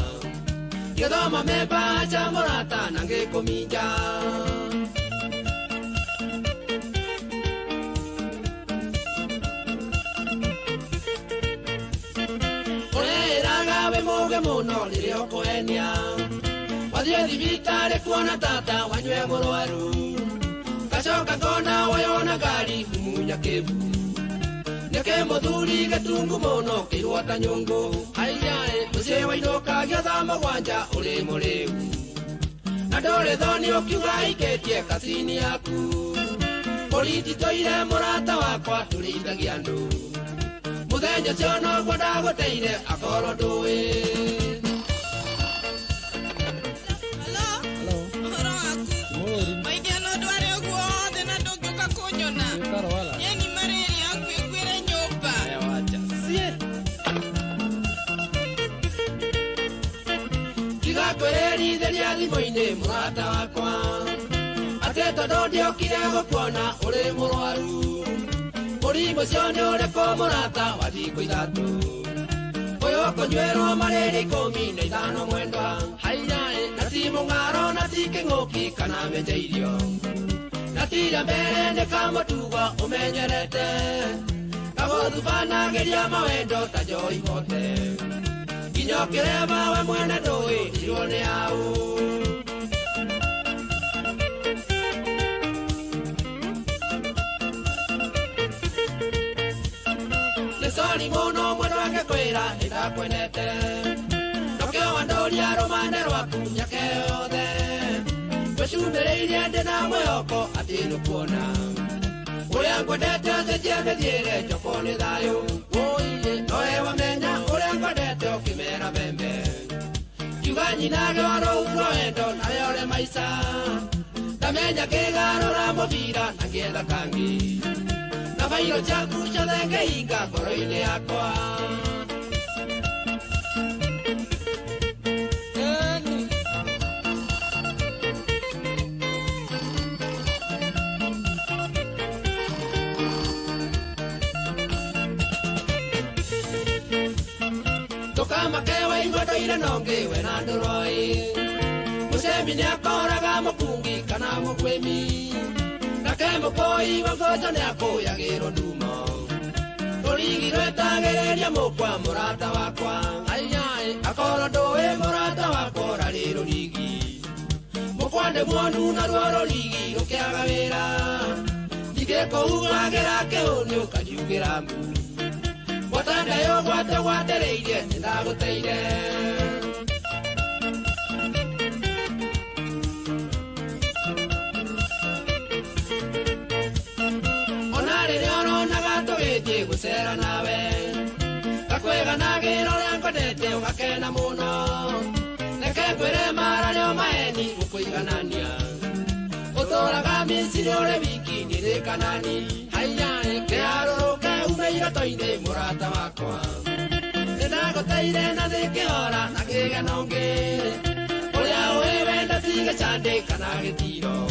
gĩthoma memba cha mũrata na ngĩkũminja. Ũrĩraga wĩ mũge mũno rĩrĩa ũkũhenia, wathiĩ thibitarĩ kuona tata wanyue mũrwaru, gacoka ngona wayona ngari humunya kĩbu, nĩkĩ mũthuri gĩtungu mũno kĩirwo ta nyũngũ, haiyaĩ mũciĩ wainũka gĩotha mũgwanja ũrĩ mũrĩu, na ndũrĩ thoni ũkiuga ikĩtie kasini yaku, borithi tũire mũrata wakwa tũrĩithagia andũ, mũthenya ũcio noguo ndagũteire akorwo ndũĩ. Kwĩrithĩria thimũ-inĩ mũrata wakwa, atĩ tondũ ndiokire gũkuona ũrĩ mũrwaru, mũrimũ ũcio nĩ ũrĩkũ mũrata wa thikũ ithatũ, ũyũ ũkũnyuĩrwo marĩrĩ 15 mwendwa, haiyaĩ na ti mũng'aro na ti kĩng'ũki kana mĩnjairio, na tira mbere nĩ kamũtugo ũmenyerete, gagũthubanagĩria mawendo ta njoi mote, kinyokere mawe mwene ndũĩ irwo nĩ yaũ. Nĩ sori mũno mwendwa ngĩkwĩra nĩndakwenete, nokĩo wandũria rũmande rwaku nyake yothe, ngwĩcumĩrĩirie ndĩna mwĩhoko atĩ nĩkuona, ũrĩa ngwendete thĩnjie mĩthiĩre njoko nĩ thayũ, ũiye nowe wamenya ũrĩa ngwendete ũkĩmera mbembe, kiuga nyinage warũuro wendo nawe ũrĩ maica, ndamenya ngĩgarũra mũbira na ngĩetha kangi, na bairo ciaku ciothe ngĩhinga ngoro-inĩ yakwa. Tũkamakewe ing'ondo-inĩ nongĩwe na ndũroi, mũcemi nĩakoraga mũkungi kana mũkwĩmi, nake mũkũi wa ngũnjo nĩakũyagĩrwo ndumo, rũrigi rwetagĩrĩria mũkwa mũrata wakwa, haiyaĩ akorwo ndũĩ mũrata wakwa ũrarĩ rũrigi, mũkwa nĩ muonu naruo rũrigi rũkĩaga wĩra, ndingĩkũhuagĩra kĩhũni ũkanjugĩra mbu, watandayo gwatĩrĩirie nĩndagũteire. Ona rĩrĩa ũronaga tũgĩthiĩ gũcera nawe, gakwĩganagĩra ũrĩa ngwendete ugakena muno reke ngwire maranio maeni ukwiganania uturaga misiri uri wiki ndirikanani haiya reke aruruke ume iroto-ini murata wakwa ndagoteire na thikihora na kigeno ngiri uria wi wenda tige candi kana gitiro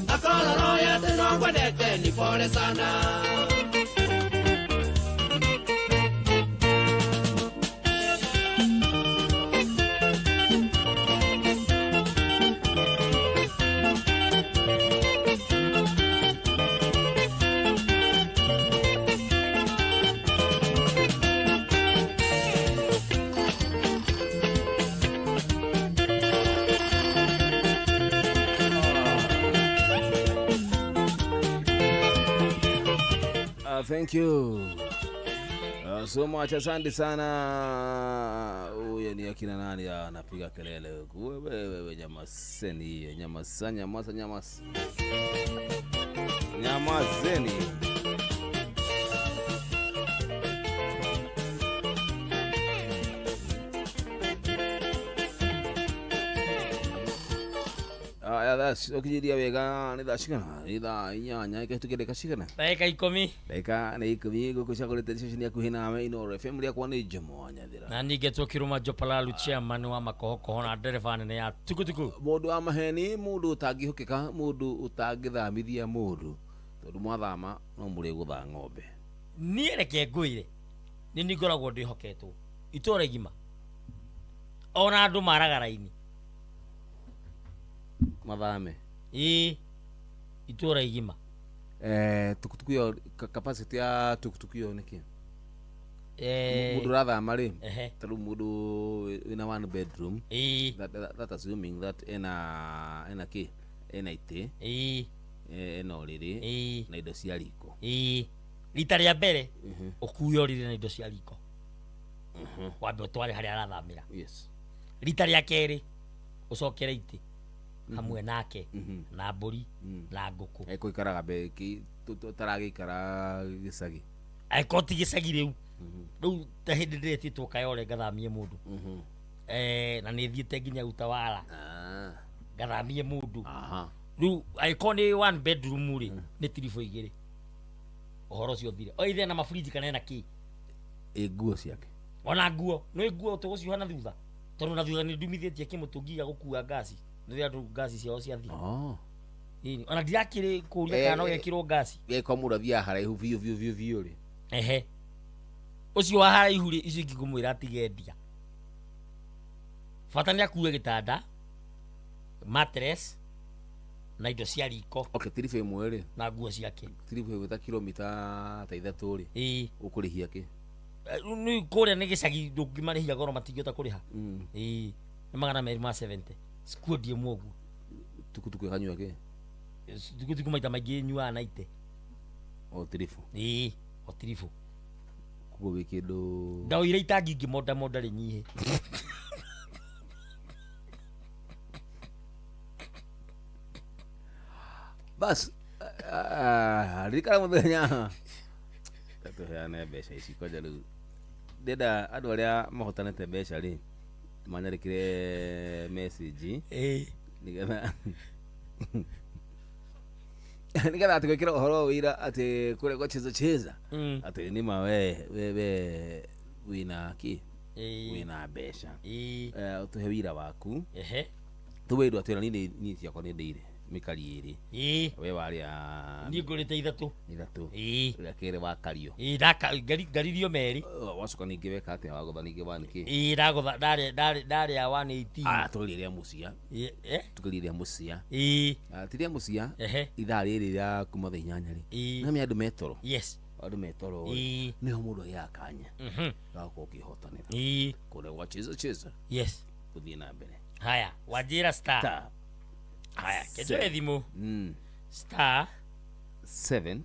akororo yate no ngwendete ni pole sana. Thank you so much, asante sana. Huyo ni akina nani anapiga kelele huku? Wewe nyamaseni, nyamazeni. That's okijiria wega ni dashikana ida inyanya ikatugere kashikana dakika 10 dakika ni 10 gukushagurite station ya kuhina ame Inooro FM ria kwa ni Jomo Nyathira na ninge tukiruma Jopalalu chairman wa makohoko na dereva nene ya tukutuku mundu wa maheni mundu utangihukika mundu utangithamithia mundu tondu mwathama no muri gutha ng'ombe nie reke nguire ni ningoragwo ndihoketwo itora igima ona andu maragaraini mathame itura igima tukutuku yo capacity ya tukutuku yo niki mundu rathama ri taru mundu in a one bedroom that assuming that ena ki ena ite ena oriri na indo cia riko rita ria mbere ukuyo oriri na indo cia riko wambe utware haria arathamira yes rita ria keri ucokere ite hamwe nake na mburi na nguku eko ikaraga beki tutaragikara gicagi eko ti gicagi riu riu ta hindi ndiretitwo kayore ngathamie mundu na ni thiete nginya utawala ngathamie mundu riu eko ni one bedroom ri ni tirifo igiri uhoro cio thire o ithe na mafriji kana na ki nguo ciake ona nguo no nguo tuguciuha na thutha tondu na thutha ni ndumithitie kimutungia gukua ngasi ndio ndo gasi cia ciathi ini ona ndiakire kuria kana no gekirwo gasi geko murathia haraihu vio ri ucio wa haraihu ri icio ngigumwira atigendia fatani akuwe gitanda mattress na indo cia riko tirife imwe ri na nguo ciake tirife wita kilomita ta 3 ri ukurihia ki ni kuria ni gicagi ndungimariha goro matingiota kuriha ni magana 270 sikuodie mwogu tukutuku kanywa ke tukutuku maita maingi nyua na ite o tirifu o tirifu kugo wikindo ndao ire itangi ngimoda ri nyihe bas rikara muthenya tatuheane mbeca ici koja riu ndenda andu aria mahotanete mbeca ri manyarikire message nigetha atigwikira uhoro wira ati kure go cheza ati ni we wina ki wina mbeca utuhe wira waku tuwirwo atira ni ciakwa ni ndeire mikari iri we waria ni ngurite ithatu kire wakario ngaririo meri wacoka ningi weka ati wagutha ningi waniki ndagutha ndari ya 118 tuliria mucia tukiliria mucia tiria mucia ithaa riri ria kuma thaa 8 ri na mi andu metoro andu metoro ni ho mundu ya kanya gako kihotanira kure wa cheza kuthie na mbere haya wajira star haya keje thimu star 7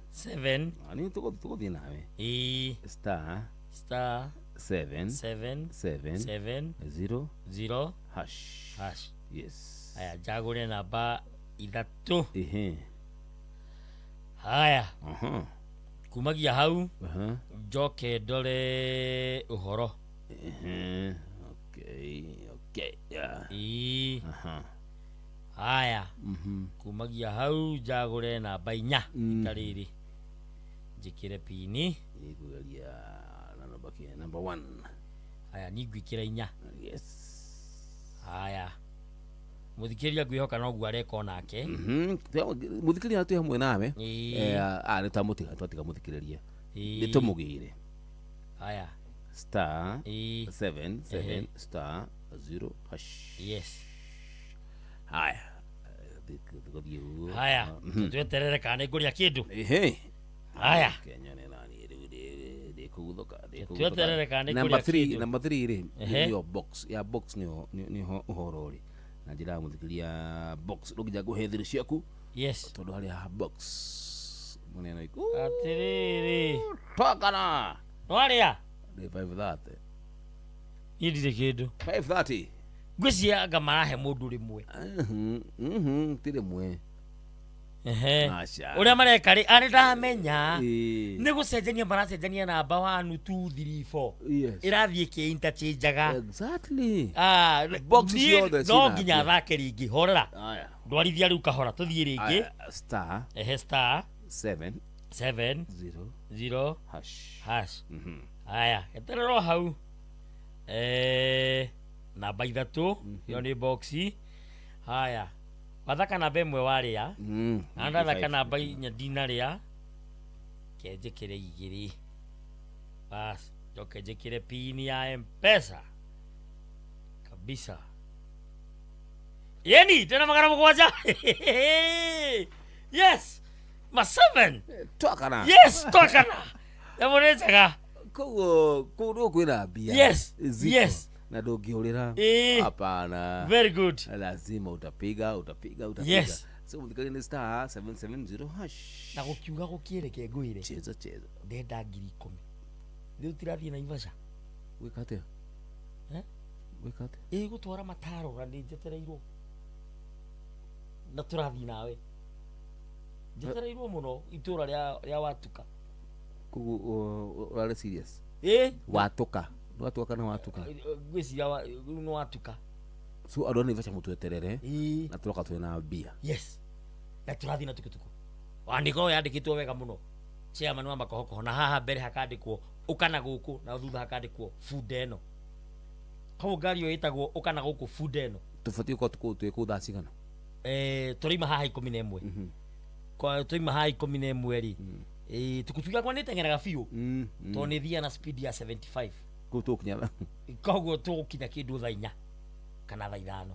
ani tuko thie nawe star 7 0 hash yes haya jagure namba ithatu haya kumagia hau njoke ndore uhoro Okay. Yeah. Haya. Kumagia hau jagore na bainya itariri. Jikire pini. Igulia number 1. Haya ni gwikira inya. Yes. Haya. Muthikiria gwihoka no gwareka nake. Muthikiria atu hamwe nawe. Ni tamutiga twatiga muthikiriria. Ni tumugire. Haya. Star 7 star 0 hash. Yes. Haya. Haya. Tweterere kana iguria kindu. Haya. Kenya ni nani de kuguthoka. Tweterere kana iguria kindu. Number 3 ri. Yo box. Ya box ni uhoro ri. Na njira muthikiria box ndugija guhethira ciaku. Yes. Tondu hari ha box. Muneno iku. Atiriri. Twakana. Waria. 530. Yidire kindu. 530. Gwisia ngamarahe mundu rimwe. Tire mwe. Uria mareka ri ari ndamenya ni gucenjania maracenjania namba 1 2 3 4. Yes. Irathie ki interchangeaga. Exactly. Box cio the no nginya thake ringi horera. Haya. Ndwarithia riu kahora tuthie ringi. Star. Star 7 0 hash. Haya, eterero hau. Namba 3 yo ni boxi. Haya. Wathaka namba imwe waria. Anda thaka namba inya dinaria. Kenjekere igiri. Bas, jokenjekere pini ya M-Pesa. Kabisa. Yeni, tena magana mkwaja. Yes. Ma 7. Twakana. Yes, twakana. Yamonetega. Kugo kwira bia. Yes. Yes. Na ndungihurira hapana. Very good. Lazima utapiga. Yes. So mthikali ni star 770 hash. Na gukiuga gukireke ngwire. Cheza. Ndenda 10,000. Riu tirathie na Ivasha. Wikate. Wikate. Gutwara mataro na njetereirwo. Na turathie nawe. Njetereirwo muno itura ria watuka. Kugu urare serious. Watuka. Watuka na watuka. Gwiciria no watuka. So adoni Ivasha mutweterere. Na turoka twena bia. Yes. Na turathie na tukutuku. Wandiko yandikitwo wega muno. Chairman wa makohoko na haha mbere hakandikwo ukana guku na thutha hakandikwo food eno. Hau ngari yo itagwo ukana guku food eno. Tufatie kwa tuku thaa cigana. Turima haha 11. Kwa turima haha 11 ri. Tukutuga kwa nitengeraga biu. To ni thia na speed ya 75. Gutukinya. Koguo tukinya kindu thaa 4 kana thaa 5.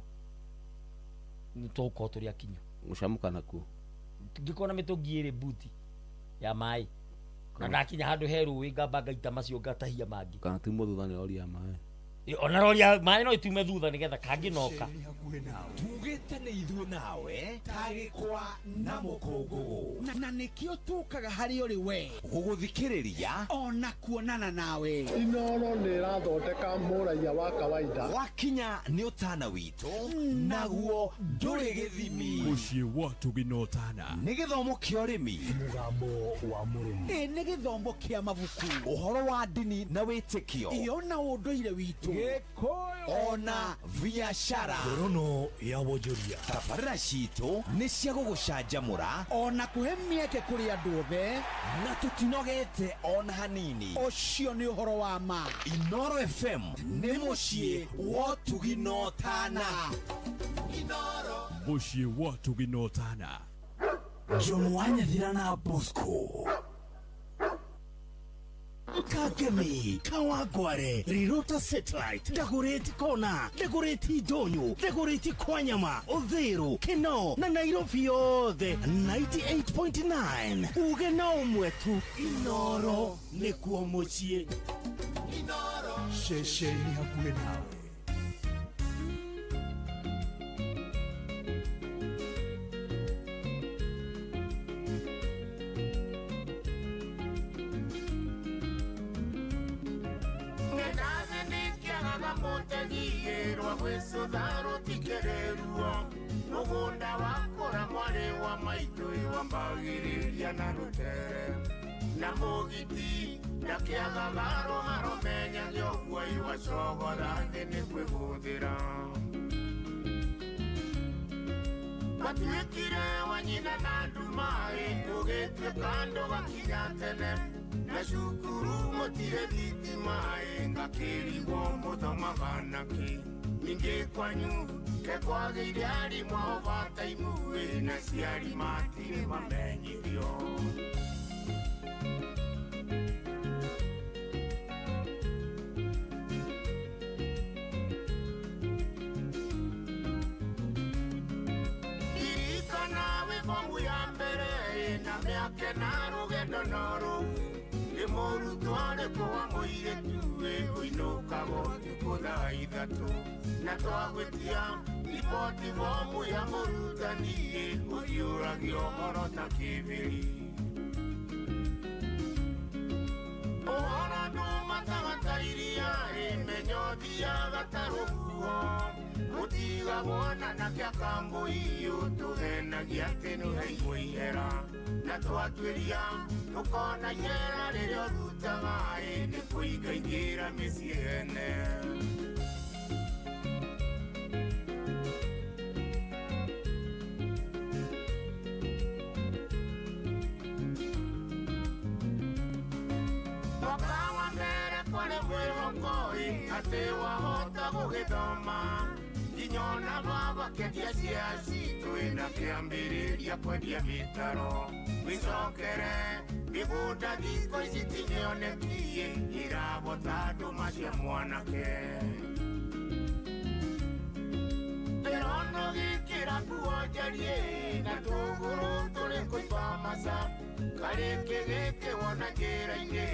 Ni tuko turi akinyo. Mushamuka naku. Ngikona mitungi iri buti ya mai. Na ndakinya handu heru wi ngamba ngaita macio ngatahia mangi. Kana timo thutha ni oria mai. Ona roria mai no itume thutha nigetha kanginoka. Tugite ni ithu nawe tagikwa na mukungugu. Na nikio tukaga hari uri we. Guguthikiriria ona kuonana nawe. Inoro ni rathondeka muraia wa kawaida. Wakinya ni utana witu naguo nduri githimi. Muciĩ wa Tuginotana. Ni githomo kia urimi. Mugambo wa murimi. Ni githomo kia mabuku. Uhoro wa dini na witikio. Iona unduire witu. Ona biashara. Rono ya wonjoria. Tabarĩra citũ nĩ cia gũgũcanjamũra ona kũhe mĩeke kũrĩ andũ othe na tũtinogete ona hanini. Ũcio nĩ ũhoro wa ma. Inoro FM nĩ mũciĩ wa Tuginotana. Inoro Muciĩ wa Tuginotana. John Wanyathira na Bosco Kakemi, Kawagware, Rirota Satellite, Dagoretti Kona, Dagoretti Donyo, Dagoretti Kwanyama, Odhero, Keno, na Nairobi yothe 98.9. Ugena mwetu Inoro nikuo muciĩ. Inoro Shesheni hakuhĩ nawe. Gwĩcũtha rũtikĩrĩruo mũgũnda wakũra mwarĩ wa maitũ wambagĩrĩria na rũtere na mũgiti ndakiagagaro haromenya gĩoguo iwacogora thĩ nĩ kwĩhũthĩra watuĩkire wanyina na ndumaĩ ũgĩtuĩka ndũgakinya tene na cukuru mũtirĩ thitima-ĩ ngakĩrigwo mũthomaga nakĩ ningĩ kwanyu kekwagĩire arimũ overtime-ĩ na ciari matirĩ mamenyithio na rũgendo noru nĩ mũrutwo arĩkũ wa mũirĩtu-ĩ ũinũkaga ũtukũ thaa ithatũ na twagwĩtia riboti bomu ya mũrutani-ĩ ũthiũragia ũhoro ta kĩbĩri ũhoro ndũmataga iria-ĩ menya ũthiaga ta rũhuho mũtigagwo na nake akambũiũ tũgenagia atĩ nĩũheirwo ihera na twatuĩria tũkona ihera rĩrĩa ũrutaga-ĩ nĩ kũingaingĩra mĩciĩ ene mwaka wa mbere kwarĩ mwĩhoko-ĩ atĩ wahota gũgĩthoma nginya ona baba kendia cia citũ na kĩambĩrĩria kwendia mĩtaro wĩcokere mĩgũnda thikũ ici tinĩonekie irabota ndũma cia mwanake ĩronogĩkĩra kuonjarie na tũgũrũ tũrĩ kũiba maca karĩkĩ gĩkĩ wona njĩra-inĩ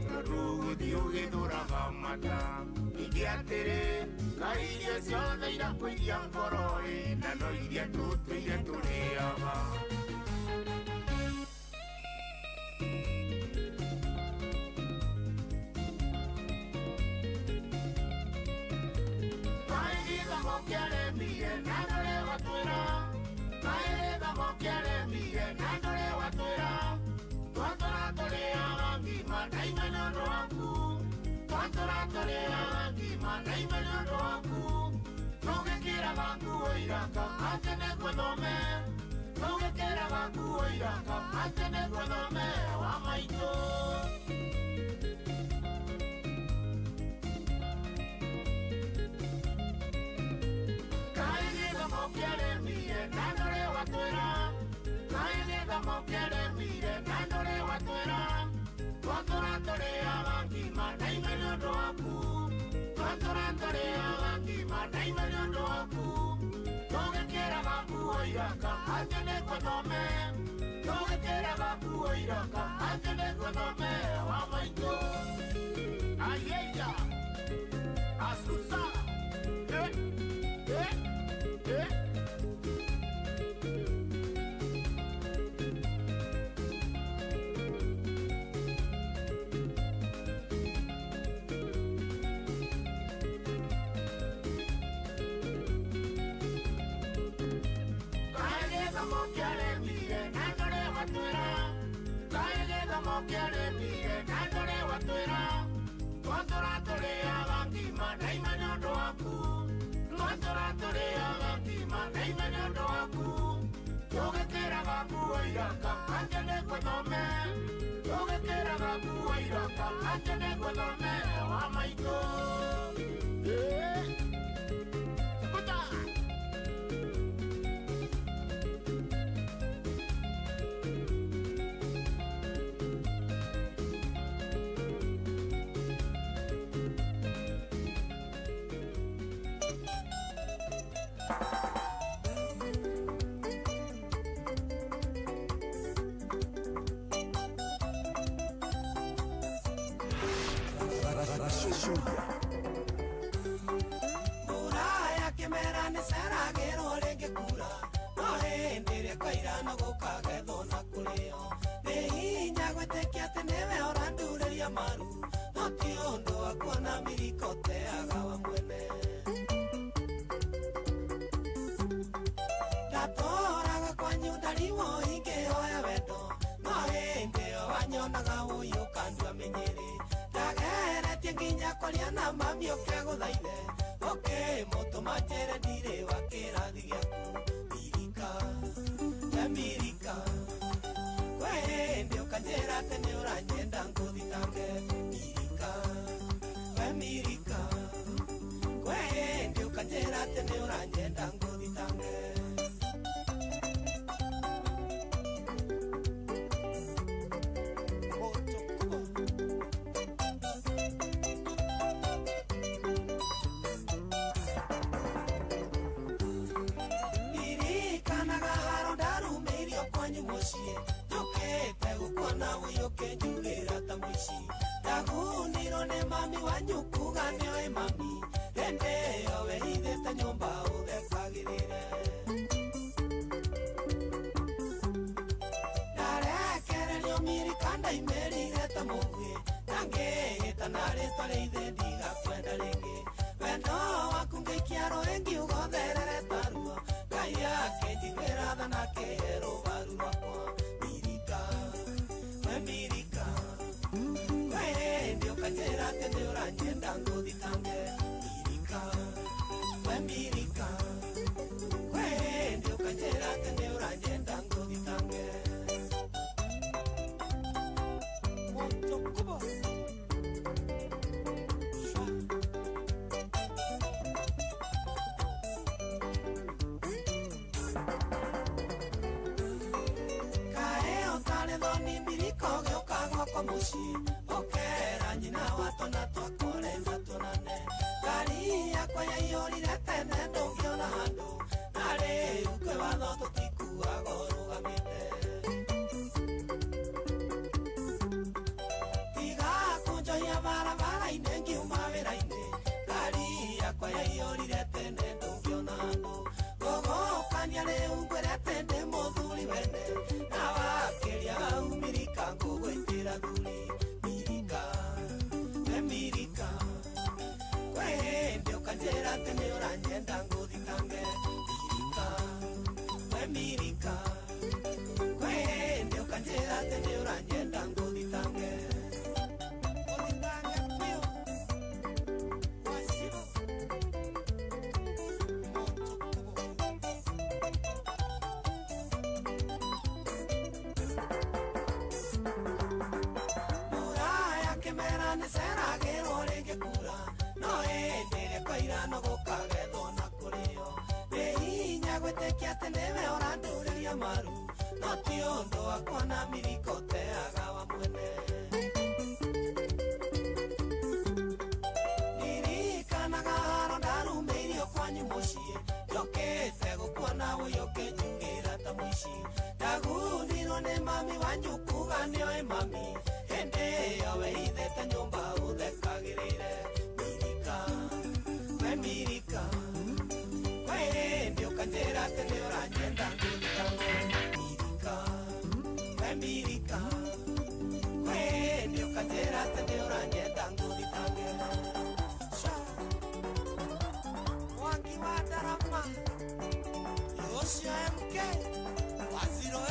tondũ gũthiĩ ũgĩthũraga mata ningĩ atĩrĩ irio ciothe irakũiria ngoro-ĩ na no iria tũtũire tũrĩaga gĩthomo kĩaremire na ndũrĩ watwĩra gĩthomo kĩaremire na ndũrĩ watwĩra twatũra tũrĩaga ngima ndaima nĩ ũndũ waku twatũra tũrĩaga ngima ndaima nĩ ũndũ waku tũgĩkĩraga nguo iraka atĩ nĩguo thome tũgĩkĩraga nguo iraka atĩ nĩguo thome wa maitũ kĩaremire na ndũrĩ watwĩra gĩthomo kĩaremire na ndũrĩ watwĩra twatũra tũrĩaga ngima ndaima nĩ ũndũ waku twatũra tũrĩaga ngima ndaima nĩ ũndũ waku tũgĩkĩraga nguo iraka atĩ nĩguo thome tũgĩkĩraga nguo iraka atĩ nĩguo thome wa maitũ ayeya asusa kĩaremire na ndũrĩ watwĩra twatũra tũrĩaga ngima ndaima nĩ ũndũ waku twatũra tũrĩaga ngima ndaima nĩ ũndũ waku tũgĩkĩraga nguo iraka atĩ nĩguo thome tũgĩkĩraga nguo iraka atĩ nĩguo thome wa maitũ Muraya kĩmera nĩ ceragĩrwo rĩngĩ kura no hĩndĩ ĩrĩa kaira no gũkagethwo na kũrĩo nĩ hinya gwĩtĩkia atĩ nĩwe ũrandurĩria maru no ti ũndũ wa kuona miriko teaga wa mwene ndatũraga kwanyu ndarimũ ingĩhoya wendo no hĩndĩ ĩyo wanyonaga ũyũ kandua menyerĩ nginya kwaria na mami okeguthaithe oke moto majere ndire wakirathi giaku mirika we ndio kanjera tene uranyenda nguthitange mirika we ndio kanjera tene uranyenda nguthitange Yokete gukona uyoke njugera ta muici ndaguniro ne mami wanyukuga ne mami ende owe hithete nyumba uthekagirire ndarekererio mirika ndaimerire ta mugwi nangihita naritwa riithe ndigakwenda ringi wendo waku ngaikia roe ngiugotherere taruo ngai yake njiguĩra tha na kĩhero baru rwakwa mirika we ndio kanjera atĩ nĩ ũranyenda ngũthitange mirika we ndio kanjera atĩ nĩ ũranyenda ngũthitange muci okera nyina watona twakorenza tonane ngari yakwa yaiyũrire tene ndũngĩona handũ na rĩu kwĩ watho tũtikuaga ũrũgamĩte tiga kũnjohia barabara-inĩ ngiuma wĩra-inĩ ngari yakwa yaiyũrire tene ndũngĩona handũ ngũgũkania rĩu ngwĩrete ndĩ mũthuri wene na wakĩria hau mirika ngũgwĩtĩra thuri mirika we ndio kanjera atĩ nĩ ũranyenda ngũthitange mirika we ndio kanjera atĩ nĩ ũranyenda ngũthitange piũ waciro nĩceragĩrwo rĩngĩ kura no hĩndĩ ĩrĩa kwaira no gũkagethwo na kũrĩo nĩ hinya gwĩtĩkia atĩ nĩwe ũrandũrĩria maru no ti ũndũ wa kuona mirika ũteaga wa mwene ririkanaga haro ndarumĩirio kwanyu mũciĩ njũkĩte gũkuona ũyũkĩ njugĩra ta mũici ndagundirwo nĩ mami wanyu kuga nĩoĩ mami hĩndĩ ĩyo wĩhithĩte nyũmba ũthekagĩrĩre mirika we hĩndĩ ũkanjĩra atĩ nĩ ũranyenda ngũthitange mirika we hĩndĩ ũkanjĩra atĩ nĩ ũranyenda ngũthitange Mwangi wa Ndarama ũcio MK Waziro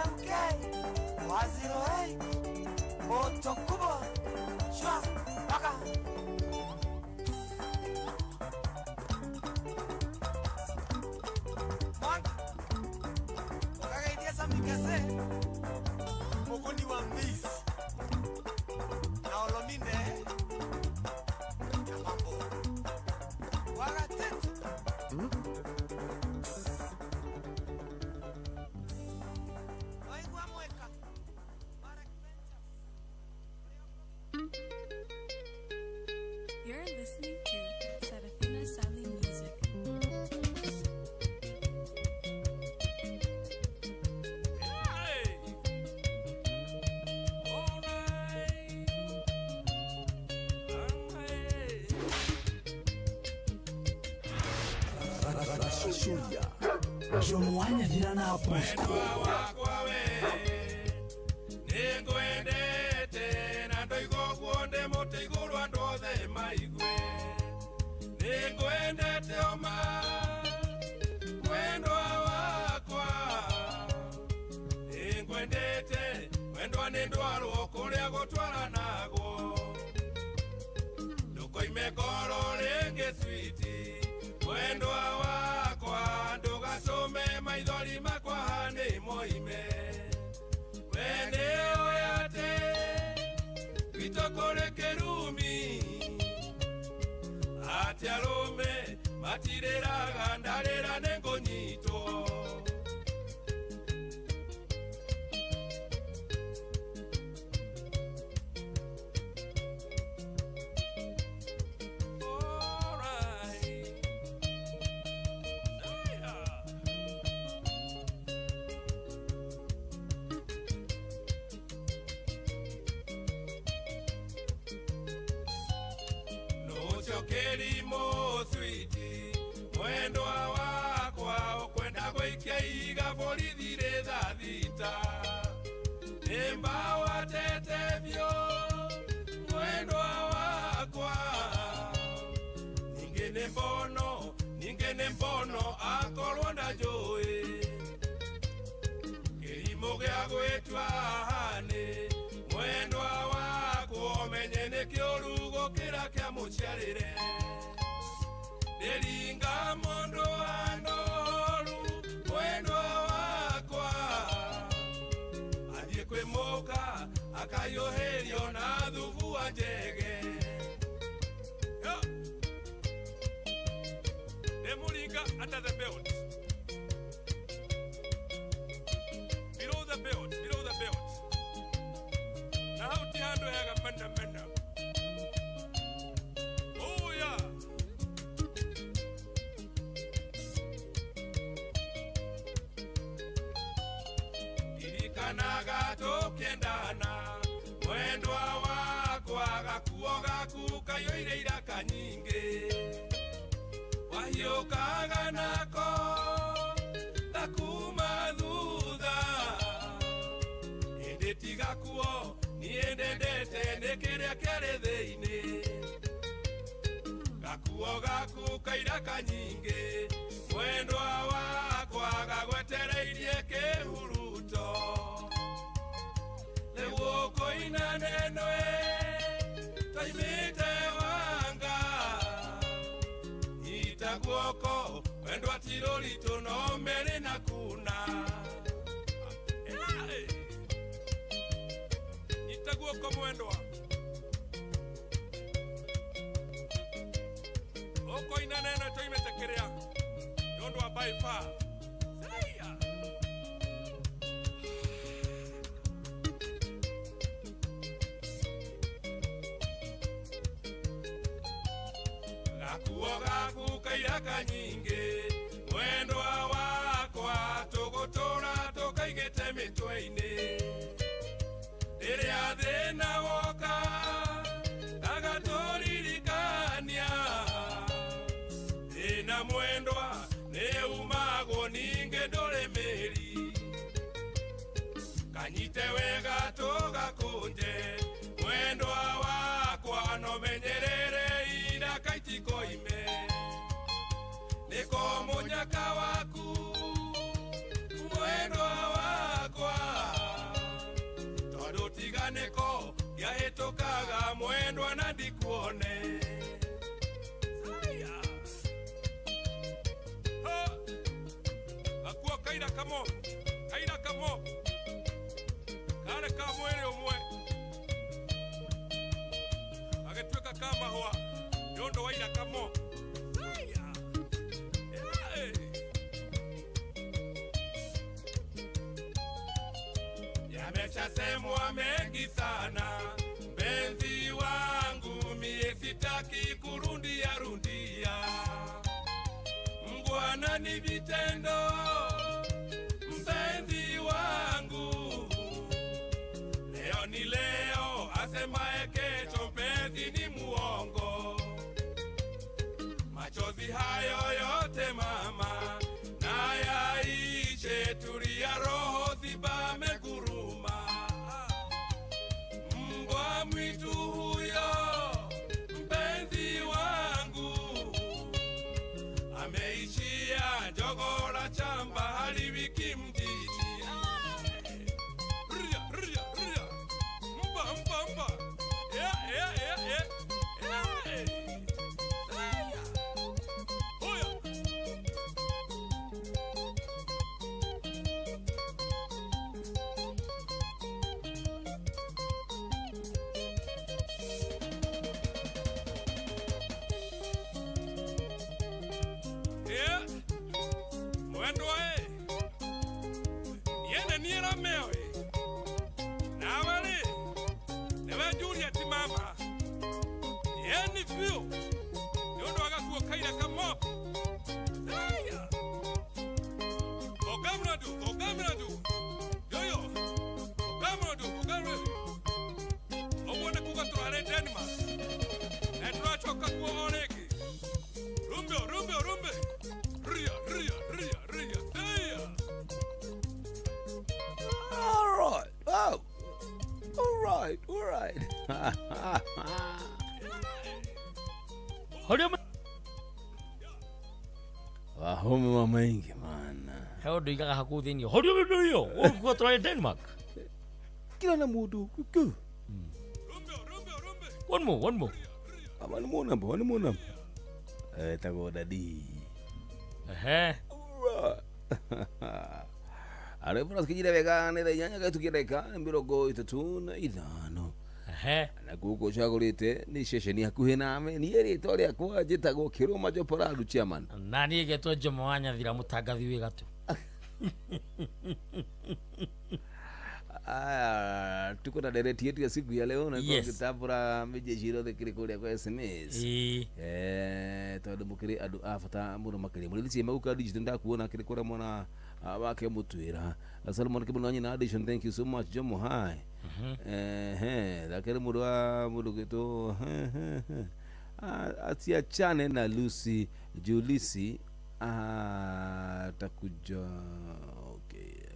MK Waziro moto kubwa shwa baka Mwangi wakagaidia samikase muguni wa mbisi na olominde ya mambo wagatetu waigua mweka You're listening to Serafina Sally Music. Jomwanya thira na Bosco nĩngwendete na ndoigo guonde mũtĩ igũrũ andũ othe maigue nĩngwendete oma wendwa wakwa nĩngwendete matirĩraga ndarĩra nĩngũnyitwo. Kĩrimũ switi mwendwa wakwa ũkwenda gũikia iga borithi rĩtha thita nĩmba watete biũ mwendwa wakwa ningĩ nĩ mbono akorwo ndanjũĩ kĩrimũ gĩa gwĩtua nĩ mwendwa wakwa ũmenye nĩ kĩũru gũkĩra kĩa mũciarĩre ndĩringa mũndũ anoru mwendwa wakwa athiĩ kwĩ mũka akayũhĩrio na thubua njege ndĩmũringa under the belt below the belt na hau ti handũ hega mena Irikanaga tũkĩendana mwendwa wakwa gakuo gaku kaiyũire iraka nyingĩ wahiũkaga nako gakuma thutha ĩndĩ ti gakuo niĩ ndendete nĩ kĩrĩa kĩarĩ thĩinĩ gakuo gaku kairaka nyingĩ mwendwa wakwa gagwetereirie kĩhuruto nĩguo kũinanenwe toimĩte wanga nyita guoko mwendwa ti rũritũ no merĩ na kuna nyita guoko mwendwa ũkũinanenwe toimĩte kĩrĩa nĩũndũ wa by far gakuo gaku kairaka nyingĩ mwendwa wakwa tũgũtũra tũkaigĩte mĩtwe-inĩ rĩrĩa thĩna woka agatũririkania thĩna mwendwa nĩ umagwo ningĩ ndũrĩ mĩri kanyite wega tũgakũnje mwendwa wakwa no menyerere iraka itikoime nĩko mũnyaka waku mwendwa wakwa tondũ tiganĩko gĩahĩtũkaga mwendwa na ndikuone gakuo kaira kamo kare ka mwĩrĩ ũmwe agĩtuĩka ka mahũa nĩũndũ wa iraka mo yameshasemwa mengi sana mpenzi wangu mie sitaki kurundia mbwana ni vitendo mpenzi wangu leo ni leo asemaye kesho mpenzi ni muongo machozi hayo yote mama na yaishe tulia roho zibame guruma mbwa mwitu huyo mpenzi wangu ameishia jogora chamba hali wiki mjini mba Horio wahome wa maingi mana heo ndo igaga haku thini horio ndo yo uko try Denmark kila na mudu one more one more tago dadi ale bora skijira vega ne nyanya ga tukireka mirongo 35 na guko chagurite ni shesheni hakuhe name ni erito ria kwa jitagwo Kiruma Joporadu chairman na ni getwo Jomo Wanyathira mutangathi wi gatu tuko na direct yetu ya siku ya leo na kwa kitabura mijejiro thikiri kuria kwa SMS tondu mukiri andu afata muno makiri mulisi mauka digital ndakuona kiri kuria mwana wake mutwira Solomon Kimunonyi na addition. Thank you so much Jomo. Hi lakini mudu gitu asiachane na Lucy Julisi atakuja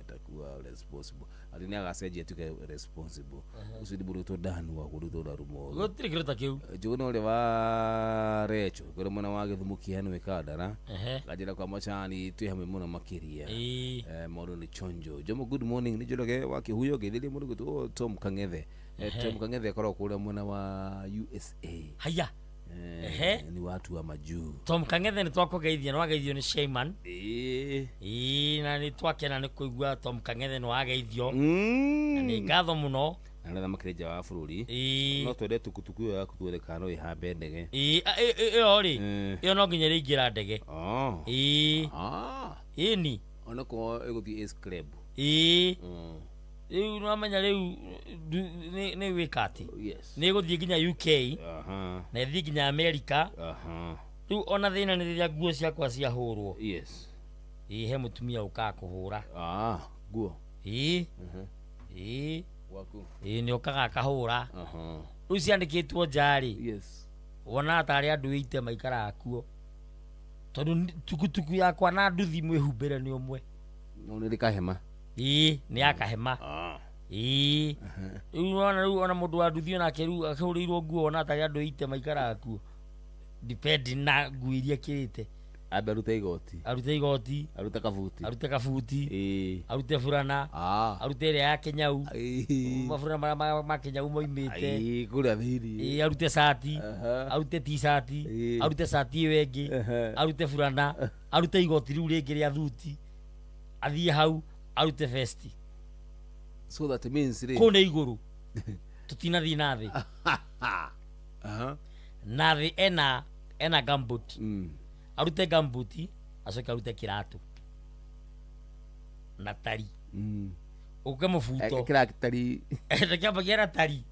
atakuwa responsible alini agaseje tuke responsible usidi buruto danu wa kuruto da rumo gotiri kirota kiu jono le wa recho kore mwana wage thumukiano wekadara gajira kwa machani tu hamwe muna makiria modo ni chonjo Jomo. Good morning ni jologe wake huyo gedeli mudu gitu Tom Kangethe Tom Kangethe kora kule mwana wa USA haya ni watu wa majuu. Tom Kangethe ni twako geithia no ageithio ni Shayman na ni twake na ni kuigua Tom Kangethe no ageithio na ni ngatho muno na na makireja wa bururi no twende tukutukuyo ya kutweleka no ihambe ndege ori iyo no nginya ringira ndege ni onako eguthi Ace Club riu nwamenya riu ni wikati ni guthie nginya UK na ithi nginya America riu ona thina ni riria nguo ciakwa cia hurwo he mutumia uka kuhura nguo waku ni ukaga kahura riu ciandikitwo njari wona atari andu 80 maikara akuo tondu tukutuku yakwa na nduthi mwihumbire ni umwe no ni kahema ni akahema riu ona mundu wa nduthi ona keru akuriirwo nguo ona atari andu 80 maikara akuo depend na nguo iria kirite arute igoti arute kabuti arute furana arute ria ya Kenyau mafurana ma Kenyau moimite kuria thiri arute sati arute t-shirt arute sati wengi arute furana arute igoti riu ringi ria thuti athie hau arute vest so that means kone iguru tutinathi nathi nathi ena gambut arute gambuti acoke arute kiratu na tari uke mufuto tari kiamba kiera tari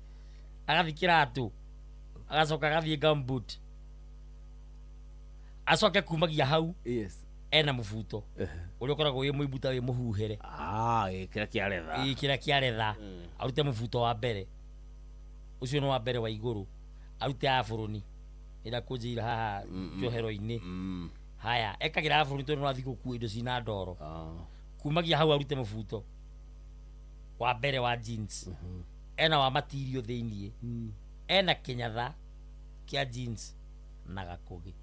agathi kiratu agacoka agathie gambut acoke kumagia hau ena mufuto uri ukoragwo wi muibuta wi muhuhere kira kiaretha arute mufuto wa mbere ucio no wa mbere wa iguru arute aburuni ira kujira haha johero-ini haya ekagira aburuni tondu nathi gukua indo cina ndoro kumagia hau arute mufuto wa mbere wa jeans ena wa material thiini ena kinyatha kia jeans na gakugi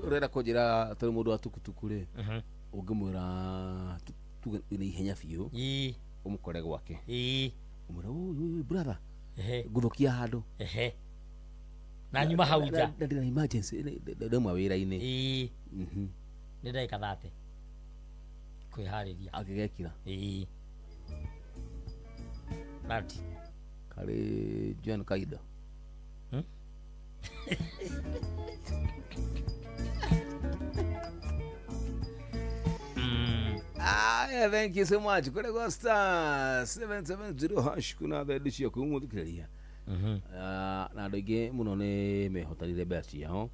urenda kunjira tondu mundu atukutuku ri ungimwira ni ihenya biu umukore gwake umwira brother guthukia handu na nyuma hauja ndina emergency ndemwa wira-ini ni ndagika 30 kwihariria agigekira nati kari John Kaida thank you so much kule kwa star 770 hash kuna thedicio kumuthikiria na ndoige muno ni mehotanire mbeca ciao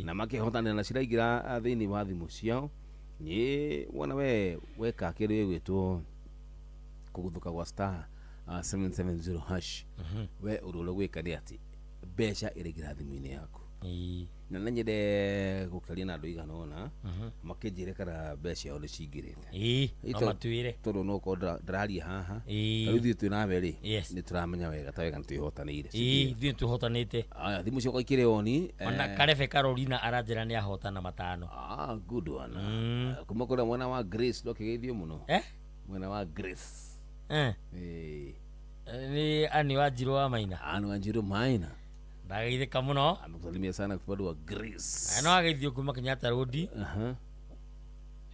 na makihotanira na ciraigira thiini wa thimu ciao ni wona we weka kiri gwitwo kuguthuka kwa star 770 hash we urule gwika ni ati mbeca irigira thimu-ini yaku na nanyende gukaria na andu igana ona makinjire kana mbeca yao ni cingirite amatuire tondu no ko ndararia haha riu thiĩ twĩ nawe ri ni turamenya wega ta wega nitwihotanĩire thiĩ twihotanĩte aya thimu ciakwa ikĩrĩ oni ona Karebe Carolina aranjĩra nĩ ahotana 5 good one kuma kũrĩa mwena wa Grace ndokĩgeithio mũno mwena wa Grace ni Ani Wanjiru wa Maina Ani Wanjiru Maina ndageithĩka mũno anakusalimia sana kwa wa Grace no ageithio kuma Kenyatta Road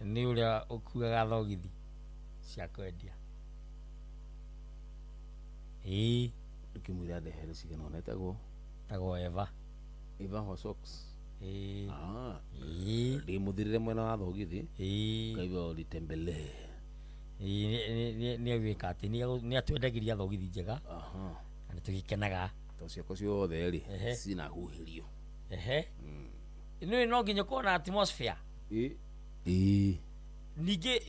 ni ũrĩa ũkuaga thogithi cia kwendia ndũkĩmwĩra ndehere cigana ona etagwo Eva wa socks ndĩmũthirĩre mwena wa thogithi ngaiva litembelee nĩ agwĩka atĩ nĩ atwendagiria thogithi njega na nĩ tũgĩkenaga to ciakwa ciothe rĩ cina huhĩrio no nginya kuona atmosphere ningĩ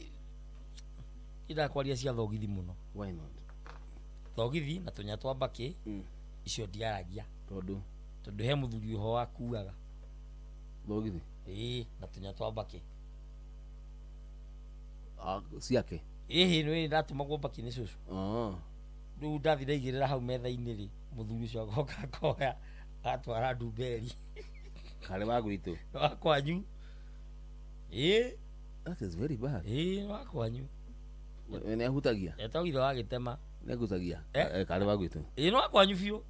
idakwaria cia thogithi mũno why not thogithi na tunya twa mbaki icio ndiaragia tondu he mũthuri ho wakuaga thogithi na tunya twa mbaki ciake nĩ ndatumagwo mbaki nĩ cucu rĩu ndathi ndaigĩrĩra hau metha-inĩ rĩ mũthuri ũcio agoka koya atwara ndumberi karĩ wa gwitũ wa kwanyu that is very bad wa kwanyu nĩ ahutagia etogitho wa gĩtema nĩ agutagia karĩ wa gwitũ no wa kwanyu biũ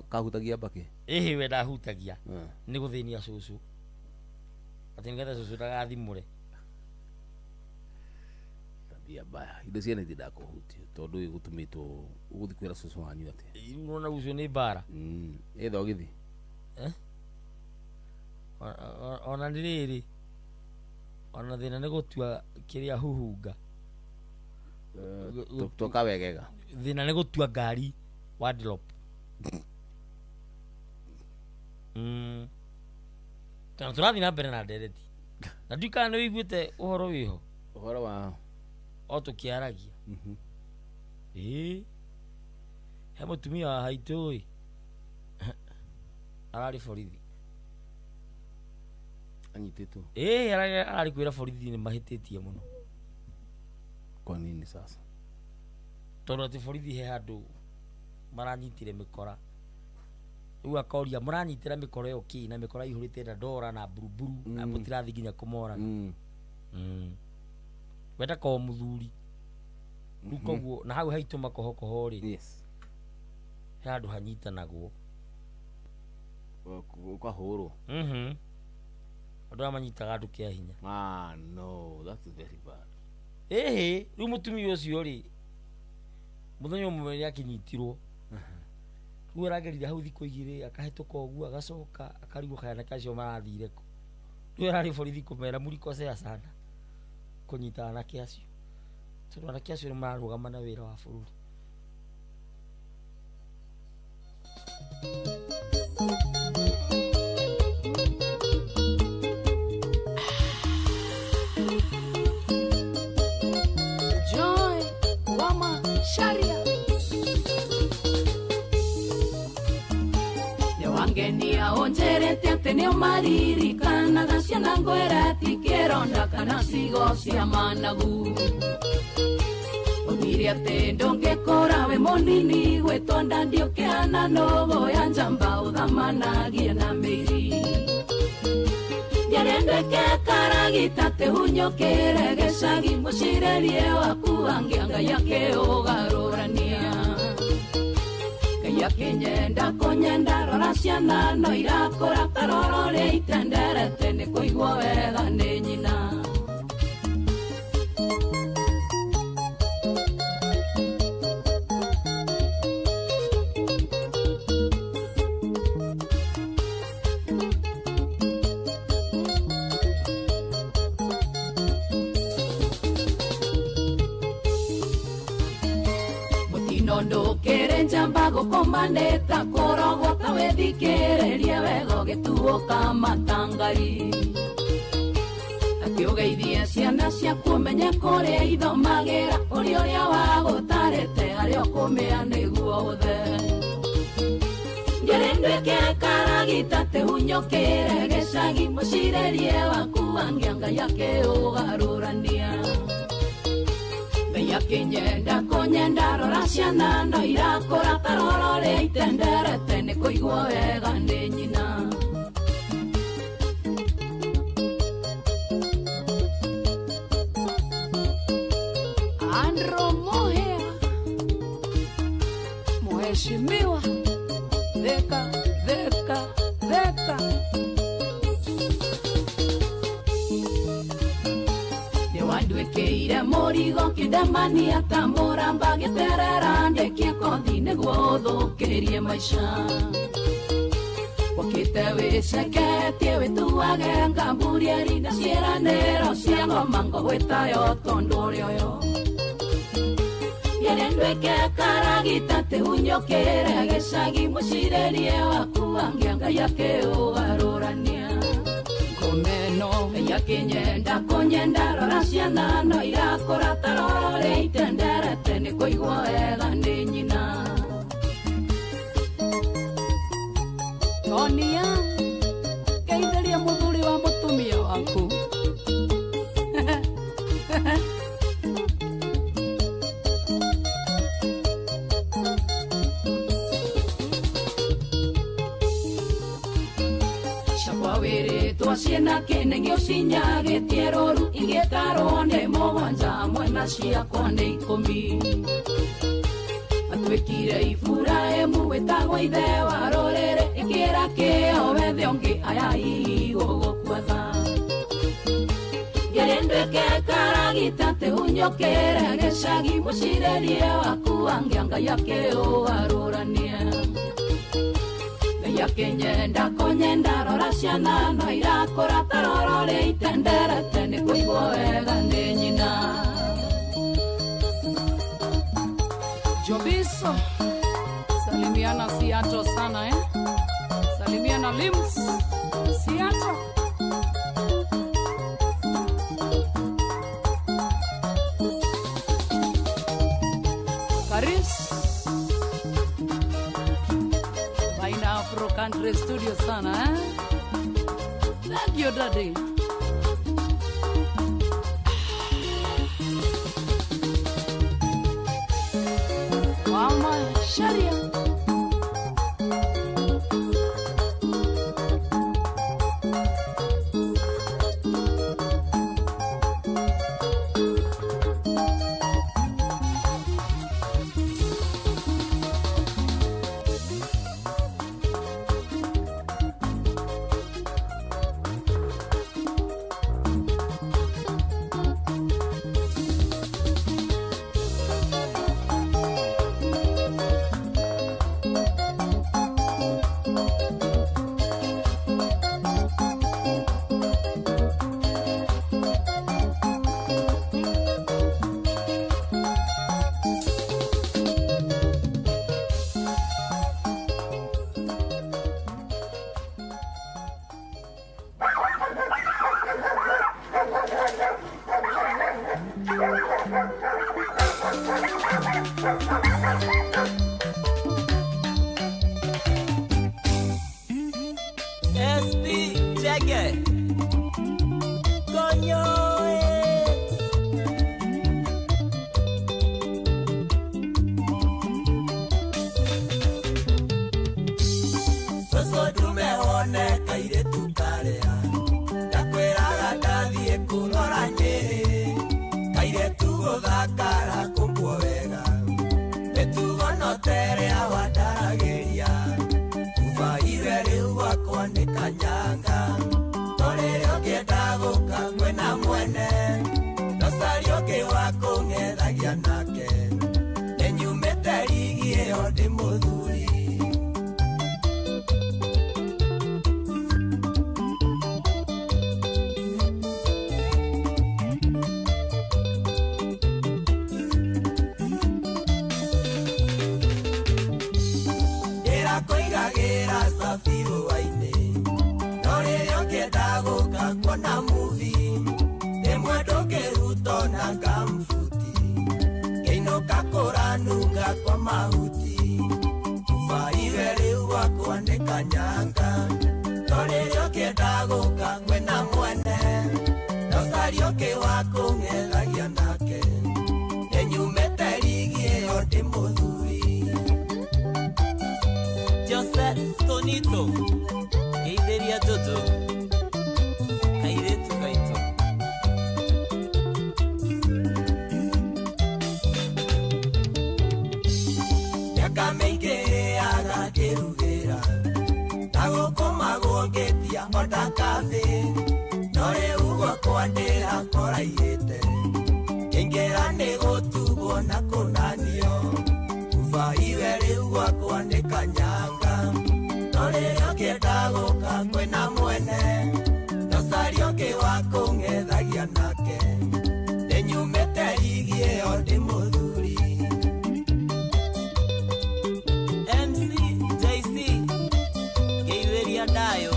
kahutagia mbaki we ndahutagia nĩ gũthĩnia cucu atĩ nĩgetha cucu ndagathimũre tabia mbaya indo ciene ndakũhutio tondu igutumitwo uguthi kwira cucu wanyu ati unaona ucio ni bara thogithi ona ndiriri ona thina ni gutua kiria huhunga tukawegega thina ni gutua ngari wardrop kana turathi na mbere na ndereti na ndika nĩ wiguĩte ũhoro wĩho ũhoro wa o tukiaragia he mutumia wa haitũ ararĩ borithi anyitĩtwo ararĩ kwĩra borithi nĩ mahĩtĩtie mũno kwa nini sasa tondũ atĩ borithi he handũ maranyitire mĩkora rĩu akoria mũranyitĩra mĩkora ĩyo kĩ na mĩkora ihũrĩte na ndora na buruburu na mũtirathi nginya kũmoraga wenda ko muthuri rĩu koguo na hau haitũ makohokoho rĩ he handũ hanyitanagwo ukahũrwo andũ arĩa manyitaga andũ kĩa hinya no that is very bad rĩu mũtumia ũcio rĩ mũthenya ũmwe nĩ akĩnyitirwo rĩu aragerire hau thikũ igĩrĩ akahĩtũka ũguo agacoka akarigwo kana kacio marathire kũ rĩu ararĩ borithi kũmera mũrikosea sana kũnyita anake acio tondũ anake acio nĩ mararũgama na wĩra wa bũrũri Joy Wama Sharia wangeni aonjerete atĩ nĩ ũmaririkanaga ciana ngwĩra ti kĩronda kana cigo cia managu ũthire atĩ ndũngĩkũra we mũnini gwĩtonda ndiũkĩhana nogo ya njamba ũthamanagie na mĩri ngerendeke karagita tĩhunyũkĩre gĩcagi mũcirĩrie waku angĩangai akĩũgarũrania yakinyenda kũnyenda rora ciana no irakũra karoro rĩa itenderete nĩ kũigwo wega nĩ nyina ndũkĩrĩ njamba gũkomanĩta kũrogota wĩthikĩrĩrie wega ũgĩtuũka matangari akĩũgeithie ciana ciaku ũmenye kũrĩa ithomagĩra ũrĩa ũrĩa wagũtarĩte harĩa ũkũmĩa nĩguo ũthe Ngerendweke karagita te unyokere gecagi mucirerie waku wangianga yake ugarurania Meya kinyenda konyenda rora ciana no irakora tarorore itenderete nĩ kũigua wega nĩ nyina Andro Mohea Mheshimiwa Theka Nĩwandwĩkĩire mũrigo kĩndemania ta mũramba gĩterera ndĩkie kothi nĩguo ũthũkĩrie maica Wakĩte wĩceketie wĩtuage ngamburieri na ciĩranĩro cia gomango gwĩtayo tondũ ũrĩa ũyũ Ngerendweke karagita te unyokere gĩcagi mũcirerie waku wangianga yake ũgarũrania Ngomeno ya kinyenda konyenda rora ciana no irakora tarore itenderete nĩ kũigua wega nĩ nyina Tonia geithĩria mũthuri wa mũtumia waku Ciana kĩnegio cinyagĩtie rũru igĩtarwo nĩ mũgwanja mwena ciakwa nĩ 10 Atuĩkire Iburahĩmu wĩtagwo ithe wa rũrĩrĩ ĩkĩra kĩo wethe ũngĩ aya igũgũkwatha Ngerendweke karagita te unyokere gĩcagi mũcirerie waku wangianga yake ũgarũrania Ya kinyenda konyenda rora ciana no irakora tarorore itenderete nĩ kũigua wega nĩ nyina Jobiso salimiana Siato sana salimiana Lims Siato Karis Afro Country Studio sana Thank you daddy Mama Sharia Kakora nunga kwa mahuti Ufa iwe riu wakwa kwandika nyanga torerio kiedaguka kwena mwene nosario kiwaku ngethagia nake enyumete rigie oti muthuri Jose Tonito Keideria Jojo Kairetu Gaito Yakameike agakirugira Tagukoma getia odakathi Nore ugo kwandira koraihite Kingera ni gutugwo na kunanio Kuva iwe riu gwakandika nyanga Nore ukienda guka kwina mwene Nosario kiwaku ngethagia nake Ninyumite rigie odi muthuri MC JC Keideria Dayo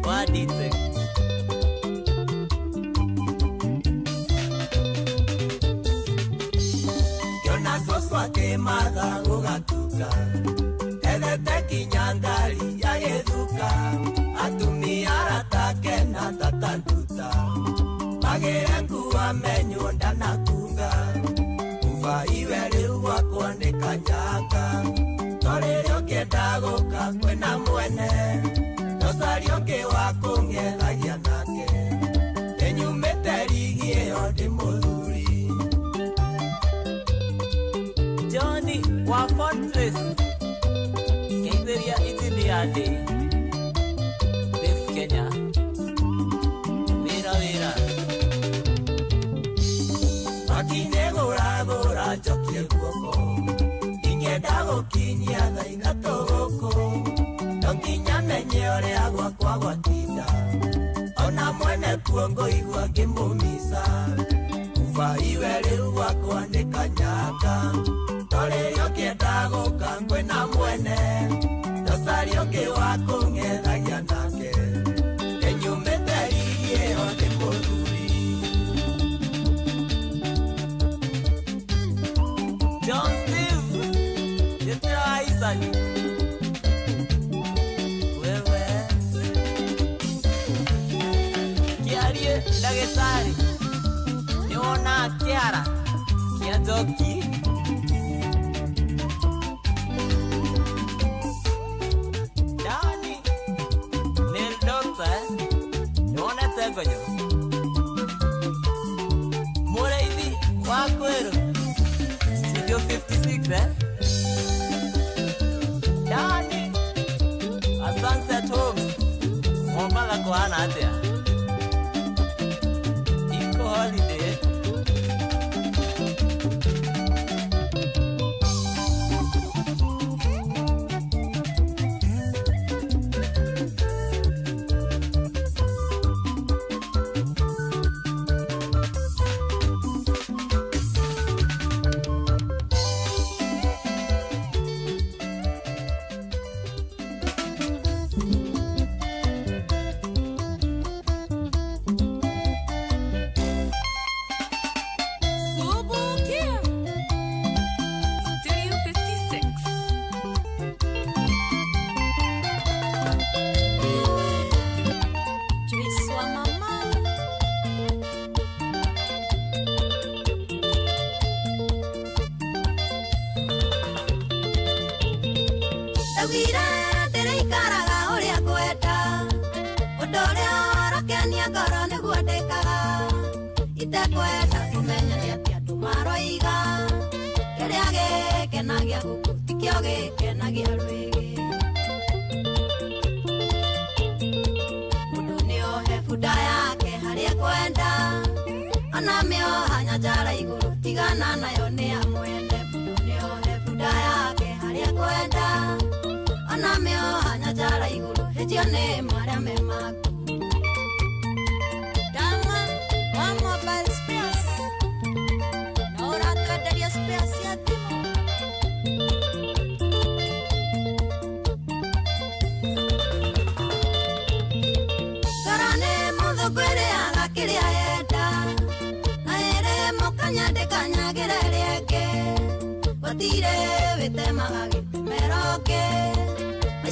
Wadite Kiona soswa ke matha gugatuka Ethete kinyangari ya githuka Atumia aratake na tatanduta Magere nguwa menyo ndanakunga Kuva iwe riu gwakandika nyanga Torerio kienda guka kwina mwene Nosario kiwaku ngethagia nake Ninyumite rigie odi muthuri Johnny wa Fortress Keideria Itiniade Def Kenya Mira Makinegura njokie guoko Ingenda gukinyia thaina tũgũkũ No nginya menye ũrĩa gwakwa gwatinda Ona mwene kuo ngũigua ngĩmũmica Kuva iwe rĩu gwakandĩka nyanga Torĩrio kĩenda gũka kwĩna mwene Nosario kĩwaku ngethagia nake Kĩnyumĩte rigie odi mũthuri John Steve Jetera Isaac Wewe Kiarie Dagetari Niona Kiara Kia Joki Dani Nel Doctor Niona Tegoyo Mureithi Wakwero Studio 56 Dani A Sunset Homes Mwambala kuhana atia Iko holiday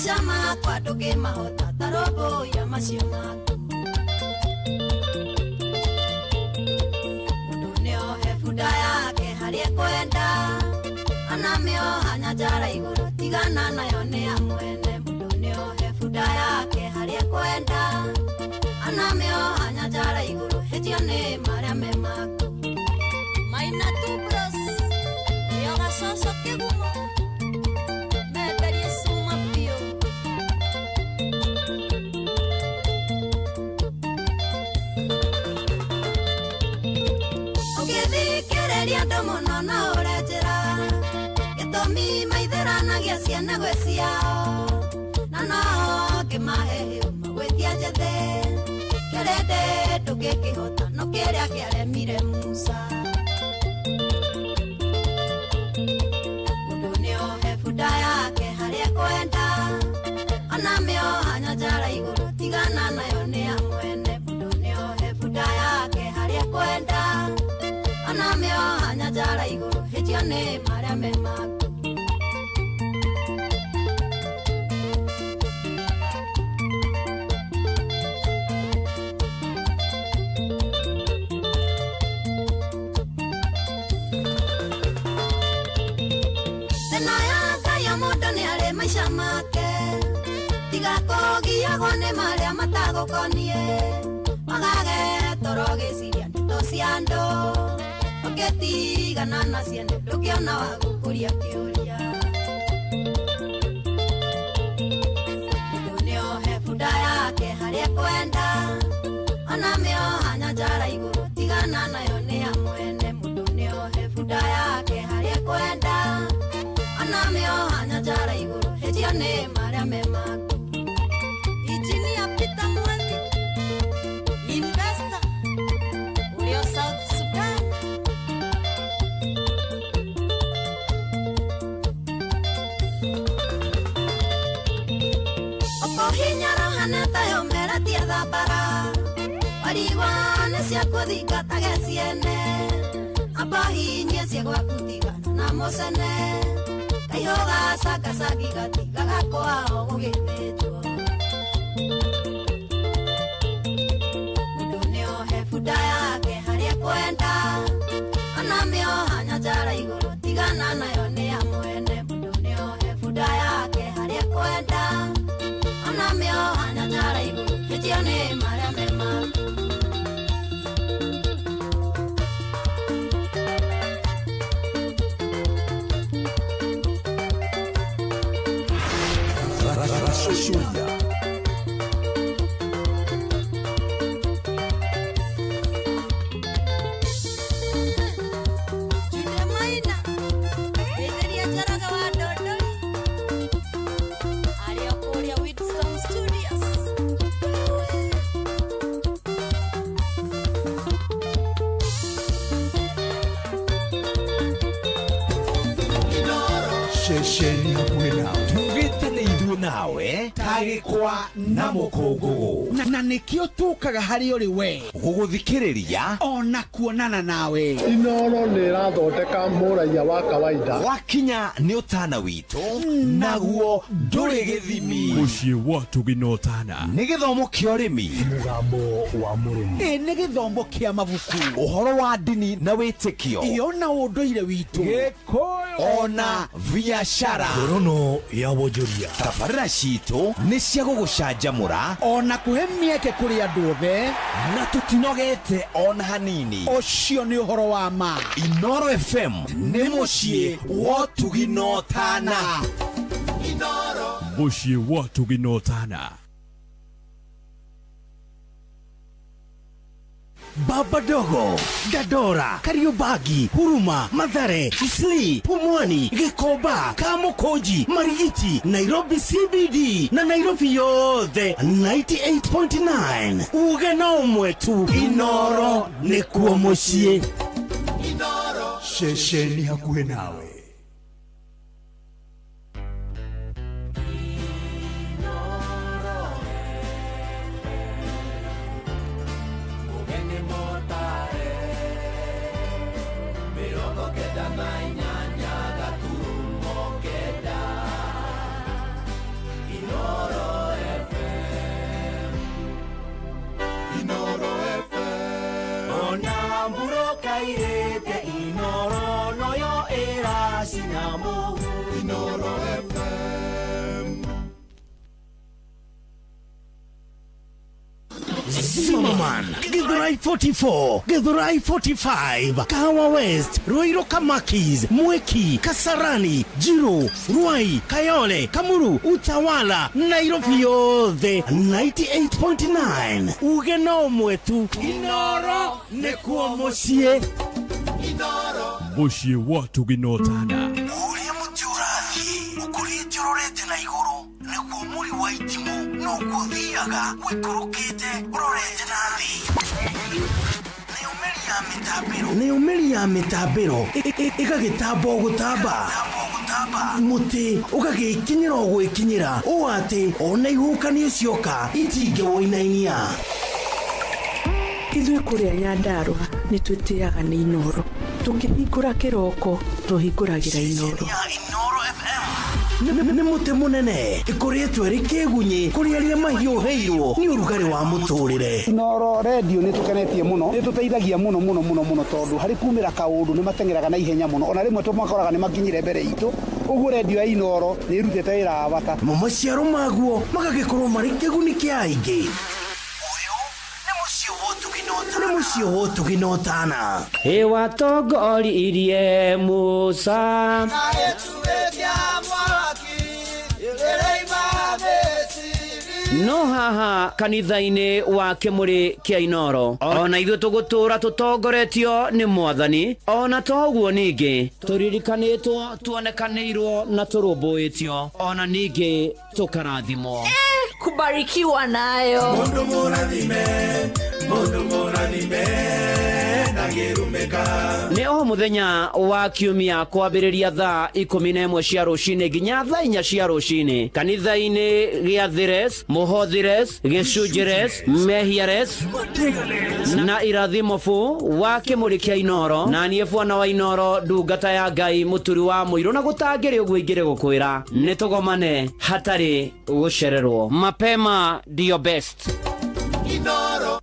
maisha makwa ndũngĩmahota ta robo ya macio maku. Mũndũ nĩohe bunda yake harĩa ekwenda, anamĩoha nyanjara igũrũ, tigana nayo nĩ ya mwene. Mũndũ nĩohe bunda yake harĩa ekwenda, anamĩoha nyanjara igũrũ, hĩtio nĩ marĩa me maku. Maina tu bros, yoga soso kĩgumo, meberie suma pio. Ũgĩthikĩrĩria andũ mũno no ũrenjĩra, gĩtũmi maithĩranagia ciana gwĩ ciao, na no ngĩmahe hĩuma gwĩtia njethĩ, kĩrĩndĩ ndũngĩkĩhota no kĩrĩa kĩaremire Musa. Mũndũ nĩohe bunda yake harĩa ekwenda, anamĩoha nyanjara igũrũ, tigana nayo nĩ ya mwene. Mũndũ nĩohe bunda yake harĩa ekwenda, anamĩoha nyanjara igũrũ, hĩtio nĩ marĩa me maku. Thĩna ya Ngai ya mũndũ nĩ arĩ maica make, tiga kũgiagwo nĩ marĩa matagũkoniĩ, magage toro gĩciria ndeto cia andũ, ũngĩtigana nacio ndũngĩona wa gũkũria kĩũria. Mũndũ nĩohe bunda yake harĩa ekwenda, anamĩoha nyanjara igũrũ, tigana nayo nĩ ya mwene. Mũndũ nĩohe bunda yake harĩa ekwenda, anamĩoha nyanjara igũrũ, hĩtio nĩ marĩa me maku. Injinia Peter Mwangi, investor, ũrĩ o South Sudan. Ũkũhinyara hana tayo mera tia thambara, warigwa nĩ cia kũthingatage ciene, ambahinyie cia gwaku tigana na mũcene, kaihoga cakacaki gatigaga kwao gũgĩthĩnjwo. Mũndũ nĩohe bunda yake harĩa ekwenda, anamĩoha nyanjara igũrũ, tigana nayo nĩ ya mwene. Mũndũ nĩohe bunda yake harĩa ekwenda, anamĩoha nyanjara igũrũ, hĩtio nĩ marĩa me maku. Julia Maina, Ederia Jaraga wa Dodoi, arĩ o kũrĩa Widstone Studios. Ceceni hakuhĩ nawe tugĩte nĩ ithuĩ nawe tagĩkwa na mũkũngũgũ na nĩkĩo tũkaga harĩ ũrĩ we gũgũthikĩrĩria ona kuonana nawe. Inooro nĩ ĩrathondeka mũraiya wa kawaida, wakinya nĩ ũtana witũ naguo ndũrĩ gĩthimi. Mũciĩ wa Tũginotana nĩ gĩthomo kĩa ũrĩmi, mũgambo wa mũrĩmi, nĩ gĩthomo kĩa mabuku, ũhoro wa ndini na wĩtĩkio, ona ũndũire witũ, gĩkũyũ ona biacara, ngorono ya wonjoria. tabarĩra citũ nĩ cia gũgũcanjamũra ona kũhe mĩeke kũrĩ andũ othe, na tũtinogete ona hanini. Ũcio nĩ ũhoro wa ma. Inooro FM nĩ mũciĩ wa Tũginotana. Mũciĩ wa Tũginotana. Baba Dogo, Dadora, Kariobangi, Huruma, Mathare, Isli, Pumwani, Gĩkomba, Kamukonji, Marigiti, Nairobi CBD na Nairobi yothe 98.9. Uge na ũmwe tu, Inooro nĩkuo mũciĩ. Ceceni hakuhĩ nawe. Ino Wamburo kairete Inoro noyo era sinamu Inoro FM. Zimmerman, Githurai 44, Githurai 45, Kahawa West, Ruiru Kamakis, Mweki, Kasarani, Jiro, Ruai, Kayole, Kamuru, Utawala, Nairobi yothe 98.9. Ugeno mwetu Inoro nekuo mosie. Inoro mosie watu ginotana. Uria mutiurathi, ukuri tiororete na iguru, nekuo muri wa itimu, no kuthiaga wikurukite urorete nathi. Neumeli ya mitambiro ikagitambo gutamba muti ugagikinyira gwikinyira o ati ona ihukani cioka itinge woinainia. Ithuĩ kũrĩa Nyandarua nĩ twĩtĩaga nĩ Inoro. Tũkĩhingũra kĩroko tũhingũragĩra Inoro. Nĩ mũtĩ mũnene ĩkoretwo ĩrĩ kĩgunyi kũrĩ arĩa mahiũhĩirwo nĩ ũrugarĩ wa mũtũrĩre. Inoro radio nĩ tũkenetie mũno, nĩ tũteithagia mũno tondũ harĩ kumĩra kaũndũ nĩ matengeraga na ihenya mũno, ona rĩmwe tũmakoraga nĩ makinyire mbere itũ. Ũguo radio ya Inoro nĩ irutĩte wĩra wa bata. Maciaro maguo magagĩkorwo marĩ kĩguni kĩa aingĩ. Nĩ mũciĩ wotuginotana. Watongoririe Musa no haha kanitha-inĩ wa Kĩmũrĩ kĩa Inoro ona ithuĩ tũgũtũra tũtongoretio nĩ Mwathani, ona toguo ningĩ tũririkanĩtwo, tuonekanĩirwo na tũrũmbũĩtio, ona ningĩ tũkarathimwo. Kubarikiwa nayo. Mundu mũrathime ndagĩrumĩka. Nĩ o mũthenya wa kiumia kwambĩrĩria thaa 11 cia rũcinĩ nginya thaa 4 cia rũcinĩ kanitha-inĩ gĩa Thires, Mũhothires, Gĩcunjĩres, Mehiares na Irathimofu wa Kĩmũrĩ kĩa Inoro, na niĩ bwana wa Inoro, ndungata ya Ngai mũturi wa mũirũ, na gũtangĩrĩ ũguo ingĩrĩ gũkwĩra nĩ tũgomane hatarĩ gũcererwo. Mapema ndio best. Inoro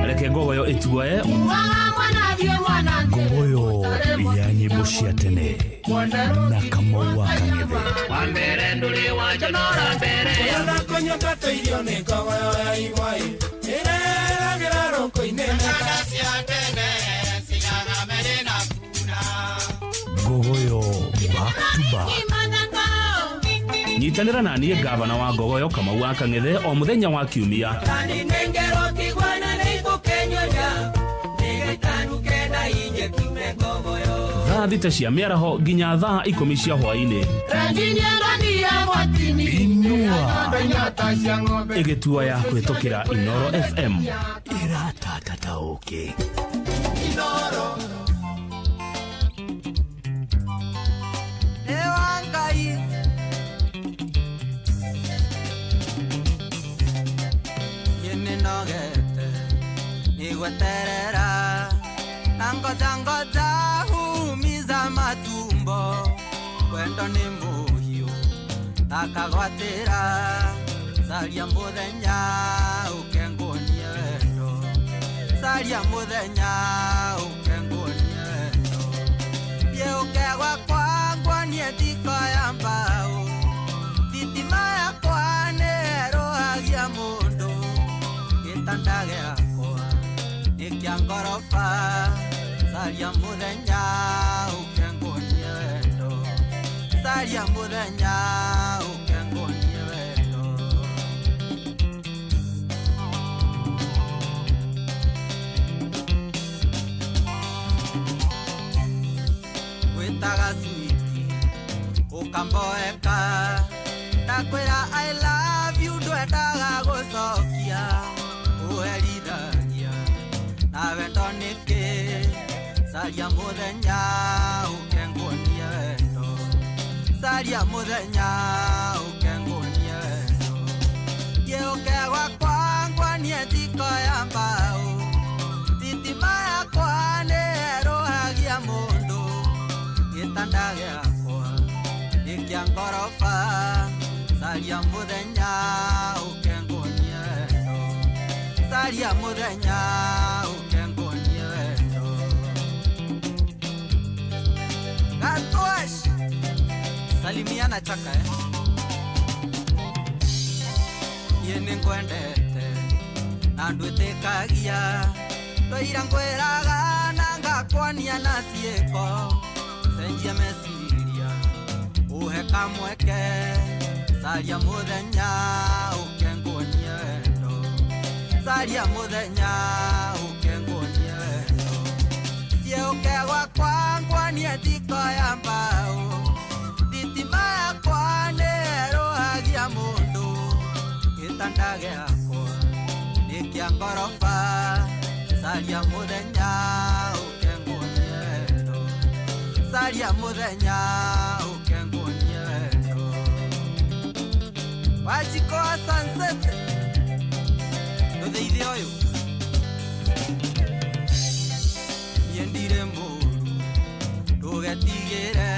Reke ngogoyo ituoe ngogoyo ya nyimbo cia tene na Kamau wa Kang'ethe. Wambere ndũrĩ wanjonora mbere Yatha kũnyota tũirio nĩ ngogoyo ya igwai ĩreragĩra rũngo-inĩ naka cia tene cigaga mbere na kuna Ngogoyo back to back. Nyitanĩra na niĩ ngavana wa ngogoyo Kamau wa Kang'ethe o mũthenya wa kiumia thaa 6 cia mĩaraho nginya thaa 10 cia hwaĩ-inĩ. Inua ĩgĩtua ya kwĩtũkĩra Inoro FM ĩratatata ũkĩ. Inoro Nigweterera nangoja humiza matumbo wendo ni muhiu takagwatira saria muthenya ukengonie wendo saria muthenya ukengonie wendo ye ukegwa kwangwa nie tiko ya mbao thitima yakwa nerohagia mundu gitanda giakwa nikia ngoroba saria muthenya ukengonie wendo saria muthenya ukengonie wendo witaga switi ukamboeka ndakwira I love you ndwendaga gucokia uherithagia na wendo nĩkĩ Saria muthenya ukengunia wendo Saria muthenya ukengunia wendo Gĩũke gwakwa ngwanie thiko ya mbaũ Thitima yakwa nĩĩrũhagia mũndũ Gĩtanda gĩakwa nĩ kĩa ngoroba Saria muthenya ukengunia wendo Saria muthenya ukengunia wendo Gatosh Salimiana chaka Yene ngwendete na ndwĩtĩkagia Twaira ngwĩraga na ngakwania na ciĩko Cenjia meciria uhe kamweke Saria muthenya ukengunia wendo Saria muthenya ukengunia wendo Gĩũke gwakwa ngwanie thiko ya mbaũ Thitima yakwa nĩĩrũhagia mũndũ Gĩtanda gĩakwa nĩ kĩa ngoroba Saria muthenya ukengunia wendo Saria muthenya ukengunia wendo Wajiko wa sunset Ndũthĩithie ũyũ Yendire mũru Ndũgetigĩre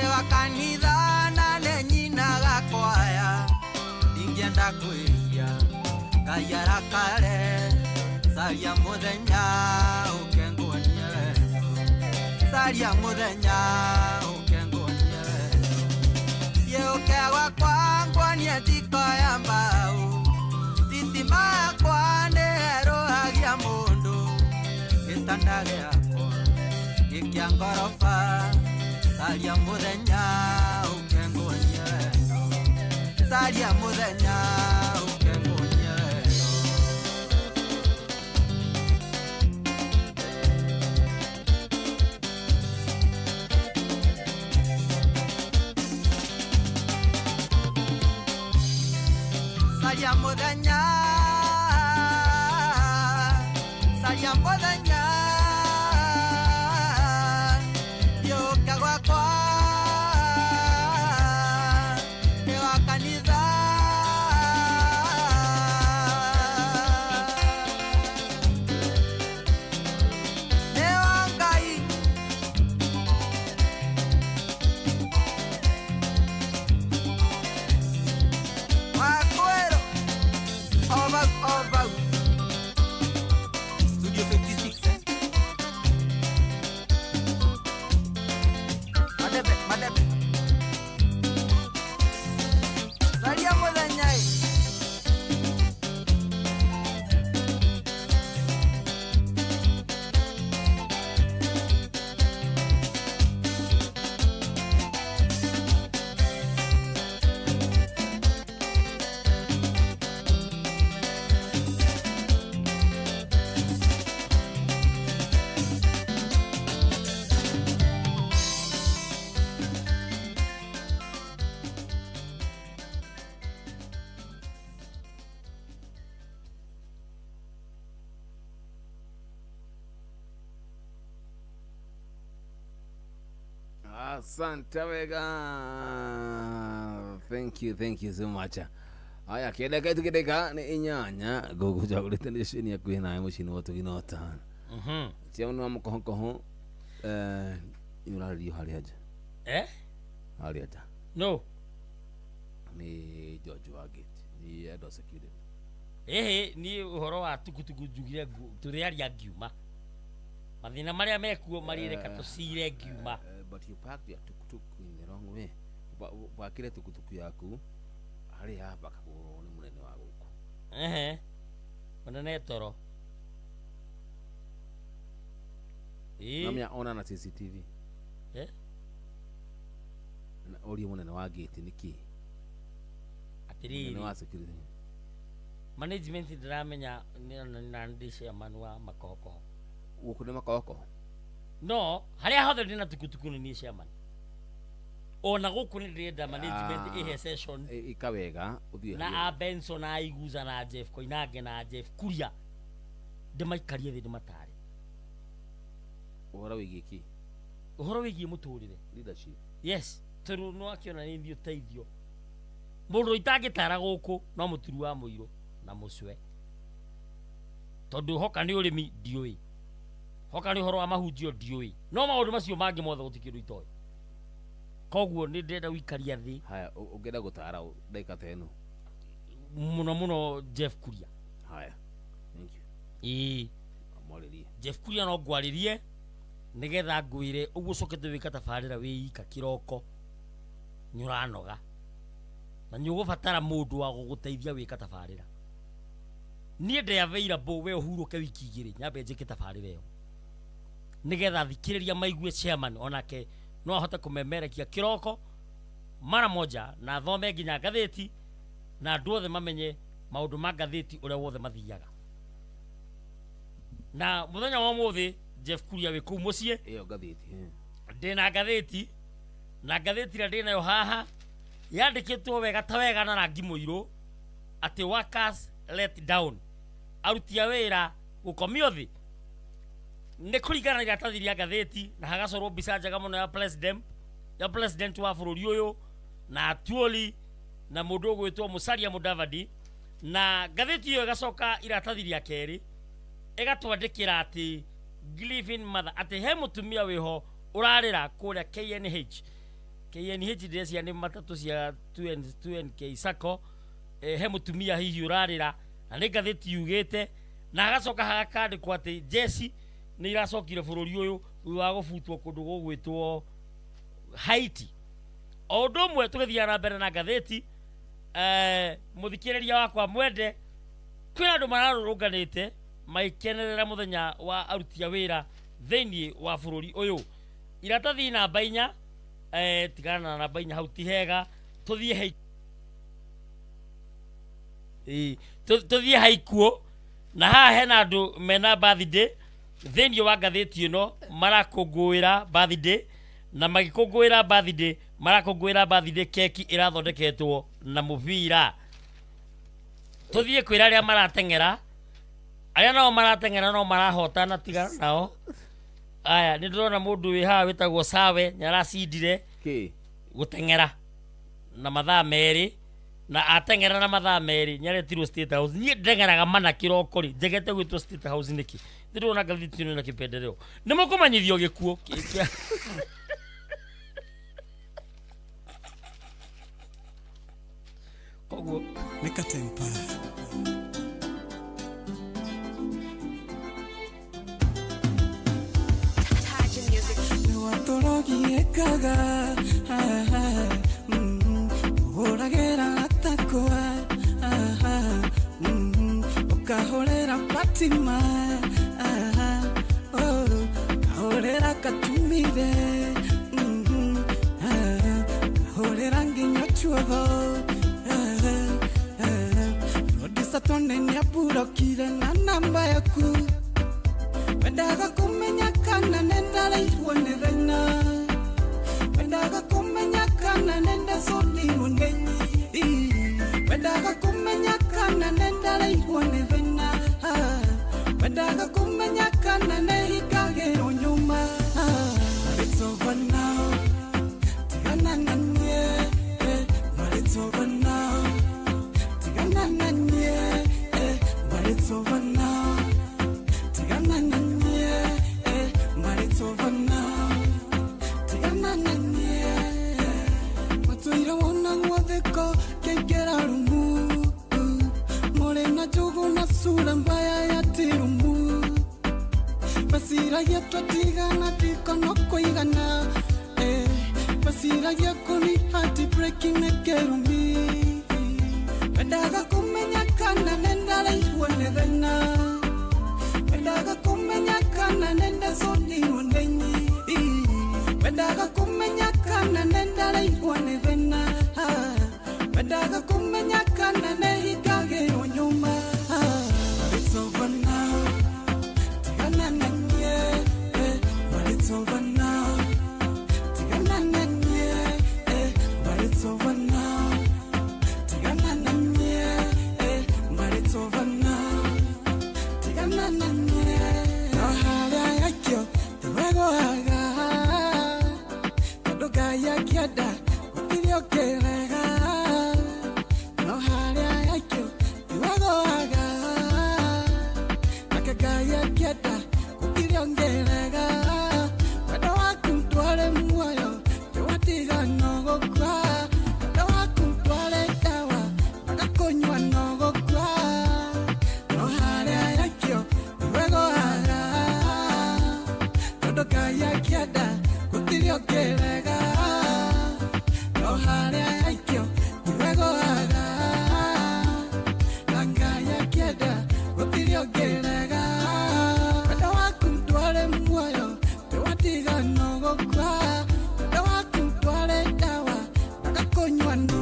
Ewa kanitha na nĩnyinaga kwaya Ingĩenda kwĩhia Ngai arakare Saria muthenya ukengunia wendo Saria muthenya ukengunia wendo Gĩũke gwakwa ngwanie thiko ya mbaũ Thitima yakwa nĩĩrũhagia mũndũ Gĩtanda gĩakwa nĩ kĩa ngoroba Saria muthenya ukengunia wendo Saria muthenya ukengunia wendo Saria muthenya Saria muthenya Gĩũke gwakwa nĩ wa kanitha nĩ wa Ngai Wakwĩrũ Ovau Studio 56 Madebe Saria muthenya Asante wega. Thank you so much. Aya kĩndeka tukĩndeka nĩ inyanya ngũkũja kũrĩte nĩ cini ya kwĩ nawe mũcini wa tũginota. Cia nĩ wa mũkohokoho Yurari hariaja. Hariaja. No. Ni George Wagate. Ni head of security. Ni ũhoro wa tukutuku njugire tũrĩaria ngiuma. Mathina marĩa mekuo marireka tũcire ngiuma. But you parked your tuk-tuk in the wrong way. Wakire tukutuku yaku hari hapa kakũgũrwo nĩ mũnene wa gũkũ. Mũnene toro. Namya ona na CCTV. Na ori mũnene wa gate niki. Atiri. Mũnene wa security. Management ndiramenya na ndishe manwa makoko. Gũkũ nĩ makoko. No, haria hothe ndina tukutuku ni chairman. Ona gũkũ nĩ ndĩrenda management ihe session ikawega uthie na Benson na Iguza na Jeff Koinange na Jeff Kuria ndĩmaikarie thĩ ndĩmatare Uhoro wigie ki? Uhoro wigie muturire. Leadership. Yes, turu no akiona ni ndio teithio. Mundu itangitara guku no muturu wa muiro na mucwe. Tondu hoka ni urimi ndiui. Hoka ni uhoro wa mahunjio ndiui. No maundu macio mangi mothe gutikiru itoi. Koguo ni ndenda wikaria thi. Haya, ungenda gutara dakika teno. Muno Jeff Kuria. Haya. Thank you. Amoririe. Jeff Kuria no gwaririe nigetha ngwire uguo cokete wika tabarira wiika kiroko nyuranoga na nyugubatara mundu wa guguteithia wika tabarira nie ndi available we uhuruke wiki igiri nyambe njike tabarira iyo nigetha thikiriria maigue chairman onake no ahote kumemerekia kiroko mara moja na thome nginya gatheti na andu othe mamenye maundu ma gatheti uria wothe mathiaga na muthenya wa muthi Jeff Kuria we ku mucie iyo gatheti ndina gatheti na gatheti ria ndina yo haha yandikitwo wega ta wega na rangi muiro ati workers let down arutia wira gukomio thi ni kurigana na iratathi ria gatheti na hagacorwo mbica njega muno ya president wa bururi uyu na Atuoli na mundu gwitwo Musalia Mudavadi na gatheti iyo igacoka iratathi ria keri igatwandikira ati Giving mother ati he mutumia wiho urarira kuria KNH ndecia ni matatu cia 2NK Sacco he mutumia hihi urarira na ni gatheti yugite na agacoka hagakandikwo ati jesi ni iracokire bururi uyu wa gubutwo kundu gugwitwo Haiti o ndu mwe tugithia na mbere na gatheti muthikiriria wakwa mwende kwina andu mararurunganite maikenerera muthenya wa arutia wira thini wa bururi uyu iratathi namba 4 tigana na namba 4 hau ti hega tuthie tuthie haikuo na haha hena andu mena birthday thini wa gatheti ino marakungwira birthday na magikungwira birthday marakungwira birthday keki irathondeketwo na mubira tuthie kwira aria maratengera aya nao maratengera no marahotana tigana nao aya ni ndona mundu wi haha witagwo Sawe nyaracindire gutengera na mathaa meri na atengera na mathaa meri nyaretirwo State House ni ndengeraga mana kiroko ri njegete gwitwo State House niki ndona gathiti na kipendereo ni mukumanyithio gikuo koguo nikatempa Torogiekaga uragera atakwa ukahorera Fatima kahorera Katumire kahorera nginya chuo rodisa tone nyaburokire na namba yaku wendaga kumenya kana nenda irwo ni thina wendaga kumenya kana nenda soni mungenyi wendaga kumenya kana nenda irwo ni thina wendaga kumenya kana nehikage onyuma it's over now tigana nanye but it's over now tigana nanye but it's over now tigana nanye but it's over now tigana nanye matuira wona ngwatheko kengera rumu morena jogo na sura mbaya ya tirumu basira yetu tigana tikono koigana basira yako ni heart breaking nekerumi wendaga kumenya kana nenda ihuone thina wendaga kumenya kana nenda soni munenyi wendaga kumenya kana nenda ihuone thina wendaga kumenya kana nehikage onyuma it's over now tigana nanye but it's over now tigana nanye but it's over now tigana nanye but it's over gũtiriongerega wendo waku ndwarĩ muoyo ndĩwatiga no gũkua wendo waku ndwarĩ ndawa ndagakũnyua no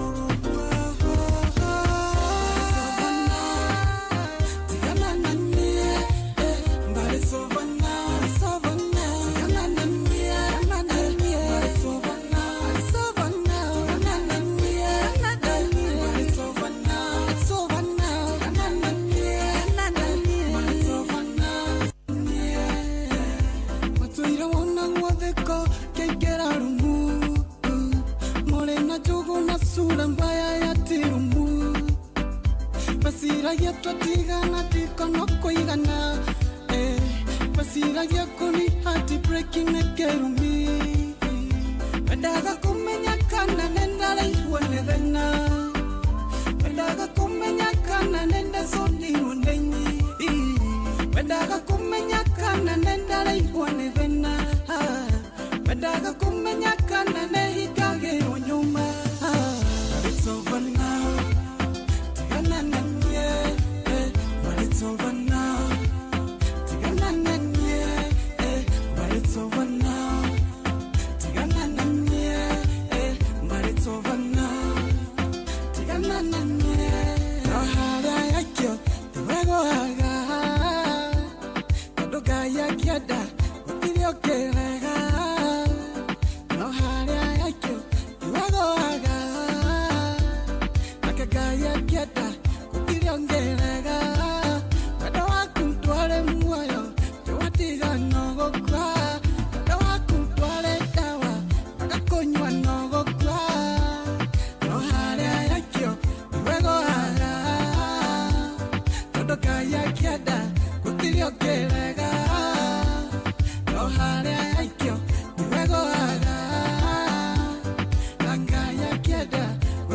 sura mbaya ya tirumu basiragia twatigana tikono kuigana basiragia kuni hati breaking nekerumi wendaga kumenya kana nenda ihuane thena wendaga kumenya kana nenda soni unenyi wendaga kumenya kana nenda ihuane thena wendaga kumenya kana nehikage onyuma. It's over now. Tigana nanye, but it's over now. Tigana nanye, but it's over now. Tigana nanye, but it's over now. Tigana nanye. Ahara yakyo, tuwego haga. Kadoga yakiada, wakilio kelega. Ahara yakyo, tuwego haga. Gaya kiata kutiriongerega wendo waku ndwarĩ muoyo ndĩwatiga no gũkua wendo waku ndwarĩ ndawa ndagakũnyua no gũkua no harĩa yakĩo nĩwegũaga tondũ Gaya kĩenda gũtiriongerega no harĩa yakĩo nĩwegũaga na Gaya kĩenda gũtiriongerega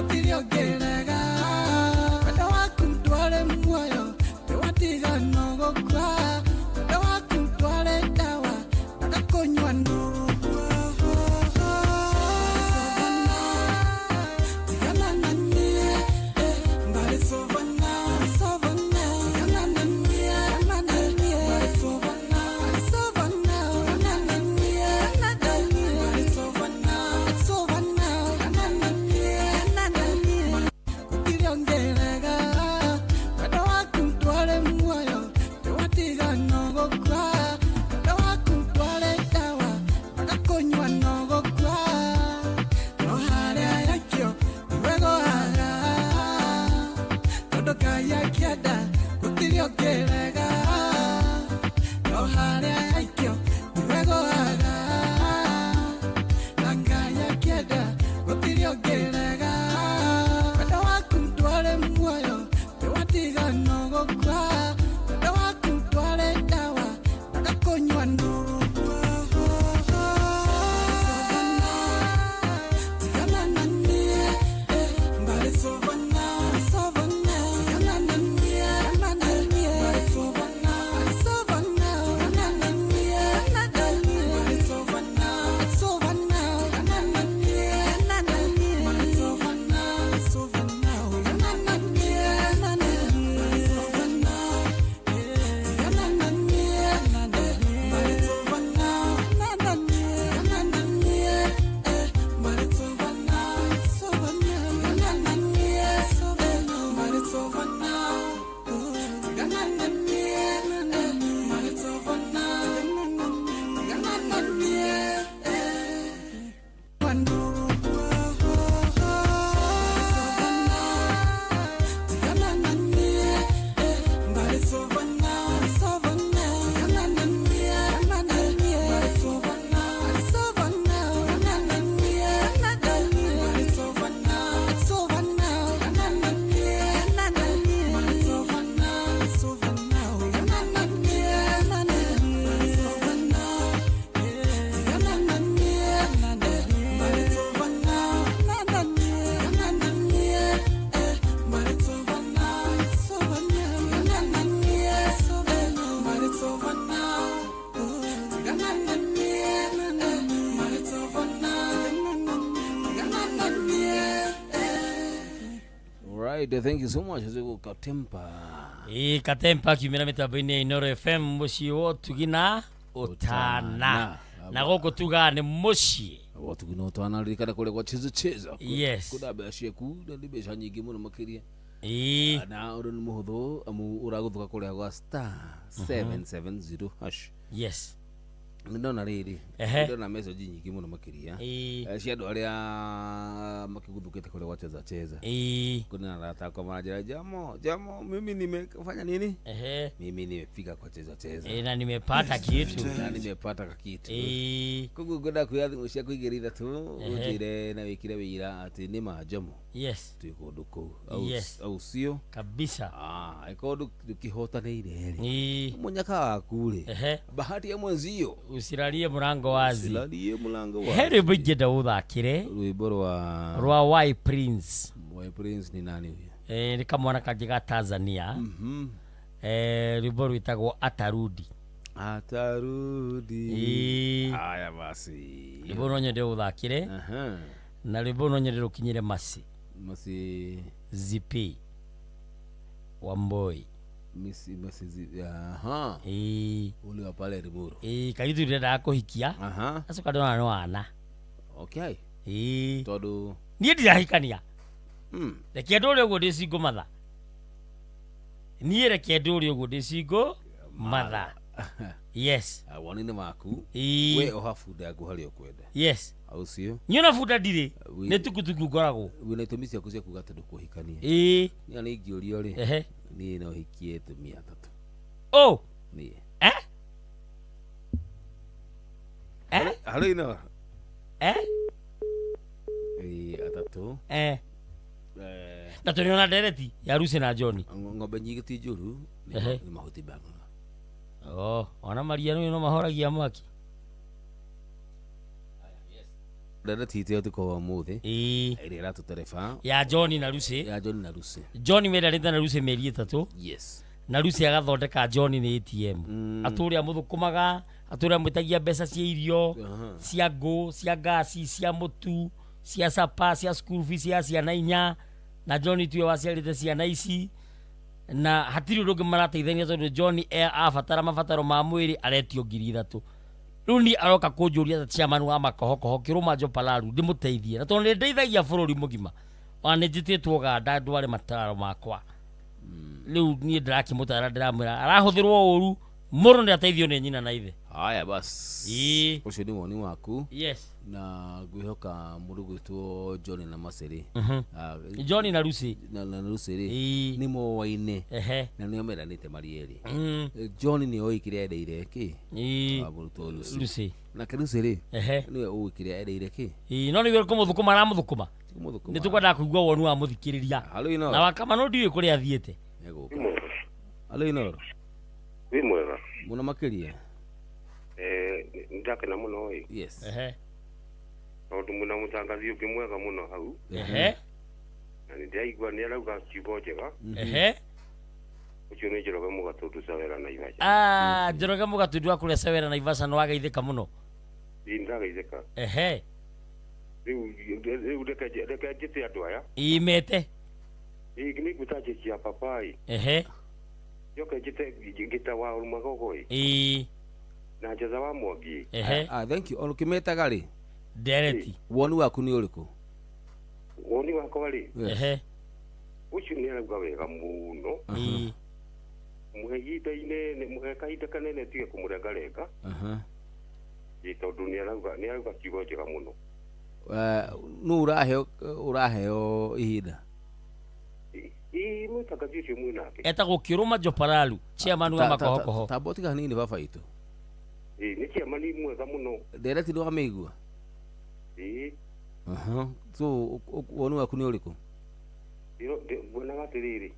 right, thank you so much. Zuko Katempa. Katempa kiumira mitambo-inĩ ya Inooro FM mũciĩ wa Ũtugi Ũtana. Na gũkũ tuga nĩ mũciĩ wa Ũtugi na Ũtana ririkana kũrĩa gwa cheza. Yes. Kuna mbeca ciaku na nĩ mbeca nyingĩ mũno makĩria. Na ũndũ nĩ mũhũthũ amu ũragũthuka kũrĩa gwa *770 hash. Yes. Ndona rĩrĩ ndona message nyingĩ mũno makĩria cia andũ arĩa makiguthukĩte kũrĩa gwa cheza. Kuna rata kwa manager jamo mimi nimefanya nini? Mimi nimefika kwa cheza. Na nimepata kitu. Koguo ngoda kuyathi cia kuigĩra ithatũ ũnjĩre na wĩkire wĩira atĩ nĩ majamo. Yes. Twĩ kũndũ kũu. Au sio? Kabisa. Ĩkorwo ndũkĩhotanĩire mũnyaka waku rĩ bahati ya mwenzio usiralie mlango wazi. Heri bujeda uthakire rwĩmbo rwa Y Prince. Y Prince ni nani huyo? Ni kamwana kangi ga Tanzania. Rwĩmbo rwĩtagwo Atarudi. Haya basi. Rwĩmbo no nyende uthakire. Na rwĩmbo no nyende rukinyire Masi Zipi Wamboi Misi ule wa pale Limuru. Kaitu ndenda kuhikia. Aso kadona no ana. Okay. Todo nie ndirahikania. Reke ndore ugo ndicingo matha. Nie reke ndore ugo ndicingo matha. Yes. Wanine maku. We ohafuda yaku hari okwenda. Yes. Au sio? Nyona fuda ndire. Ne tukutuku ngoragwo. Wina itumisi ya kucia kuga tundu kuhikania. Ni ani ngiorio ri. Ni no hikie tumia 3. Oh. Ni. Halo ino. 3. Na tuniona dereti ya Rusi na John. Ng'ombe nyingi ti njuru ni mahuti bangu. Ona Maria no mahoragia mwaki. Dada tite tuko wa muthi ile ratu terefa ya John na Rusi. John mera rinda na Rusi meri 3. Yes. Na Rusi agathondeka John ni ATM. Aturi amuthukumaga, aturi amwitagia mbeca cia irio, cia ngũ, cia gasi, cia mutu, cia sapa, cia school fees, cia ciana inya. Na John tuwe waciarite ciana ici. Na hatiri ndungi marateithania tondu John abatara mabataro ma mwiri aretio 3,000. Runi aroka kunjuria ta chairman wa makohokoho kiruma Jopalaru ndimuteithie na tondu ndeithagia bururi mugima wana njititwo ganda ndware mataro makwa riu nie ndirakimutara ndiramwira arahuthirwo uru muru ndateithio ni nyina na ithe. Haya bas ucio ni woni waku. Yes. Na gwihoka murugitwo John na Maseri. John na Rusi na Rusi ri ni mowaine na ni omeranite marieri. John ni oikire endeire ki aburutwo Rusi na Rusi ri ni oikire endeire ki no ni welcome muthukuma ra muthukuma ni tukwenda kuigwa wonu wa muthikiriria na wakama no ndiwe kuri athiete. Halo ino wi mwega muno makiria ndakena muno oi. Yes. Tondu muna mutangathi ungi mwega muno hau. Na ndirigwa ni arauga kiugo njega. Ucio ni Njoroge Mugatundu Sawera na Ivasha. Njoroge Mugatundu akuria Sawera na Ivasha no wageithika muno. Ndageithika. Riu reke njite andu aya. Imete. Ni gutaje cia papai. Yoke njite ngita wa urumagogoi. Na jaza wa Mwangi. Thank you. Olukimetaga ri dereti woni waku ni uriku? Woni wakwa ri ucio ni arauga wega muno. Muhehinda-inĩ nĩ muhe kahinda kanene tige kumurengarenga. Tondu ni arauga kiugo njega muno. Nu uraheo ihinda mutangathi ucio mwinake etagwo Kiruma Jopalaru chairman wa makohokoho. Taboti hanini baba itu ni chairman mwega muno. Dereti ndo ameigua. So wonu waku ni uriku? Bona gatiriri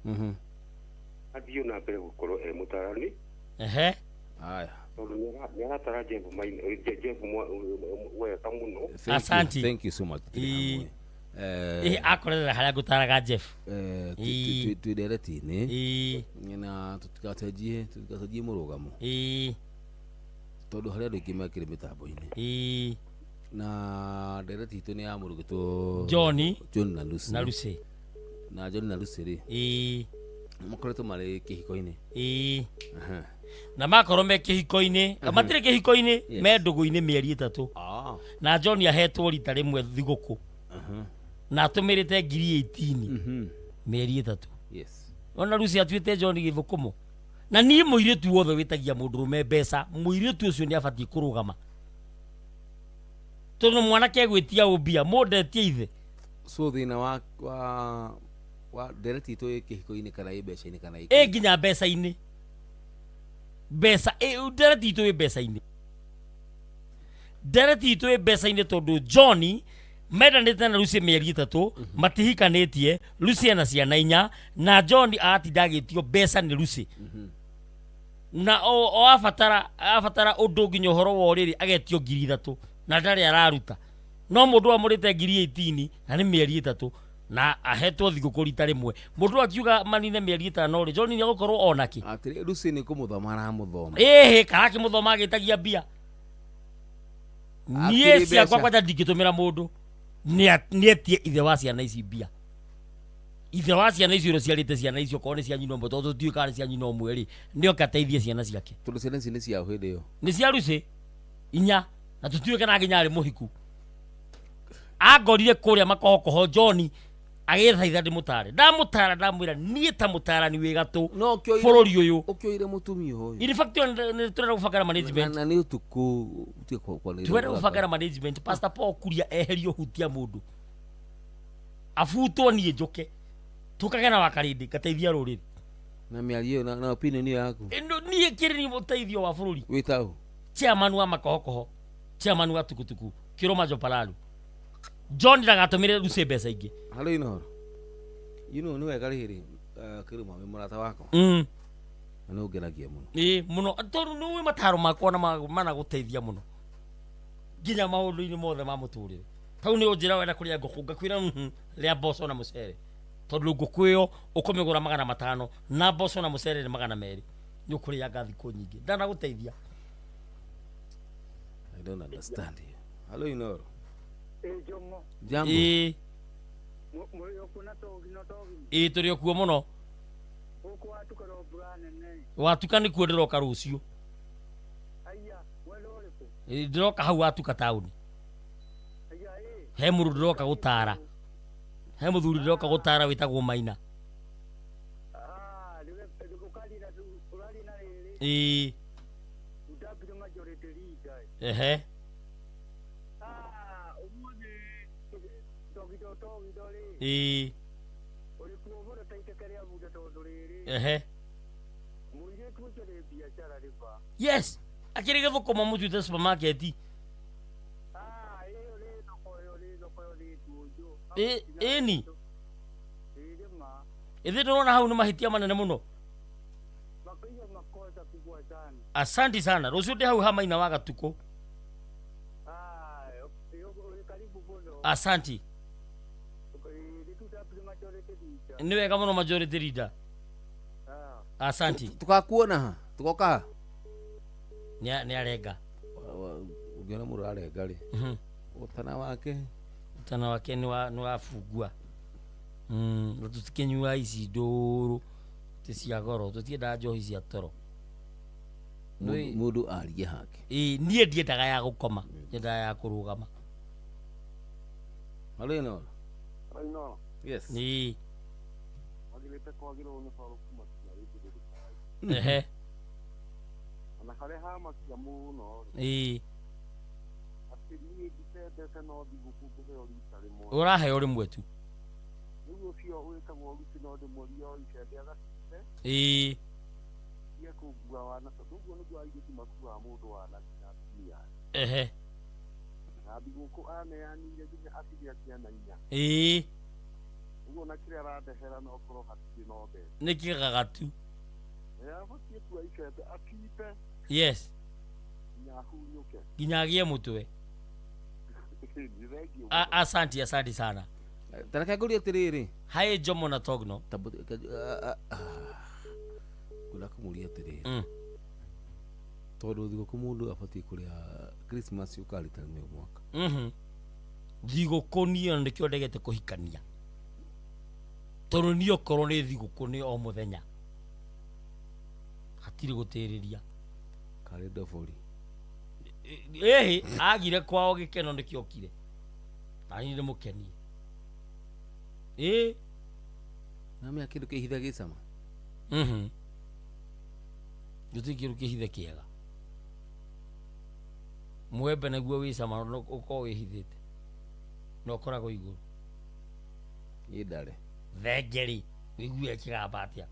athio na mbere gukorwo mutarani. Haya tondu ni aratara Jeff wega muno. Asante. Thank you so much. Akorera haria gutaraga Jeff. Tu dereti ni na tutikatajie murugamo. Tondu haria andu aingi mekire mitambo-ini. Na dereti itu ni ya murugitwo John na Lucy. na John na Lucy ri mukoretwo mari kihiko-ini na makorwo me kihiko-ini matire kihiko-ini me ndugu-ini mieri 3 na John ahetwo rita rimwe thiguku na atumirite 18 mieri 3 ona Lucy atuite John githukumo na ni muiritu wothe witagia mundurume mbeca muiritu ucio ni abati kurugama tono mwanake egwitia ubia mondetie ithe so thina wa dereti to kihiko-ini kana mbeca-ini kana nginya mbeca-ini dereti to mbeca-ini dereti to mbeca-ini tondu John medanite na Lucy mieri 3 matihikanitie Lucy na ciana 4 na John atindagitio mbeca ni Lucy na o afatara undu nginya horo wa riri agetio 3,000 na ndari araruta no mundu amurite 18 na ni mieri 3 na ahetwo thiguku rita rimwe mundu akiuga manine mieri 5 ri John ni agukorwo onaki atiri Lucy ni kumuthoma aramuthoma karaki muthoma agitagia mbia nie cia kwata ndigitumira mundu ni etie ithe wa ciana ici mbia ithe wa ciana icio ciarite ciana icio ko ni cia nyino mbo tondu tuika ni cia nyino mweri ni okateithie ciana ciake tondu ciana ici ni cia hindi yo ni cia Lucy 4 na tutuike na nginya ari muhiku agorire kuria makohokoho John agithaitha ndimutare ndamutara ndamwira nie ta mutarani wi gatu bururi uyu ukioire mutumia uyu in fact ni turera gubangara management na ni utuku turera gubangara management Pastor Paul kuria eherio hutia mundu afutwo nie njoke tukagena wakarindi gateithia ruriri na miario na opinion yaku nie kiri ni muteithio wa bururi witau chairman wa makohokoho chairman wa tukutuku Kiroma Jopalalu John ndagatumire Lucy mbeca ingi halo ino ni wega riri Kiroma we murata wako na no ngeragia muno muno tondu ni mataro makwa na mana guteithia muno nginya maundu-ini mothe ma muturire tau ni unjira wenda kuria nguku ngakwira ria mboco na mucere tondu nguku iyo ukumigura 500 na mboco na mucere ni 200 ni ukuria ngathi ku nyingi ndana guteithia I don't understand you. Hello Inoro. Jomo. Jambo. Turi okuo muno. Watuka ni kuo ndiroka rucio. Ndiroka hau watuka tauni. He muru ndiroka gutara. He muthuri ndiroka gutara witagwo Maina. Yes, akiri githukuma mutuite supermarket. Ni ithi ndona hau ni mahitia manene muno. Asante sana. Rucio ndi hau Hamaina wa Gatuko. Asante. Ni wega muno majority leader. Asante. Tukakuona ha. Tukoka. Ni arenga. Ugiona muru arenga ri. Utana wake ni wafugua. Tutikinyua ici nduru. Tisia goro. Tutienda njohi cia toro. Mundu arie hake. Nie ndiendaga ya gukoma. Ndiendaga ya kurugama. Halo ino. Ino. Yes. Ni. Agilete kwa giro ni faru kuma tunariti Ehe. Ana kare ha makia muno. Atiri gitete kana thiguku kuheo rita rimwe. Urahe uri mwetu. Nigo cio witagwo ruti no ndi murio icende agacite. Ia kugua wana tuguo ni gwa igiti makua mundu wana kinya. Ehe. Na thiguku aneanire nginya akiria ciana 4. Ugo na kire aradehera no korwo hatirĩ no mbe. Nĩ kĩgagatu. Abatie tu icembe akite. Yes. Nyahunyuke. Nginya agĩe mũtwe. Asante sana. Taraka nguria atiriri. Hai Jomo na Togno. Kuna kumuria atiriri. Tondu thiguku mundu abatie kuria Christmas ukarita ni mwaka. Thiguku niyo ndikio ndegete kuhikania. Toro niyo korwo ni thiguku ni o muthenya hatiri gutiriria kare ndobori agire kwao gikeno nikiokire ani ni mukeni na kindu kihitha gicama gutikiru kihithe kiega mwembe naguo wicama uko wihithite no koragwo iguru idare thengeri wigue kigamba atia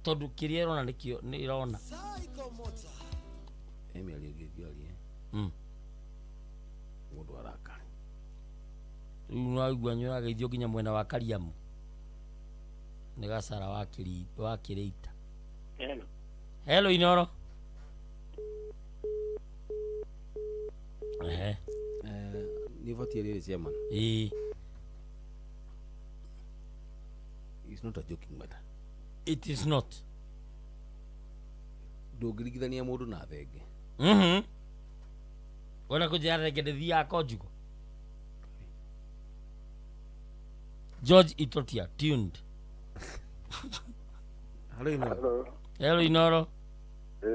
tondu kiria irona nikio ni irona Emily gigialie mundu araka unaigua nyora geithio kinya mwena wa Kariamu ni gacara wa Kireita. Hello Inoro. Nivotie riri chairman. It's not a joking matter. It is not. Ndungirigithania mundu na thenge. Wana kujara ngedethi ya conjugal. George Itotia tuned. Hello Inoro. Hello Inoro.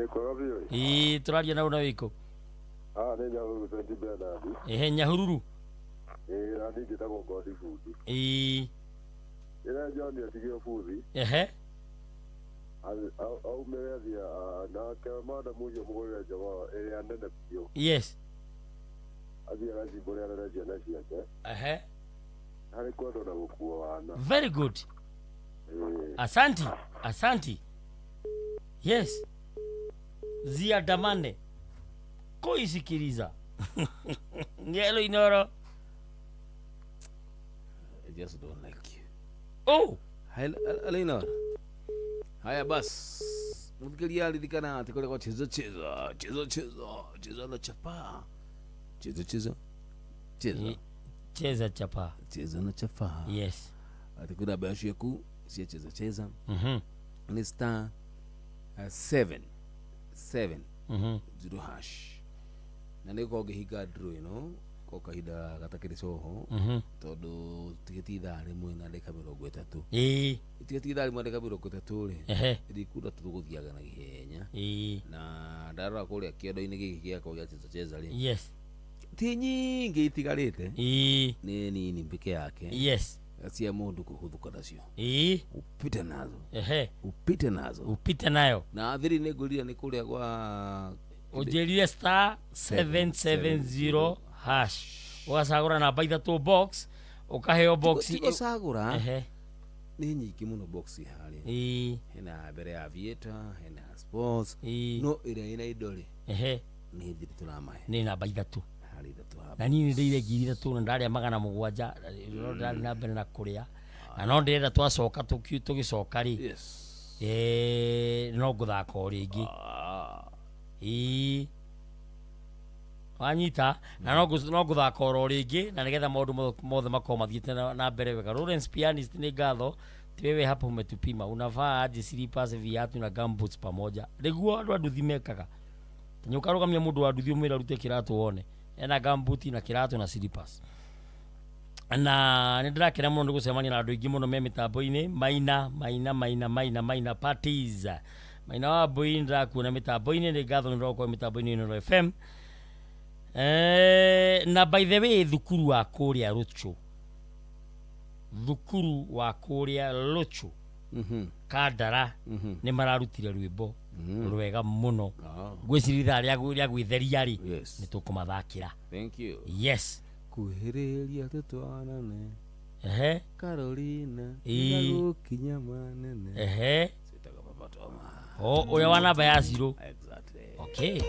Kwa vile. Turaria na una wiko. Ni Nyahururu St. Bernard. Nyahururu. Nani njitagwo Ngodi Fundi. John atigio futhi. Aumire athia na kamanda mujo mugurire jamaa ĩrĩa nene biũ. Yes. Athia gacimbũrĩa na ciana ciake. Harĩ kwenda na gũkuo wana. Very good. Asanti. Yes. Zia damane. Kuisikiliza. Hello Inoro. I just don't like you. Oh. Hello Inoro. Haya bas. Mfikiria alidhikana ati kule kwa cheza na chapa. Cheza chapa. Cheza na chapa. Yes. Ati kuna bashi yaku si cheza. Ni star 7 0 hash. Na niko gihiga draw ko kahida gatakiri soho tondu tigiti thari mwe na ndeka 30 tigiti thari mwe ndeka 30 ri ndikunda tuguthiaga na gihenya na ndarora kuria kiondo-ini giki giakwa gya cheza ri yes ti nyingi itigarite ni nini mpike yake yes asia mundu kuhuthuka nacio upite nayo na thiri ni ngurira ni kuria gwa ujerie star 770 hash ugasagura namba 3 box ukaheo box usagura ni nyingi muno box hari hena mbere ya Aviator hena sports no ire ina idole ni thiri turamahe ni namba 3 hari 3 na nini ndeire ngiri 3 na ndaria 700 no ndari na mbere na kuria na no ndirenda twacoka tugicoka ri no nguthaka ringi wanyita na no nguthaka oro ringi na nigetha maundu mothe makoma mathiete na mbere wega. Lawrence Pianist ni ngatho tiwewe hapa umetupima unavaa aje slippers viatu na gumboots pamoja niguo andu anduthi mekaga nyuka rugamia mundu wa nduthi umira rute kiratu wone ena gumboot na kiratu na slippers na nindrakira muno nigucemania na andu ingi muno me mitambo-ini maina parties maina wa boy ndakuona mitambo-ini ni ngatho ndirokwa mitambo-ini no FM na by the way thukuru wa kuria Ruchu Kandara ni mararutire rwimbo rwega muno gwiciritha ria gwitheria ri ni tukumathakira. Thank you. Yes. Kuhiriria tutwanane Carolina gukinya manene sitaka baba toma uya wa namba ya 0 exactly. Okay.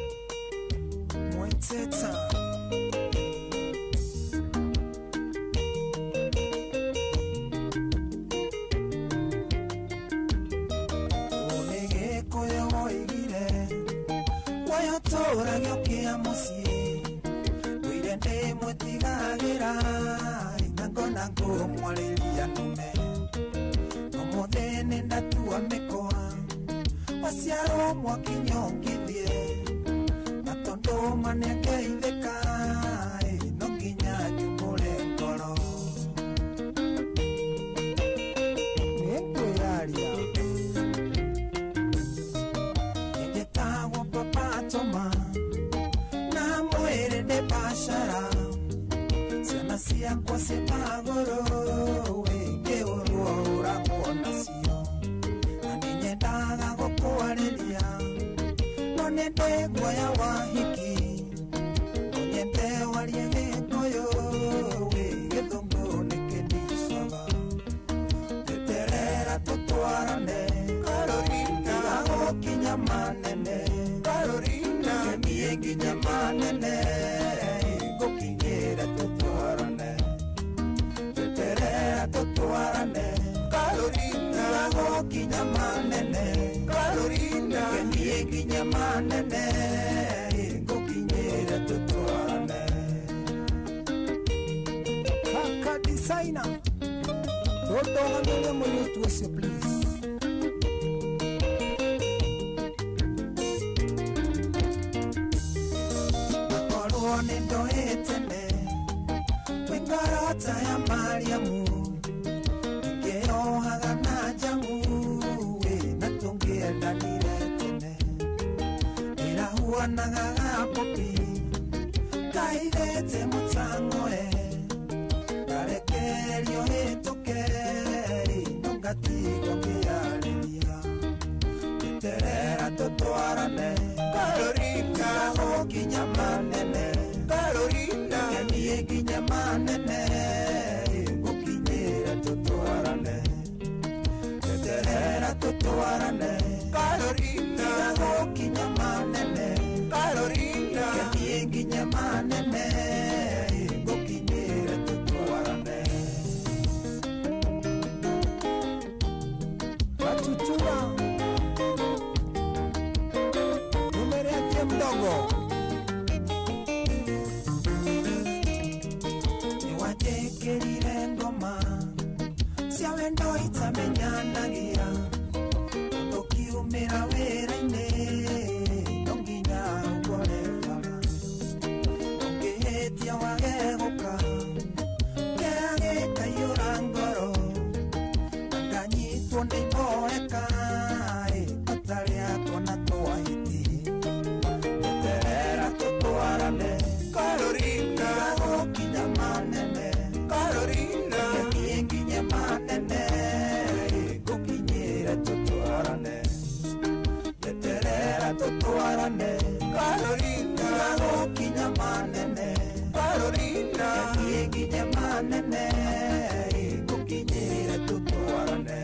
Mweteta Onege koyo oigire Wayotora gyokia musie Wirende mwetigagira Ingangona ngomwaleria nume Omodene ndatua mekoa Wasiaro mwakinyongithie Matondo maneke itheka No nginya nyumo guoya wa hiki onyende warie gĩkũyũ wĩ gĩthũngũ nĩkĩnicaga teterera tũtwarane Carolina gũkinya manene Carolina kemie nginya manene gũkinyĩra tũtwarane teterera tũtwarane Carolina gũkinya manene Carolina kemie nginya manene gũkinyĩra tũtwarane Kaka designer tũtũganĩre mũirĩtu ũcio please nakorwo nĩ ndoĩtene wĩ ngarata ya Mariamu ingĩyohaga na njamu wĩ na tũngĩendanire tene ĩrahuanaga gapopi kaithĩte mũtangoe ngarekererio hĩtũke nongatigwo ngĩarĩria gĩterera tũtwarane Carolina gũkinya manene Carolina kemie nginya manene gũkinyĩra tũtwarane gĩterera tũtwarane Carolina gũkinya manene Carolina kemie nginya manene gũkinyĩra tũtwarane Watutura umereatie mdogo niwajekerire ngoma cia wendo itamenyanagia ũkiumĩra wĩra-inĩ no nginya ũkore bara ũngĩhĩtia wage gũka kĩrĩa gĩkaiyũra ngoro ndanyitwo nĩ iboeka atarĩ atwana twahĩti gĩterera tũtwarane Carolina gũkinya manene Carolina kemie nginya manene gũkinyĩra tũtwarane gĩterera tũtwarane Carolina gũkinya manene Carolina kemie nginya manene gũkinyĩra tũtwarane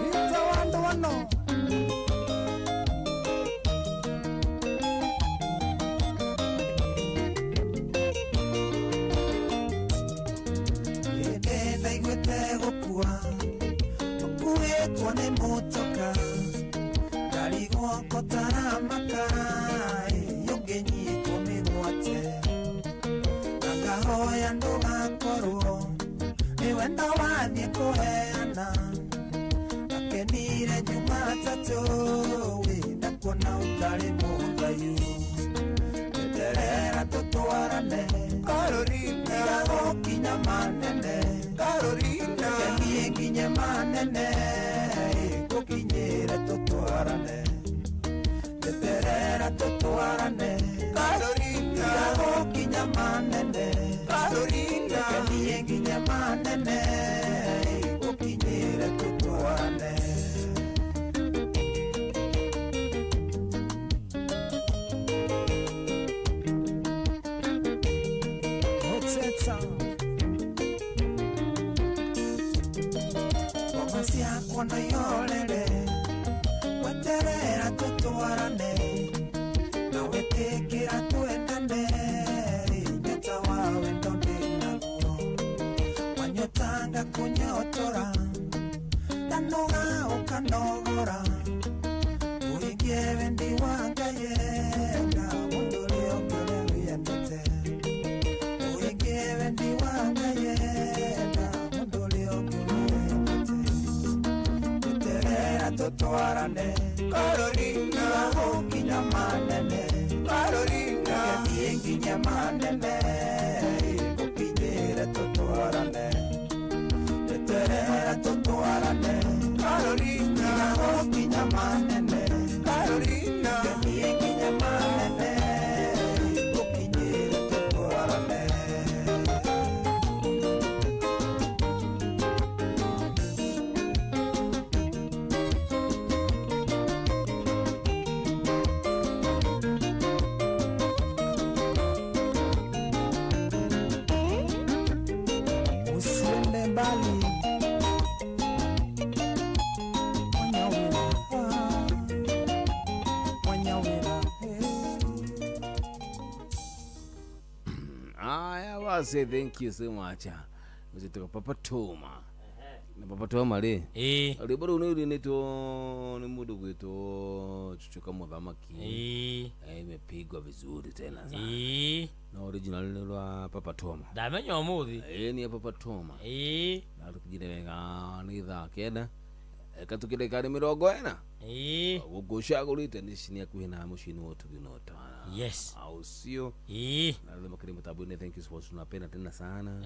Rita wandwano ndaiguĩte gũkua ũkuĩtwo nĩ mũtoka ndarigwo ngũtaramaka yũngĩnyitwo mĩgwate na ngahoya ndũgakorwo nĩ wendo wathiĩ kũheana nakenire Jumatatũ wĩ ndakuona ũtarĩ mũthayu gĩterera tũtwarane Carolina gũkinya manene Carolina kemie nginya manene gũkinyĩra tũtwarane gĩterera tũtwarane Carolina gũkinya manene Carolina kemie nginya manene gũkinyĩra tũtwarane ngoma ciakwa no iorere weterera tũtwarane na wĩtĩkĩra twendane nyota wa wendo ndĩnaguo wanyotanga kũnyotora ndanoga ũkanogora ũingĩ wendi wa Ngai na mũndũ ũrĩa ũngĩ wĩendete ũingĩ wendi wa Ngai na mũndũ ũrĩa ũngĩ wĩendete gĩterera tũtwarane Carolina gũkinya manene Carolina kemie nginya manene gũkinyĩra tũtwarane gĩterera tũtwarane Carolina gũkinya manene Carolina kemie nginya manene gũkinyĩra tũtwarane I say thank you so much. Mzito Papa Toma. Na Papa Toma le. Aliboro ni to ni mudu gweto chuchuka mudhamaki. Imepigwa vizuri tena sana. Na original ni wa Papa Toma. Damenyo omuthi. Ni Papa Toma. Na tukirenga ni tha kenda. Katukire kari mirongo ena. Gugushagurite nishinia kuhina mushini wotu binota. Yes. Au sio? Na lazima kile mtabu ni thank you so much, tunapenda tena sana.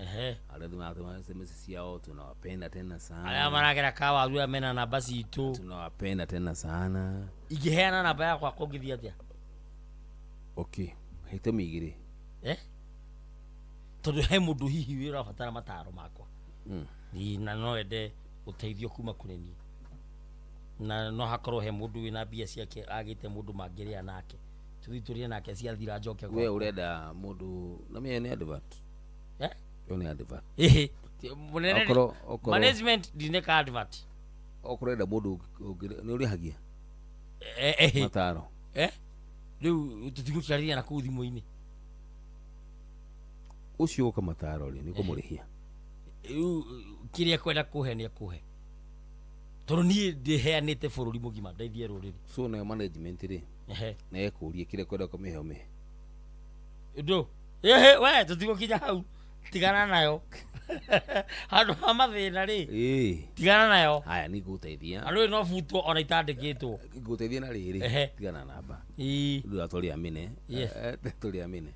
Lazima SMS yao tunawapenda tena sana. Aya maragera kawa aruya mena na basi itu. Tunawapenda tena sana. Igiheana na baya kwa kugithia atia. Okay. Hita migire. Tondu he mundu hihi wira fatara mataro makwa. Ni na no ende uteithio kuma kuri ni. Na no hakorwo he mundu wina bia ciake agite mundu mangiria nake. Tuthiturie nake cia thira njoke kwa. We urenda mundu na mie ni advert. Yo ni advert. Management dineka advert. Okurenda mundu ni uri hagia. Mataro. Riu tutigukiaria na ku thimu-ini. Ucio ka mataro ri ni kumurihia. Kiria kwenda kuhe ni akuhe. Toro ni ndiheanite bururi mugima ndaithie ruriri. So na management ri. Na ekurie kire kwenda kumihe umihe. Ndo. We tutigukinya hau. Tigana nayo. Handu ha mathina ri. Tigana nayo. Haya ni guteithia. Andu no futwo ona itandikitwo. Guteithia na riri. Tigana namba. Ndu atoli amine. Tuli amine.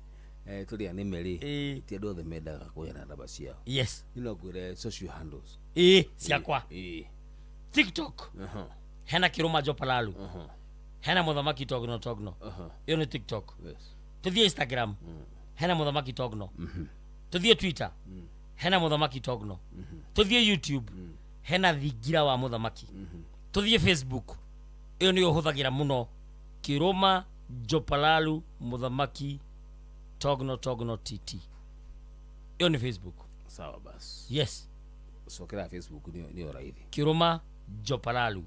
Tuli animeri. Ti andu othe mendaga kuhera namba ciao. Yes. Ino gwire social handles. Ciakwa. TikTok. Hena Kiruma Jopalalu. Hena Muthamaki Togno. Iyo ni TikTok. Tuthie Instagram. Hena Muthamaki Togno. Tuthie Twitter. Hena Muthamaki Togno. Tuthie YouTube. Hena Thigira wa Muthamaki. Tuthie Facebook. Iyo ni uhuthagira muno Kiruma Jopalalu Muthamaki Togno TT. Iyo ni Facebook. Sawa basi. Yes. So kila Facebook ni oraithi. Kiruma Jopalalu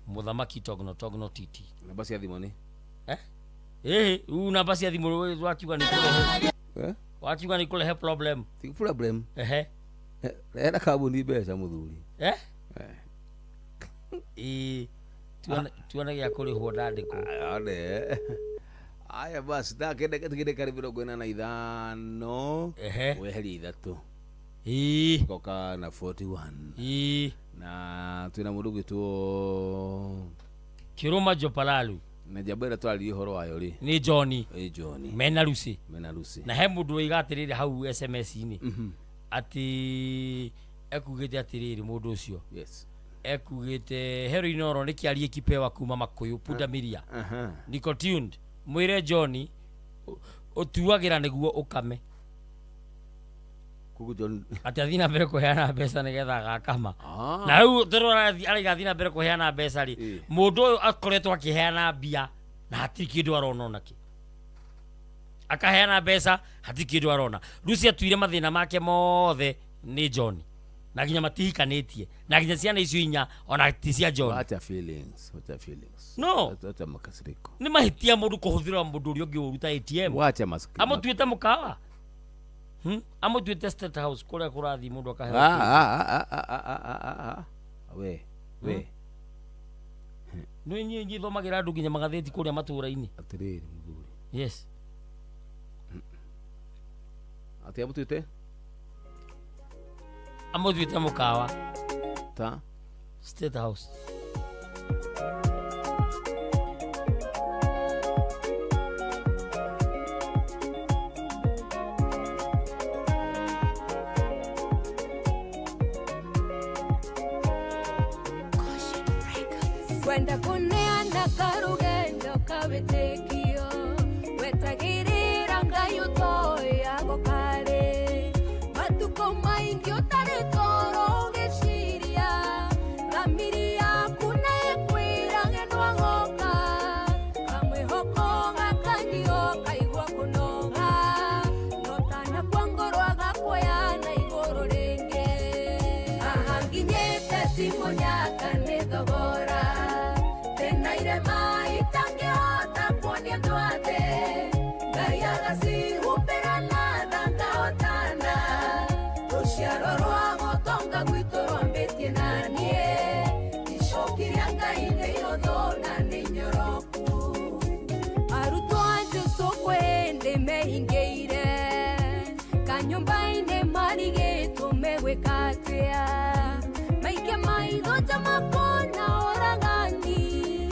Muthamaki Togno TT. Na basi adhimu ni? Una basi adhimu wakiwa ni kule. Wakiwa ni kule he problem. Think problem. Era kabu ni besa muthuri. Tuana ya kule huodade ko. Aya basi da kende karibu 45. Weheli ithatu. Koka na 41. Na tuna mudu gitu Kiruma Jopalalu. Na jabera twali horo ayo ri. Ni Johnny. Johnny. Mena Lucy. Na he mundu igatirire hau SMS ini. Ati ekugite atiriri mundu ucio. Yes. Ekugite heroin oro ni kiarie kipewa kuma Makuyu Punda Miria. Niko tuned. Mwire Johnny otuagira niguo ukame. Kugu John atathina mbere kuheana mbeca nigetha gakama. Na riu turora arigathina mbere kuheana mbeca ri mundu uyu akoretwo akiheana mbia na hatiri kindu arona naki. Akaheana mbeca hatiri kindu arona. Rusi atuire mathina make mothe ni John. Na ginya matihikanitie. Na ginya ciana icio inya ona ti cia John. What feelings? No. What makasiriko. Ni mahitia mundu kuhuthira mundu uri ungi uruta ATM. Wacha maskini. Amutuite mukawa. Amutuite State House kule kurathi mundu akahe. We. No nyinyi thomagira andu ginya magatheti kuria matura-ini. Atiriri muthuri. Yes. Ati amutuite? Amutuite mukawa. Ta? State House. Kwenda kuneana karugendo kawitikio wetagirira ngai utoyago kare matuko maingi utari toro ugiciria thamiri yaku nekwira ngenwa ngoka kamwihoko gakanio kaigua kunoga notana kwa ngoro agakuoya na iguru ringi ahanginyite timonyaka ni thogora tenaire mai tangihota kuonia ndwathe ngai agacihũmbĩra na thanga otana gwikatia maike maitho jamakona oragani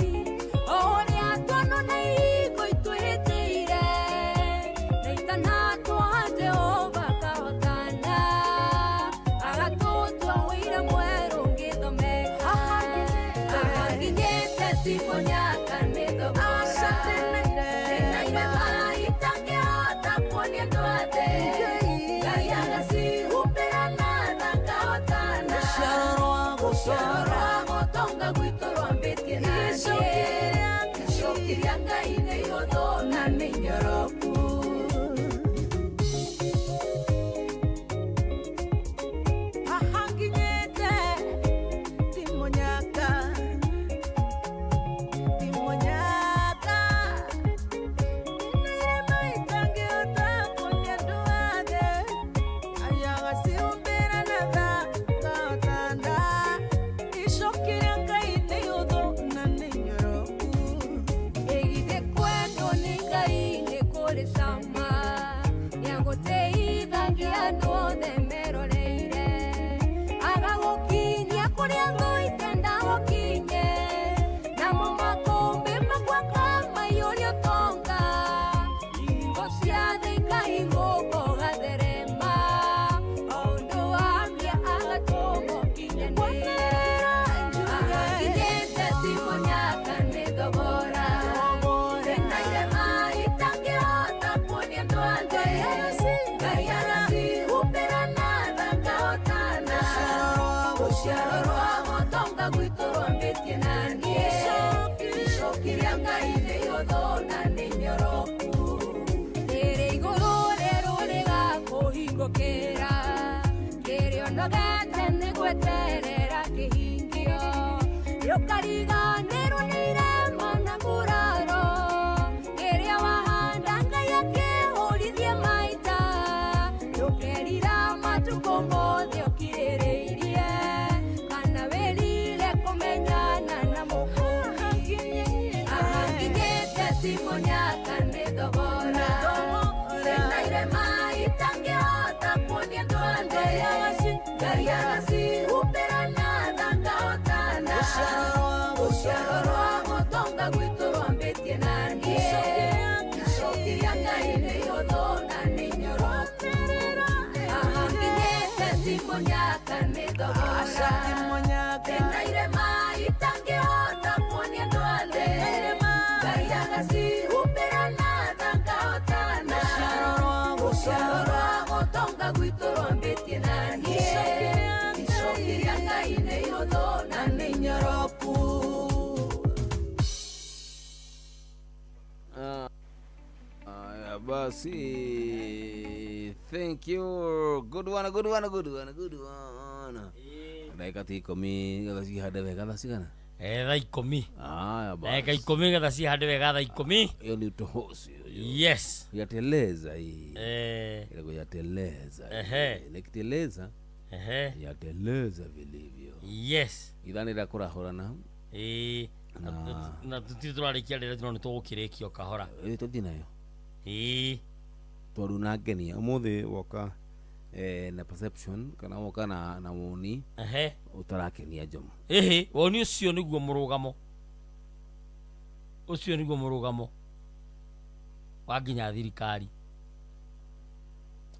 oria twono na igo itwihitire na itana twa Jehova kahotana agatutwa wira mweru ngithomeka ahaginyete timonyaka nithogora tenaire maitangihota kuonia ndwathe Ngai agacihumbĩra na thakahotana rũciaro rwa gũtonga gwitũ rwambĩtie naniĩ icokiria Ngai nĩ ihũthũ na nĩ nyoroku ahanginyete timonyaka ninaye maitangihota kuonia ndwathe ayagasiumbĩra na thakahotana icokiria Ngai nĩ ihũthũ na nĩ nyoroku ĩgithĩ kwendwo nĩ Ngai nĩ kũrĩ cama nĩagũteithagia andũ othe meroreire agagũkinyia kũrĩa thũ itenda gũkinye namo makũmbĩ makwaka maiyũrio tonga hingo cia thĩ ikahingũka ũgatherema o ũndũ wambia agatũma ũkinyanĩre ahakinyĩte timonyaka nĩ thogora tenaire maitangĩhota kuonia ndwathe Ngai agacihumbĩra na thakahotana rũciaro rwa gũtonga gwitũ rwambĩtie naniĩ icokiria Ngai nĩ ihũthũ na nĩ nyoroku rĩrĩ igũrũ rĩrũ rĩgakũhingũkĩra kĩrĩa ũnogete nĩ gweterera kĩhingio rĩũkariganĩrwo nĩ irema na nguraro kĩrĩa wahanda Ngai akĩhũrithie maita rũkerira matukũ mothe ũkirĩrĩirie kana wĩrire kũmenyana na mũkũũri ahakinyĩte timonyaka nĩ thogora tenaire maitangĩhota kuonia ndwathe Ngai agacihumbĩra na thakahotana rũciaro rwa gũtonga gwitũ rwambĩtie naniĩ icokiria Ngai nĩ ihũthũ na nĩ nyoroku ahakinyĩte timonyaka nĩ thogora tenaire maitangĩhota kuonia ndwathe Ngai agacihumbĩra na thakahotana rũciaro rwa gũtonga gwitũ rwambĩtie naniĩ icokiria Ngai nĩ ihũthũ na nĩ nyoroku Basi, thank you. Good one. Dakika 10 gatha cihande wega tha cigana thaa 10 dakika 10 gatha cihande wega thaa 10 hiyo ni utohosi yes yateleza hii ile yateleza nikiteleza yateleza vilivyo yes idhani la kurahora na na tutire turarikia rĩrĩa tũrona tũgũkĩrĩkia o kahora tũthiĩ nayo tondũ nangenia ũmũthĩ woka na perception kana woka na woni utarakenia Jomo woni ũcio nĩguo mũrũgamo wa nginya thirikari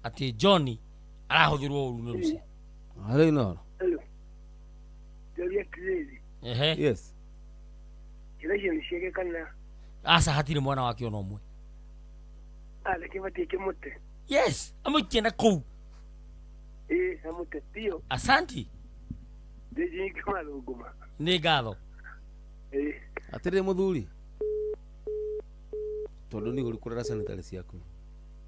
atĩ John arahũthĩrwo ũru nĩ Lucy hello yes kĩrĩa nĩ ciegekana asa hatirĩ mwana wake ona ũmwe lakini kĩmũte yes amũikie na kũu amũte pio asanti ndĩjĩ kĩmarũgũma nĩ ngatho atĩrĩ mũthuri tondũ nĩ ũrĩkũrera sanitary ciaku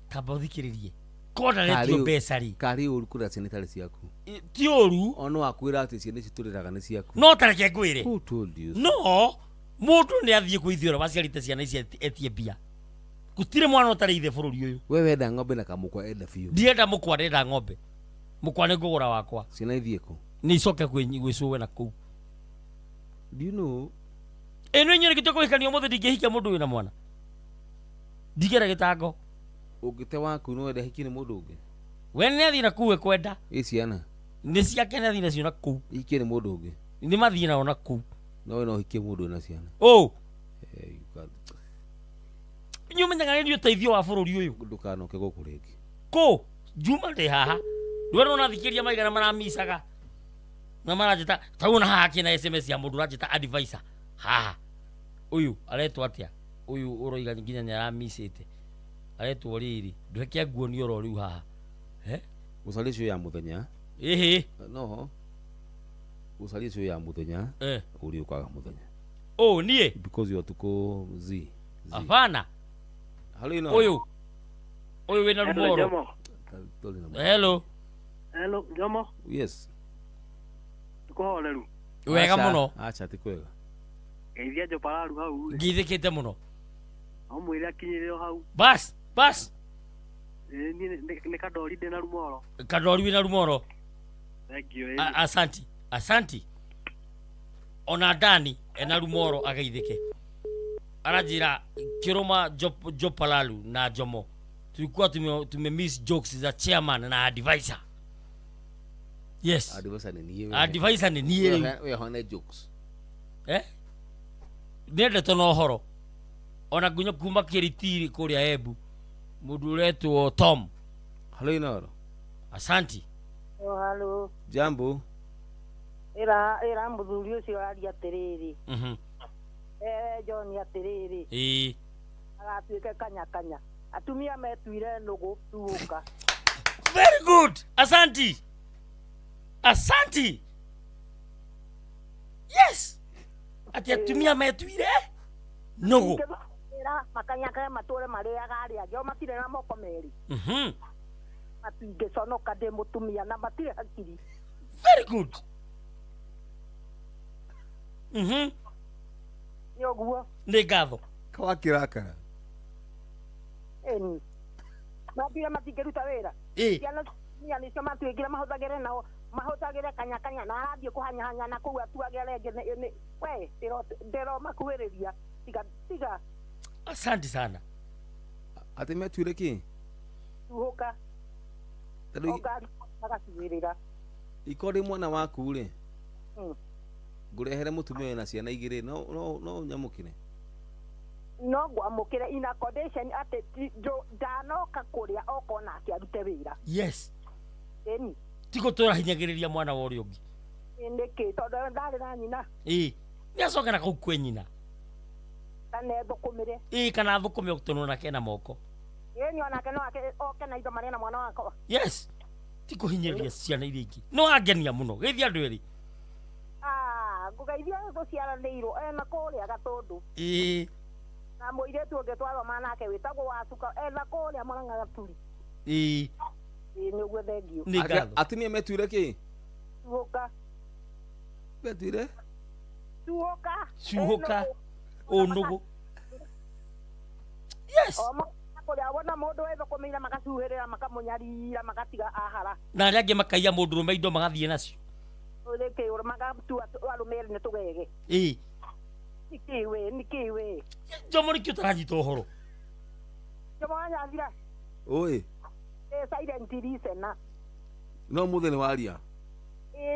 kamba ũthikĩrĩrie kona retio mbeca ri kari ũrĩkũrera sanitary ciaku ti ũru ono akwĩra atĩ ciana citũrĩraga nĩ ciaku no tareke ngwĩre who told you no mũndũ nĩ athiĩ kwĩithiora waciarĩte ciana ici etie mbia gũtirĩ mwana ũtarĩ ithe bũrũri ũyũ we wenda ng'ombe na kamũkwa enda biũ ndienda mũkwa ndenda ng'ombe mũkwa nĩ ngũgũra wakwa ciana ithiĩ kũ nĩ icoke gwĩcũwe na kũu do you know ĩno inyũrĩkĩtio kũhikania mũthĩ ndingĩhikia mũndũ wĩna mwana ndigera gĩtango ũngĩte waku no wenda hikie nĩ mũndũ ũngĩ we nĩ athiĩ na kuwe kwenda ciana nĩ ciake nĩ athiĩ nacio na kũu ikie nĩ mũndũ ũngĩ nĩ mathiĩ nao na kũu no no hikie mũndũ na ciana nĩ ũmenyaga nĩ ũteithio wa bũrũri ũyũ ndũkanoke gũkũ rĩngĩ kũ Juma ndĩ haha ndwena ona thikĩria maigana maramicaga na maranjĩta tauna haha kĩna SMS ya mũndũ ũranjĩta advisor haha ũyũ aretwo atĩa ũyũ ũroiga nginya nĩ aramicĩte aretwo rĩrĩ ndweke nguo nĩ oro rĩu haha gũcaria cio ya mũthenya no gũcaria cio ya mũthenya ũrĩ ũkaga mũthenya niĩ because you tuko z hapana ũyũ wĩna rumoro hello Jomo yes tukohoreru wega mũno acha ti kwega geithia Jopararu hau ngithĩkĩte mũno mwĩre akinyĩrĩro hau bas nĩ kadori ndĩ na rumoro kadori wĩna rumoro thank you asanti ona Dani ena rumoro ageithĩke aranjĩra Kiroma Jopararu na Jomo tulikuwa miss jokes za chairman na advisor. Yes. Advisor ni niye. We hone jokes. Nende tono horo. Ona gunya kuma kiritiri kuria Ebu. Mundu uretwo Tom. Hello Inoro. Asanti. Hello. Jambo. Era muthuri ucio ari atiriri. John atiriri. Agatuike kanya. Atumia metuire nugu tuuka. Very good. Asanti. Yes. Ati atumia metuire nugu. Makanyaka matore maria gari agio matire na moko meri. Matinge sonoka de mutumia na matire hakiri. Very good. Yoguo. Nĩ ngatho. Kawa kiraka. Mabira matingeruta wĩra. Ciana nicio matuĩkire mahũthagĩre nao mahũthagĩre kanya na arathiĩ kũhanyahanya na kũu atuagĩre rĩngĩ we ndĩro makuhĩrĩria tiga. Asante sana. Ati metuire ki? Tuhoka. Magacigĩrĩra. Ikori mwana waku rĩ. Ngurehere mutumia na ciana igĩrĩ no nyamũkire. No gwamũkire in a condition ati ndanoka kũrĩa okona akĩarute wĩra. Yes. Tigo tũrahinyagĩrĩria mwana wa ũrĩa ũngĩ. Nĩkĩ tondũ ndarĩ na nyina. Nĩ acoka na kũu kwĩ nyina. Kana thũkũmĩre. Kana thũkũme ũtũnũ nake na moko. Nĩ onake no oke na indo marĩ na mwana wakwa. Yes. Tikũhinyĩrĩria ciana iria ingĩ. No angenia mũno. Geithia andũ erĩ. Ngũgeithia gũciaranĩirwo ena kũrĩa Gatũndũ. Na mũirĩtu ũngĩ twathoma nake wĩtagwo Wacuka ena kũrĩa Mũrang'a Gaturi. Nĩguo thengio. Atumia metuire ki? Tuoka. Metuire? Tuoka. Nugu. Yes. Kũrĩa wona mũndũ wetho kũmĩira magacuhĩrĩra makamũnyarira magatiga ahara. Na arĩa angĩ makaiya mũndũrũme indo magathiĩ nacio. Ũreke ũrĩa magatua arũme erĩ nĩ tũgege. Nikiwe. Jomo nikio taranyita ũhoro. Jomo anyathira. Oi. Silent listener. No mutheni waria.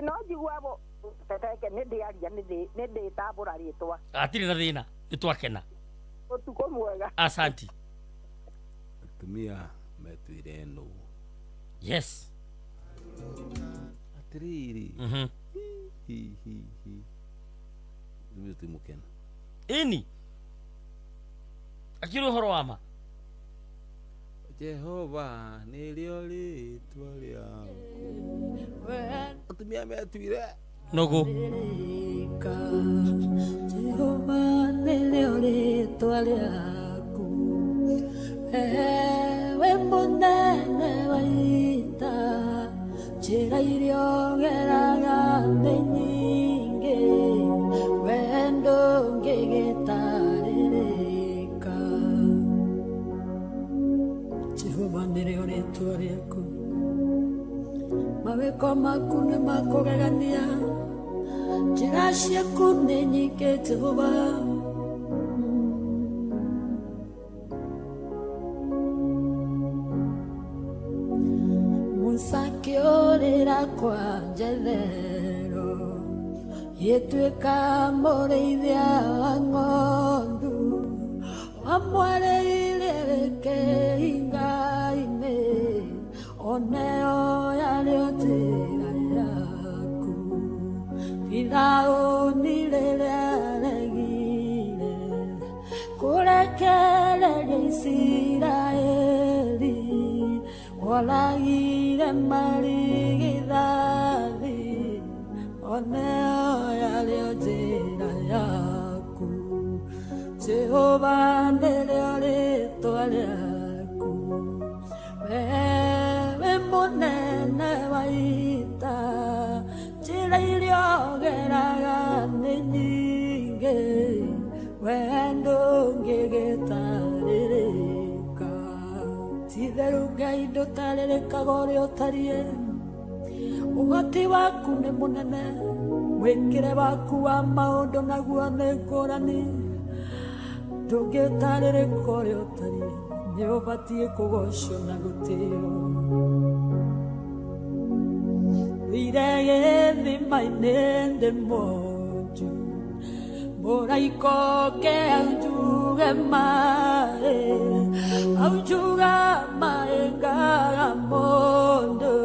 No njiguabo teteke nĩ ndĩaria nĩ ndĩtambũra rĩtwa. Atirĩ na thĩna nĩ twakena. Ũtukũ mwega. Asanti. Atumia metuire no. Yes. Atiriri. Nĩ mukena. Akiri ũhoro wa ma. Jehova nĩrĩo rĩtwa rĩaku. Atumia metuire nugu. Jehova nĩrĩo rĩtwa rĩaku. We mũnene wa ita njĩra iria ũgeraga nĩ nyingĩ we ndũngĩgĩtarĩrĩka. Jehova nĩrĩo rĩtwa rĩaku. Mawĩko maku nĩ makũgegania njĩra ciaku nĩ nyingĩ Jehova. Musa akĩũrĩra yakwa njetherũ ĩtuĩka mũrĩithia wa ng'ondu wamwereire kĩhinga-inĩ oneo yarĩ njĩra yaku Firaũni rĩrĩa regire kũrekereria Isiraeli waragire marigithathi oneo yarĩ njĩra yaku Jehova nĩrĩo rĩĩtwa rĩaku wewe mũnene wa ita njĩra iria ũgeraga nĩ nyingĩ wee ndũngĩgĩtarĩrĩka ti-itherũ Ngai ndũtarĩrĩkaga ũrĩa ũtariĩ ũhoti waku nĩ mũnene mwĩkĩre waku wa maũndũ naguo nĩ ngũrani ndũngĩtarĩrĩka ũrĩa ũtariĩ nĩ ũbatiĩ kũgocwo na gũtĩo thire gĩthima-inĩ ndĩ monju mũraika oke anjuge maĩ aujuga maĩ ngaga mũndũ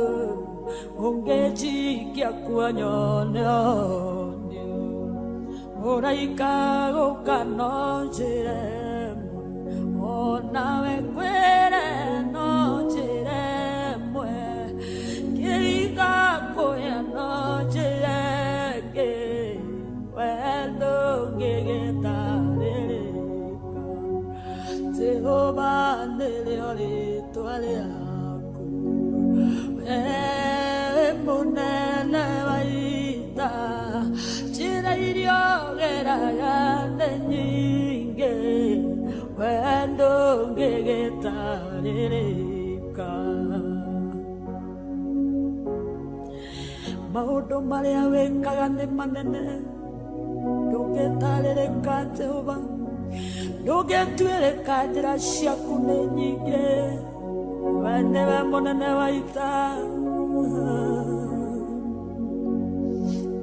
ũngĩnjikia kuo nyone onio mũraika gũka no njĩra ĩmwe onawe kwĩre no njĩra ĩmwe kĩringa kũrĩa no njĩra ĩngĩ wee ndũngĩgĩtarĩrĩka Jehova nĩrĩo rĩĩtwa rĩaku wewe mũnene wa ita njĩra iria ũgeraga nĩ nyingĩ wee ndũngĩgĩtarĩrĩka maũndũ marĩa wĩkaga nĩ manene ndũngĩtarĩrĩka Jehova ndũngĩtuĩrĩka njĩra ciaku nĩ nyingĩ wee nĩwe mũnene wa ita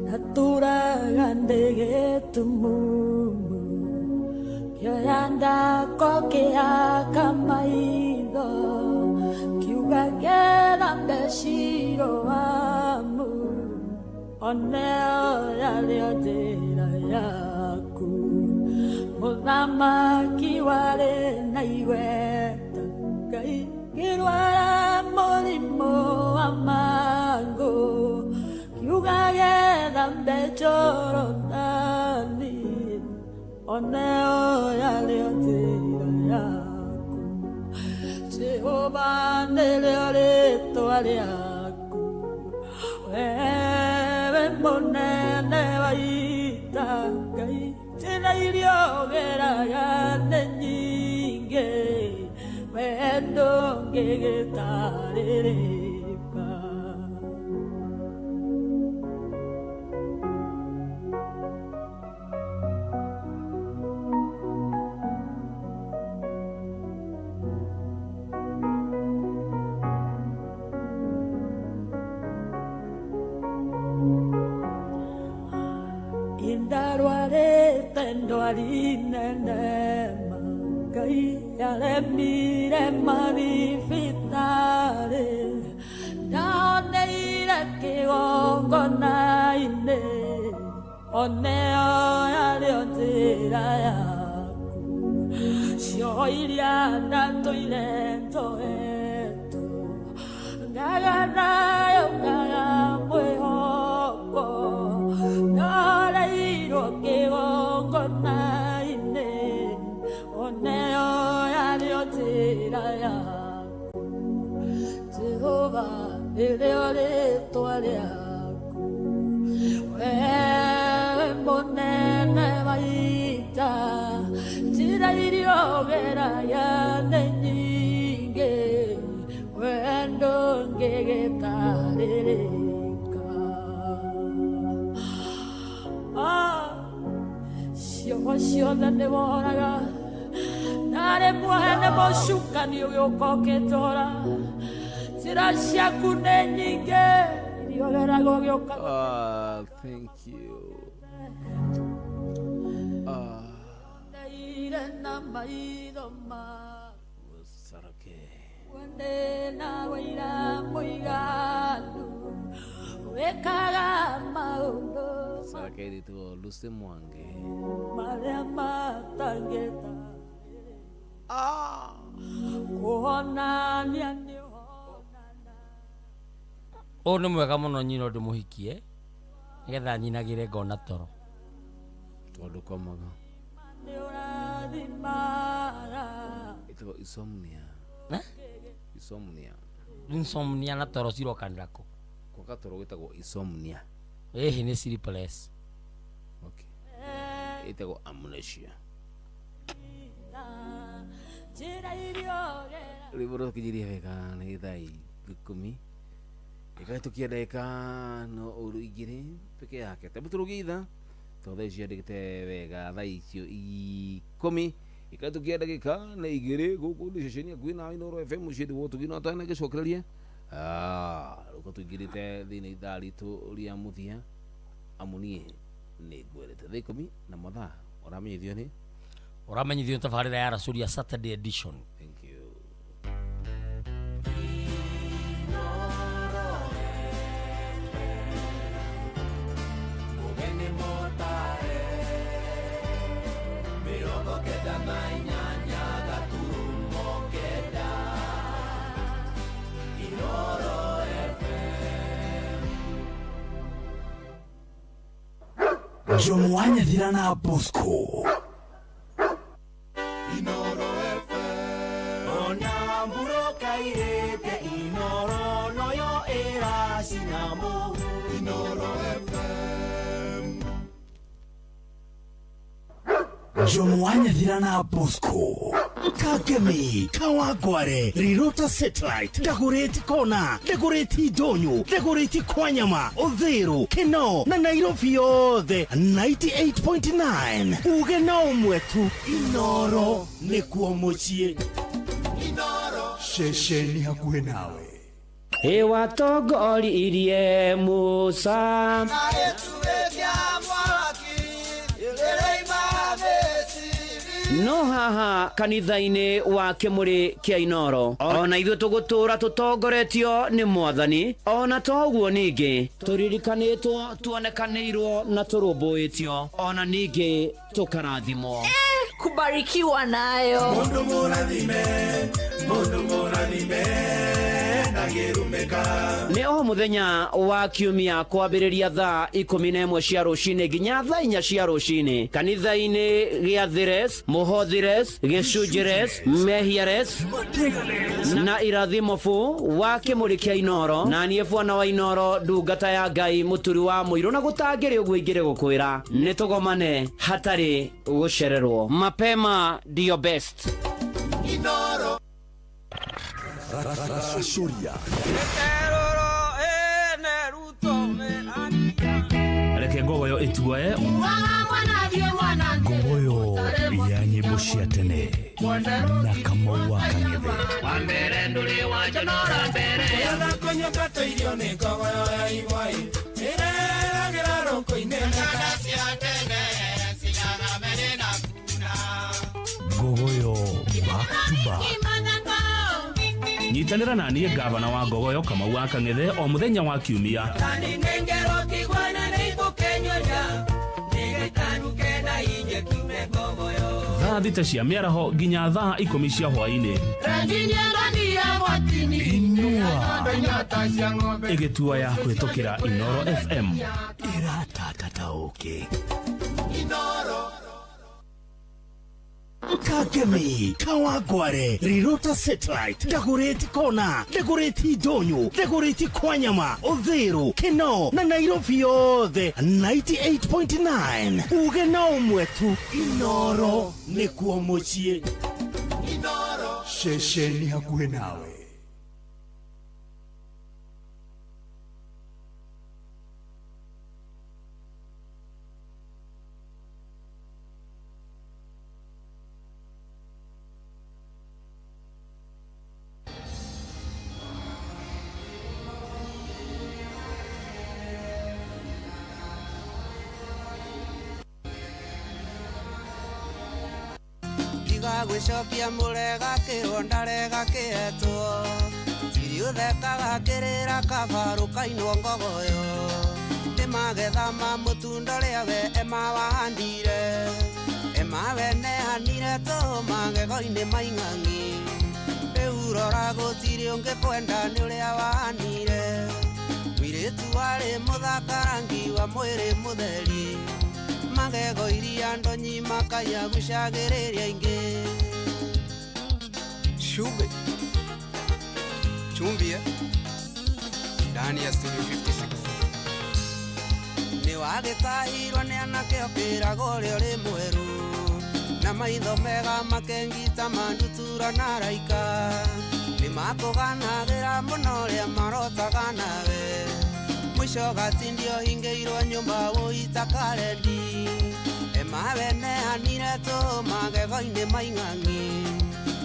naturaga ndĩ gĩtumumu kĩoya ndako kĩaka maitho kiuga getha mbeciroamu oneo yarĩo njĩra yaku mũthamaki warĩ na igweta Ngai ngĩrwara mũrimũ wa mangũ kiuga getha mbejorodani oneo yarĩo njĩra yaku Jehova nĩrĩo rĩĩtwa rĩaku wewe mũnene wa ita Ngai njĩra iria ũgeraga nĩ nyingĩ wee ndũngĩgĩtarĩrĩka indarwarĩte ndwari nene Ngai aremire mathibitarĩ ndahoneire kĩgongona-inĩ oneo yarĩo njĩra yaku cio iria ndatũire njohetwo ngaga nayo ngaga mwĩhoko ndahoneirwo kĩgongona-inĩ oneo yarĩo njĩra yaku Jehova nĩrĩo rĩĩtwa rĩaku wewe mũnene wa ita njĩra iria ũgeraga nĩ nyingĩ wee ndũngĩgĩtarĩrĩka ciugo ciothe nĩ woraga narĩ mwene mũcukani ũgĩũka ũkĩtũra njĩra ciaku nĩ nyingĩ Thank you. Sarake itu Lucy Mwange. O nä mwega må no nyina ndä må hikie nä getha nyinagä re ngona toro tondå komaga ĩtagwo insomnia. Insomnia na toro cirokanä kå kwaga toro gwĩtagwo insomnia. ĩhĩ nĩ sleepless. Okay. Ĩtagwo amnesia. Rĩu rũkinyirie wega nĩ thaa 10 ĩkahĩtũkia ndagĩka no ũru igĩrĩ peke yake tebu tũrũgĩitha tondũ thaa icio andĩkĩte wega thaa icio 10 ĩkahĩtũkia ndagĩka na igĩrĩ gũkũ nĩ ceceni hakuhĩ nawe Inooro FM mũciĩ wo tũgina twana gĩcokereria rũka tũingĩrĩte thĩinĩ ithaa ritũ rĩa mũthia amu niĩ nĩ ngwĩrĩte thaa 10 na mathaa ũramenyithio nĩ tabarĩra ya Racũria Saturday edition. Thank you. John Wanyathira na Bosco Inooro FM ona mburo kairete Inooro noyo era sinamo Inooro FM John Wanyathira na Bosco Kagemi, Kawagware, Rirota Satellite, Dagoretti Kona, Dagoretti Donyo, Dagoretti Kwanyama, Odhero, Keno, na Nairobi yothe 98.9 Ugena mwetu Inooro nikuo mucie Inooro shesheni hakuhe nawe watongoririe Musa no haha kanitha-inĩ wa kĩmũrĩ kĩa Inooro ona ithuĩ tũgũtũũra tũtongoretio nĩ Mwathani ona to ũguo ningĩ tũririkanĩtwo tuonekanĩirwo na tũrũmbũĩtio ona ningĩ tũkarathimwo kubarikiwa nayo mundu mũrathime ndagĩrumĩka. nĩ o mũthenya wa kiumia kwambĩrĩria thaa 11 cia rũcinĩ nginya thaa 4 cia rũcinĩ kanitha-inĩ gĩa Thires, Mũhothires, Gĩcunjĩres, Mehiares na Irathimobu wa kĩmũrĩ kĩa Inooro na niĩ bwana wa Inooro ndungata ya Ngai mũturi wa mũirũ na gũtangĩrĩ ũguo ingĩrĩ gũkwĩra nĩ tũgomane hatarĩ gũcererwo. Mapema ndio best. Inooro Racũria reke ngogoyo ĩtuoe ngogoyo ya nyĩmbo cia tene na Kamau wa Kang'ethe wambere ndũrĩ wanjonora mbere yana konyoka tũirio nĩ ngogoyo ya igwai ĩreragĩra rũkũ-inĩ na cia tene ciganamere na kuna ngogoyo back to back. Nyitanĩra naniĩ ngavana wa ngogoyo Kamau wa Kang'ethe o mũthenya wa kiumia thaa 6 cia mĩaraho nginya thaa 10 cia hwaĩ-inĩ. Inua ĩgĩtua ya kwĩtũkĩra Inooro FM ĩratatata ũkĩ Kagemi, Kawagware, Rirota Satellite, Dagoretti Kona, Dagoretti Donyo, Dagoretti Kwanyama, Odhero, Keno, na Nairobi yothe 98.9 Ugena mwetu Inooro nikuo mucie Inooro shesheni hakuhe nawe. gwicokia murega kironda rega kietwo tiri uthekaga kirira kabaru kainwo ngogoyo ni magetha ma mutundo ria we emawahandire emawenehanire tu magego-ini maing'ang'i riu rora gutiri ungikwenda ni uria wahanire mwiritu wari muthakarangi wa mwiri mutheri magego iria ndonyi makaya gucagiriria ingi Shube Chumbia ndani ya studio 56 ni wagitahirwo ni anake okiraga uria uri mweru na maitho mega makengita mandutura na raika ni makuganagira muno uria marotaga nawe mwisho gatindio hingeirwo nyumba wuita karendi emawenehanire tu magego-ini maing'ang'i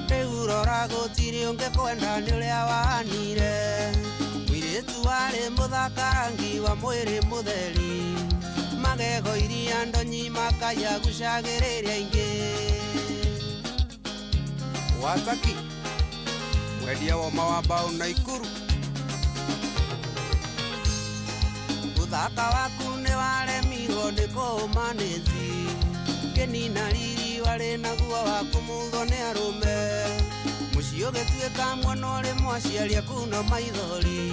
riu rora gutiri ungikwenda ni uria wahanire mwiritu wari muthakarangi wa mwiri mutheri magego iria ndonyi makaya gucagiriria ingi Wataki mwendia wa mawambao na ikuru uthaka waku ni waremirwo ni kuumanĩzi kĩnina riri warĩ naguo waku muthwo nĩ arũme mũciĩ ũgĩtuĩka mwana ũrĩ mwaciaria kuno maithori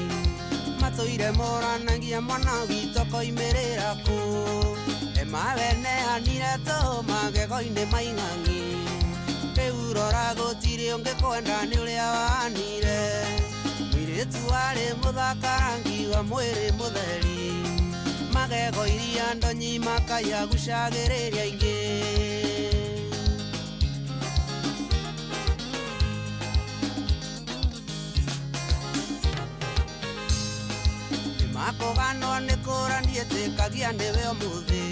matũire moranagia mwana witũ koimĩrĩra kũ emawenehanire tu magego-ini maing'ang'i rĩu rora gũtirĩ ũngĩkwenda nĩ ũrĩa wahanire mwiritu warĩ muthakarangi wa mwĩrĩ mutheri magego iria ndonyi makaya gucagiriria ingi makogano nĩ kũranie tĩkagia nĩwe ũmũthĩ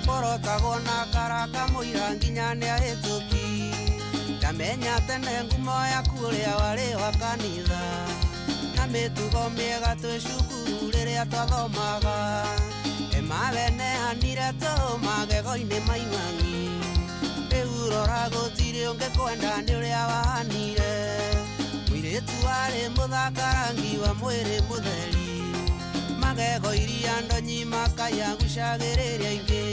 korotagwo na karaka mũira nginya nĩ ahĩtũki ndamenya tene ngumo yaku ũrĩa warĩ wa kanitha na mĩtugo mĩega twĩ cukuru rĩrĩa twathomaga emawenehanire tu magego-ini maing'ang'i rĩu rora gũtirĩ ũngĩkwenda nĩ ũrĩa wahanire mwiritu warĩ muthakarangi wa mwĩrĩ mutheri magego iria ndonyi makaya gucagiriria ingi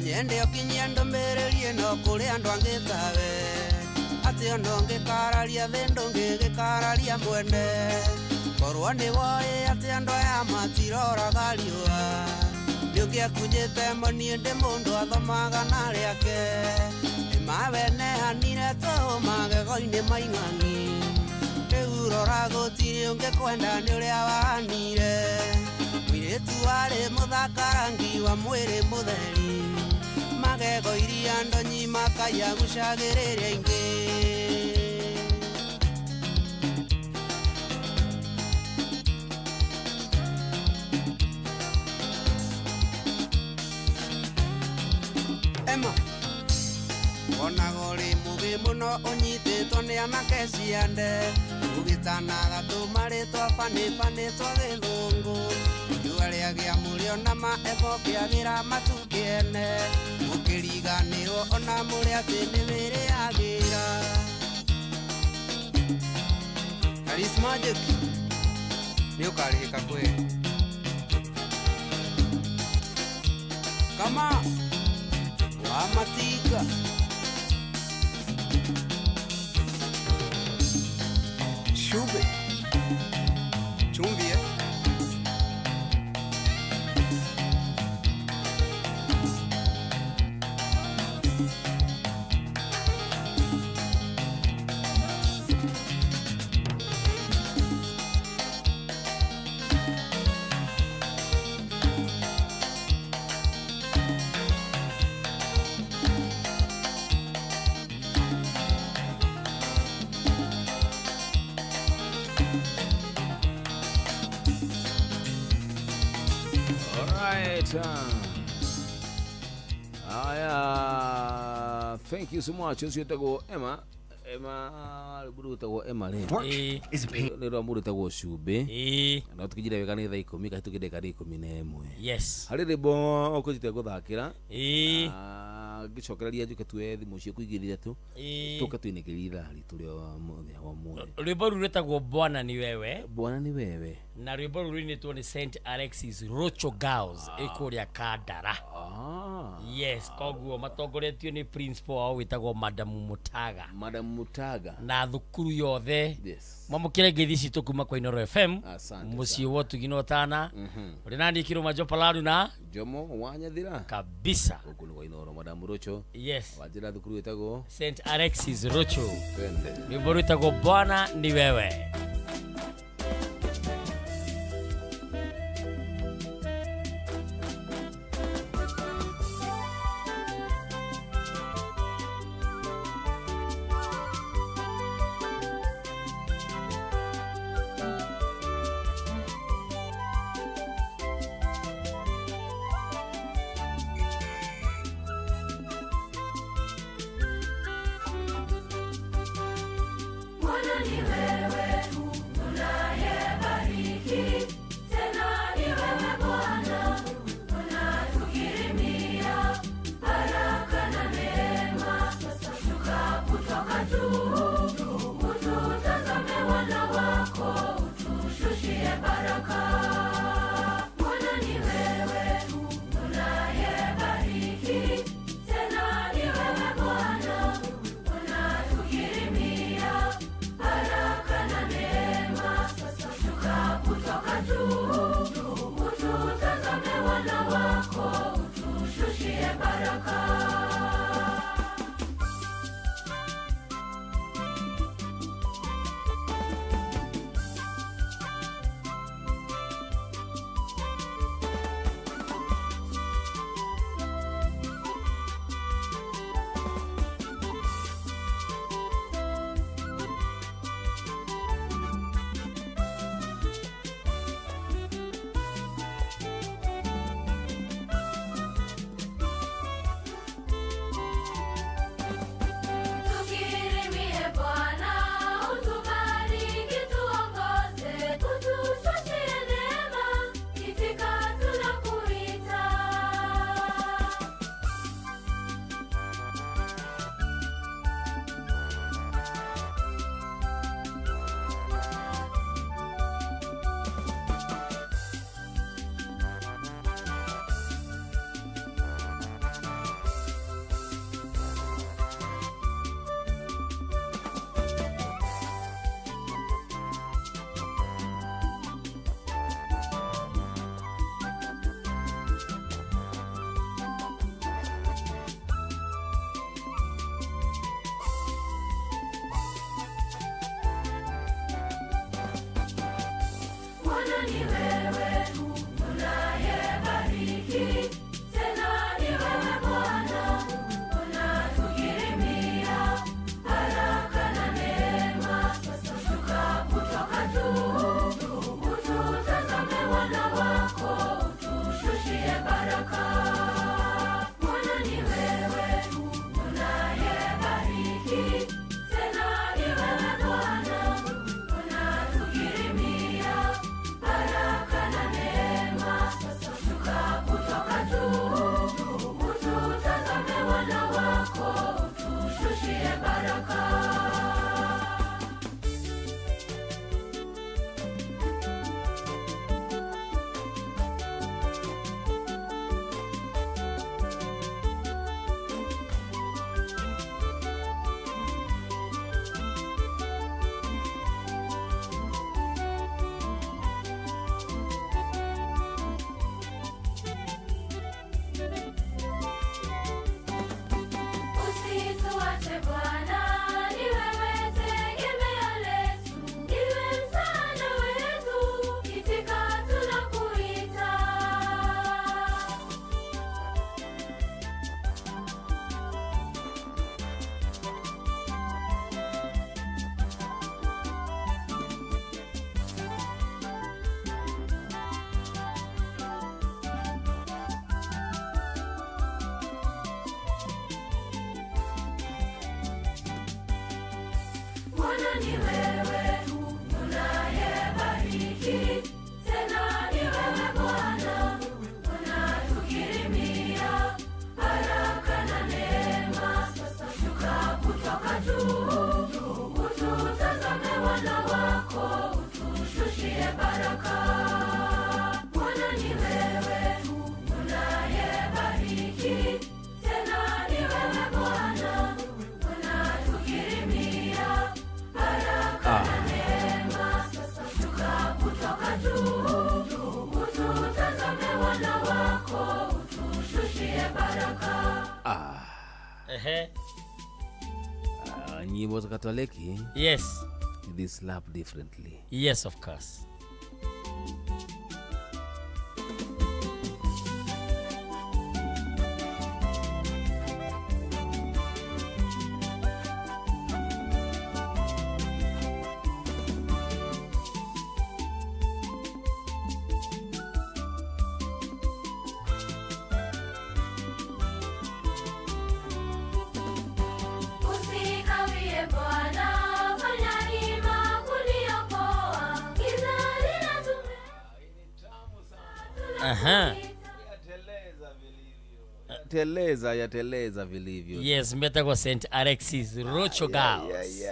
nyende okinyia ndũmĩrĩri ĩno kũrĩ andũ angĩ tawe atĩ ona ũngĩkararia thĩ ndũngĩgĩkararia mwene korwo nĩ woĩ atĩ andũ aya matiroraga riũa nĩũngĩakunyĩte moni ndĩ mũndũ athomaga na rĩake emawenehanire tu magego-ini maing'ang'i rĩu rora gũtirĩ ũngĩkwenda nĩ ũrĩa wahanire mwiritu warĩ muthakarangi wa mwĩrĩ mutheri magego iria ndonyi makaya gucagiriria ingi Emma wonaga ũrĩ mũgĩ mũno ũnyitĩtwo nĩ anake ciande ũgĩtanaga tũmarĩtwa banĩbanĩ twa gĩthũngũ riũa rĩagĩa mũrĩo na maeko kĩagĩra matukĩene mũkĩriganĩrwo ona mũrĩ atĩ nĩ wĩrĩagĩra Charismatic nĩ ũkarĩhĩka kweli kama wa matika Shube Chumbia Thank you so much. As you go, Emma, Ema burutagwo ema le. Nero burutagwo cumbi. Na tukijira wega ni thaa 10 kahitukide kari 11. Yes. Hari ribo okujite guthakira. Gicokereria njuke tuwe thimu cio kuigithia tu. Tuka tuinekirira ritu rio muthia wa muthi. Rwimbo ruretagwo Bwana ni wewe. Bwana ni wewe. Na rwimbo rurinitwo ni St Alexis Rocho Girls ikuria Kandara. Yes, koguo matongoretio ni principal wao witagwo Madam Mutaga. Madam Mutaga. Na thukuru yothe. Yes. Mamukire ngithi citu kuma kwa Inoro FM. Muci wotu ginotana. Uri nandi kiruma Jopalaru na Jomo wanyathira. Kabisa. Okulu kwa Inoro Madam Rocho. Yes. Wajira thukuru witagwo St Alexis Rocho. Twende. Rwimbo rwitagwo Bwana ni wewe. Bwana ni wewe unayebariki, tena ni wewe Bwana unatukirimia baraka na neema, shuka kutoka juu, ututazame wana wako, utushushie baraka. Bwana ni wewe unayebariki, tena ni wewe Bwana unatukirimia baraka na neema, shuka kutoka juu, ututazame wana wako, utushushie baraka. Tukirimie Bwana, utubariki, tuongoze, utushushie neema, itika tunakuita. Bwana ni wewe unayebariki, tena ni wewe Bwana unatukirimia baraka na neema, shuka kutoka juu, ututazame wana wako, utushushie baraka. Bwana ni wewe unayebariki, tena ni wewe Bwana unatukirimia baraka na neema. Bwana ni wewe unayebariki, tena ni wewe Bwana unatukirimia baraka na neema. Sasa shuka kutoka juu, ututazame wana wako, utushushie baraka. Bwana ni wewe unayebariki, tena ni wewe Bwana unatukirimia baraka na neema. Sasa shuka kutoka juu, ututazame wana wako, utushushie baraka. Nyimbo za Katoliki. Yes. They slap differently. Yes, of course. Usikawie Bwana, fanya hima kuniokoa, giza Aha. Yateleza vilivyo. Yes, mbeta kwa St. Alexis Rocho Girls.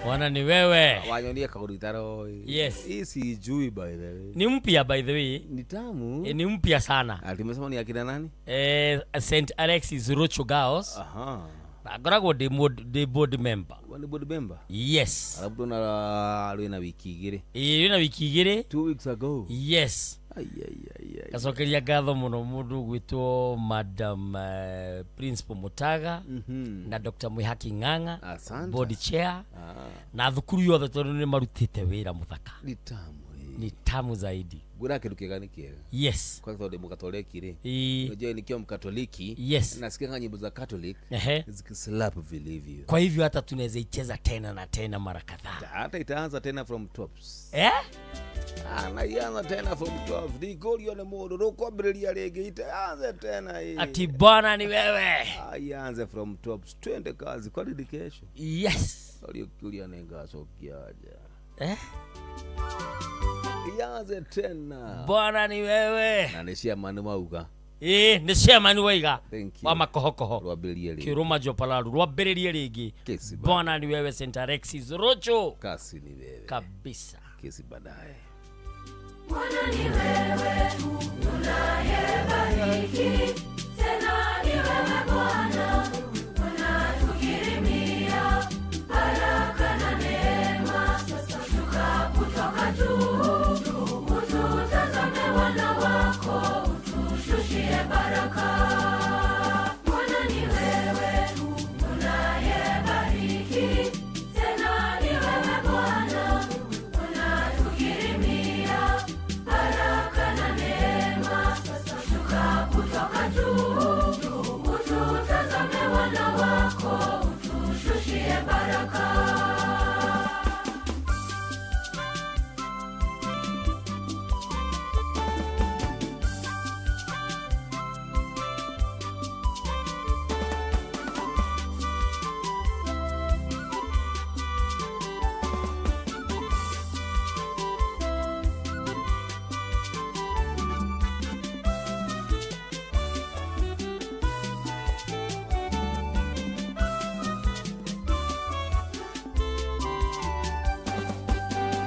Bwana ni wewe. Wanyonia kauditaro. Yes. Hii sijui by the way. Ni mpya by the way. Ni tamu. Ni mpya sana. Alimesema ni akina nani? St. Alexis Rocho Girls. Aha. Agorago the board member. Wani board member? Yes. Alafu na alina wiki igire. Yuna wiki igire? 2 weeks ago. Yes. Kasokeria gatho muno mundu gwitwo Madam Principal Mutaga na Dr. Mwihaki Ng'ang'a, board chair. Na thukuru yothe tondu ni marutite wira muthaka. Ni tamu zaidi. Gura kindu kigani kiega. Yes. Kwa sababu Mkatoliki ile. Unajua nikiwa Mkatoliki, yes, nasikia nyimbo za Catholic zikislap vilivyo. Kwa hivyo hata tunaweza icheza tena na tena mara kadhaa. Hata itaanza tena from tops. Na ianza tena from tops. Ni goli yone modo rokoberelia rege itaanza tena hii. Ati Bwana ni wewe. Ianze from tops. Twende kazi kwa dedication. Yes. Aliokulia nenga sokiaja. Ianze tena. Bwana ni wewe. Na nishia manu mauga. Ni chairman waiga wa makohokoho rwabereria rigi kiruma jopalaru rwabereria rigi. Bwana ni wewe St. Alexis Rocho. Kasi ni wewe kabisa. Kesi baadaye. Bwana ni wewe unayebariki, tena ni wewe Bwana unatukirimia baraka na neema. Sasa shuka kutoka juu, ututazame wana wako, utushushie baraka. Bwana ni wewe unayebariki, tena ni wewe Bwana unatukirimia baraka na neema. Sasa shuka kutoka juu, ututazame wana wako, utushushie baraka.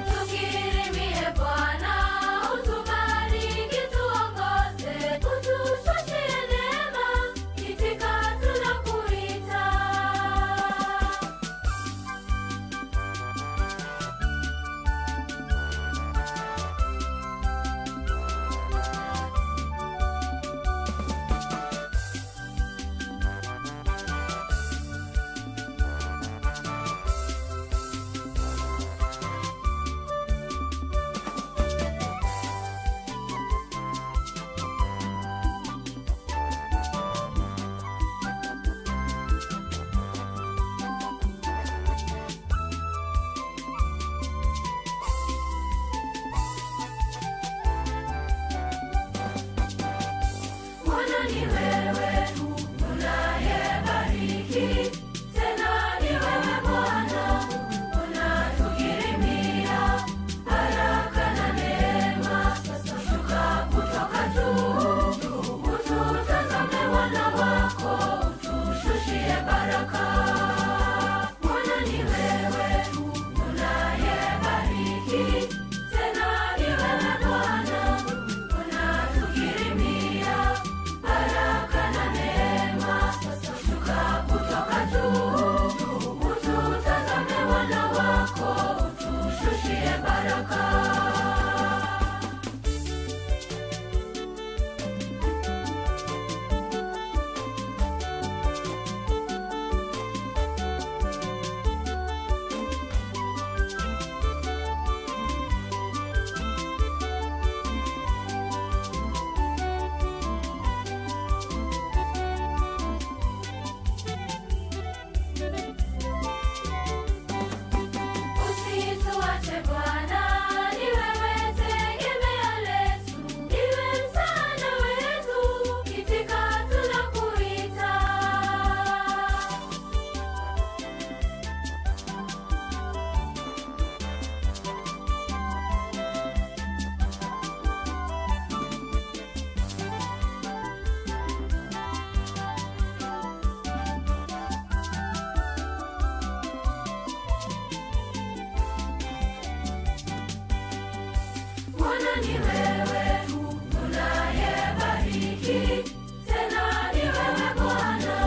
Tukirimie Bwana, utubariki, tuongoze, utushushie neema, itika tunakuita. Bwana ni wewe unayebariki, tena ni wewe Bwana wako utushushie baraka. Usituache Bwana, ni wewe tegemeo letu, ndiwe msaada wetu, itika tunakuita. Bwana ni wewe unayebariki, tena ni wewe Bwana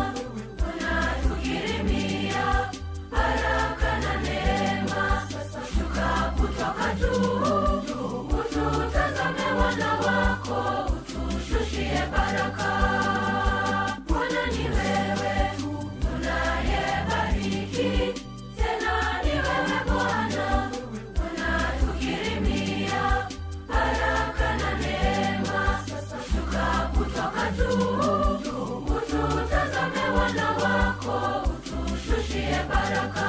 unatukirimia baraka na neema. Shuka kutoka juu, ututazame wana wako, utushushie baraka. Bwana ni wewe unayebariki, tena ni wewe Bwana unatukirimia baraka na neema. Shuka kutoka juu, ututazame wana wako, utushushie baraka.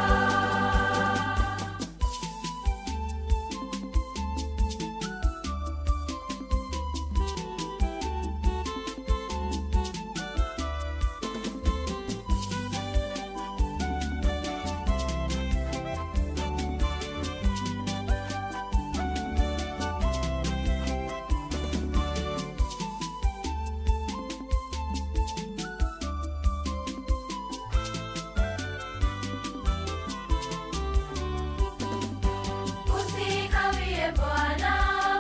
Usikawie Bwana,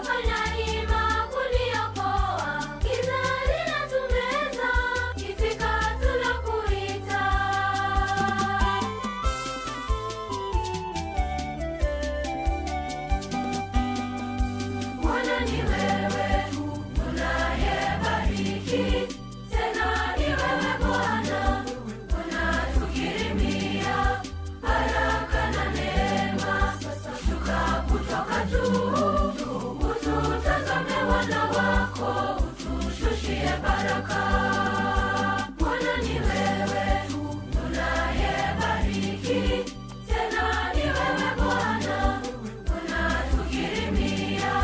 fanya hima kuniokoa, giza linatumeza, itika tunakuita. Bwana ni wewe unayebariki, tena ni wewe Bwana unatukirimia baraka na neema. Shuka kutoka juu, ututazame wana wako, utushushie baraka. Bwana ni wewe unayebariki, tena ni wewe Bwana unatukirimia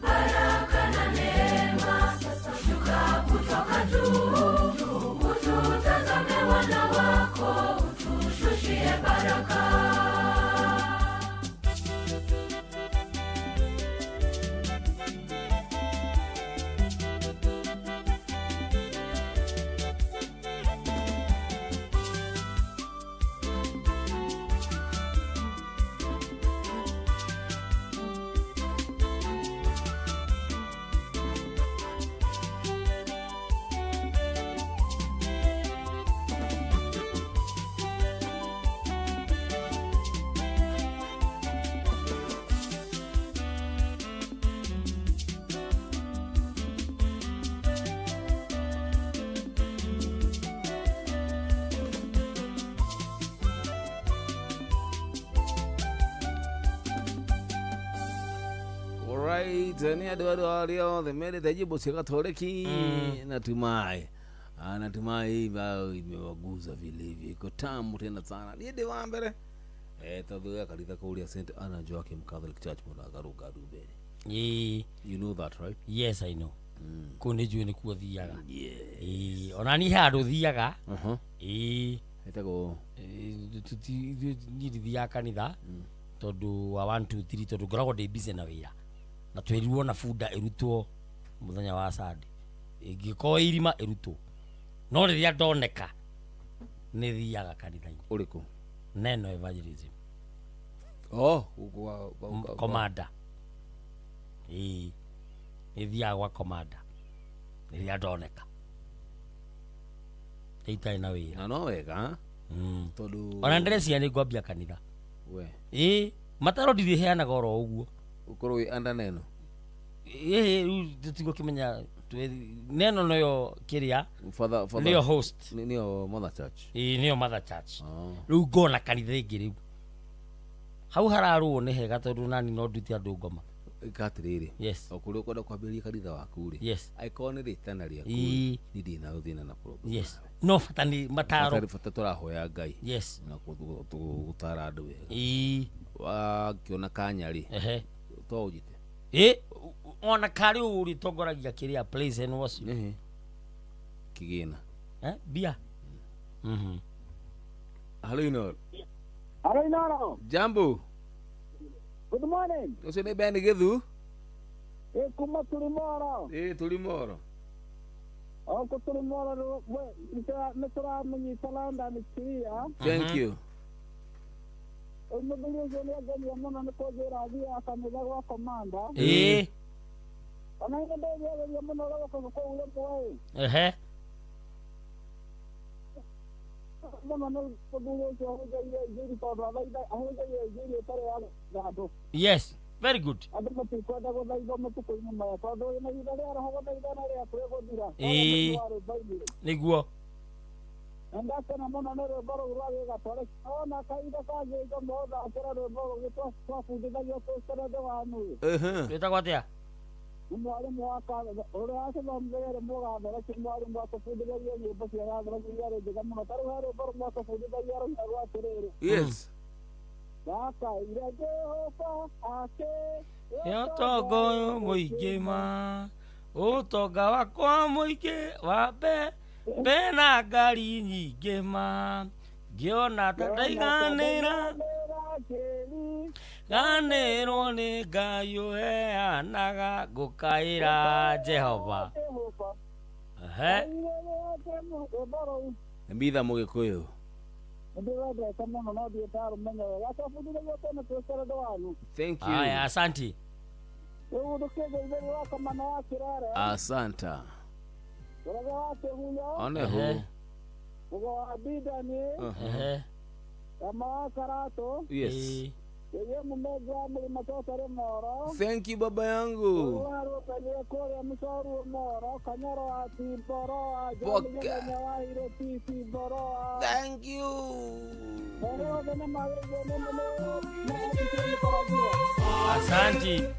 baraka na neema. Shuka kutoka juu, ututazame wana wako, utushushie baraka. Alright, ni adu alio the mede jibu sia Katoliki. Natumai bao imewaguza vilivyo. Iko tamu tena sana. Niende wambere. Tadhuya kalita kulia St. Anna Joachim Catholic Church Munagaruga Dubeni. You know that, right? Yes, I know. Kone juu ni kuwa thiaga. Onani hado thiaga. Etago ni thiaga kanitha. Tondu wa 1 2 3 tondu ngoragwo ndi busy na wira. Na twerirwo na bunda irutwo muthenya wa Sunday. Ingiko irima irutwo. No riria ndoneka ni thiaga kanitha-ini. Uriku? Neno Evangelism. Commander. Ni thiaga gwa commander. Riria ndoneka. Itai na wira. Na no wega, Tondu ona ndĩreciria nĩ ngwambia kanitha. We. mataro ndiriheana goro uguo ukorwo anda neno tutigo kimenya neno noyo kiria niyo host niyo mother church niyo mother church riu ngona kanitha ingi riu hau hararuo ni hega tondu nani no nduti andu ngoma ikatiriri yes okuri ukwenda kwambĩrĩria kanitha waku ri yes aikoo nĩ rĩtana rĩaku ni ndina ũthina na problem yes no fata ni mataro fata tũrahoya Ngai yes na gũtara andũ wega wakiona kanya ri to ũjite ona kari uri tongoragia kiria place and worship kigina bia hello Inoro. Hello Inoro. Jambo. Good morning. Ucio nĩ Ben Githu? Kuma Tulimoro. Tulimoro. Oko Tulimoro nĩtũramenyita London kia. Thank you. Mũthuri ũcio nĩangeria mũno nĩ kũnjĩra athiaga kanitha gwa komanda. Ona nĩ ndĩgereria mũno gũkũ kũu rĩmwe. Mũno nĩ mũthuri ũcio ahunjagia injiri tondũ ahunjagia injiri ĩtarĩ ya gandũ. Yes, very good. Andũ matikwenda gũthaithwo matukũ-inĩ maya tondũ wĩna ihinda rĩa roho gũthaithana rĩaku rĩgũthira. Nĩguo. Ndakena mũno nĩ rwĩmbo rũu rwa gĩgatoleki ona kahinda kangĩ ngamathakĩra rwĩmbo rũu twabundithagio tũcerede wanyu wĩtagwo atĩa nĩ mwarimũ wa ũrĩa acithomithagia rĩmwe gatholeki mwarimũ atũbundithagia nyĩmbo cia gatholeki iria rĩ njega mũno ta rĩu he rwĩmbo rũmwe atũbundithagia rũina rwa atĩrĩrĩ yes ndakaire Jehova ake ũtonga ũyũ mũingĩ ma ũtonga wakwa mũingĩ wa bena ngari nyingĩ ma ngĩona ta ndaiganĩra ganĩrwo nĩ Ngai ũheanaga ngũkaĩra Jehova mbitha mũgĩkũyũ thank you asante asanta one ho Ugo abidani kama karato yes yeye mumega mlima totare moro thank you baba yangu waro pele kore msoru moro kanyaro ati boro ajali nyawa ile tisi boro thank you boro dena mawe asante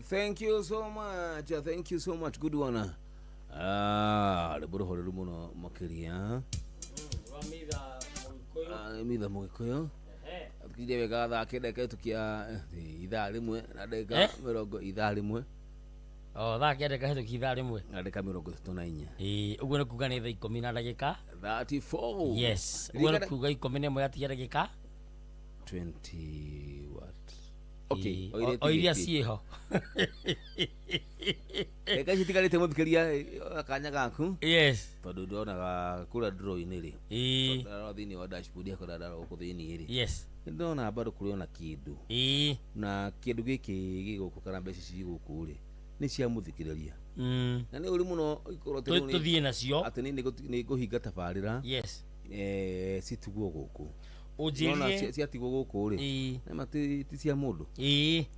Thank you so much. Thank you so much. Good one. Leboro hore muno makiria. Mitha Mugikuyu. Tukije wega tha kideke tukia ithaa rimwe na ndeka mirongo ithaa rimwe. Thaa kideke tukia ithaa rimwe na ndeka 34. Uguo ni kuga ni thaa 10 na ndagika 34. Yes. Uguo ni kuga 11 atiga ndagika 20 what? Okay, oiria ciho. Eka citigarite muthikiria akanya gaku. Yes. Tondu ndona kura draw-ini ri. Ndona thini wa dashboard yako ndara guku thini ri. Yes. Ndona bado kuriona kindu. Na kindu giki giguku kana mbeca ci guku ri. Ni cia muthikiriria. Na ni uri muno ikorwo tuthie nacio. Ati ni guhinga tabarira. Yes. Situguo guku. Ujirie ciatigwo guku ri na mati ti cia mundu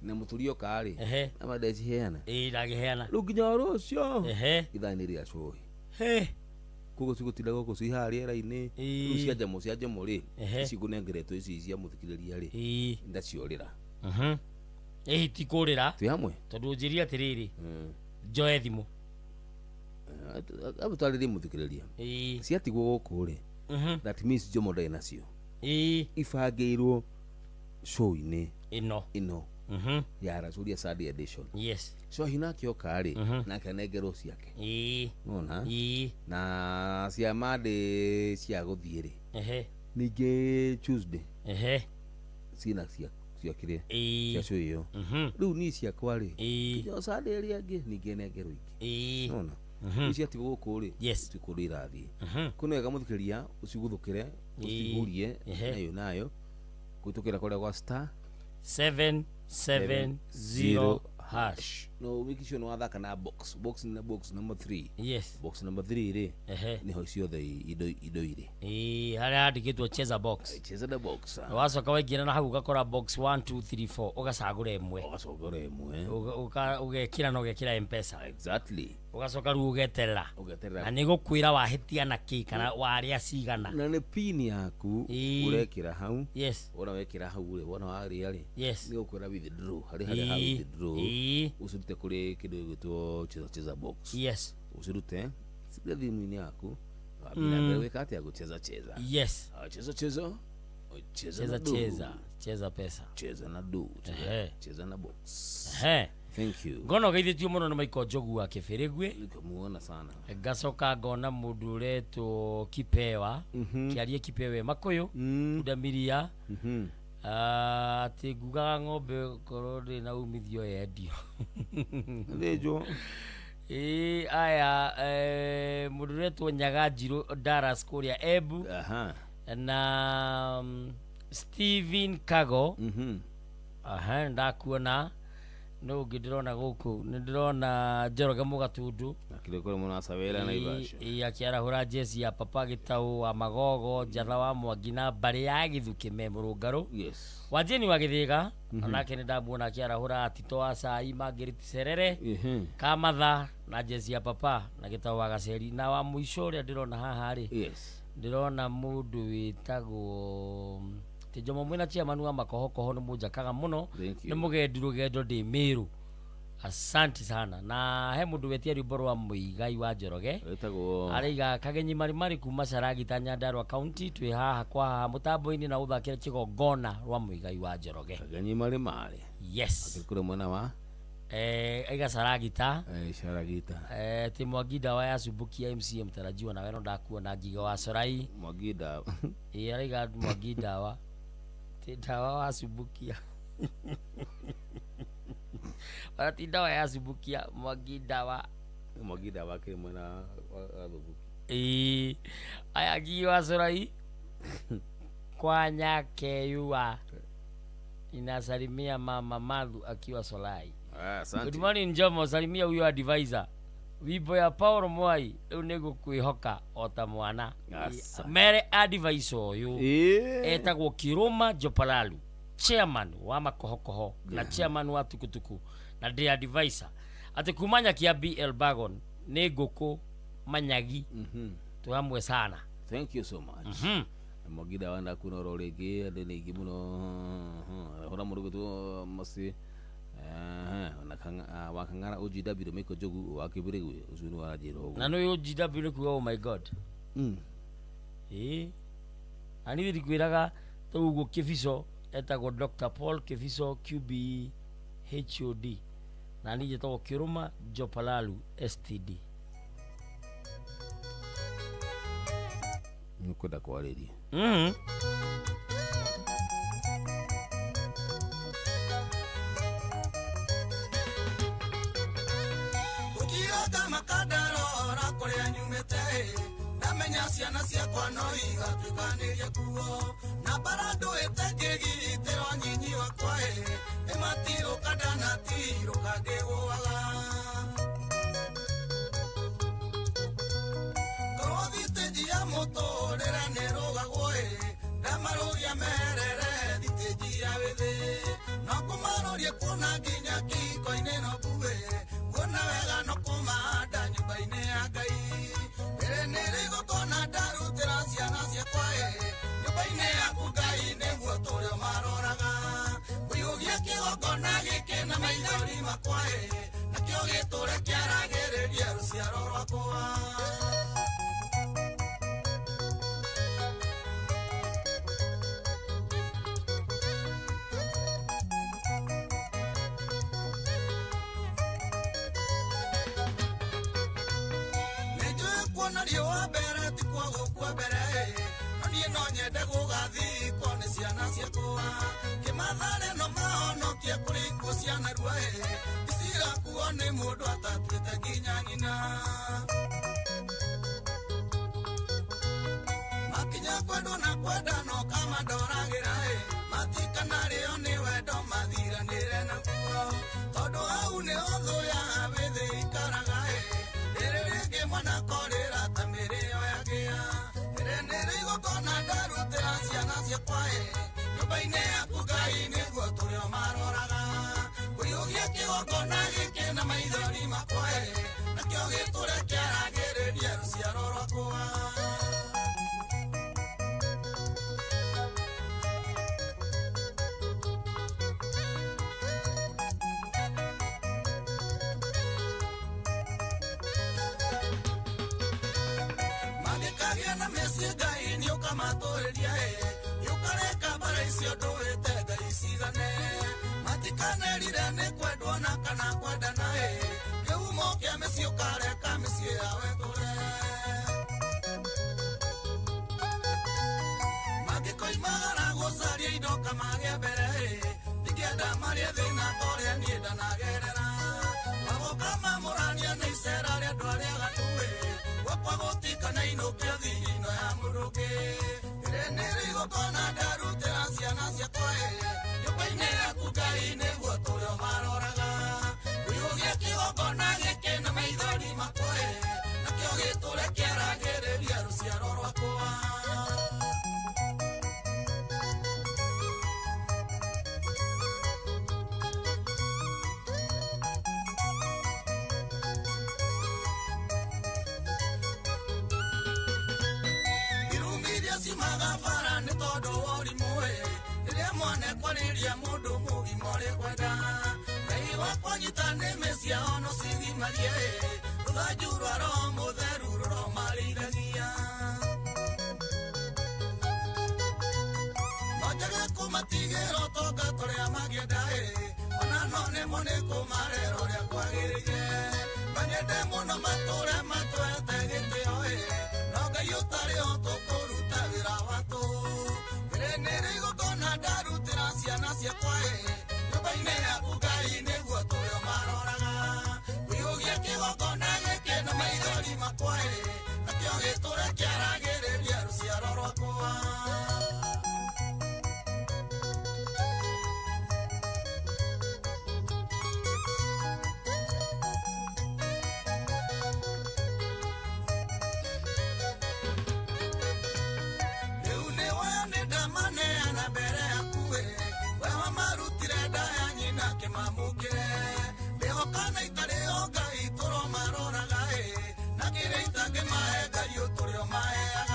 na muturio kari na madeci heana ndagiheana riu nginya rucio ithani ria cohi kugo cigutira guku ci hari era-ini riu cia njamo ri cigunengeretwo ici cia muthikiriria ri ndaciorira ti kurira twi hamwe tondu ujirie atiriri njoe thimu abutwarire muthikiriria ciatigwo guku ri that means jomo ndai nacio ifagirwo show-ini ino ya Razuria Sunday edition. Yes. So hina kioka ri na kanegero ciake nona na cia Monday cia guthiiri ninge Tuesday sina cia kire cia show iyo riu ni cia kwari yo Sunday ri angi ninge negero ingi nona cia tigo gukuri tikurira thi kuno ega muthikiria uciguthukire ucigurie nayo kutukira kore kwa star 770 hash no wikisho no athaka na box number 3 yes box number 3 ri niho ciothe ido ire haria handikitwo cheza box the box wacoka waingira na hau ugakora box 1 2 3 4 ugacagura imwe ugekira no ugekira M-Pesa exactly ugacoka ru ugeterera na nigukwira wahitia na ki kana waria cigana na ni pin yaku urekira hau yes wona wekira hau ri wona waria ri yes nigukwira withdraw hari withdraw usirute kuri kido gitwo cheza box yes usirute siga thimu-ini yaku abina weka ati agucheza yes cheza pesa cheza na do cheza na box thank you ngono geithitio muno na Maiko Njogu wa Kibirigwe nikamuona sana ngacoka ngona mundu uretwo Kipewa kiarie Kipewe Makuyu Udamiria ati ngugaga ng'ombe korwo ndi na umithio yendio ndejo aya mundu uretwo Nyaga Njiru Dallas kuria Ebu na Steven Kago ndakuona no ngidirona guku nindirona Njoroge Mugatundu akire muno asawera na Ivasha akiarahura jesi ya Papa Gitau wa Magogo Njatha wa Mwangi na Mbari ya Githuki Memurungaru Wanjeni wa Githiga onake ni ndamuona akiarahura Tito wa Cai Mangiriti Serere Kamatha na jesi ya Papa na Gitau wa Gaceri na wa muico uria ndirona haha ri ndirona mundu witagwo Jomo mwina chairman wa Makohokoho ni mujakaga muno ni mugendi rugendo ndi Miru asante sana na he mundu wetia rwimbo rwa Muigai wa Njoroge ariga kagenyi mari kuma Saragita Nyandarua County twi haha kwa mutambo-ini na uthakire kigongona rwa Muigai wa Njoroge kagenyi mari yes akikure mwana wa aiga Saragita Saragita ti Mwangi Dawa ya Subukia MCM tarajiwa na weno ndakuona Ngiga wa Sorai Mwangi Dawa ariga Mwangi Dawa dawa wa Subukia Warati dawa ya Subukia Mwangi Dawa kile mwana wa Subukia aya Ngiga wa Sorai kwa nyake yua inasalimia mama Madhu akiwa Solai asante good morning Njomo salimia huyo advisor wimbo ya Paulo Mwai riu nigu kwihoka ota mwana mere advisor uyu etagwo Kiruma Jopalalu chairman wa Makohokoho na chairman wa Tukutuku na ndi advisor ati kumanya kia BL Bagon ni nguku manyagi tuamwe sana thank you so much Mogida wanda kuna rorege ande ni gimuno hora murugo tu masi wakang'ara OGW meko jogu wakibiregwe usunu wa jiro na no OGW ku oh my god ani thiri kwiraga tuguo Kibiso etagwo Dr. Paul Kibiso QB HOD na nije to Kiruma Jopalalu STD nukoda kwa ready ciana ciakwa no igatuĩkanĩria kuo na barandũ ĩtekĩgitĩro nyinyi wakwa ĩmatirũka ndanatirũka ngĩgũaga korwo thitĩnji ya mũtũrĩre nĩrũgagwo ndamarũgia merere thitĩnji ya wĩthĩ no kũmarũrie kuona nginya kiko-inĩ no kuĩ kuona wega no kũmanda nyũmba-inĩ ya Ngai nĩrĩgũkona ndarutĩra ciana ciakwa nyũmba-inĩ yaku Ngai nĩguo tũrĩa maroraga kũiyũgia kĩgongona gĩkĩ na maithori makwa nakĩo gĩtũre kĩaragĩrĩria rũciaro rwakwa riũa mbere ti kwaga gũkua mbere no niĩ no nyende gũgathikwo nĩ ciana ciakwa kĩmathare no mahonokie kũrĩ ikuũ cia narua icigakuo nĩ mũndũ atatuĩte nginya nyina makinya kwendwo na kwendano kamadoragĩra matikanarĩo nĩ wendo mathiranĩre naguo tondũ hau nĩho thũ ya wĩthĩ ikaraga rĩrĩ rĩngĩ mwana korĩra ta mĩrĩo yagĩa nĩrĩ igongona ndarutĩra ciana ciakwa nyũmba-inĩ yaku Ngai nĩguo tũrĩa maroraga kũiyũgia kĩgongona gĩkĩ na maithori makwa nakĩo gĩtũre kĩaragĩrĩria rũciaro rwakwa matũrĩria yũkareka mbara icio ndũĩte Ngai cigane matikanerire nĩ kwendwo na kana kwendana kĩhumo kĩa mĩciĩ ũkareka mĩciĩ yawe tũre mangĩkoimagara gũcaria indo kamagĩa mbere ndingĩenda marĩe thĩna torĩa niĩ ndanagerera magoka mamũrania nĩ icera rĩa andũ arĩa gatũĩ gwakwa gũtikana inũkio thithino ya mũndũ ũngĩ nĩrĩ igongona ndarutĩra ciana ciakwa nyũmba-inĩ yaku Ngai nĩguo tũrĩa maroraga kũiyũgia kĩgongona gĩkĩ na maithori makwa nakĩo gĩtũre kĩaragĩrĩria rũciaro rwakwa magabara nĩ tondũ wa ũrimũ rĩrĩa mwanekwanĩria mũndũ mũgima ũrĩ kwenda Ngai wakwa nyita nĩmĩ ciao no cigimarie rũthanju rwa Roho Mũtheru rũromarĩithagia no njage kũmatigĩra ũtonga tũrĩa mangĩenda ona no nĩmo nĩ kũmarera ũrĩa kwagĩrĩire no nyende mũno matũre matwete gĩtĩo no Ngai ũtarĩ o tũkũruta wĩra watũ nĩrĩ igongona ndarutĩra ciana ciakwa nyũmba-inĩ yaku Ngai nĩguo tũrĩa maroraga kũiyũgia kĩgongona gĩkĩ na maithori makwa nakĩo gĩtũre kĩaragĩrĩria rũciaro rwakwa ndĩhokana itarĩ o Ngai tũro maroraga na kĩrĩa itangĩ mahe Ngai ũtũrĩa maheaga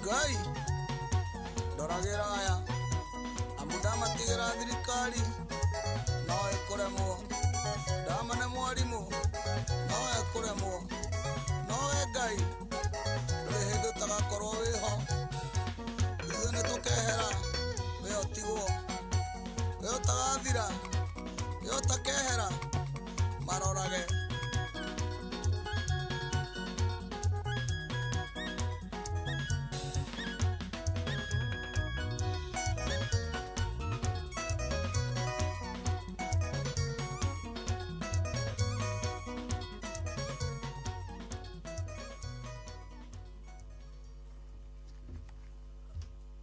Gai Doragira aya Amudama tigera thirikari no ekuremwo Damane mwarimu no ekuremwo no Ngai Rehedo tagakorwo wiho Ithuĩ tukehera wĩyo tigwo wĩyo tagathira wĩyo takehera marorage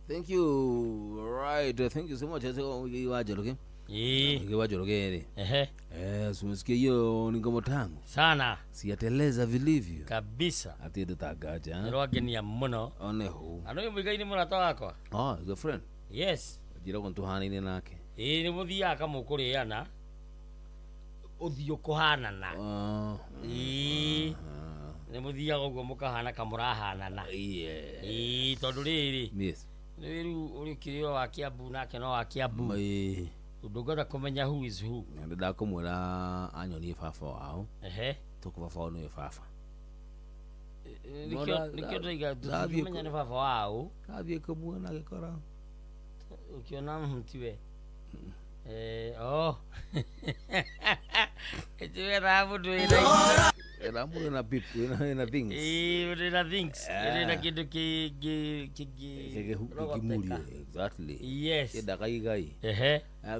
Thank you. Right. Thank you so much. Wajoroge. Wajoroge. Sumesikia hiyo ni ngoma tamu sana. Siateleza vilivyo. Kabisa. Ati ndutagaja. Nero ageni ya muno. Oneho. Ano muigaini murata wako? Is a friend. Yes. Jira ko tuhani nake. Ni muthia kama ukuriana. Uthio kuhanana. Ni muthia uguo mukahana kamurahanana. Tondu riri. Yes. Niru uri kirio wa Kiambu nake no wa Kiambu. Ndugora kumenya who is who. Ndada kumwira anyonie baba wao. Tuko baba wao ni baba. Nikyo ndaiga kumenya ni baba wao. Kabie kumuona gikora. Ukiona mtiwe. Ejuwe rabu duina. Ramu na pipu na things. Na things. Na kitu kimuri exactly. Yes. Kida gai.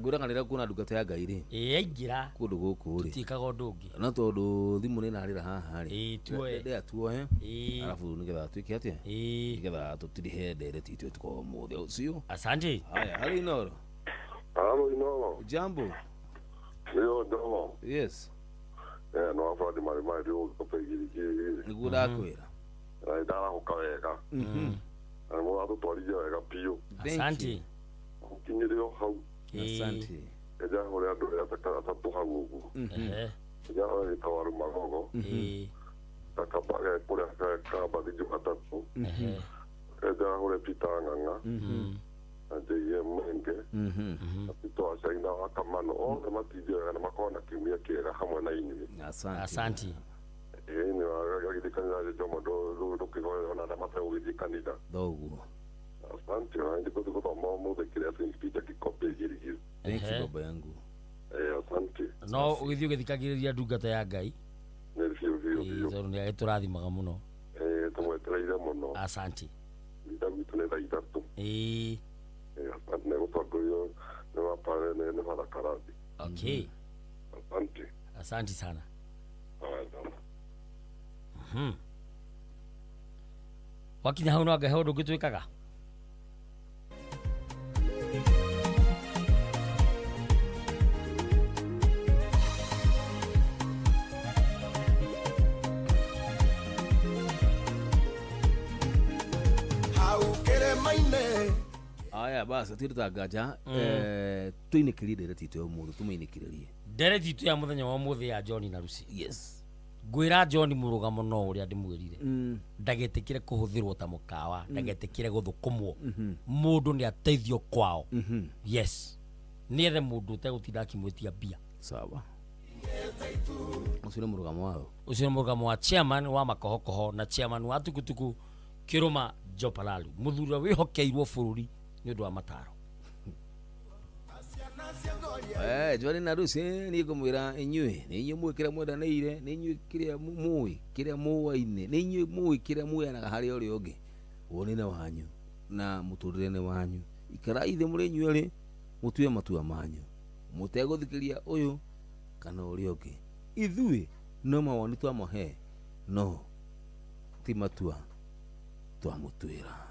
Ngura kanira kuna ndugata ya Ngai ri. Ingira. Kundu guku ri. Tikaga ndungi. Na tondu thimu ni narira haha ri. Tuwe. Ndia tuwe. Alafu nigetha twike atia. Nigetha tutirihe ndere titwe tuko muthe ucio. Asante. Haya, hali Inoro. Halo Inoro. Jambo. Leo ndo. Yes. No afadi mari dio kopegiriki. Niguda kwira. Dara hukaweka. Mo atu twarije wega pio. Asante. Kinyirio hau. Asante. Eja hore andu ya takara tatu hau ugu. Eja hore tawaru magogo. Takabaga kure kaba di Jumatatu. Eja hore pitanganga. Ndiye mwenge. Apito ashaina wakamano onge matijio na makona kimia kera hamwe na ini. Asante. Ni wagidikana jomo do kigo na mata ugidikana. Dogo. Asante, ndi kutoka mamo de kiasi mpita kikope girigiri. Thank you baba yangu. Asante. No ugithio githikagiriria ndungata ya Ngai. Ndio. Zoro ni turathimaga muno. Tumwetereire muno. Asante. Ndawitu ne daitatu. Asante nego twagoyo ne wapare ne harakaradi. Okay. Asante. Asante sana. Wakinya hau no anga he undu ngitwikaga. Aya basi tirutagaja tuinikiri ndere titu umuthi tuminikiririe ndere titu ya muthenya wa muthi ya John na Lucy. Yes. Ngwira John murugamo no uria ndimwirire ndagetekire kuhuthirwo ta mukawa ndagetekire guthukumwo mundu ni ateithio kwao. Yes. Niethe mundu utegutinda akimwitia bia. Sawa. Ucio ni murugamo wao. Ucio ni murugamo wa chairman wa makohokoho na chairman wa tukutuku Kiruma Jopalalu. Muthura wihokeirwo bururi ni undu wa mataro. John na Lucy ni kumwira inyue ni inyue mwikira mwendaneire ni inyue kiria mui kiria muwaine ni inyue mui kiria muyanaga hari uri ungi wonine wanyu na muturire wanyu ikara ithe muri inyue ri mutue matua manyu muteguthikiria uyu kana uri ungi ithui no mawoni twa mohe no ti matua twa mutwira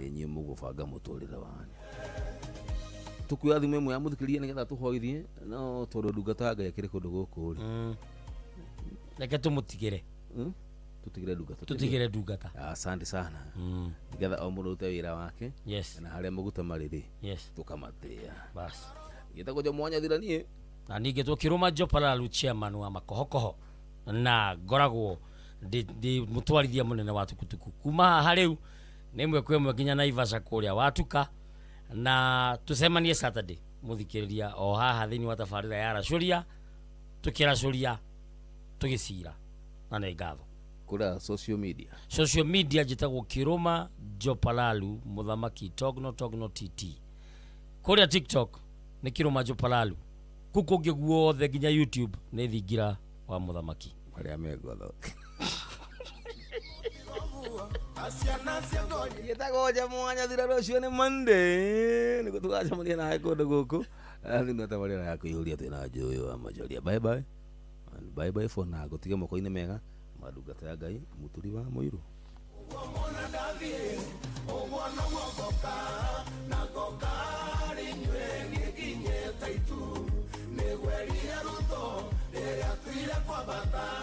enye mugubanga muturire wanyu tukuya thimu imwe ya muthikiria nigetha tuhoithie no tondu ndungata Ngai akiri kundu guku ri reke tumutigire tutigire ndungata. Asante sana nigetha o mundu ute wira wake yes na haria muguta mariri yes tukamatia bas Gitagwo jo mwanya thira nie. Na ninge tukiruma Jopalalu chairman wa makohokoho na ngoragwo ndi mutwarithia munene wa tukutuku kuma hariu nimwe kwemwe nginya Naivasha kuria watuka na tusemanie Saturday muthikiriria o haha thini wa tafarira ya racuria tukiracuria tugicira na nĩ ngatho kura social media jitagwo Kiruma Jopalalu muthamaki Togno TT kuria TikTok ni Kiruma Jopalalu kuko ngiguothe nginya YouTube nĩ thingira wa muthamaki maria megotho Gitagwo mwanya thira rucio ni Monday niko tugacamania nawe kundu guku thina tabarira ya kuihuria twina njuyu wa majoria. Bye bye and bye bye for now. Gutige moko-ini mega madungata ya Ngai muturi wa muiru Nĩgweria rũtho rĩrĩa tuire kwambata